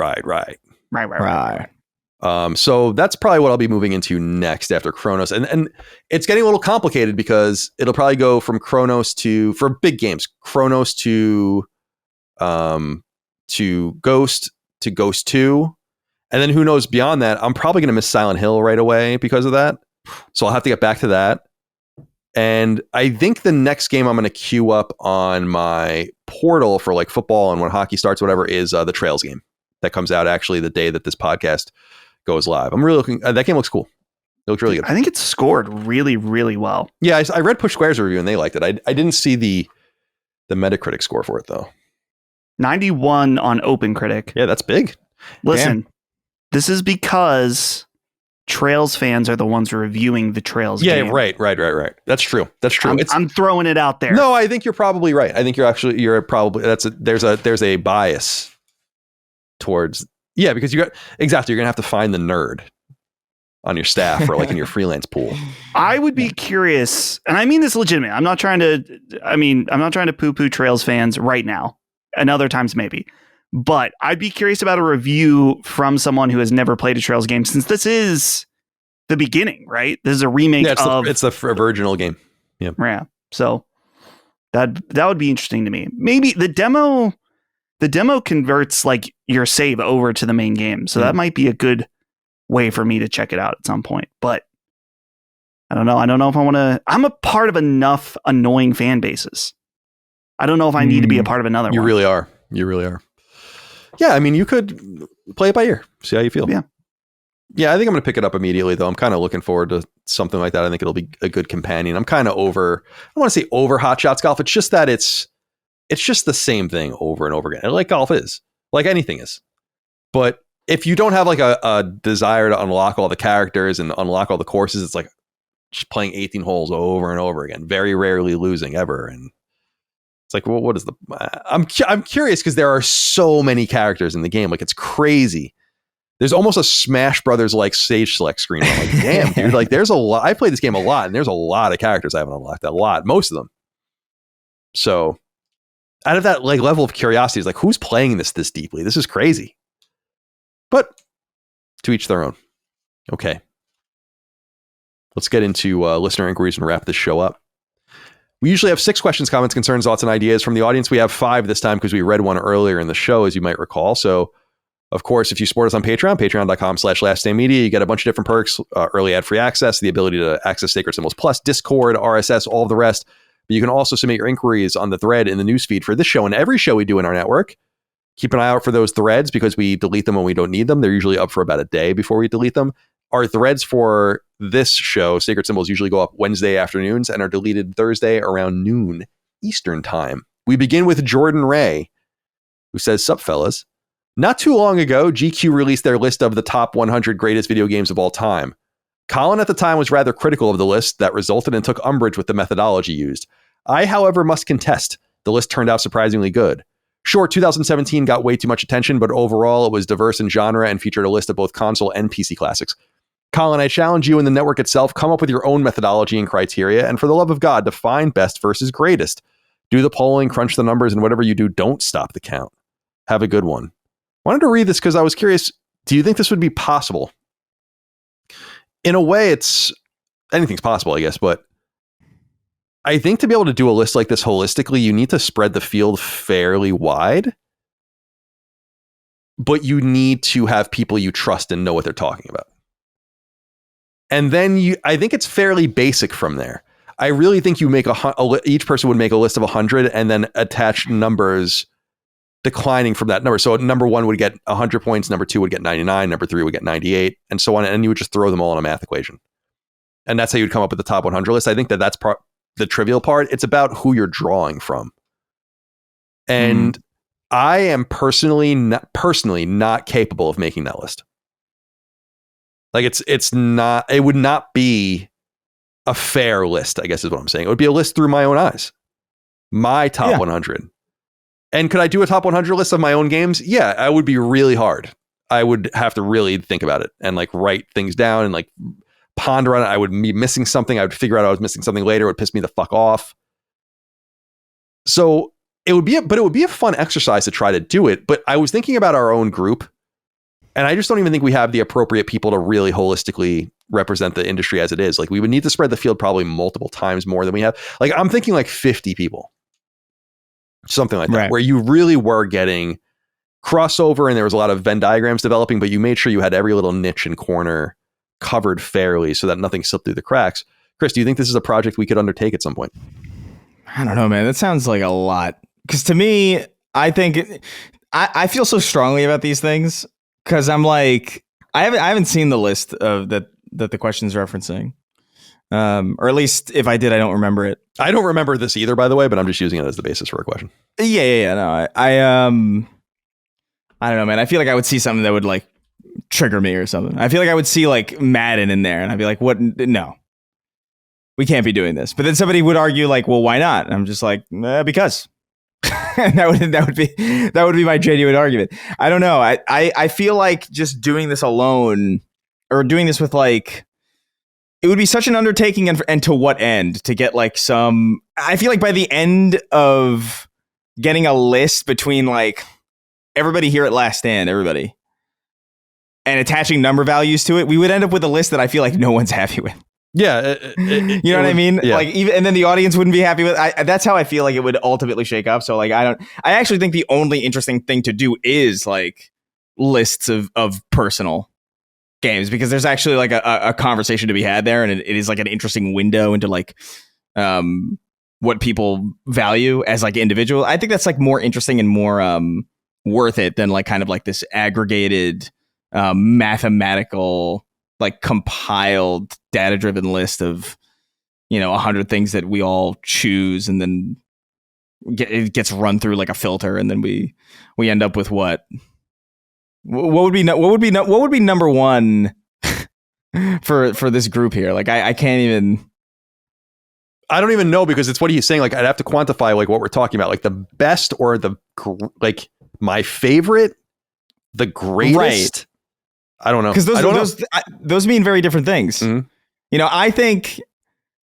So that's probably what I'll be moving into next after Cronos. And it's getting a little complicated because it'll probably go from Cronos for big games, Cronos to Ghost to Ghost 2. And then who knows beyond that, I'm probably going to miss Silent Hill right away because of that. So I'll have to get back to that. And I think the next game I'm going to queue up on my portal for like football and when hockey starts, whatever, is the Trails game that comes out actually the day that this podcast goes live. I'm really looking. That game looks cool. It looks really good. I think it's scored really, really well. Yeah, I read Push Square's review and they liked it. I didn't see the Metacritic score for it though. 91 on OpenCritic. Yeah, that's big. Listen, This is because Trails fans are the ones reviewing the Trails game. Yeah, right. That's true. I'm throwing it out there. No, I think you're probably right. I think you're probably there's a bias towards because you're gonna have to find the nerd on your staff or like in your freelance pool. I would be curious, and I mean this legitimately. I'm not trying to poo-poo Trails fans right now, and other times maybe. But I'd be curious about a review from someone who has never played a Trails game, since this is the beginning, right? This is a remake it's the original game. Yeah. Yeah. So that would be interesting to me. Maybe the demo converts like your save over to the main game. So that might be a good way for me to check it out at some point. But I don't know. I don't know if I want to. I'm a part of enough annoying fan bases. I don't know if I need to be a part of another one. You really are. Yeah, I mean, you could play it by ear. See how you feel. Yeah. Yeah, I think I'm going to pick it up immediately, though. I'm kind of looking forward to something like that. I think it'll be a good companion. I'm kind of over, I don't want to say over Hot Shots Golf. It's just that it's just the same thing over and over again. Like golf is. Like anything is. But if you don't have like a desire to unlock all the characters and unlock all the courses, it's like just playing 18 holes over and over again. Very rarely losing ever. And it's like, well, what is I'm curious because there are so many characters in the game. Like, it's crazy. There's almost a Smash Brothers like stage select screen. I'm like, damn, dude. Like, there's a lot. I played this game a lot, and there's a lot of characters I haven't unlocked. A lot, most of them. So, out of that like level of curiosity, is like, who's playing this deeply? This is crazy. But to each their own. Okay, let's get into listener inquiries and wrap this show up. We usually have 6 questions, comments, concerns, thoughts, and ideas from the audience. We have 5 this time because we read one earlier in the show, as you might recall. So, of course, if you support us on Patreon, patreon.com/laststandmedia, you get a bunch of different perks, early ad-free access, the ability to access Sacred Symbols Plus, Discord, RSS, all of the rest. But you can also submit your inquiries on the thread in the newsfeed for this show and every show we do in our network. Keep an eye out for those threads because we delete them when we don't need them. They're usually up for about a day before we delete them. Our threads for this show, Sacred Symbols, usually go up Wednesday afternoons and are deleted Thursday around noon Eastern time. We begin with Jordan Ray, who says, "Sup, fellas. Not too long ago, GQ released their list of the top 100 greatest video games of all time. Colin at the time was rather critical of the list that resulted and took umbrage with the methodology used. I, however, must contest. The list turned out surprisingly good. Sure, 2017 got way too much attention, but overall it was diverse in genre and featured a list of both console and PC classics. Colin, I challenge you and the network itself, come up with your own methodology and criteria, and for the love of God, define best versus greatest. Do the polling, crunch the numbers, and whatever you do, don't stop the count. Have a good one." Wanted to read this because I was curious, do you think this would be possible? In a way, anything's possible, I guess, but I think to be able to do a list like this holistically, you need to spread the field fairly wide, but you need to have people you trust and know what they're talking about. And then I think it's fairly basic from there. I really think you make each person would make a list of 100 and then attach numbers declining from that number. So number 1 would get 100 points, number 2 would get 99, number 3 would get 98, and so on. And you would just throw them all in a math equation. And that's how you'd come up with the top 100 list. I think that's the trivial part. It's about who you're drawing from. And I am personally not capable of making that list. Like it would not be a fair list, I guess is what I'm saying. It would be a list through my own eyes. My top 100. And could I do a top 100 list of my own games? Yeah, it would be really hard. I would have to really think about it and like write things down and like ponder on it. I would be missing something. I would figure out I was missing something later. It would piss me the fuck off. So it would be a fun exercise to try to do it. But I was thinking about our own group And I just don't even think we have the appropriate people to really holistically represent the industry as it is. Like we would need to spread the field probably multiple times more than we have. Like I'm thinking like 50 people, something like that, Right. where you really were getting crossover and there was a lot of Venn diagrams developing, but you made sure you had every little niche and corner covered fairly so that nothing slipped through the cracks. Chris, do you think this is a project we could undertake at some point? I don't know, man. That sounds like a lot. Because to me, I think I feel so strongly about these things because I'm like I haven't seen the list of that the question's referencing, or at least if I did, I don't remember it. I don't remember this either, by the way, but I'm just using it as the basis for a question. Yeah. No, I don't know, man. I feel like I would see something that would like trigger me or something. I feel like I would see like Madden in there, and I'd be like, "What? No, we can't be doing this." But then somebody would argue like, "Well, why not?" And I'm just like, because. And that would be my genuine argument. I don't know. I feel like just doing this alone or doing this with like it would be such an undertaking and to what end to get like some. I feel like by the end of getting a list between like everybody here at Last Stand, everybody, and attaching number values to it, we would end up with a list that I feel like no one's happy with. Yeah, you know what I mean? Yeah. Like even, and then the audience wouldn't be happy with. That's how I feel like it would ultimately shake up. So like I actually think the only interesting thing to do is like lists of personal games because there's actually like a conversation to be had there, and it is like an interesting window into like what people value as like individual. I think that's like more interesting and more worth it than like kind of like this aggregated mathematical like compiled data-driven list of 100 things that we all choose, and then it gets run through like a filter, and then we end up with what would be number one for this group here. Like I can't even. I don't even know because it's what he's saying. Like I'd have to quantify like what we're talking about, like the best or the like my favorite, the greatest. Right. I don't know because those mean very different things. Mm-hmm. I think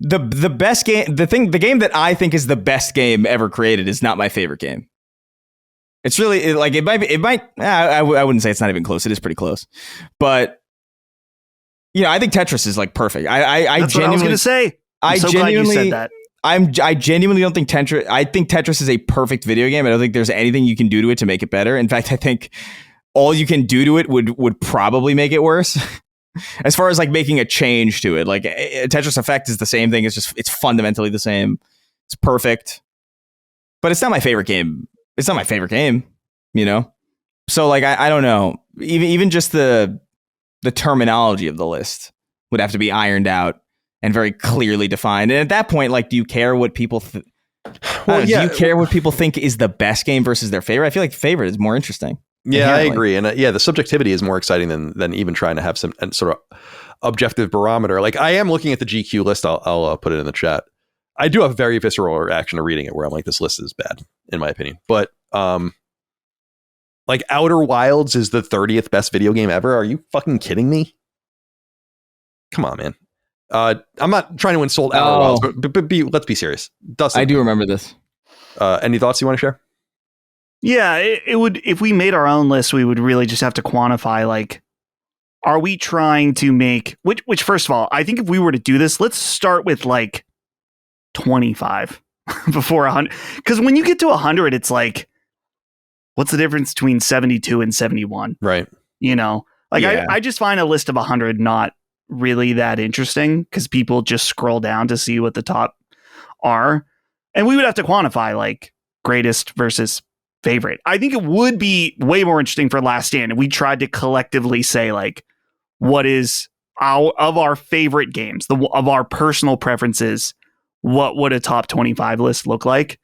the best game, the game that I think is the best game ever created is not my favorite game. It's really like it might. I wouldn't say it's not even close. It is pretty close, but I think Tetris is like perfect. That's what I was going to say. I'm so glad you said that. I genuinely don't think Tetris. I think Tetris is a perfect video game. I don't think there's anything you can do to it to make it better. In fact, I think all you can do to it would probably make it worse. As far as like making a change to it, like Tetris Effect is the same thing. It's fundamentally the same. It's perfect, but it's not my favorite game. It's not my favorite game, So like I don't know. Even just the terminology of the list would have to be ironed out and very clearly defined. And at that point, like, do you care what people? Do you care what people think is the best game versus their favorite? I feel like favorite is more interesting. Yeah, I agree. And the subjectivity is more exciting than even trying to have some sort of objective barometer. Like I am looking at the GQ list. I'll put it in the chat. I do have a very visceral reaction to reading it where I'm like, this list is bad in my opinion. But like Outer Wilds is the 30th best video game ever. Are you fucking kidding me? Come on, man. I'm not trying to insult Outer Wilds, but let's be serious. Dustin, I do remember this. Any thoughts you want to share? Yeah, it would. If we made our own list, we would really just have to quantify, like, are we trying to make, which first of all, I think if we were to do this, let's start with like 25 before 100. Because when you get to 100, it's like, what's the difference between 72 and 71? Right. I just find a list of 100 not really that interesting because people just scroll down to see what the top are. And we would have to quantify like greatest versus favorite. I think it would be way more interesting for Last Stand if we tried to collectively say like what is our favorite games, of our personal preferences, what would a top 25 list look like?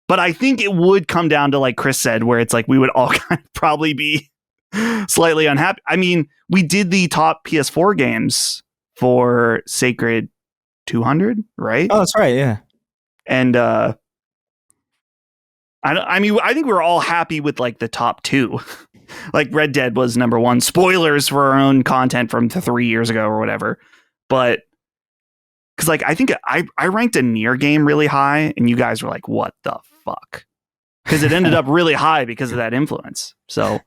But I think it would come down to, like Chris said, where it's like we would all kind of probably be slightly unhappy. I mean, we did the top PS4 games for Sacred 200, right? Oh, that's right, yeah. And I think we were all happy with like the top two. Like Red Dead was number one. Spoilers for our own content from 3 years ago or whatever. But because like I think I ranked a Nier game really high, and you guys were like, "What the fuck?" Because it ended up really high because of that influence. So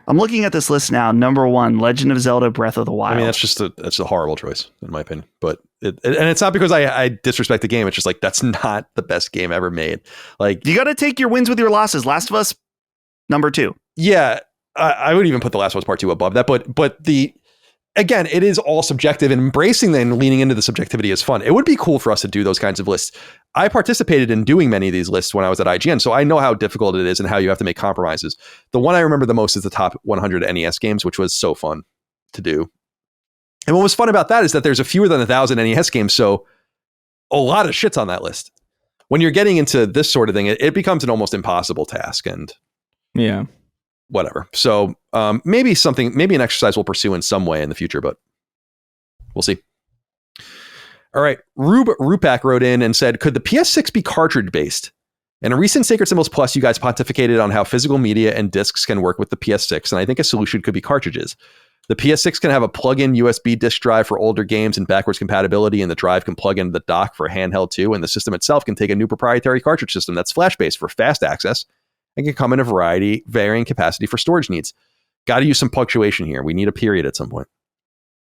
I'm looking at this list now. Number 1, Legend of Zelda: Breath of the Wild. I mean, that's a horrible choice in my opinion. But and it's not because I disrespect the game. It's just like that's not the best game ever made. Like you got to take your wins with your losses. Last of Us, number 2. Yeah, I would even put The Last of Us Part 2 above that. But again, it is all subjective, and embracing and leaning into the subjectivity is fun. It would be cool for us to do those kinds of lists. I participated in doing many of these lists when I was at IGN, so I know how difficult it is and how you have to make compromises. The one I remember the most is the top 100 NES games, which was so fun to do. And what was fun about that is that there's a fewer than 1,000 NES games, so a lot of shit's on that list. When you're getting into this sort of thing, it becomes an almost impossible task, and yeah. Whatever. So maybe an exercise we'll pursue in some way in the future, but we'll see. All right. Rupak wrote in and said, could the PS6 be cartridge based? In a recent Sacred Symbols Plus, you guys pontificated on how physical media and discs can work with the PS6, and I think a solution could be cartridges. The PS6 can have a plug-in USB disk drive for older games and backwards compatibility, and the drive can plug into the dock for handheld too, and the system itself can take a new proprietary cartridge system that's flash-based for fast access and can come in a varying capacity for storage needs. Got to use some punctuation here. We need a period at some point.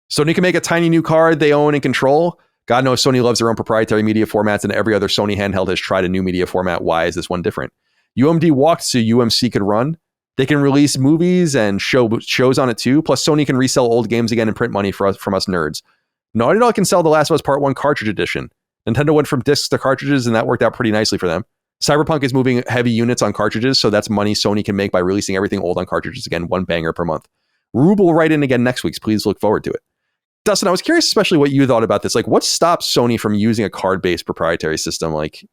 Sony can make a tiny new card they own and control. God knows Sony loves their own proprietary media formats, and every other Sony handheld has tried a new media format. Why is this one different? UMD walked so UMC could run. They can release movies and shows on it too. Plus, Sony can resell old games again and print money from us nerds. Naughty Dog can sell The Last of Us Part 1 cartridge edition. Nintendo went from discs to cartridges, and that worked out pretty nicely for them. Cyberpunk is moving heavy units on cartridges, so that's money Sony can make by releasing everything old on cartridges again, one banger per month. Rube will write in again next week, so please look forward to it. Dustin, I was curious especially what you thought about this. Like, what stops Sony from using a card-based proprietary system? Like,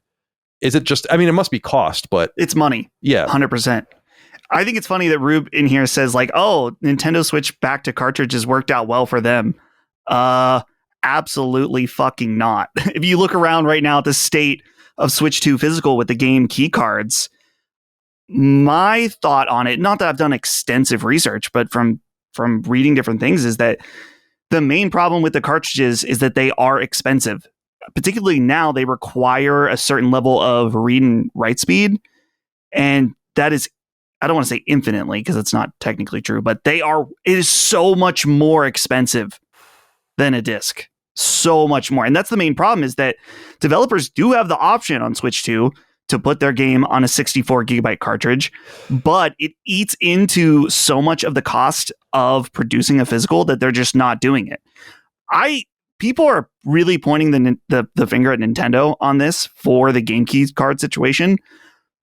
is it just, I mean, it must be cost, but... It's money. Yeah. 100%. I think it's funny that Rube in here says like, oh, Nintendo Switch back to cartridges worked out well for them. Absolutely fucking not. If you look around right now at the state of Switch 2 physical with the game key cards, my thought on it, not that I've done extensive research, but from reading different things, is that the main problem with the cartridges is that they are expensive. Particularly now, they require a certain level of read and write speed. And that is, I don't want to say infinitely because it's not technically true, but it is so much more expensive than a disc. So much more. And that's the main problem, is that developers do have the option on Switch 2 to put their game on a 64 gigabyte cartridge, but it eats into so much of the cost of producing a physical that they're just not doing it. People are really pointing the finger at Nintendo on this for the game key card situation,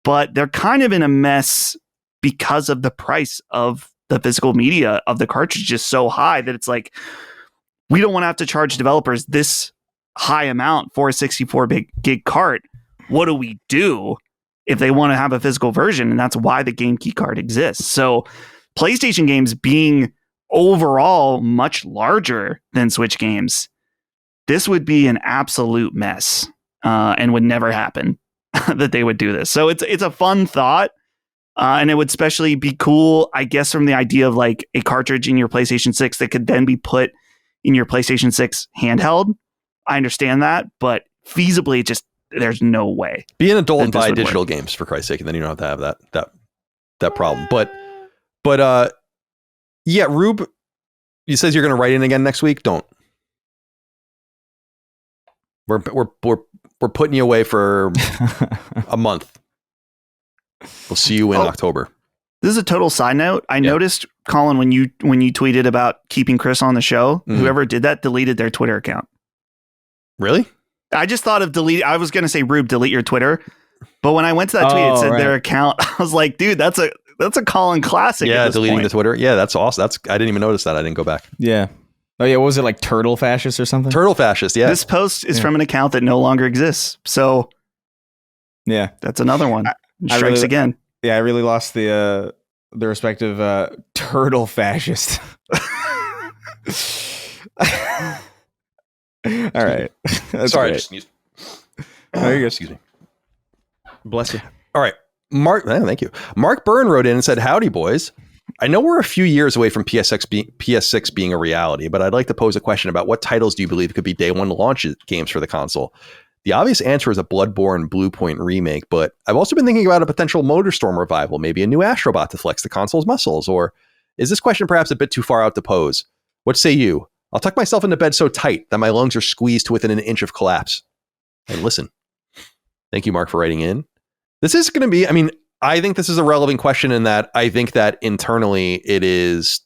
but they're kind of in a mess because of the price of the physical media of the cartridge is so high that it's like, we don't want to have to charge developers this high amount for a 64 gig cart. What do we do if they want to have a physical version? And that's why the game key card exists. So PlayStation games being overall much larger than Switch games, this would be an absolute mess and would never happen that they would do this. So it's a fun thought. And it would especially be cool, I guess, from the idea of like a cartridge in your PlayStation 6 that could then be put in your PlayStation 6 handheld. I understand that, but feasibly, there's no way. Be an adult and buy digital games, for Christ's sake, and then you don't have to have that problem. But yeah, Rube, you says you're going to write in again next week. Don't. We're putting you away for a month. We'll see you in October. This is a total side note. I noticed, Colin, when you tweeted about keeping Chris on the show, whoever did that deleted their Twitter account. Really? I just thought of delete. I was going to say, Rube, delete your Twitter. But when I went to that tweet, it said their account. I was like, dude, that's a Colin classic. Yeah, deleting the Twitter. Yeah, that's awesome. I didn't even notice that. I didn't go back. Yeah. Oh, yeah. What was it, like Turtle Fascist or something? Turtle Fascist, yeah. This post is from an account that no longer exists. So, yeah, that's another one. Strikes again. Yeah, I really lost the respective Turtle Fascist. All right. Sorry, I just sneezed. Oh, you're good. Excuse me. Bless you. All right. Thank you. Mark Byrne wrote in and said, howdy, boys. I know we're a few years away from PS6 being a reality, but I'd like to pose a question about what titles do you believe could be day one launch games for the console? The obvious answer is a Bloodborne Bluepoint remake, but I've also been thinking about a potential MotorStorm revival, maybe a new Astrobot to flex the console's muscles, or Is this question perhaps a bit too far out to pose? What say you? I'll tuck myself into bed so tight that my lungs are squeezed to within an inch of collapse. And listen. Thank you, Mark, for writing in. This is going to be, I think this is a relevant question in that I think that internally it is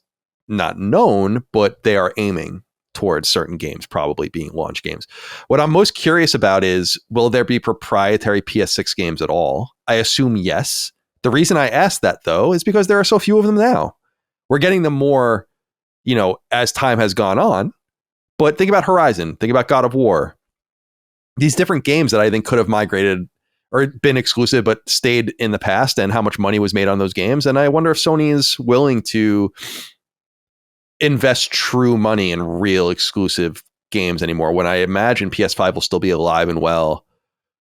not known, but they are aiming towards certain games probably being launch games. What I'm most curious about is, will there be proprietary PS6 games at all? I assume yes. The reason I ask that, though, is because there are so few of them now. We're getting them more, as time has gone on. But think about Horizon. Think about God of War. These different games that I think could have migrated or been exclusive but stayed in the past, and how much money was made on those games. And I wonder if Sony is willing to invest true money in real exclusive games anymore, when I imagine PS5 will still be alive and well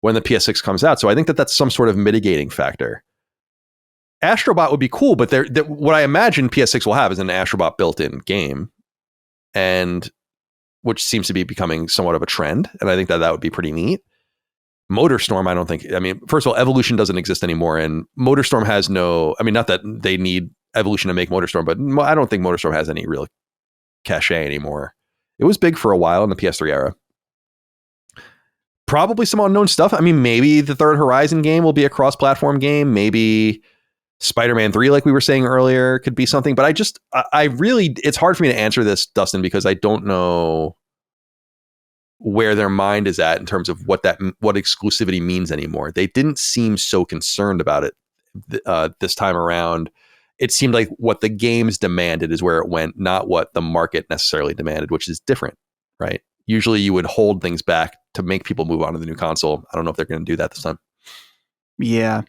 when the PS6 comes out. So I think that that's some sort of mitigating factor. Astrobot would be cool, but what I imagine PS6 will have is an Astrobot built-in game, and which seems to be becoming somewhat of a trend. And I think that would be pretty neat. MotorStorm, I don't think, first of all, Evolution doesn't exist anymore, and MotorStorm has not that they need Evolution to make MotorStorm, but I don't think MotorStorm has any real cachet anymore. It was big for a while in the PS3 era. Probably some unknown stuff. Maybe the third Horizon game will be a cross-platform game. Maybe Spider-Man 3, like we were saying earlier, could be something. But I really, it's hard for me to answer this, Dustin, because I don't know where their mind is at in terms of what exclusivity means anymore. They didn't seem so concerned about it this time around. It seemed like what the games demanded is where it went, not what the market necessarily demanded, which is different, right? Usually you would hold things back to make people move on to the new console. I don't know if they're going to do that this time. Yeah.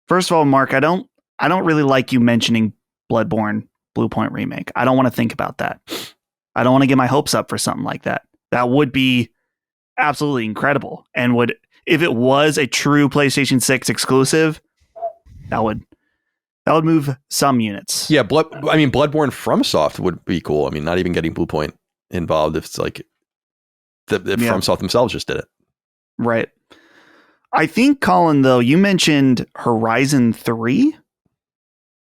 First of all, Mark, I don't really like you mentioning Bloodborne Blue Point remake. I don't want to think about that. I don't want to get my hopes up for something like that. That would be absolutely incredible. And if it was a true PlayStation 6 exclusive, that would move some units. Yeah, Bloodborne FromSoft would be cool. Not even getting Blue Point involved if it's like FromSoft themselves just did it. Right. I think, Colin, though, you mentioned Horizon 3.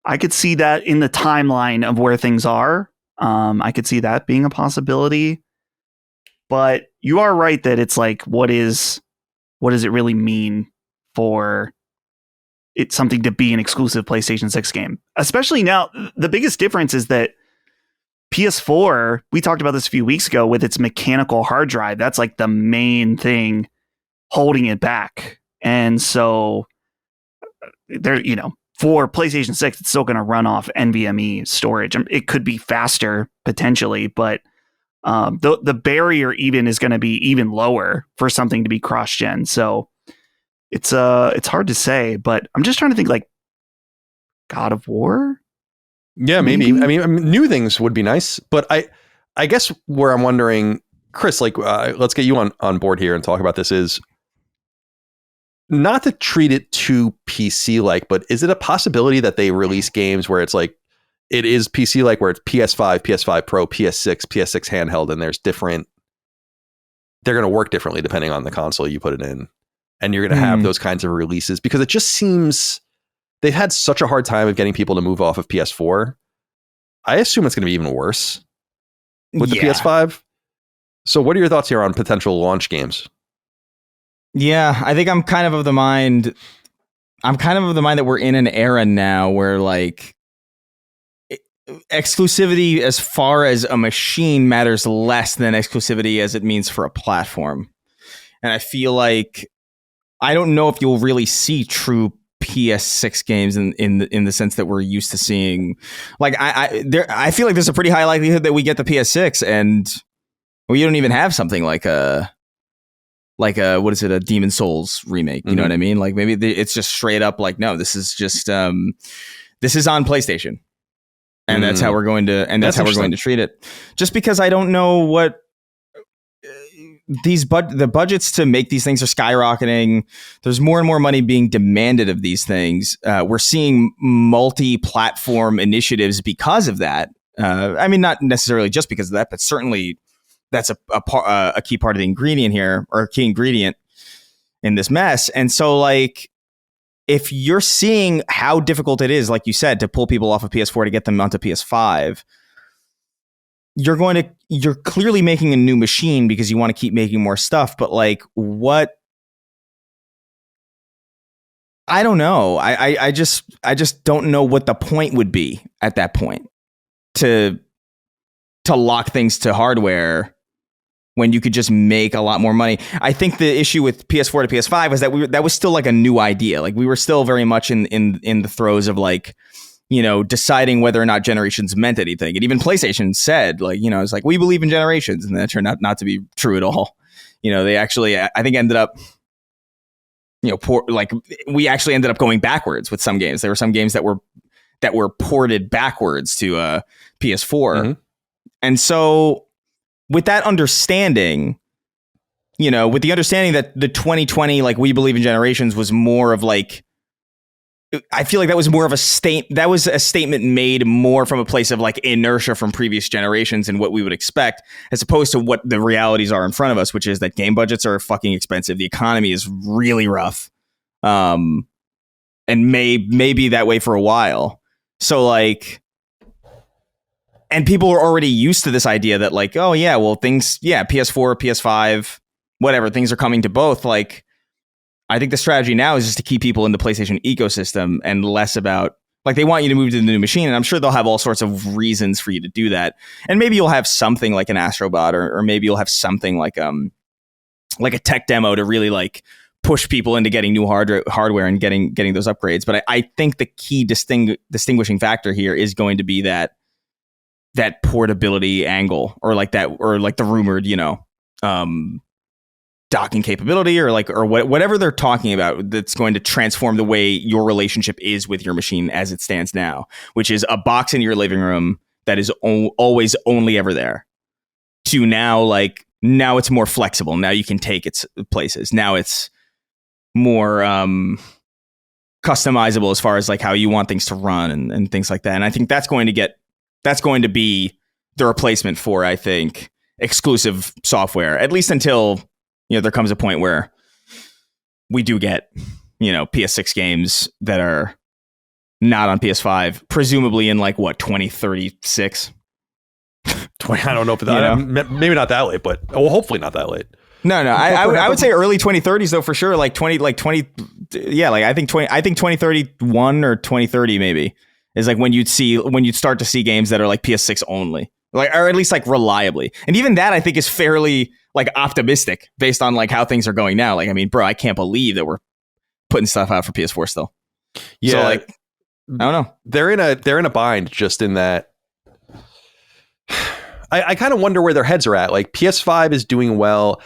I could see that in the timeline of where things are. I could see that being a possibility. But you are right that it's like, what does it really mean for it's something to be an exclusive PlayStation 6 game? Especially now, the biggest difference is that PS4, we talked about this a few weeks ago, with its mechanical hard drive. That's like the main thing holding it back. And so there, for PlayStation 6, it's still going to run off NVMe storage. It could be faster potentially, but the barrier even is going to be even lower for something to be cross-gen. So it's hard to say, but I'm just trying to think, like, God of War. Yeah, maybe. New things would be nice, but I guess where I'm wondering, Chris, like, let's get you on board here and talk about this, is not to treat it too PC-like, but is it a possibility that they release games where it's like, it is PC-like, where it's PS5, PS5 Pro, PS6, PS6 handheld, and they're going to work differently depending on the console you put it in. And you're going to have those kinds of releases, because it just seems they've had such a hard time of getting people to move off of PS4. I assume it's going to be even worse with the PS5. So what are your thoughts here on potential launch games? Yeah, I think I'm kind of the mind that we're in an era now where, like, exclusivity as far as a machine matters less than exclusivity as it means for a platform. And I feel like I don't know if you'll really see true PS6 games in the sense that we're used to seeing. Like, I feel like there's a pretty high likelihood that we get the PS6 and we don't even have something like a what is it, a Demon Souls remake? You know what I mean? Like, maybe it's just straight up like, no, this is just this is on PlayStation, and that's how we're going to treat it. Just because I don't know what the budgets to make these things are skyrocketing. There's more and more money being demanded of these things. We're seeing multi-platform initiatives because of that. Not necessarily just because of that, but certainly that's a key part of the ingredient here, or a key ingredient in this mess. And so, like, if you're seeing how difficult it is, like you said, to pull people off of PS4 to get them onto PS5, you're clearly making a new machine because you want to keep making more stuff. But like, what? I don't know. I just don't know what the point would be at that point to lock things to hardware when you could just make a lot more money. I think the issue with PS4 to PS5 was that that was still like a new idea. Like we were still very much in the throes of like, you know, deciding whether or not generations meant anything. And even PlayStation said, like, you know, it's like, we believe in generations, and that turned out not to be true at all. You know, they actually, I think, ended up, you know, we actually ended up going backwards with some games. There were some games that were ported backwards to PS4. Mm-hmm. And so with that understanding, you know, with the understanding that the 2020, like, we believe in generations was more of like, I feel like that was more of a statement made more from a place of like inertia from previous generations and what we would expect, as opposed to what the realities are in front of us, which is that game budgets are fucking expensive. The economy is really rough. And may be that way for a while. So like, and people are already used to this idea that like, oh yeah, well things, yeah, PS4, PS5, whatever, things are coming to both. Like, I think the strategy now is just to keep people in the PlayStation ecosystem and less about, like, they want you to move to the new machine. And I'm sure they'll have all sorts of reasons for you to do that. And maybe you'll have something like an Astrobot, or maybe you'll have something like a tech demo to really like push people into getting new hardware and getting those upgrades. But I think the key distinguishing factor here is going to be that portability angle, or like the rumored, you know, docking capability, or whatever they're talking about, that's going to transform the way your relationship is with your machine as it stands now, which is a box in your living room that is always only ever there, to now it's more flexible. Now you can take its places. Now it's more customizable as far as like how you want things to run and things like that. And I think that's going to be the replacement for, I think, exclusive software, at least until, you know, there comes a point where we do get, you know, PS6 games that are not on PS5, presumably in like what, 2036. I don't know if that, maybe not that late, but hopefully not that late. No, I would say early 2030s though, for sure. Like 20, yeah, like I think 2031 or 2030 maybe is like when you'd start to see games that are like PS6 only, like, or at least like reliably. And even that I think is fairly like optimistic based on like how things are going now. Like, I mean, bro, I can't believe that we're putting stuff out for PS4 still. Yeah, so, like, I don't know. They're in a bind, just in that. I kind of wonder where their heads are at. Like, PS5 is doing well.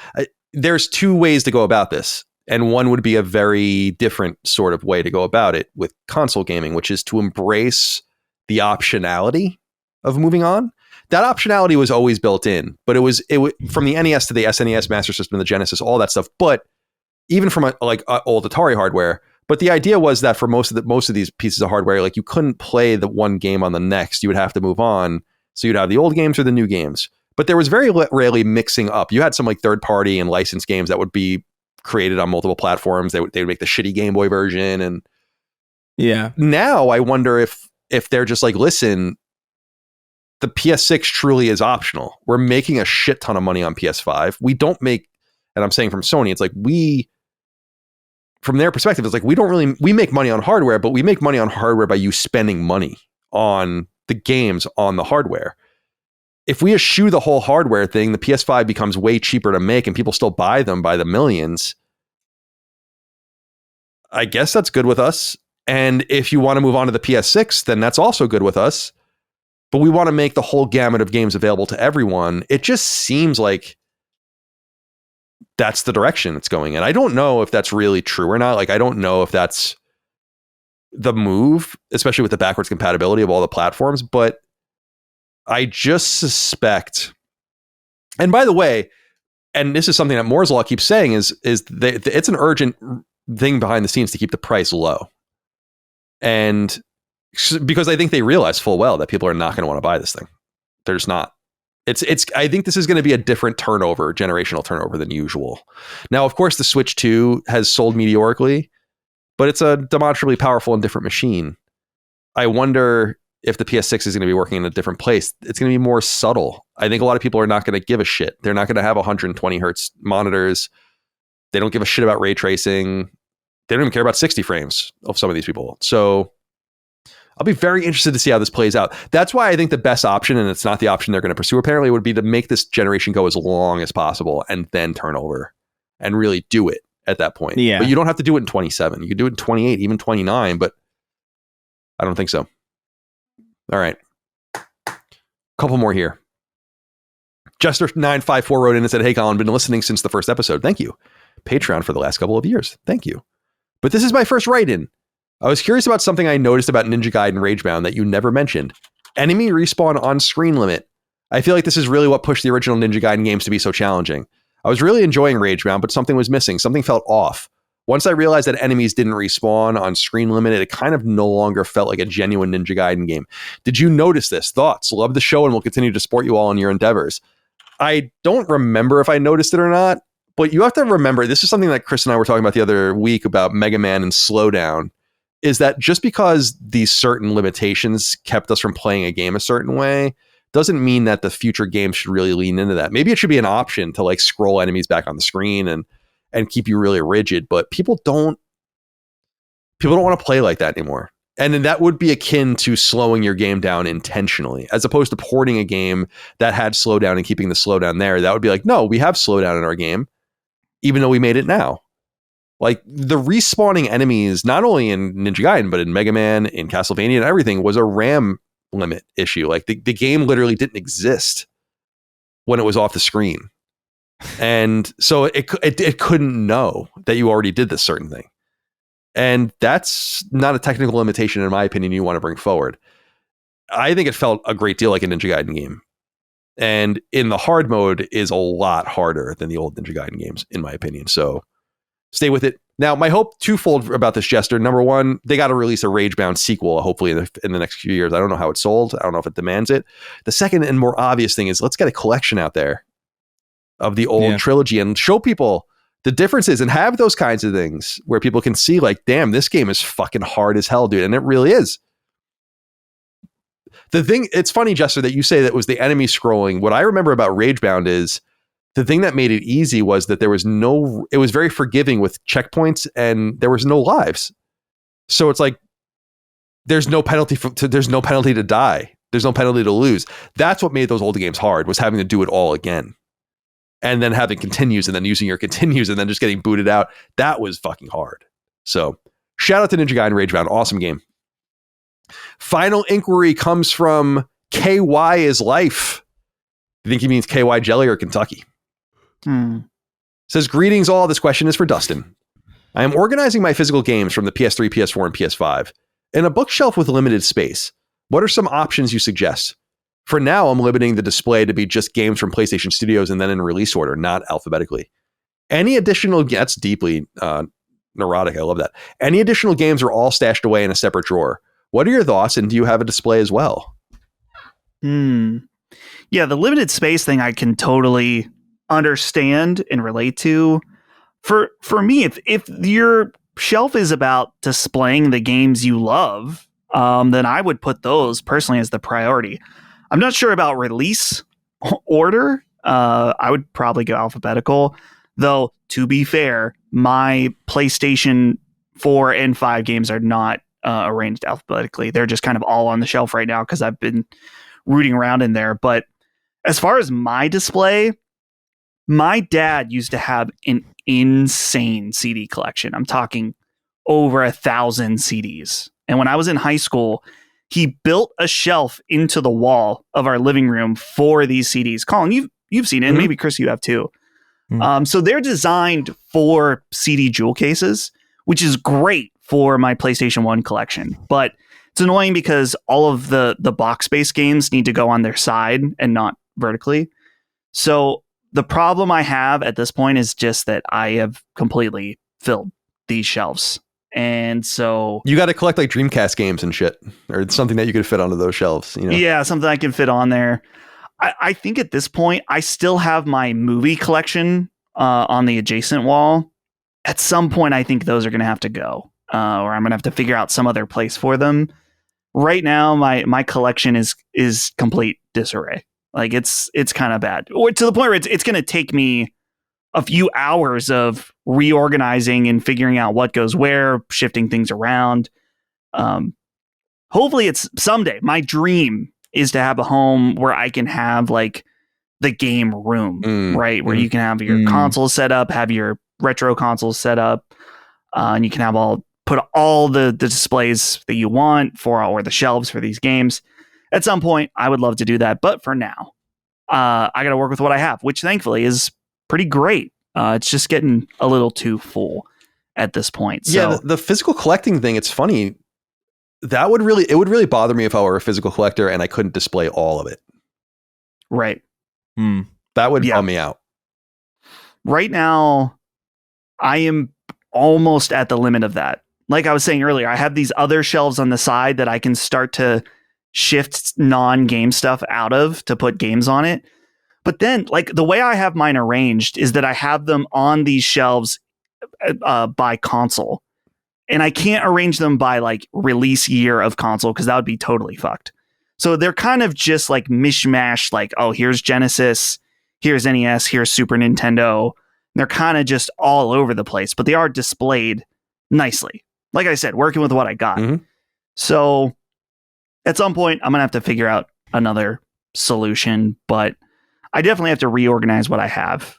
There's two ways to go about this, and one would be a very different sort of way to go about it with console gaming, which is to embrace the optionality of moving on. That optionality was always built in, but it was from the NES to the SNES, Master System, the Genesis, all that stuff. But even from old Atari hardware. But the idea was that for most of these pieces of hardware, like, you couldn't play the one game on the next. You would have to move on. So you'd have the old games or the new games. But there was very rarely mixing up. You had some like third party and licensed games that would be created on multiple platforms. They would make the shitty Game Boy version, and yeah. Now I wonder if they're just like, listen, the PS6 truly is optional. We're making a shit ton of money on PS5. We don't make, and I'm saying from Sony, it's like from their perspective, it's like we make money on hardware, but we make money on hardware by you spending money on the games on the hardware. If we eschew the whole hardware thing, the PS5 becomes way cheaper to make and people still buy them by the millions. I guess that's good with us. And if you want to move on to the PS6, then that's also good with us. But we want to make the whole gamut of games available to everyone. It just seems like that's the direction it's going in. I don't know if that's really true or not. Like, I don't know if that's the move, especially with the backwards compatibility of all the platforms, but I just suspect, and by the way, and this is something that Moore's Law keeps saying, is it's an urgent thing behind the scenes to keep the price low. And because I think they realize full well that people are not going to want to buy this thing. There's not. I think this is going to be a different generational turnover than usual. Now, of course, the Switch 2 has sold meteorically. but it's a demonstrably powerful and different machine. I wonder if the PS6 is going to be working in a different place. It's going to be more subtle. I think a lot of people are not going to give a shit. They're not going to have 120 hertz monitors. They don't give a shit about ray tracing. They don't even care about 60 frames of some of these people. So I'll be very interested to see how this plays out. That's why I think the best option, and it's not the option they're going to pursue apparently, would be to make this generation go as long as possible and then turn over and really do it at that point. Yeah. But you don't have to do it in 27. You can do it in 28, even 29, but I don't think so. All right. Couple more here. Jester954 wrote in and said, "Hey, Colin, been listening since the first episode. Thank you. Patreon for the last couple of years. Thank you. But this is my first write-in. I was curious about something I noticed about Ninja Gaiden Ragebound that you never mentioned. Enemy respawn on screen limit. I feel like this is really what pushed the original Ninja Gaiden games to be so challenging. I was really enjoying Ragebound, but something was missing. Something felt off. Once I realized that enemies didn't respawn on screen limit, it kind of no longer felt like a genuine Ninja Gaiden game. Did you notice this? Thoughts? Love the show and will continue to support you all in your endeavors." I don't remember if I noticed it or not, but you have to remember, this is something that Chris and I were talking about the other week about Mega Man and slowdown, is that just because these certain limitations kept us from playing a game a certain way doesn't mean that the future game should really lean into that. Maybe it should be an option to like scroll enemies back on the screen and keep you really rigid, but people don't want to play like that anymore. And then that would be akin to slowing your game down intentionally, as opposed to porting a game that had slowdown and keeping the slowdown there. That would be like, no, we have slowdown in our game, even though we made it now. Like the respawning enemies, not only in Ninja Gaiden, but in Mega Man, in Castlevania and everything, was a RAM limit issue. Like the game literally didn't exist when it was off the screen. And so it couldn't know that you already did this certain thing. And that's not a technical limitation, in my opinion, you want to bring forward. I think it felt a great deal like a Ninja Gaiden game. And in the hard mode is a lot harder than the old Ninja Gaiden games, in my opinion. So stay with it. Now, my hope twofold about this, Jester. Number one, they got to release a Ragebound sequel, hopefully in the next few years. I don't know how it's sold. I don't know if it demands it. The second and more obvious thing is let's get a collection out there of the old trilogy and show people the differences and have those kinds of things where people can see like, damn, this game is fucking hard as hell, dude. And it really is. The thing, it's funny, Jester, that you say that was the enemy scrolling. What I remember about Ragebound is the thing that made it easy was that it was very forgiving with checkpoints and there was no lives. So it's like, there's no penalty to die. There's no penalty to lose. That's what made those old games hard, was having to do it all again. And then having continues and then using your continues and then just getting booted out. That was fucking hard. So shout out to Ninja Gaiden Ragebound. Awesome game. Final inquiry comes from KY is Life. I think he means KY Jelly or Kentucky. Says, greetings all. This question is for Dustin. I am organizing my physical games from the PS3, PS4, and PS5 in a bookshelf with limited space. What are some options you suggest? For now, I'm limiting the display to be just games from PlayStation Studios and then in release order, not alphabetically. Any additional, that's deeply neurotic. I love that. Any additional games are all stashed away in a separate drawer. What are your thoughts, and do you have a display as well? Yeah, the limited space thing I can totally understand and relate to. For me, if your shelf is about displaying the games you love, then I would put those personally as the priority. I'm not sure about release order. I would probably go alphabetical, though, to be fair, my PlayStation 4 and 5 games are not arranged alphabetically. They're just kind of all on the shelf right now because I've been rooting around in there. But as far as my display, my dad used to have an insane CD collection. I'm talking over 1,000 CDs. And when I was in high school, he built a shelf into the wall of our living room for these CDs. Colin, you've seen it, and maybe Chris, you have too. So they're designed for CD jewel cases, which is great for my PlayStation 1 collection. But it's annoying because all of the box-based games need to go on their side and not vertically. So the problem I have at this point is just that I have completely filled these shelves. And so you got to collect like Dreamcast games and shit, or something that you could fit onto those shelves. You know? Yeah, something I can fit on there. I think at this point, I still have my movie collection on the adjacent wall. At some point, I think those are going to have to go. or I'm gonna have to figure out some other place for them. Right now, my collection is complete disarray. Like it's kind of bad, or to the point where it's gonna take me a few hours of reorganizing and figuring out what goes where, shifting things around. Hopefully it's someday. My dream is to have a home where I can have like the game room, right? Where you can have your consoles set up, have your retro consoles set up, and you can have put all the displays that you want for, or the shelves for these games. At some point, I would love to do that. But for now, I got to work with what I have, which thankfully is pretty great. It's just getting a little too full at this point. So, yeah, the physical collecting thing, it's funny. It would really bother me if I were a physical collector and I couldn't display all of it. Right. That would bum me out. Right now, I am almost at the limit of that. Like I was saying earlier, I have these other shelves on the side that I can start to shift non-game stuff out of to put games on it. But then, like, the way I have mine arranged is that I have them on these shelves by console. And I can't arrange them by like release year of console because that would be totally fucked. So they're kind of just like mishmash, like, oh, here's Genesis, here's NES, here's Super Nintendo. They're kind of just all over the place, but they are displayed nicely. Like I said, working with what I got. So at some point, I'm going to have to figure out another solution, but I definitely have to reorganize what I have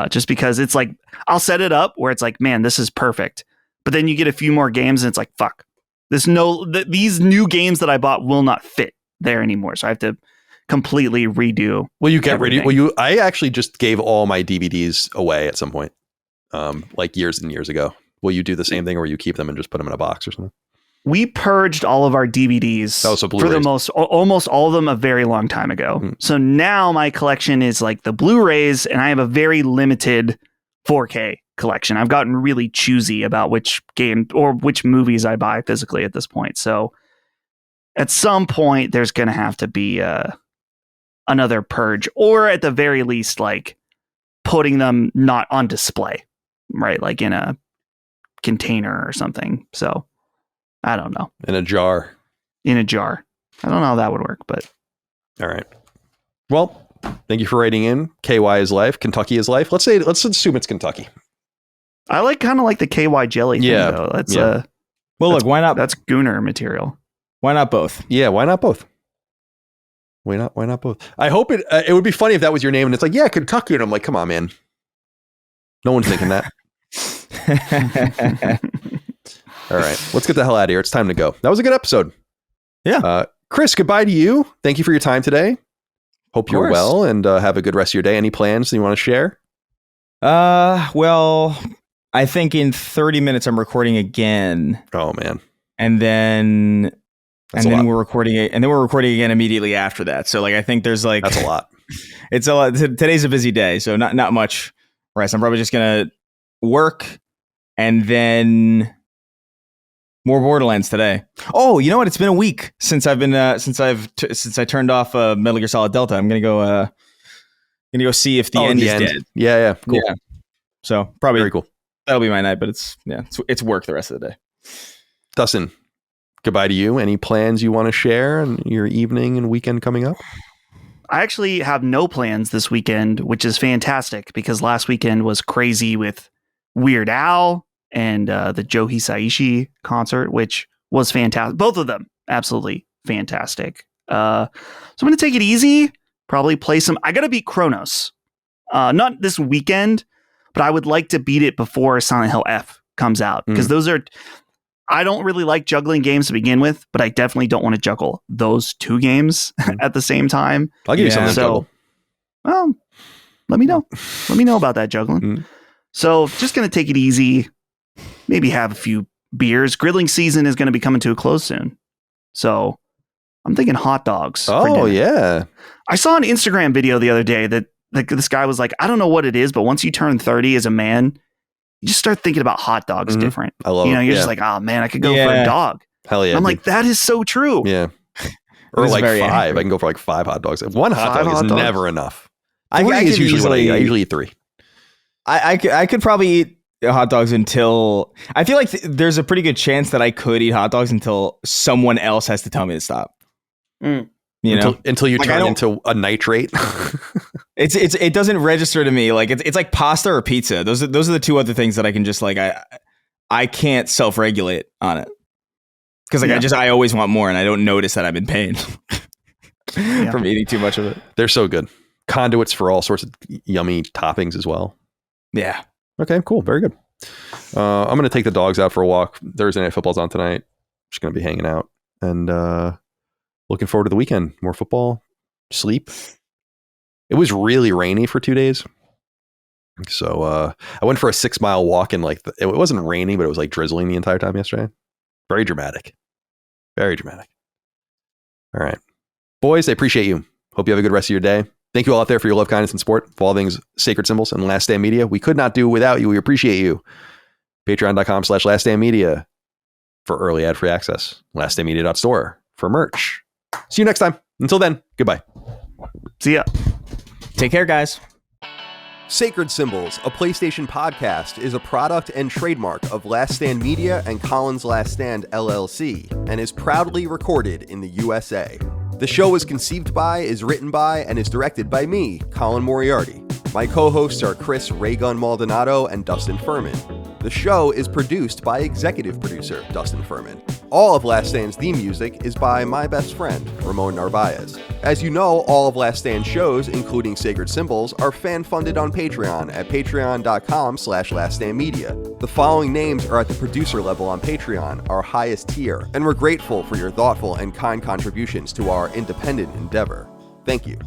just because it's like, I'll set it up where it's like, man, this is perfect. But then you get a few more games and it's like, fuck, these new games that I bought will not fit there anymore. So I have to completely redo. Will you get rid of? I actually just gave all my DVDs away at some point, like years and years ago. Will you do the same thing, or will you keep them and just put them in a box or something? We purged all of our DVDs for the almost all of them a very long time ago. So now my collection is like the Blu-rays, and I have a very limited 4K collection. I've gotten really choosy about which game or which movies I buy physically at this point. So at some point there's going to have to be another purge, or at the very least, like putting them not on display, right? Like in a container or something. So I don't know. In a jar. I don't know how that would work, but. All right. Well, thank you for writing in. KY is life. Kentucky is life. Let's assume it's Kentucky. I kind of like the KY jelly thing, though. That's well, look, why not? That's Gooner material. Why not both? Yeah, why not both? Why not both? I hope it would be funny if that was your name and it's like, yeah, Kentucky. And I'm like, come on, man. No one's thinking that. All right, let's get the hell out of here. It's time to go. That was a good episode. Yeah. Chris, goodbye to you. Thank you for your time today. Hope you're well and have a good rest of your day. Any plans that you want to share? Well, I think in 30 minutes I'm recording again. Oh man. And then we're recording it, and then we're recording again immediately after that. So like I think there's like that's a lot. It's a lot. Today's a busy day, so not much rest. I'm probably just gonna work and then more Borderlands today. Oh, you know what? It's been a week since I've been since I turned off Metal Gear Solid Delta. I'm gonna go see if the end is dead. Yeah, cool. Yeah. So probably very cool. That'll be my night, but it's work the rest of the day. Dustin, goodbye to you. Any plans you want to share in your evening and weekend coming up? I actually have no plans this weekend, which is fantastic because last weekend was crazy with Weird Al and the Joe Hisaishi concert, which was fantastic. Both of them absolutely fantastic. So I'm going to take it easy. Probably play some. I got to beat Cronos. Not this weekend, but I would like to beat it before Silent Hill F comes out because those are. I don't really like juggling games to begin with, but I definitely don't want to juggle those two games at the same time. I'll give you something to juggle. Well, let me know. Let me know about that juggling. So just going to take it easy. Maybe have a few beers. Grilling season is going to be coming to a close soon. So I'm thinking hot dogs. Oh, yeah. I saw an Instagram video the other day that this guy was like, I don't know what it is, but once you turn 30 as a man, you just start thinking about hot dogs different. I love it. You're just like, oh man, I could go for a dog. Hell yeah. I'm like, that is so true. Yeah. Or like 5. I can go for like 5 hot dogs. One hot dog is never enough. I usually eat 3. I could probably eat hot dogs until I feel like there's a pretty good chance that I could eat hot dogs until someone else has to tell me to stop. Mm. You know, until you Like, turn into a nitrate. it doesn't register to me. Like it's like pasta or pizza. Those are the two other things that I can just like I can't self-regulate on it because like I always want more and I don't notice that I'm in pain from eating too much of it. They're so good. Conduits for all sorts of yummy toppings as well. Yeah. Okay, cool. Very good. I'm going to take the dogs out for a walk. Thursday Night Football's on tonight. Just going to be hanging out and looking forward to the weekend. More football, sleep. It was really rainy for 2 days. So I went for a 6 mile walk and like it wasn't raining, but it was like drizzling the entire time yesterday. Very dramatic. Very dramatic. All right. Boys, I appreciate you. Hope you have a good rest of your day. Thank you all out there for your love, kindness, and support for all things Sacred Symbols and Last Stand Media. We could not do without you. We appreciate you. Patreon.com/laststandmedia for early ad-free access. Laststandmedia.store for merch. See you next time. Until then, goodbye. See ya. Take care, guys. Sacred Symbols, a PlayStation podcast, is a product and trademark of Last Stand Media and Collins Last Stand LLC and is proudly recorded in the USA. The show is conceived by, is written by, and is directed by me, Colin Moriarty. My co-hosts are Chris Raygun Maldonado and Dustin Furman. The show is produced by executive producer Dustin Furman. All of Last Stand's theme music is by my best friend, Ramon Narvaez. As you know, all of Last Stand's shows, including Sacred Symbols, are fan-funded on Patreon at patreon.com/laststandmedia. The following names are at the producer level on Patreon, our highest tier, and we're grateful for your thoughtful and kind contributions to our independent endeavor. Thank you.